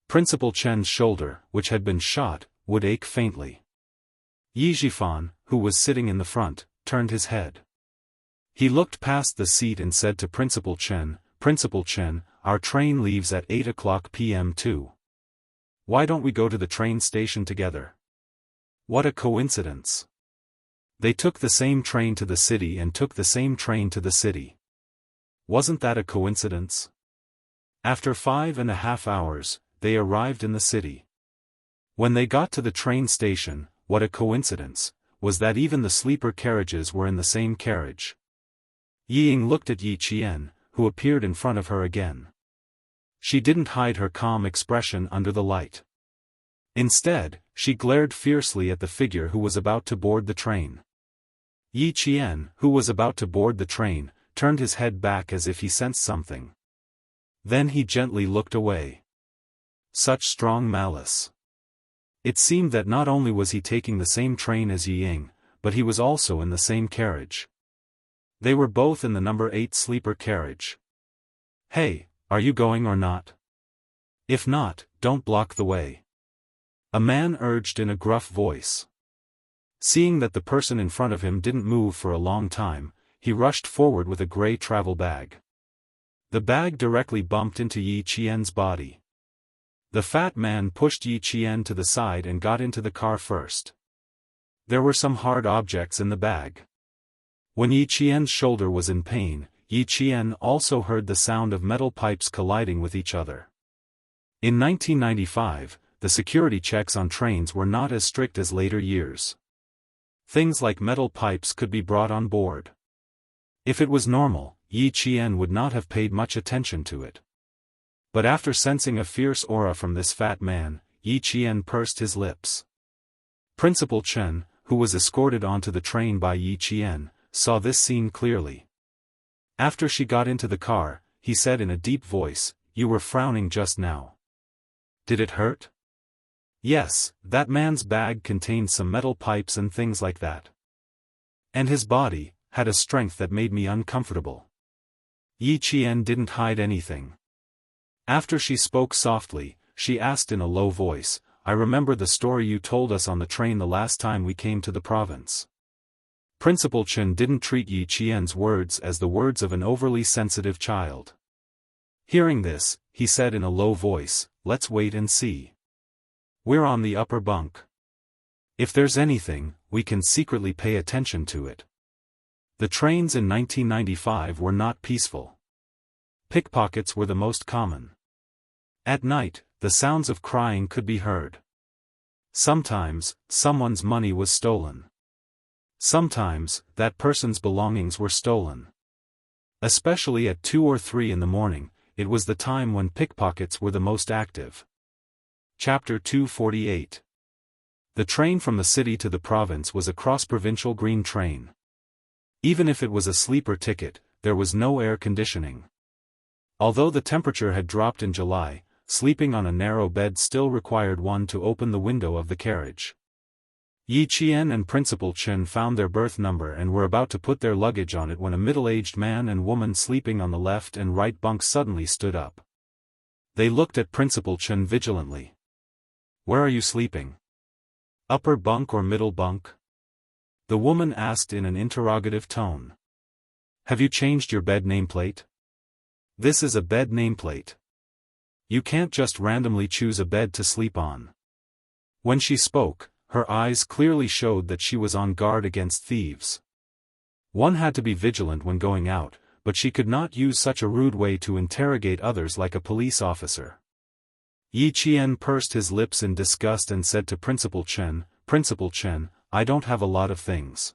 Principal Chen's shoulder, which had been shot, would ache faintly. Yi Zhifan, who was sitting in the front, turned his head. He looked past the seat and said to Principal Chen, "Principal Chen, our train leaves at 8 o'clock p.m. too. Why don't we go to the train station together?" What a coincidence. They took the same train to the city and took the same train to the city. Wasn't that a coincidence? After 5.5 hours, they arrived in the city. When they got to the train station, what a coincidence, was that even the sleeper carriages were in the same carriage. Yi Ying looked at Yi Qian, who appeared in front of her again. She didn't hide her calm expression under the light. Instead, she glared fiercely at the figure who was about to board the train. Yi Qian, who was about to board the train, turned his head back as if he sensed something. Then he gently looked away. Such strong malice. It seemed that not only was he taking the same train as Yi Ying, but he was also in the same carriage. They were both in the number 8 sleeper carriage. "Hey, are you going or not? If not, don't block the way," a man urged in a gruff voice. Seeing that the person in front of him didn't move for a long time, he rushed forward with a gray travel bag. The bag directly bumped into Yi Qian's body. The fat man pushed Yi Qian to the side and got into the car first. There were some hard objects in the bag. When Yi Qian's shoulder was in pain, Yi Qian also heard the sound of metal pipes colliding with each other. In 1995, the security checks on trains were not as strict as later years. Things like metal pipes could be brought on board. If it was normal, Yi Qian would not have paid much attention to it. But after sensing a fierce aura from this fat man, Yi Qian pursed his lips. Principal Chen, who was escorted onto the train by Yi Qian, saw this scene clearly. After she got into the car, he said in a deep voice, "You were frowning just now. Did it hurt?" "Yes, that man's bag contained some metal pipes and things like that. And his body had a strength that made me uncomfortable." Yi Qian didn't hide anything. After she spoke softly, she asked in a low voice, "I remember the story you told us on the train the last time we came to the province." Principal Chen didn't treat Yi Qian's words as the words of an overly sensitive child. Hearing this, he said in a low voice, "Let's wait and see. We're on the upper bunk. If there's anything, we can secretly pay attention to it." The trains in 1995 were not peaceful. Pickpockets were the most common. At night, the sounds of crying could be heard. Sometimes, someone's money was stolen. Sometimes, that person's belongings were stolen. Especially at 2 or 3 in the morning, it was the time when pickpockets were the most active. Chapter 248. The train from the city to the province was a cross-provincial green train. Even if it was a sleeper ticket, there was no air conditioning. Although the temperature had dropped in July, sleeping on a narrow bed still required one to open the window of the carriage. Yi Qian and Principal Chen found their berth number and were about to put their luggage on it when a middle-aged man and woman sleeping on the left and right bunks suddenly stood up. They looked at Principal Chen vigilantly. "Where are you sleeping? Upper bunk or middle bunk?" the woman asked in an interrogative tone. "Have you changed your bed nameplate? This is a bed nameplate. You can't just randomly choose a bed to sleep on." When she spoke, her eyes clearly showed that she was on guard against thieves. One had to be vigilant when going out, but she could not use such a rude way to interrogate others like a police officer. Yi Qian pursed his lips in disgust and said to Principal Chen, "Principal Chen, I don't have a lot of things.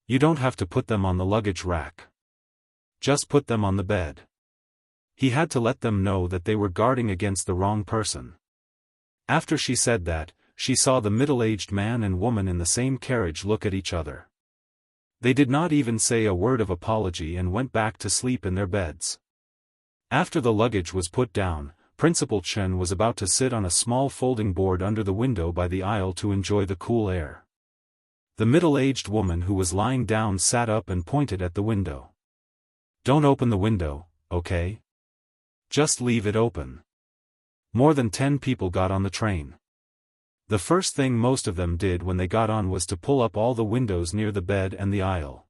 You don't have to put them on the luggage rack. Just put them on the bed." He had to let them know that they were guarding against the wrong person. After she said that, she saw the middle-aged man and woman in the same carriage look at each other. They did not even say a word of apology and went back to sleep in their beds. After the luggage was put down, Principal Chen was about to sit on a small folding board under the window by the aisle to enjoy the cool air. The middle-aged woman who was lying down sat up and pointed at the window. "Don't open the window, okay? Just leave it open." More than 10 people got on the train. The first thing most of them did when they got on was to pull up all the windows near the bed and the aisle.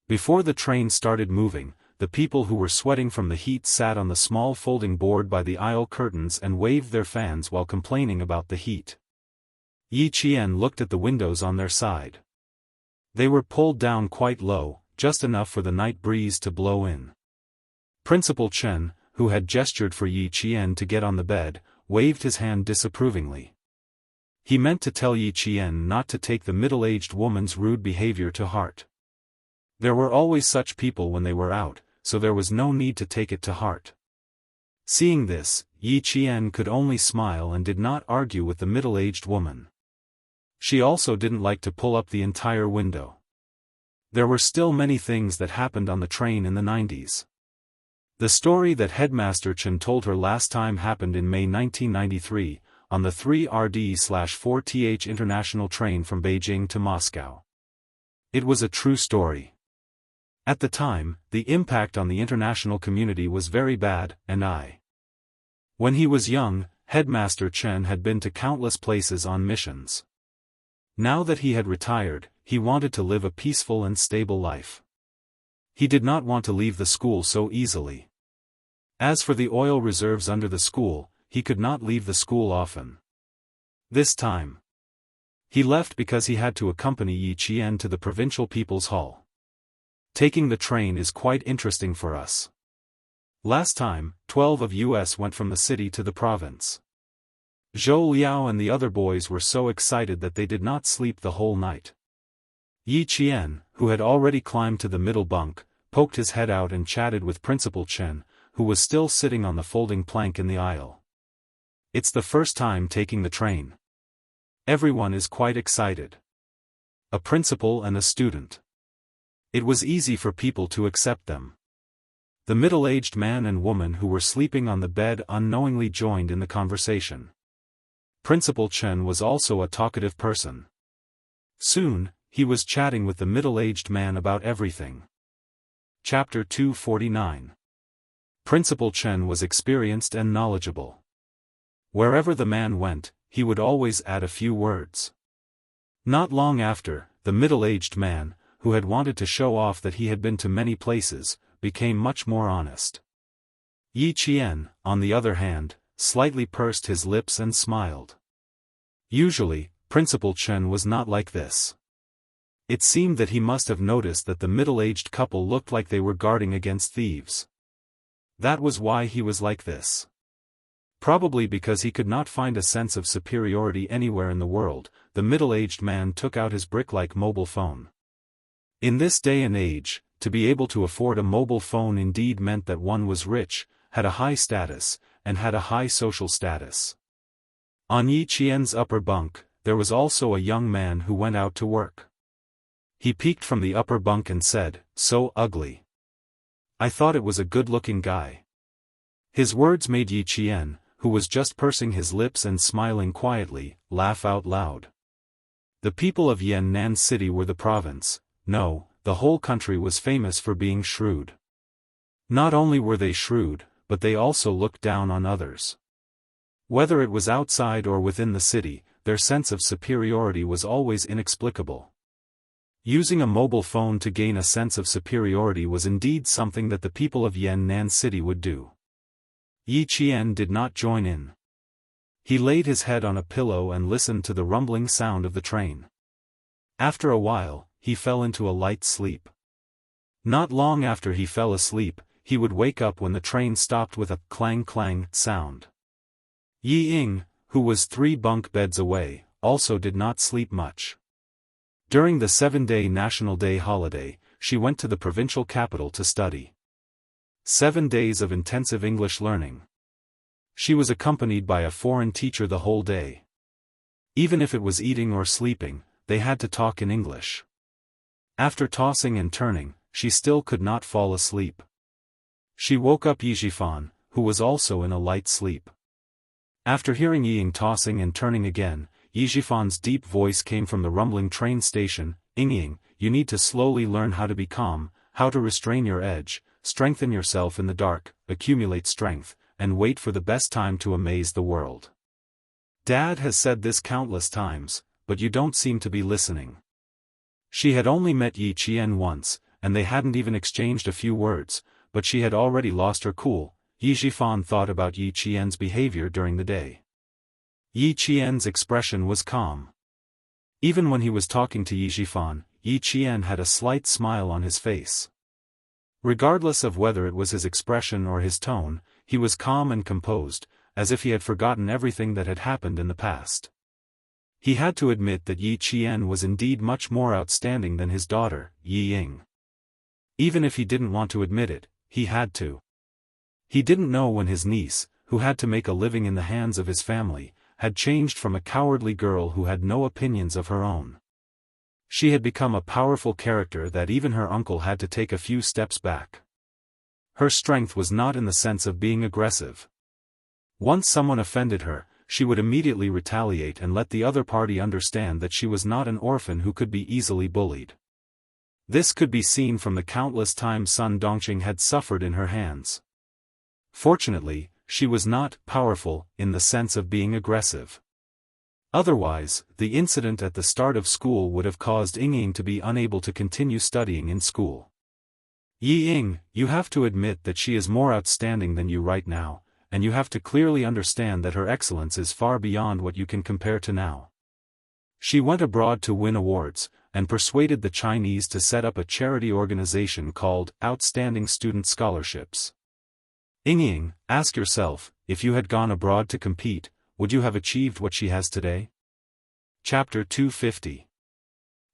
Before the train started moving, the people who were sweating from the heat sat on the small folding board by the aisle curtains and waved their fans while complaining about the heat. Yi Qian looked at the windows on their side. They were pulled down quite low, just enough for the night breeze to blow in. Principal Chen, who had gestured for Yi Qian to get on the bed, waved his hand disapprovingly. He meant to tell Yi Qian not to take the middle-aged woman's rude behavior to heart. There were always such people when they were out, so there was no need to take it to heart. Seeing this, Yi Qian could only smile and did not argue with the middle-aged woman. She also didn't like to pull up the entire window. There were still many things that happened on the train in the 90s. The story that Headmaster Chen told her last time happened in May 1993, on the 3RD/4TH international train from Beijing to Moscow. It was a true story. At the time, the impact on the international community was very bad, When he was young, Headmaster Chen had been to countless places on missions. Now that he had retired, he wanted to live a peaceful and stable life. He did not want to leave the school so easily. As for the oil reserves under the school, he could not leave the school often. This time, he left because he had to accompany Yi Qian to the Provincial People's Hall. Taking the train is quite interesting for us. Last time, 12 of us went from the city to the province. Zhou Liao and the other boys were so excited that they did not sleep the whole night. Yi Qian, who had already climbed to the middle bunk, poked his head out and chatted with Principal Chen, who was still sitting on the folding plank in the aisle. It's the first time taking the train. Everyone is quite excited. A principal and a student. It was easy for people to accept them. The middle-aged man and woman who were sleeping on the bed unknowingly joined in the conversation. Principal Chen was also a talkative person. Soon, he was chatting with the middle-aged man about everything. Chapter 249. Principal Chen was experienced and knowledgeable. Wherever the man went, he would always add a few words. Not long after, the middle-aged man, who had wanted to show off that he had been to many places, became much more honest. Yi Qian, on the other hand, slightly pursed his lips and smiled. Usually, Principal Chen was not like this. It seemed that he must have noticed that the middle-aged couple looked like they were guarding against thieves. That was why he was like this. Probably because he could not find a sense of superiority anywhere in the world, the middle-aged man took out his brick-like mobile phone. In this day and age, to be able to afford a mobile phone indeed meant that one was rich, had a high status, and had a high social status. On Yi Qian's upper bunk, there was also a young man who went out to work. He peeked from the upper bunk and said, "So ugly. I thought it was a good-looking guy." His words made Yi Qian, who was just pursing his lips and smiling quietly, laugh out loud. The people of Yan'an City were the province, no, the whole country was famous for being shrewd. Not only were they shrewd, but they also looked down on others. Whether it was outside or within the city, their sense of superiority was always inexplicable. Using a mobile phone to gain a sense of superiority was indeed something that the people of Yan'an City would do. Yi Qian did not join in. He laid his head on a pillow and listened to the rumbling sound of the train. After a while, he fell into a light sleep. Not long after he fell asleep, he would wake up when the train stopped with a clang-clang sound. Yi Ying, who was 3 bunk beds away, also did not sleep much. During the 7-day National Day holiday, she went to the provincial capital to study. 7 days of intensive English learning. She was accompanied by a foreign teacher the whole day. Even if it was eating or sleeping, they had to talk in English. After tossing and turning, she still could not fall asleep. She woke up Yizhifan, who was also in a light sleep. After hearing Ying tossing and turning again, Yijifan's deep voice came from the rumbling train station. "Ying, you need to slowly learn how to be calm, how to restrain your edge, strengthen yourself in the dark, accumulate strength, and wait for the best time to amaze the world. Dad has said this countless times, but you don't seem to be listening." She had only met Yi Qian once, and they hadn't even exchanged a few words, but she had already lost her cool. Yizhifan thought about Yi Qian's behavior during the day. Yi Qian's expression was calm. Even when he was talking to Yizhifan, Yi Qian had a slight smile on his face. Regardless of whether it was his expression or his tone, he was calm and composed, as if he had forgotten everything that had happened in the past. He had to admit that Yi Qian was indeed much more outstanding than his daughter, Yi Ying. Even if he didn't want to admit it, he had to. He didn't know when his niece, who had to make a living in the hands of his family, had changed from a cowardly girl who had no opinions of her own. She had become a powerful character that even her uncle had to take a few steps back. Her strength was not in the sense of being aggressive. Once someone offended her, she would immediately retaliate and let the other party understand that she was not an orphan who could be easily bullied. This could be seen from the countless times Sun Dongqing had suffered in her hands. Fortunately, she was not powerful in the sense of being aggressive. Otherwise, the incident at the start of school would have caused Ying to be unable to continue studying in school. Ying, you have to admit that she is more outstanding than you right now, and you have to clearly understand that her excellence is far beyond what you can compare to now. She went abroad to win awards, and persuaded the Chinese to set up a charity organization called Outstanding Student Scholarships. Ying, ask yourself, if you had gone abroad to compete, would you have achieved what she has today? Chapter 250.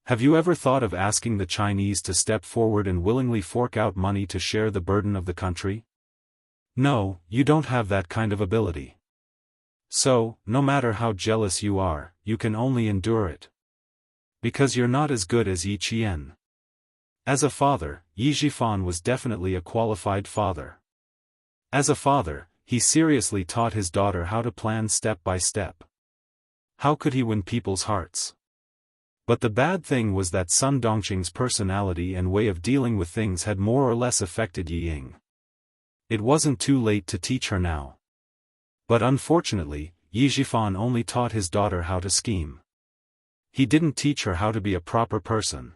Have you ever thought of asking the Chinese to step forward and willingly fork out money to share the burden of the country? No, you don't have that kind of ability. So, no matter how jealous you are, you can only endure it. Because you're not as good as Yi Qian. As a father, Yi Zhifan was definitely a qualified father. As a father, he seriously taught his daughter how to plan step by step. How could he win people's hearts? But the bad thing was that Sun Dongqing's personality and way of dealing with things had more or less affected Ying. It wasn't too late to teach her now. But unfortunately, Yi Zhifan only taught his daughter how to scheme. He didn't teach her how to be a proper person.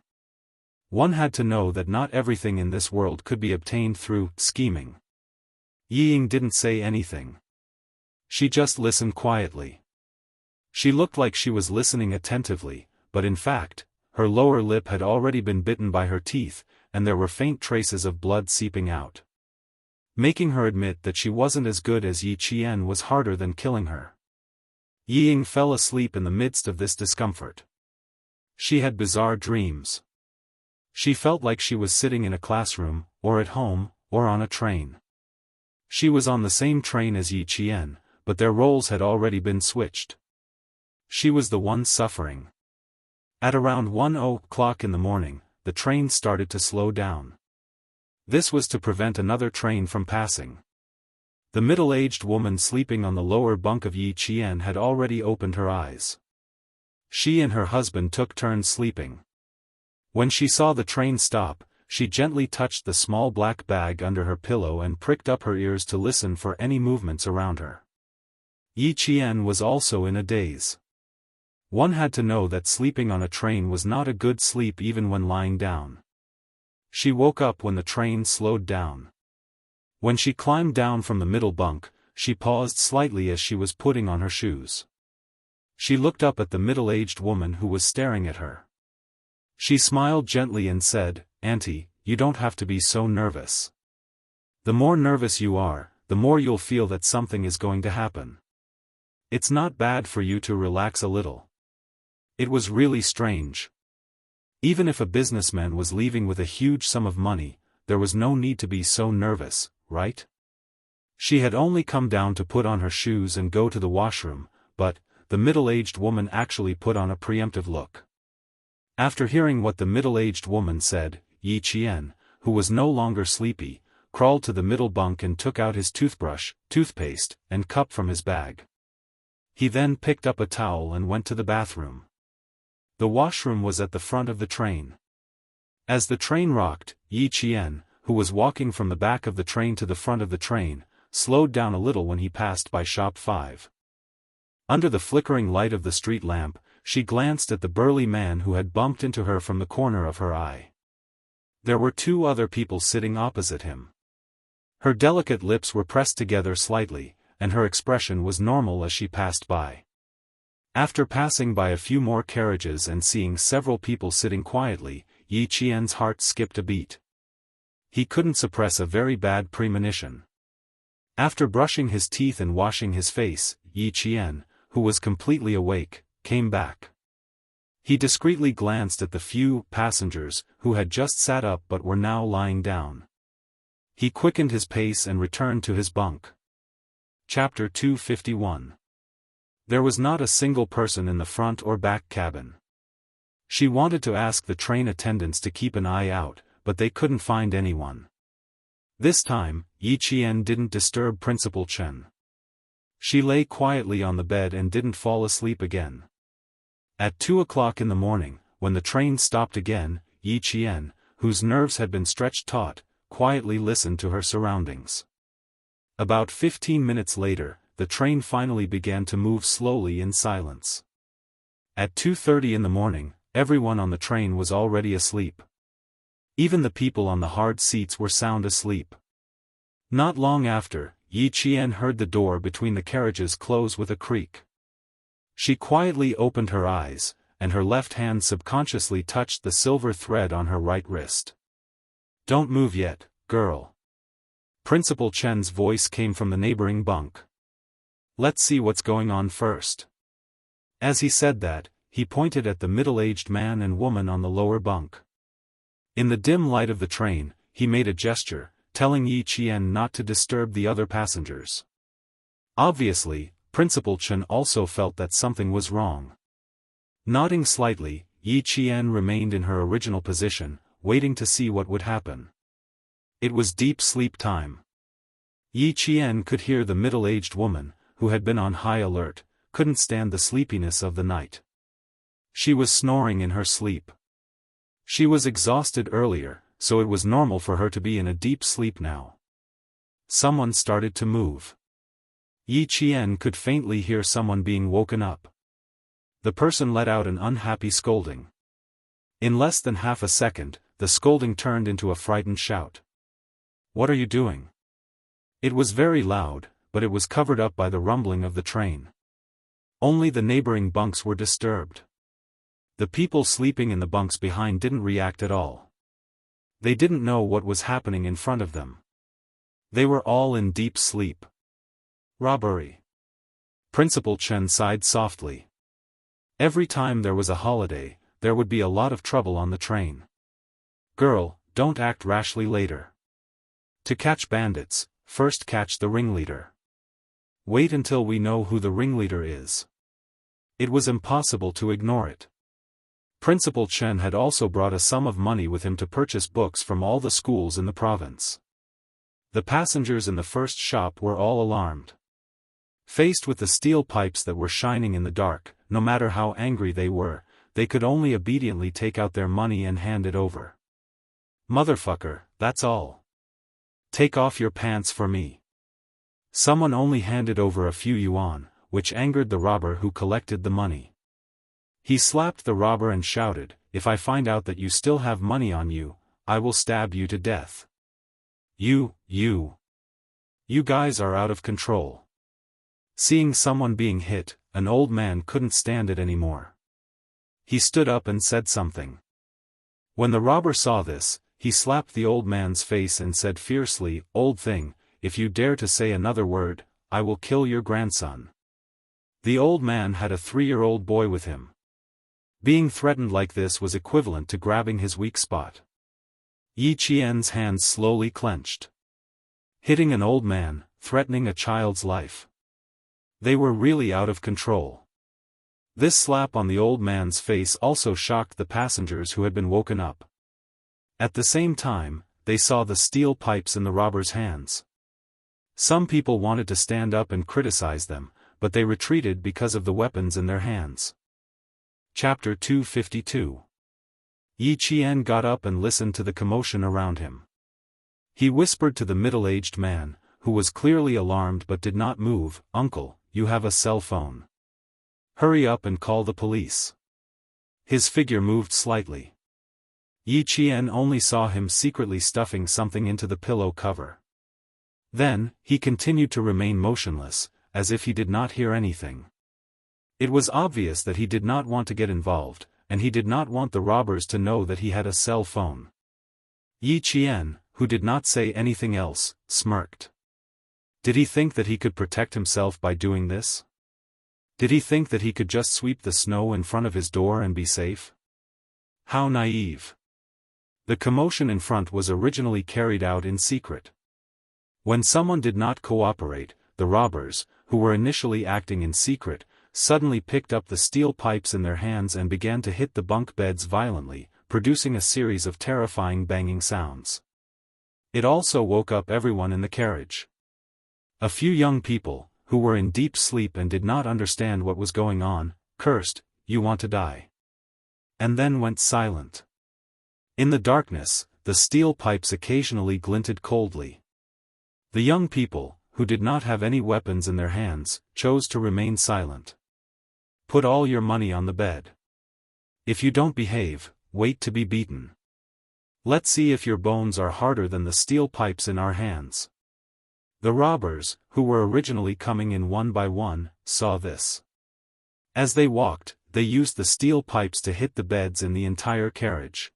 One had to know that not everything in this world could be obtained through scheming. Ying didn't say anything. She just listened quietly. She looked like she was listening attentively, but in fact, her lower lip had already been bitten by her teeth, and there were faint traces of blood seeping out. Making her admit that she wasn't as good as Yi Qian was harder than killing her. Ying fell asleep in the midst of this discomfort. She had bizarre dreams. She felt like she was sitting in a classroom, or at home, or on a train. She was on the same train as Yi Qian, but their roles had already been switched. She was the one suffering. At around 1:00 in the morning, the train started to slow down. This was to prevent another train from passing. The middle-aged woman sleeping on the lower bunk of Yi Qian had already opened her eyes. She and her husband took turns sleeping. When she saw the train stop, she gently touched the small black bag under her pillow and pricked up her ears to listen for any movements around her. Yi Qian was also in a daze. One had to know that sleeping on a train was not a good sleep even when lying down. She woke up when the train slowed down. When she climbed down from the middle bunk, she paused slightly as she was putting on her shoes. She looked up at the middle-aged woman who was staring at her. She smiled gently and said, "Auntie, you don't have to be so nervous. The more nervous you are, the more you'll feel that something is going to happen. It's not bad for you to relax a little." It was really strange. Even if a businessman was leaving with a huge sum of money, there was no need to be so nervous, right? She had only come down to put on her shoes and go to the washroom, but the middle-aged woman actually put on a preemptive look. After hearing what the middle-aged woman said, Yi Qian, who was no longer sleepy, crawled to the middle bunk and took out his toothbrush, toothpaste, and cup from his bag. He then picked up a towel and went to the bathroom. The washroom was at the front of the train. As the train rocked, Yi Qian, who was walking from the back of the train to the front of the train, slowed down a little when he passed by Shop 5. Under the flickering light of the street lamp, she glanced at the burly man who had bumped into her from the corner of her eye. There were two other people sitting opposite him. Her delicate lips were pressed together slightly, and her expression was normal as she passed by. After passing by a few more carriages and seeing several people sitting quietly, Yi Qian's heart skipped a beat. He couldn't suppress a very bad premonition. After brushing his teeth and washing his face, Yi Qian, who was completely awake, came back. He discreetly glanced at the few passengers who had just sat up but were now lying down. He quickened his pace and returned to his bunk. Chapter 251. There was not a single person in the front or back cabin. She wanted to ask the train attendants to keep an eye out, but they couldn't find anyone. This time, Yi Qian didn't disturb Principal Chen. She lay quietly on the bed and didn't fall asleep again. At 2 o'clock in the morning, when the train stopped again, Yi Qian, whose nerves had been stretched taut, quietly listened to her surroundings. About 15 minutes later, the train finally began to move slowly in silence. At 2:30 in the morning, everyone on the train was already asleep. Even the people on the hard seats were sound asleep. Not long after, Yi Qian heard the door between the carriages close with a creak. She quietly opened her eyes, and her left hand subconsciously touched the silver thread on her right wrist. "Don't move yet, girl." Principal Chen's voice came from the neighboring bunk. "Let's see what's going on first." As he said that, he pointed at the middle-aged man and woman on the lower bunk. In the dim light of the train, he made a gesture, telling Yi Qian not to disturb the other passengers. Obviously, Principal Chen also felt that something was wrong. Nodding slightly, Yi Qian remained in her original position, waiting to see what would happen. It was deep sleep time. Yi Qian could hear the middle-aged woman, who had been on high alert, couldn't stand the sleepiness of the night. She was snoring in her sleep. She was exhausted earlier, so it was normal for her to be in a deep sleep now. Someone started to move. Yi Qian could faintly hear someone being woken up. The person let out an unhappy scolding. In less than half a second, the scolding turned into a frightened shout. "What are you doing?" It was very loud, but it was covered up by the rumbling of the train. Only the neighboring bunks were disturbed. The people sleeping in the bunks behind didn't react at all. They didn't know what was happening in front of them. They were all in deep sleep. Robbery. Principal Chen sighed softly. Every time there was a holiday, there would be a lot of trouble on the train. "Girl, don't act rashly later. To catch bandits, first catch the ringleader. Wait until we know who the ringleader is." It was impossible to ignore it. Principal Chen had also brought a sum of money with him to purchase books from all the schools in the province. The passengers in the first shop were all alarmed. Faced with the steel pipes that were shining in the dark, no matter how angry they were, they could only obediently take out their money and hand it over. "Motherfucker, that's all. Take off your pants for me." Someone only handed over a few yuan, which angered the robber who collected the money. He slapped the robber and shouted, "If I find out that you still have money on you, I will stab you to death. You guys are out of control." Seeing someone being hit, an old man couldn't stand it anymore. He stood up and said something. When the robber saw this, he slapped the old man's face and said fiercely, "Old thing, if you dare to say another word, I will kill your grandson." The old man had a 3-year-old boy with him. Being threatened like this was equivalent to grabbing his weak spot. Yi Qian's hands slowly clenched. Hitting an old man, threatening a child's life. They were really out of control. This slap on the old man's face also shocked the passengers who had been woken up. At the same time, they saw the steel pipes in the robber's hands. Some people wanted to stand up and criticize them, but they retreated because of the weapons in their hands. Chapter 252. Yi Qian got up and listened to the commotion around him. He whispered to the middle-aged man, who was clearly alarmed but did not move, "Uncle, you have a cell phone. Hurry up and call the police." His figure moved slightly. Yi Qian only saw him secretly stuffing something into the pillow cover. Then, he continued to remain motionless, as if he did not hear anything. It was obvious that he did not want to get involved, and he did not want the robbers to know that he had a cell phone. Yi Qian, who did not say anything else, smirked. Did he think that he could protect himself by doing this? Did he think that he could just sweep the snow in front of his door and be safe? How naive. The commotion in front was originally carried out in secret. When someone did not cooperate, the robbers, who were initially acting in secret, suddenly picked up the steel pipes in their hands and began to hit the bunk beds violently, producing a series of terrifying banging sounds. It also woke up everyone in the carriage. A few young people, who were in deep sleep and did not understand what was going on, cursed, "You want to die," and then went silent. In the darkness, the steel pipes occasionally glinted coldly. The young people, who did not have any weapons in their hands, chose to remain silent. "Put all your money on the bed. If you don't behave, wait to be beaten. Let's see if your bones are harder than the steel pipes in our hands." The robbers, who were originally coming in one by one, saw this. As they walked, they used the steel pipes to hit the beds in the entire carriage.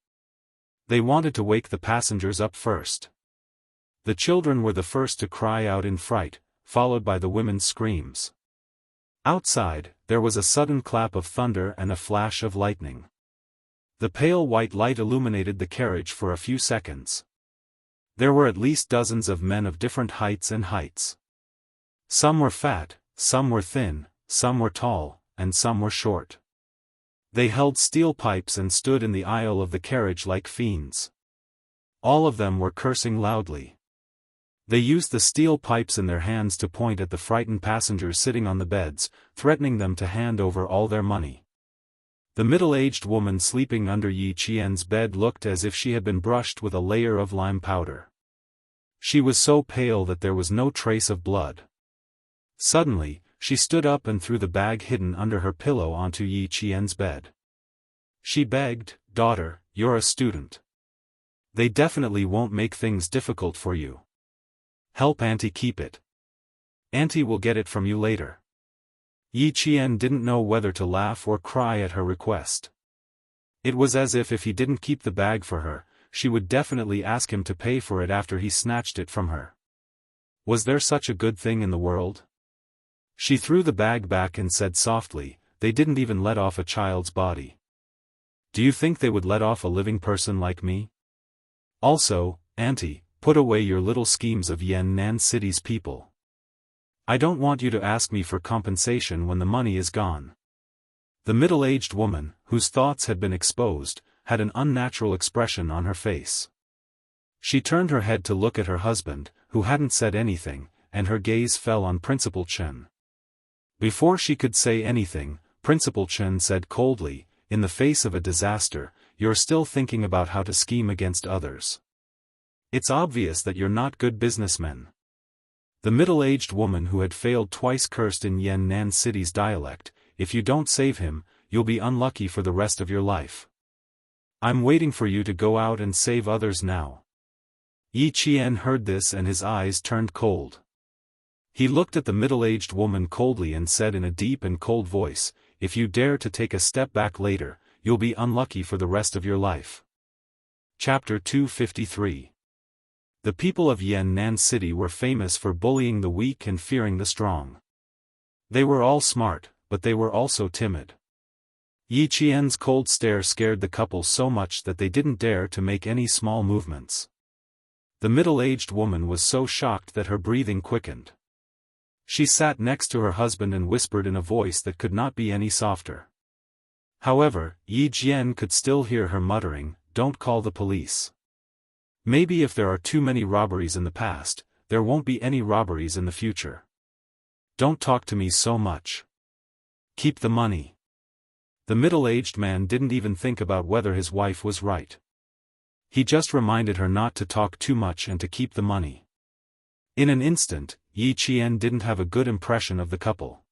They wanted to wake the passengers up first. The children were the first to cry out in fright, followed by the women's screams. Outside, there was a sudden clap of thunder and a flash of lightning. The pale white light illuminated the carriage for a few seconds. There were at least dozens of men of different heights and heights. Some were fat, some were thin, some were tall, and some were short. They held steel pipes and stood in the aisle of the carriage like fiends. All of them were cursing loudly. They used the steel pipes in their hands to point at the frightened passengers sitting on the beds, threatening them to hand over all their money. The middle-aged woman sleeping under Yi Qian's bed looked as if she had been brushed with a layer of lime powder. She was so pale that there was no trace of blood. Suddenly, she stood up and threw the bag hidden under her pillow onto Yi Qian's bed. She begged, "Daughter, you're a student. They definitely won't make things difficult for you. Help Auntie keep it. Auntie will get it from you later." Yi Qian didn't know whether to laugh or cry at her request. It was as if he didn't keep the bag for her, she would definitely ask him to pay for it after he snatched it from her. Was there such a good thing in the world? She threw the bag back and said softly, "They didn't even let off a child's body. Do you think they would let off a living person like me? Also, Auntie, put away your little schemes of Yan'an City's people. I don't want you to ask me for compensation when the money is gone." The middle-aged woman, whose thoughts had been exposed, had an unnatural expression on her face. She turned her head to look at her husband, who hadn't said anything, and her gaze fell on Principal Chen. Before she could say anything, Principal Chen said coldly, "In the face of a disaster, you're still thinking about how to scheme against others. It's obvious that you're not good businessmen." The middle-aged woman who had failed twice cursed in Yan'an City's dialect, "If you don't save him, you'll be unlucky for the rest of your life. I'm waiting for you to go out and save others now." Yi Qian heard this and his eyes turned cold. He looked at the middle-aged woman coldly and said in a deep and cold voice, "If you dare to take a step back later, you'll be unlucky for the rest of your life." Chapter 253. The people of Yan'an City were famous for bullying the weak and fearing the strong. They were all smart, but they were also timid. Yi Qian's cold stare scared the couple so much that they didn't dare to make any small movements. The middle-aged woman was so shocked that her breathing quickened. She sat next to her husband and whispered in a voice that could not be any softer. However, Yi Jian could still hear her muttering, "Don't call the police. Maybe if there are too many robberies in the past, there won't be any robberies in the future. Don't talk to me so much. Keep the money." The middle-aged man didn't even think about whether his wife was right. He just reminded her not to talk too much and to keep the money. In an instant, Yi Qian didn't have a good impression of the couple.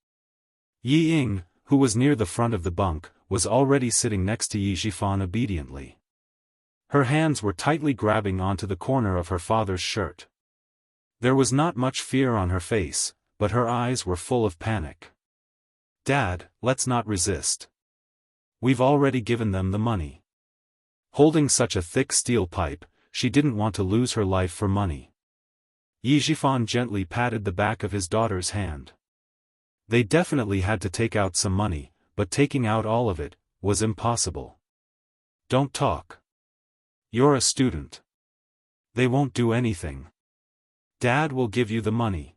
Yi Ying, who was near the front of the bunk, was already sitting next to Yi Zhifan obediently. Her hands were tightly grabbing onto the corner of her father's shirt. There was not much fear on her face, but her eyes were full of panic. "Dad, let's not resist. We've already given them the money." Holding such a thick steel pipe, she didn't want to lose her life for money. Yi Zhifan gently patted the back of his daughter's hand. They definitely had to take out some money, but taking out all of it was impossible. "Don't talk. You're a student. They won't do anything. Dad will give you the money."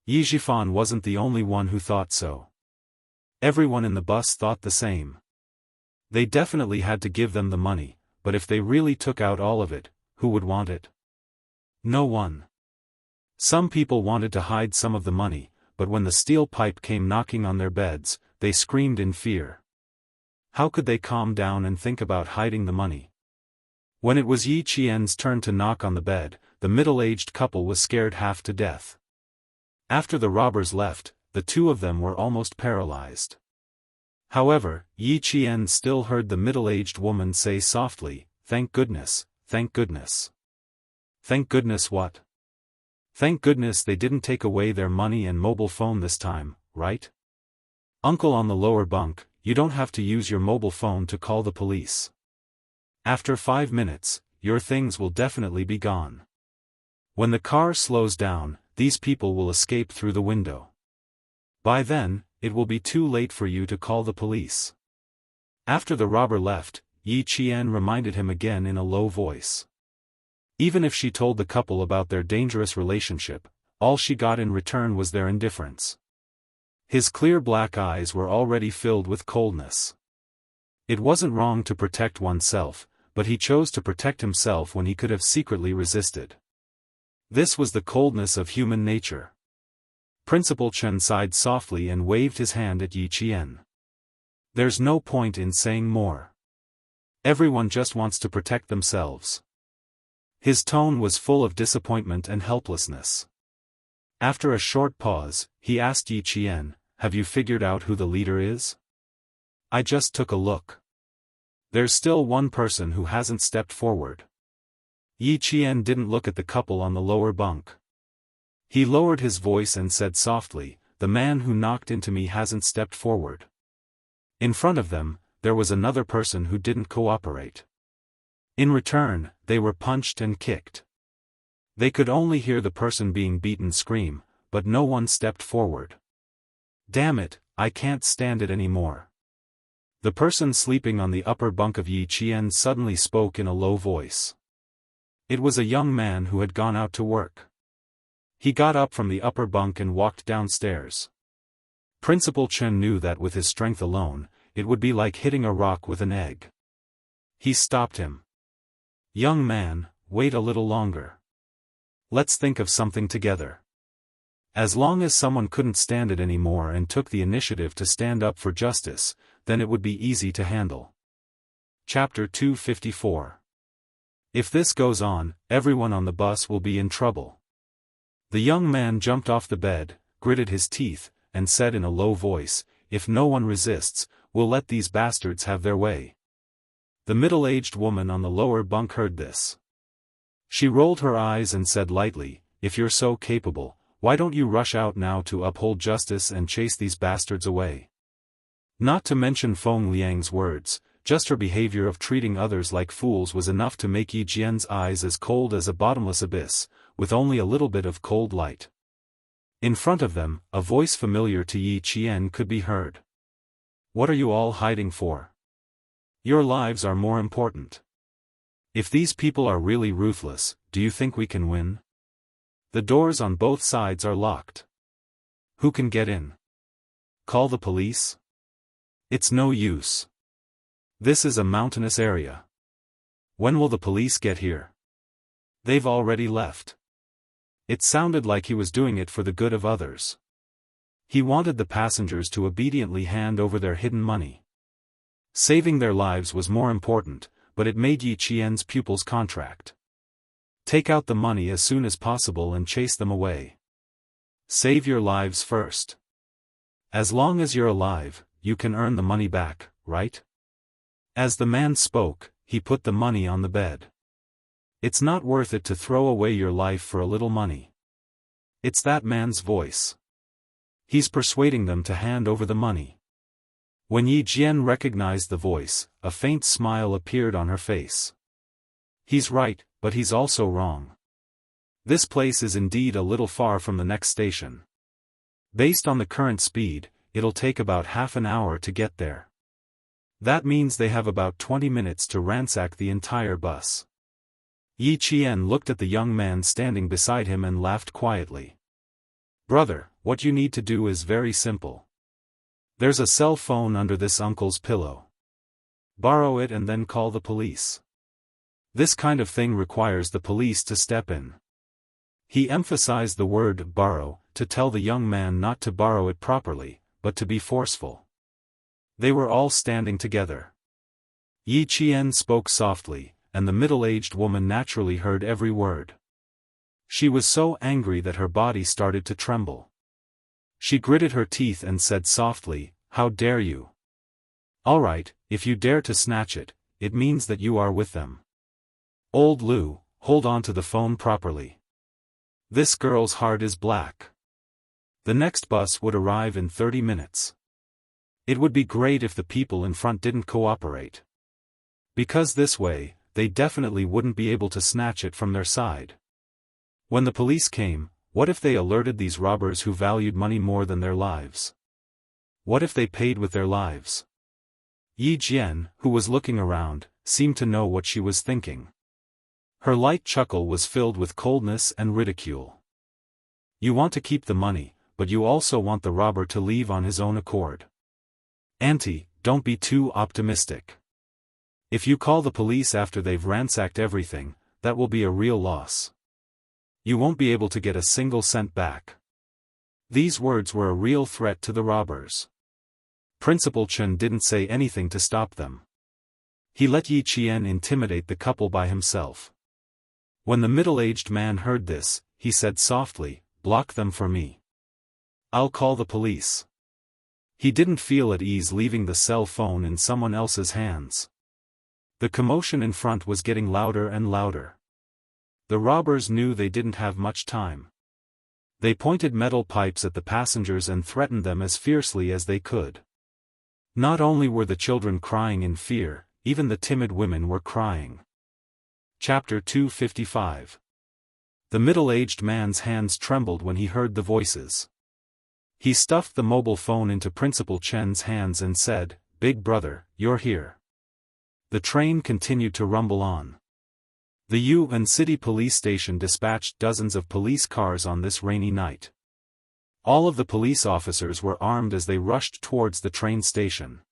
Yi Zhifan wasn't the only one who thought so. Everyone in the bus thought the same. They definitely had to give them the money, but if they really took out all of it, who would want it? No one. Some people wanted to hide some of the money, but when the steel pipe came knocking on their beds, they screamed in fear. How could they calm down and think about hiding the money? When it was Yi Qian's turn to knock on the bed, the middle-aged couple was scared half to death. After the robbers left, the two of them were almost paralyzed. However, Yi Qian still heard the middle-aged woman say softly, "Thank goodness, thank goodness." Thank goodness what? Thank goodness they didn't take away their money and mobile phone this time, right? Uncle on the lower bunk, you don't have to use your mobile phone to call the police. After 5 minutes, your things will definitely be gone. When the car slows down, these people will escape through the window. By then, it will be too late for you to call the police. After the robber left, Yi Qian reminded him again in a low voice. Even if she told the couple about their dangerous relationship, all she got in return was their indifference. His clear black eyes were already filled with coldness. It wasn't wrong to protect oneself, but he chose to protect himself when he could have secretly resisted. This was the coldness of human nature. Principal Chen sighed softly and waved his hand at Yi Qian. There's no point in saying more. Everyone just wants to protect themselves. His tone was full of disappointment and helplessness. After a short pause, he asked Yi Qian, "Have you figured out who the leader is?" "I just took a look. There's still one person who hasn't stepped forward." Yi Qian didn't look at the couple on the lower bunk. He lowered his voice and said softly, "The man who knocked into me hasn't stepped forward." In front of them, there was another person who didn't cooperate. In return, they were punched and kicked. They could only hear the person being beaten scream, but no one stepped forward. "Damn it, I can't stand it anymore." The person sleeping on the upper bunk of Yi Qian suddenly spoke in a low voice. It was a young man who had gone out to work. He got up from the upper bunk and walked downstairs. Principal Chen knew that with his strength alone, it would be like hitting a rock with an egg. He stopped him. "Young man, wait a little longer. Let's think of something together." As long as someone couldn't stand it anymore and took the initiative to stand up for justice, then it would be easy to handle. Chapter 254. If this goes on, everyone on the bus will be in trouble. The young man jumped off the bed, gritted his teeth, and said in a low voice, "If no one resists, we'll let these bastards have their way." The middle-aged woman on the lower bunk heard this. She rolled her eyes and said lightly, "If you're so capable, why don't you rush out now to uphold justice and chase these bastards away?" Not to mention Feng Liang's words, just her behavior of treating others like fools was enough to make Yi Qian's eyes as cold as a bottomless abyss, with only a little bit of cold light. In front of them, a voice familiar to Yi Qian could be heard. "What are you all hiding for? Your lives are more important. If these people are really ruthless, do you think we can win? The doors on both sides are locked. Who can get in? Call the police? It's no use. This is a mountainous area. When will the police get here? They've already left." It sounded like he was doing it for the good of others. He wanted the passengers to obediently hand over their hidden money. Saving their lives was more important, but it made Yi Qian's pupils contract. Take out the money as soon as possible and chase them away. Save your lives first. As long as you're alive, you can earn the money back, right? As the man spoke, he put the money on the bed. It's not worth it to throw away your life for a little money. It's that man's voice. He's persuading them to hand over the money. When Yi Qian recognized the voice, a faint smile appeared on her face. He's right, but he's also wrong. This place is indeed a little far from the next station. Based on the current speed, it'll take about half an hour to get there. That means they have about 20 minutes to ransack the entire bus. Yi Qian looked at the young man standing beside him and laughed quietly. "Brother, what you need to do is very simple. There's a cell phone under this uncle's pillow. Borrow it and then call the police. This kind of thing requires the police to step in. He emphasized the word borrow, to tell the young man not to borrow it properly, but to be forceful. They were all standing together. Yi Qian spoke softly, and the middle-aged woman naturally heard every word. She was so angry that her body started to tremble. She gritted her teeth and said softly, "How dare you? All right, if you dare to snatch it, it means that you are with them. Old Lu, hold on to the phone properly. This girl's heart is black. The next bus would arrive in 30 minutes. It would be great if the people in front didn't cooperate. Because this way, they definitely wouldn't be able to snatch it from their side. When the police came, what if they alerted these robbers who valued money more than their lives? What if they paid with their lives?" Yi Jian, who was looking around, seemed to know what she was thinking. Her light chuckle was filled with coldness and ridicule. "You want to keep the money, but you also want the robber to leave on his own accord. Auntie, don't be too optimistic. If you call the police after they've ransacked everything, that will be a real loss. You won't be able to get a single cent back." These words were a real threat to the robbers. Principal Chen didn't say anything to stop them. He let Yi Qian intimidate the couple by himself. When the middle-aged man heard this, he said softly, "Block them for me. I'll call the police." He didn't feel at ease leaving the cell phone in someone else's hands. The commotion in front was getting louder and louder. The robbers knew they didn't have much time. They pointed metal pipes at the passengers and threatened them as fiercely as they could. Not only were the children crying in fear, even the timid women were crying. Chapter 255. The middle-aged man's hands trembled when he heard the voices. He stuffed the mobile phone into Principal Chen's hands and said, "Big brother, you're here." The train continued to rumble on. The Yuan City Police Station dispatched dozens of police cars on this rainy night. All of the police officers were armed as they rushed towards the train station.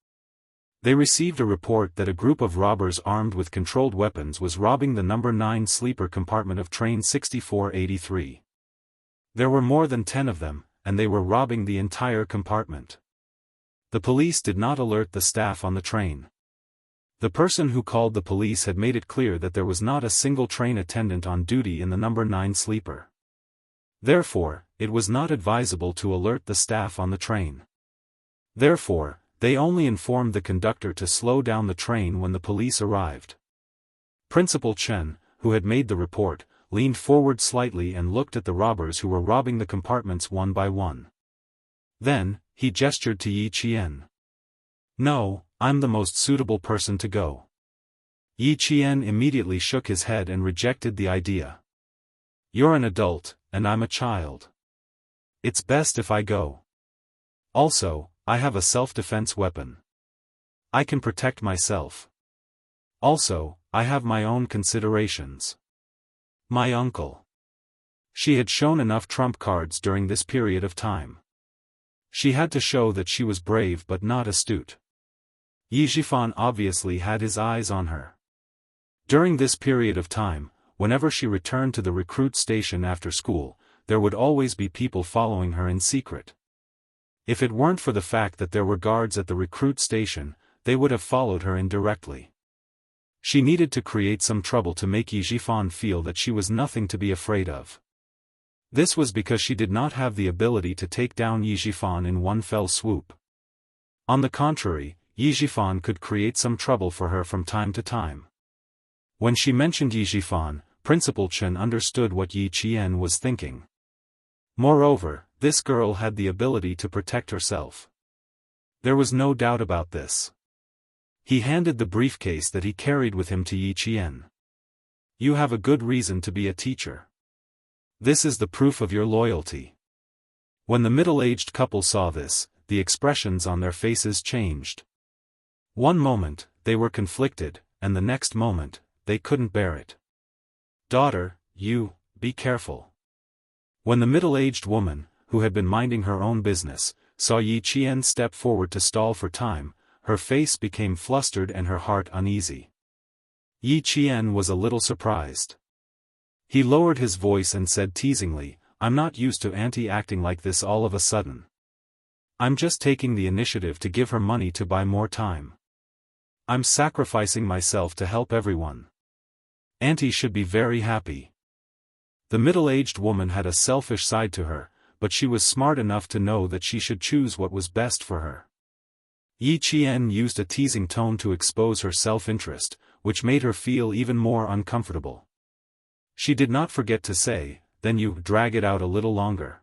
They received a report that a group of robbers armed with controlled weapons was robbing the number 9 sleeper compartment of train 6483. There were more than 10 of them, and they were robbing the entire compartment. The police did not alert the staff on the train. The person who called the police had made it clear that there was not a single train attendant on duty in the number 9 sleeper. Therefore, it was not advisable to alert the staff on the train. Therefore, they only informed the conductor to slow down the train when the police arrived. Principal Chen, who had made the report, leaned forward slightly and looked at the robbers who were robbing the compartments one by one. Then, he gestured to Yi Qian. "No, I'm the most suitable person to go." Yi Qian immediately shook his head and rejected the idea. "You're an adult, and I'm a child. It's best if I go. Also, I have a self-defense weapon. I can protect myself. Also, I have my own considerations. My uncle." She had shown enough trump cards during this period of time. She had to show that she was brave but not astute. Yi Zhifan obviously had his eyes on her. During this period of time, whenever she returned to the recruit station after school, there would always be people following her in secret. If it weren't for the fact that there were guards at the recruit station, they would have followed her indirectly. She needed to create some trouble to make Yi Zhifan feel that she was nothing to be afraid of. This was because she did not have the ability to take down Yi Zhifan in one fell swoop. On the contrary, Yi Zhifan could create some trouble for her from time to time. When she mentioned Yi Zhifan, Principal Chen understood what Yi Qian was thinking. Moreover, this girl had the ability to protect herself. There was no doubt about this. He handed the briefcase that he carried with him to Yi Qian. "You have a good reason to be a teacher. This is the proof of your loyalty." When the middle-aged couple saw this, the expressions on their faces changed. One moment, they were conflicted, and the next moment, they couldn't bear it. "Daughter, be careful." When the middle-aged woman, who had been minding her own business, saw Yi Qian step forward to stall for time, her face became flustered and her heart uneasy. Yi Qian was a little surprised. He lowered his voice and said teasingly, "I'm not used to Auntie acting like this all of a sudden. I'm just taking the initiative to give her money to buy more time. I'm sacrificing myself to help everyone. Auntie should be very happy." The middle-aged woman had a selfish side to her, but she was smart enough to know that she should choose what was best for her. Yi Qian used a teasing tone to expose her self-interest, which made her feel even more uncomfortable. She did not forget to say, "Then you drag it out a little longer."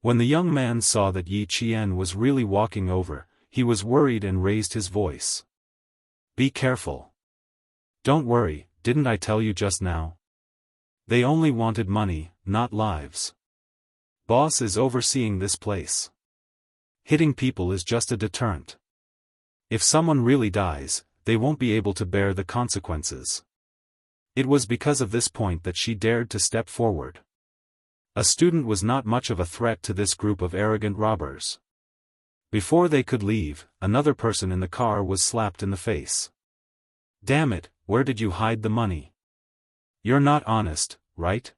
When the young man saw that Yi Qian was really walking over, he was worried and raised his voice. "Be careful. Don't worry, didn't I tell you just now? They only wanted money, not lives. Boss is overseeing this place. Hitting people is just a deterrent. If someone really dies, they won't be able to bear the consequences." It was because of this point that she dared to step forward. A student was not much of a threat to this group of arrogant robbers. Before they could leave, another person in the car was slapped in the face. "Damn it, where did you hide the money? You're not honest, right?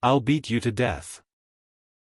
I'll beat you to death."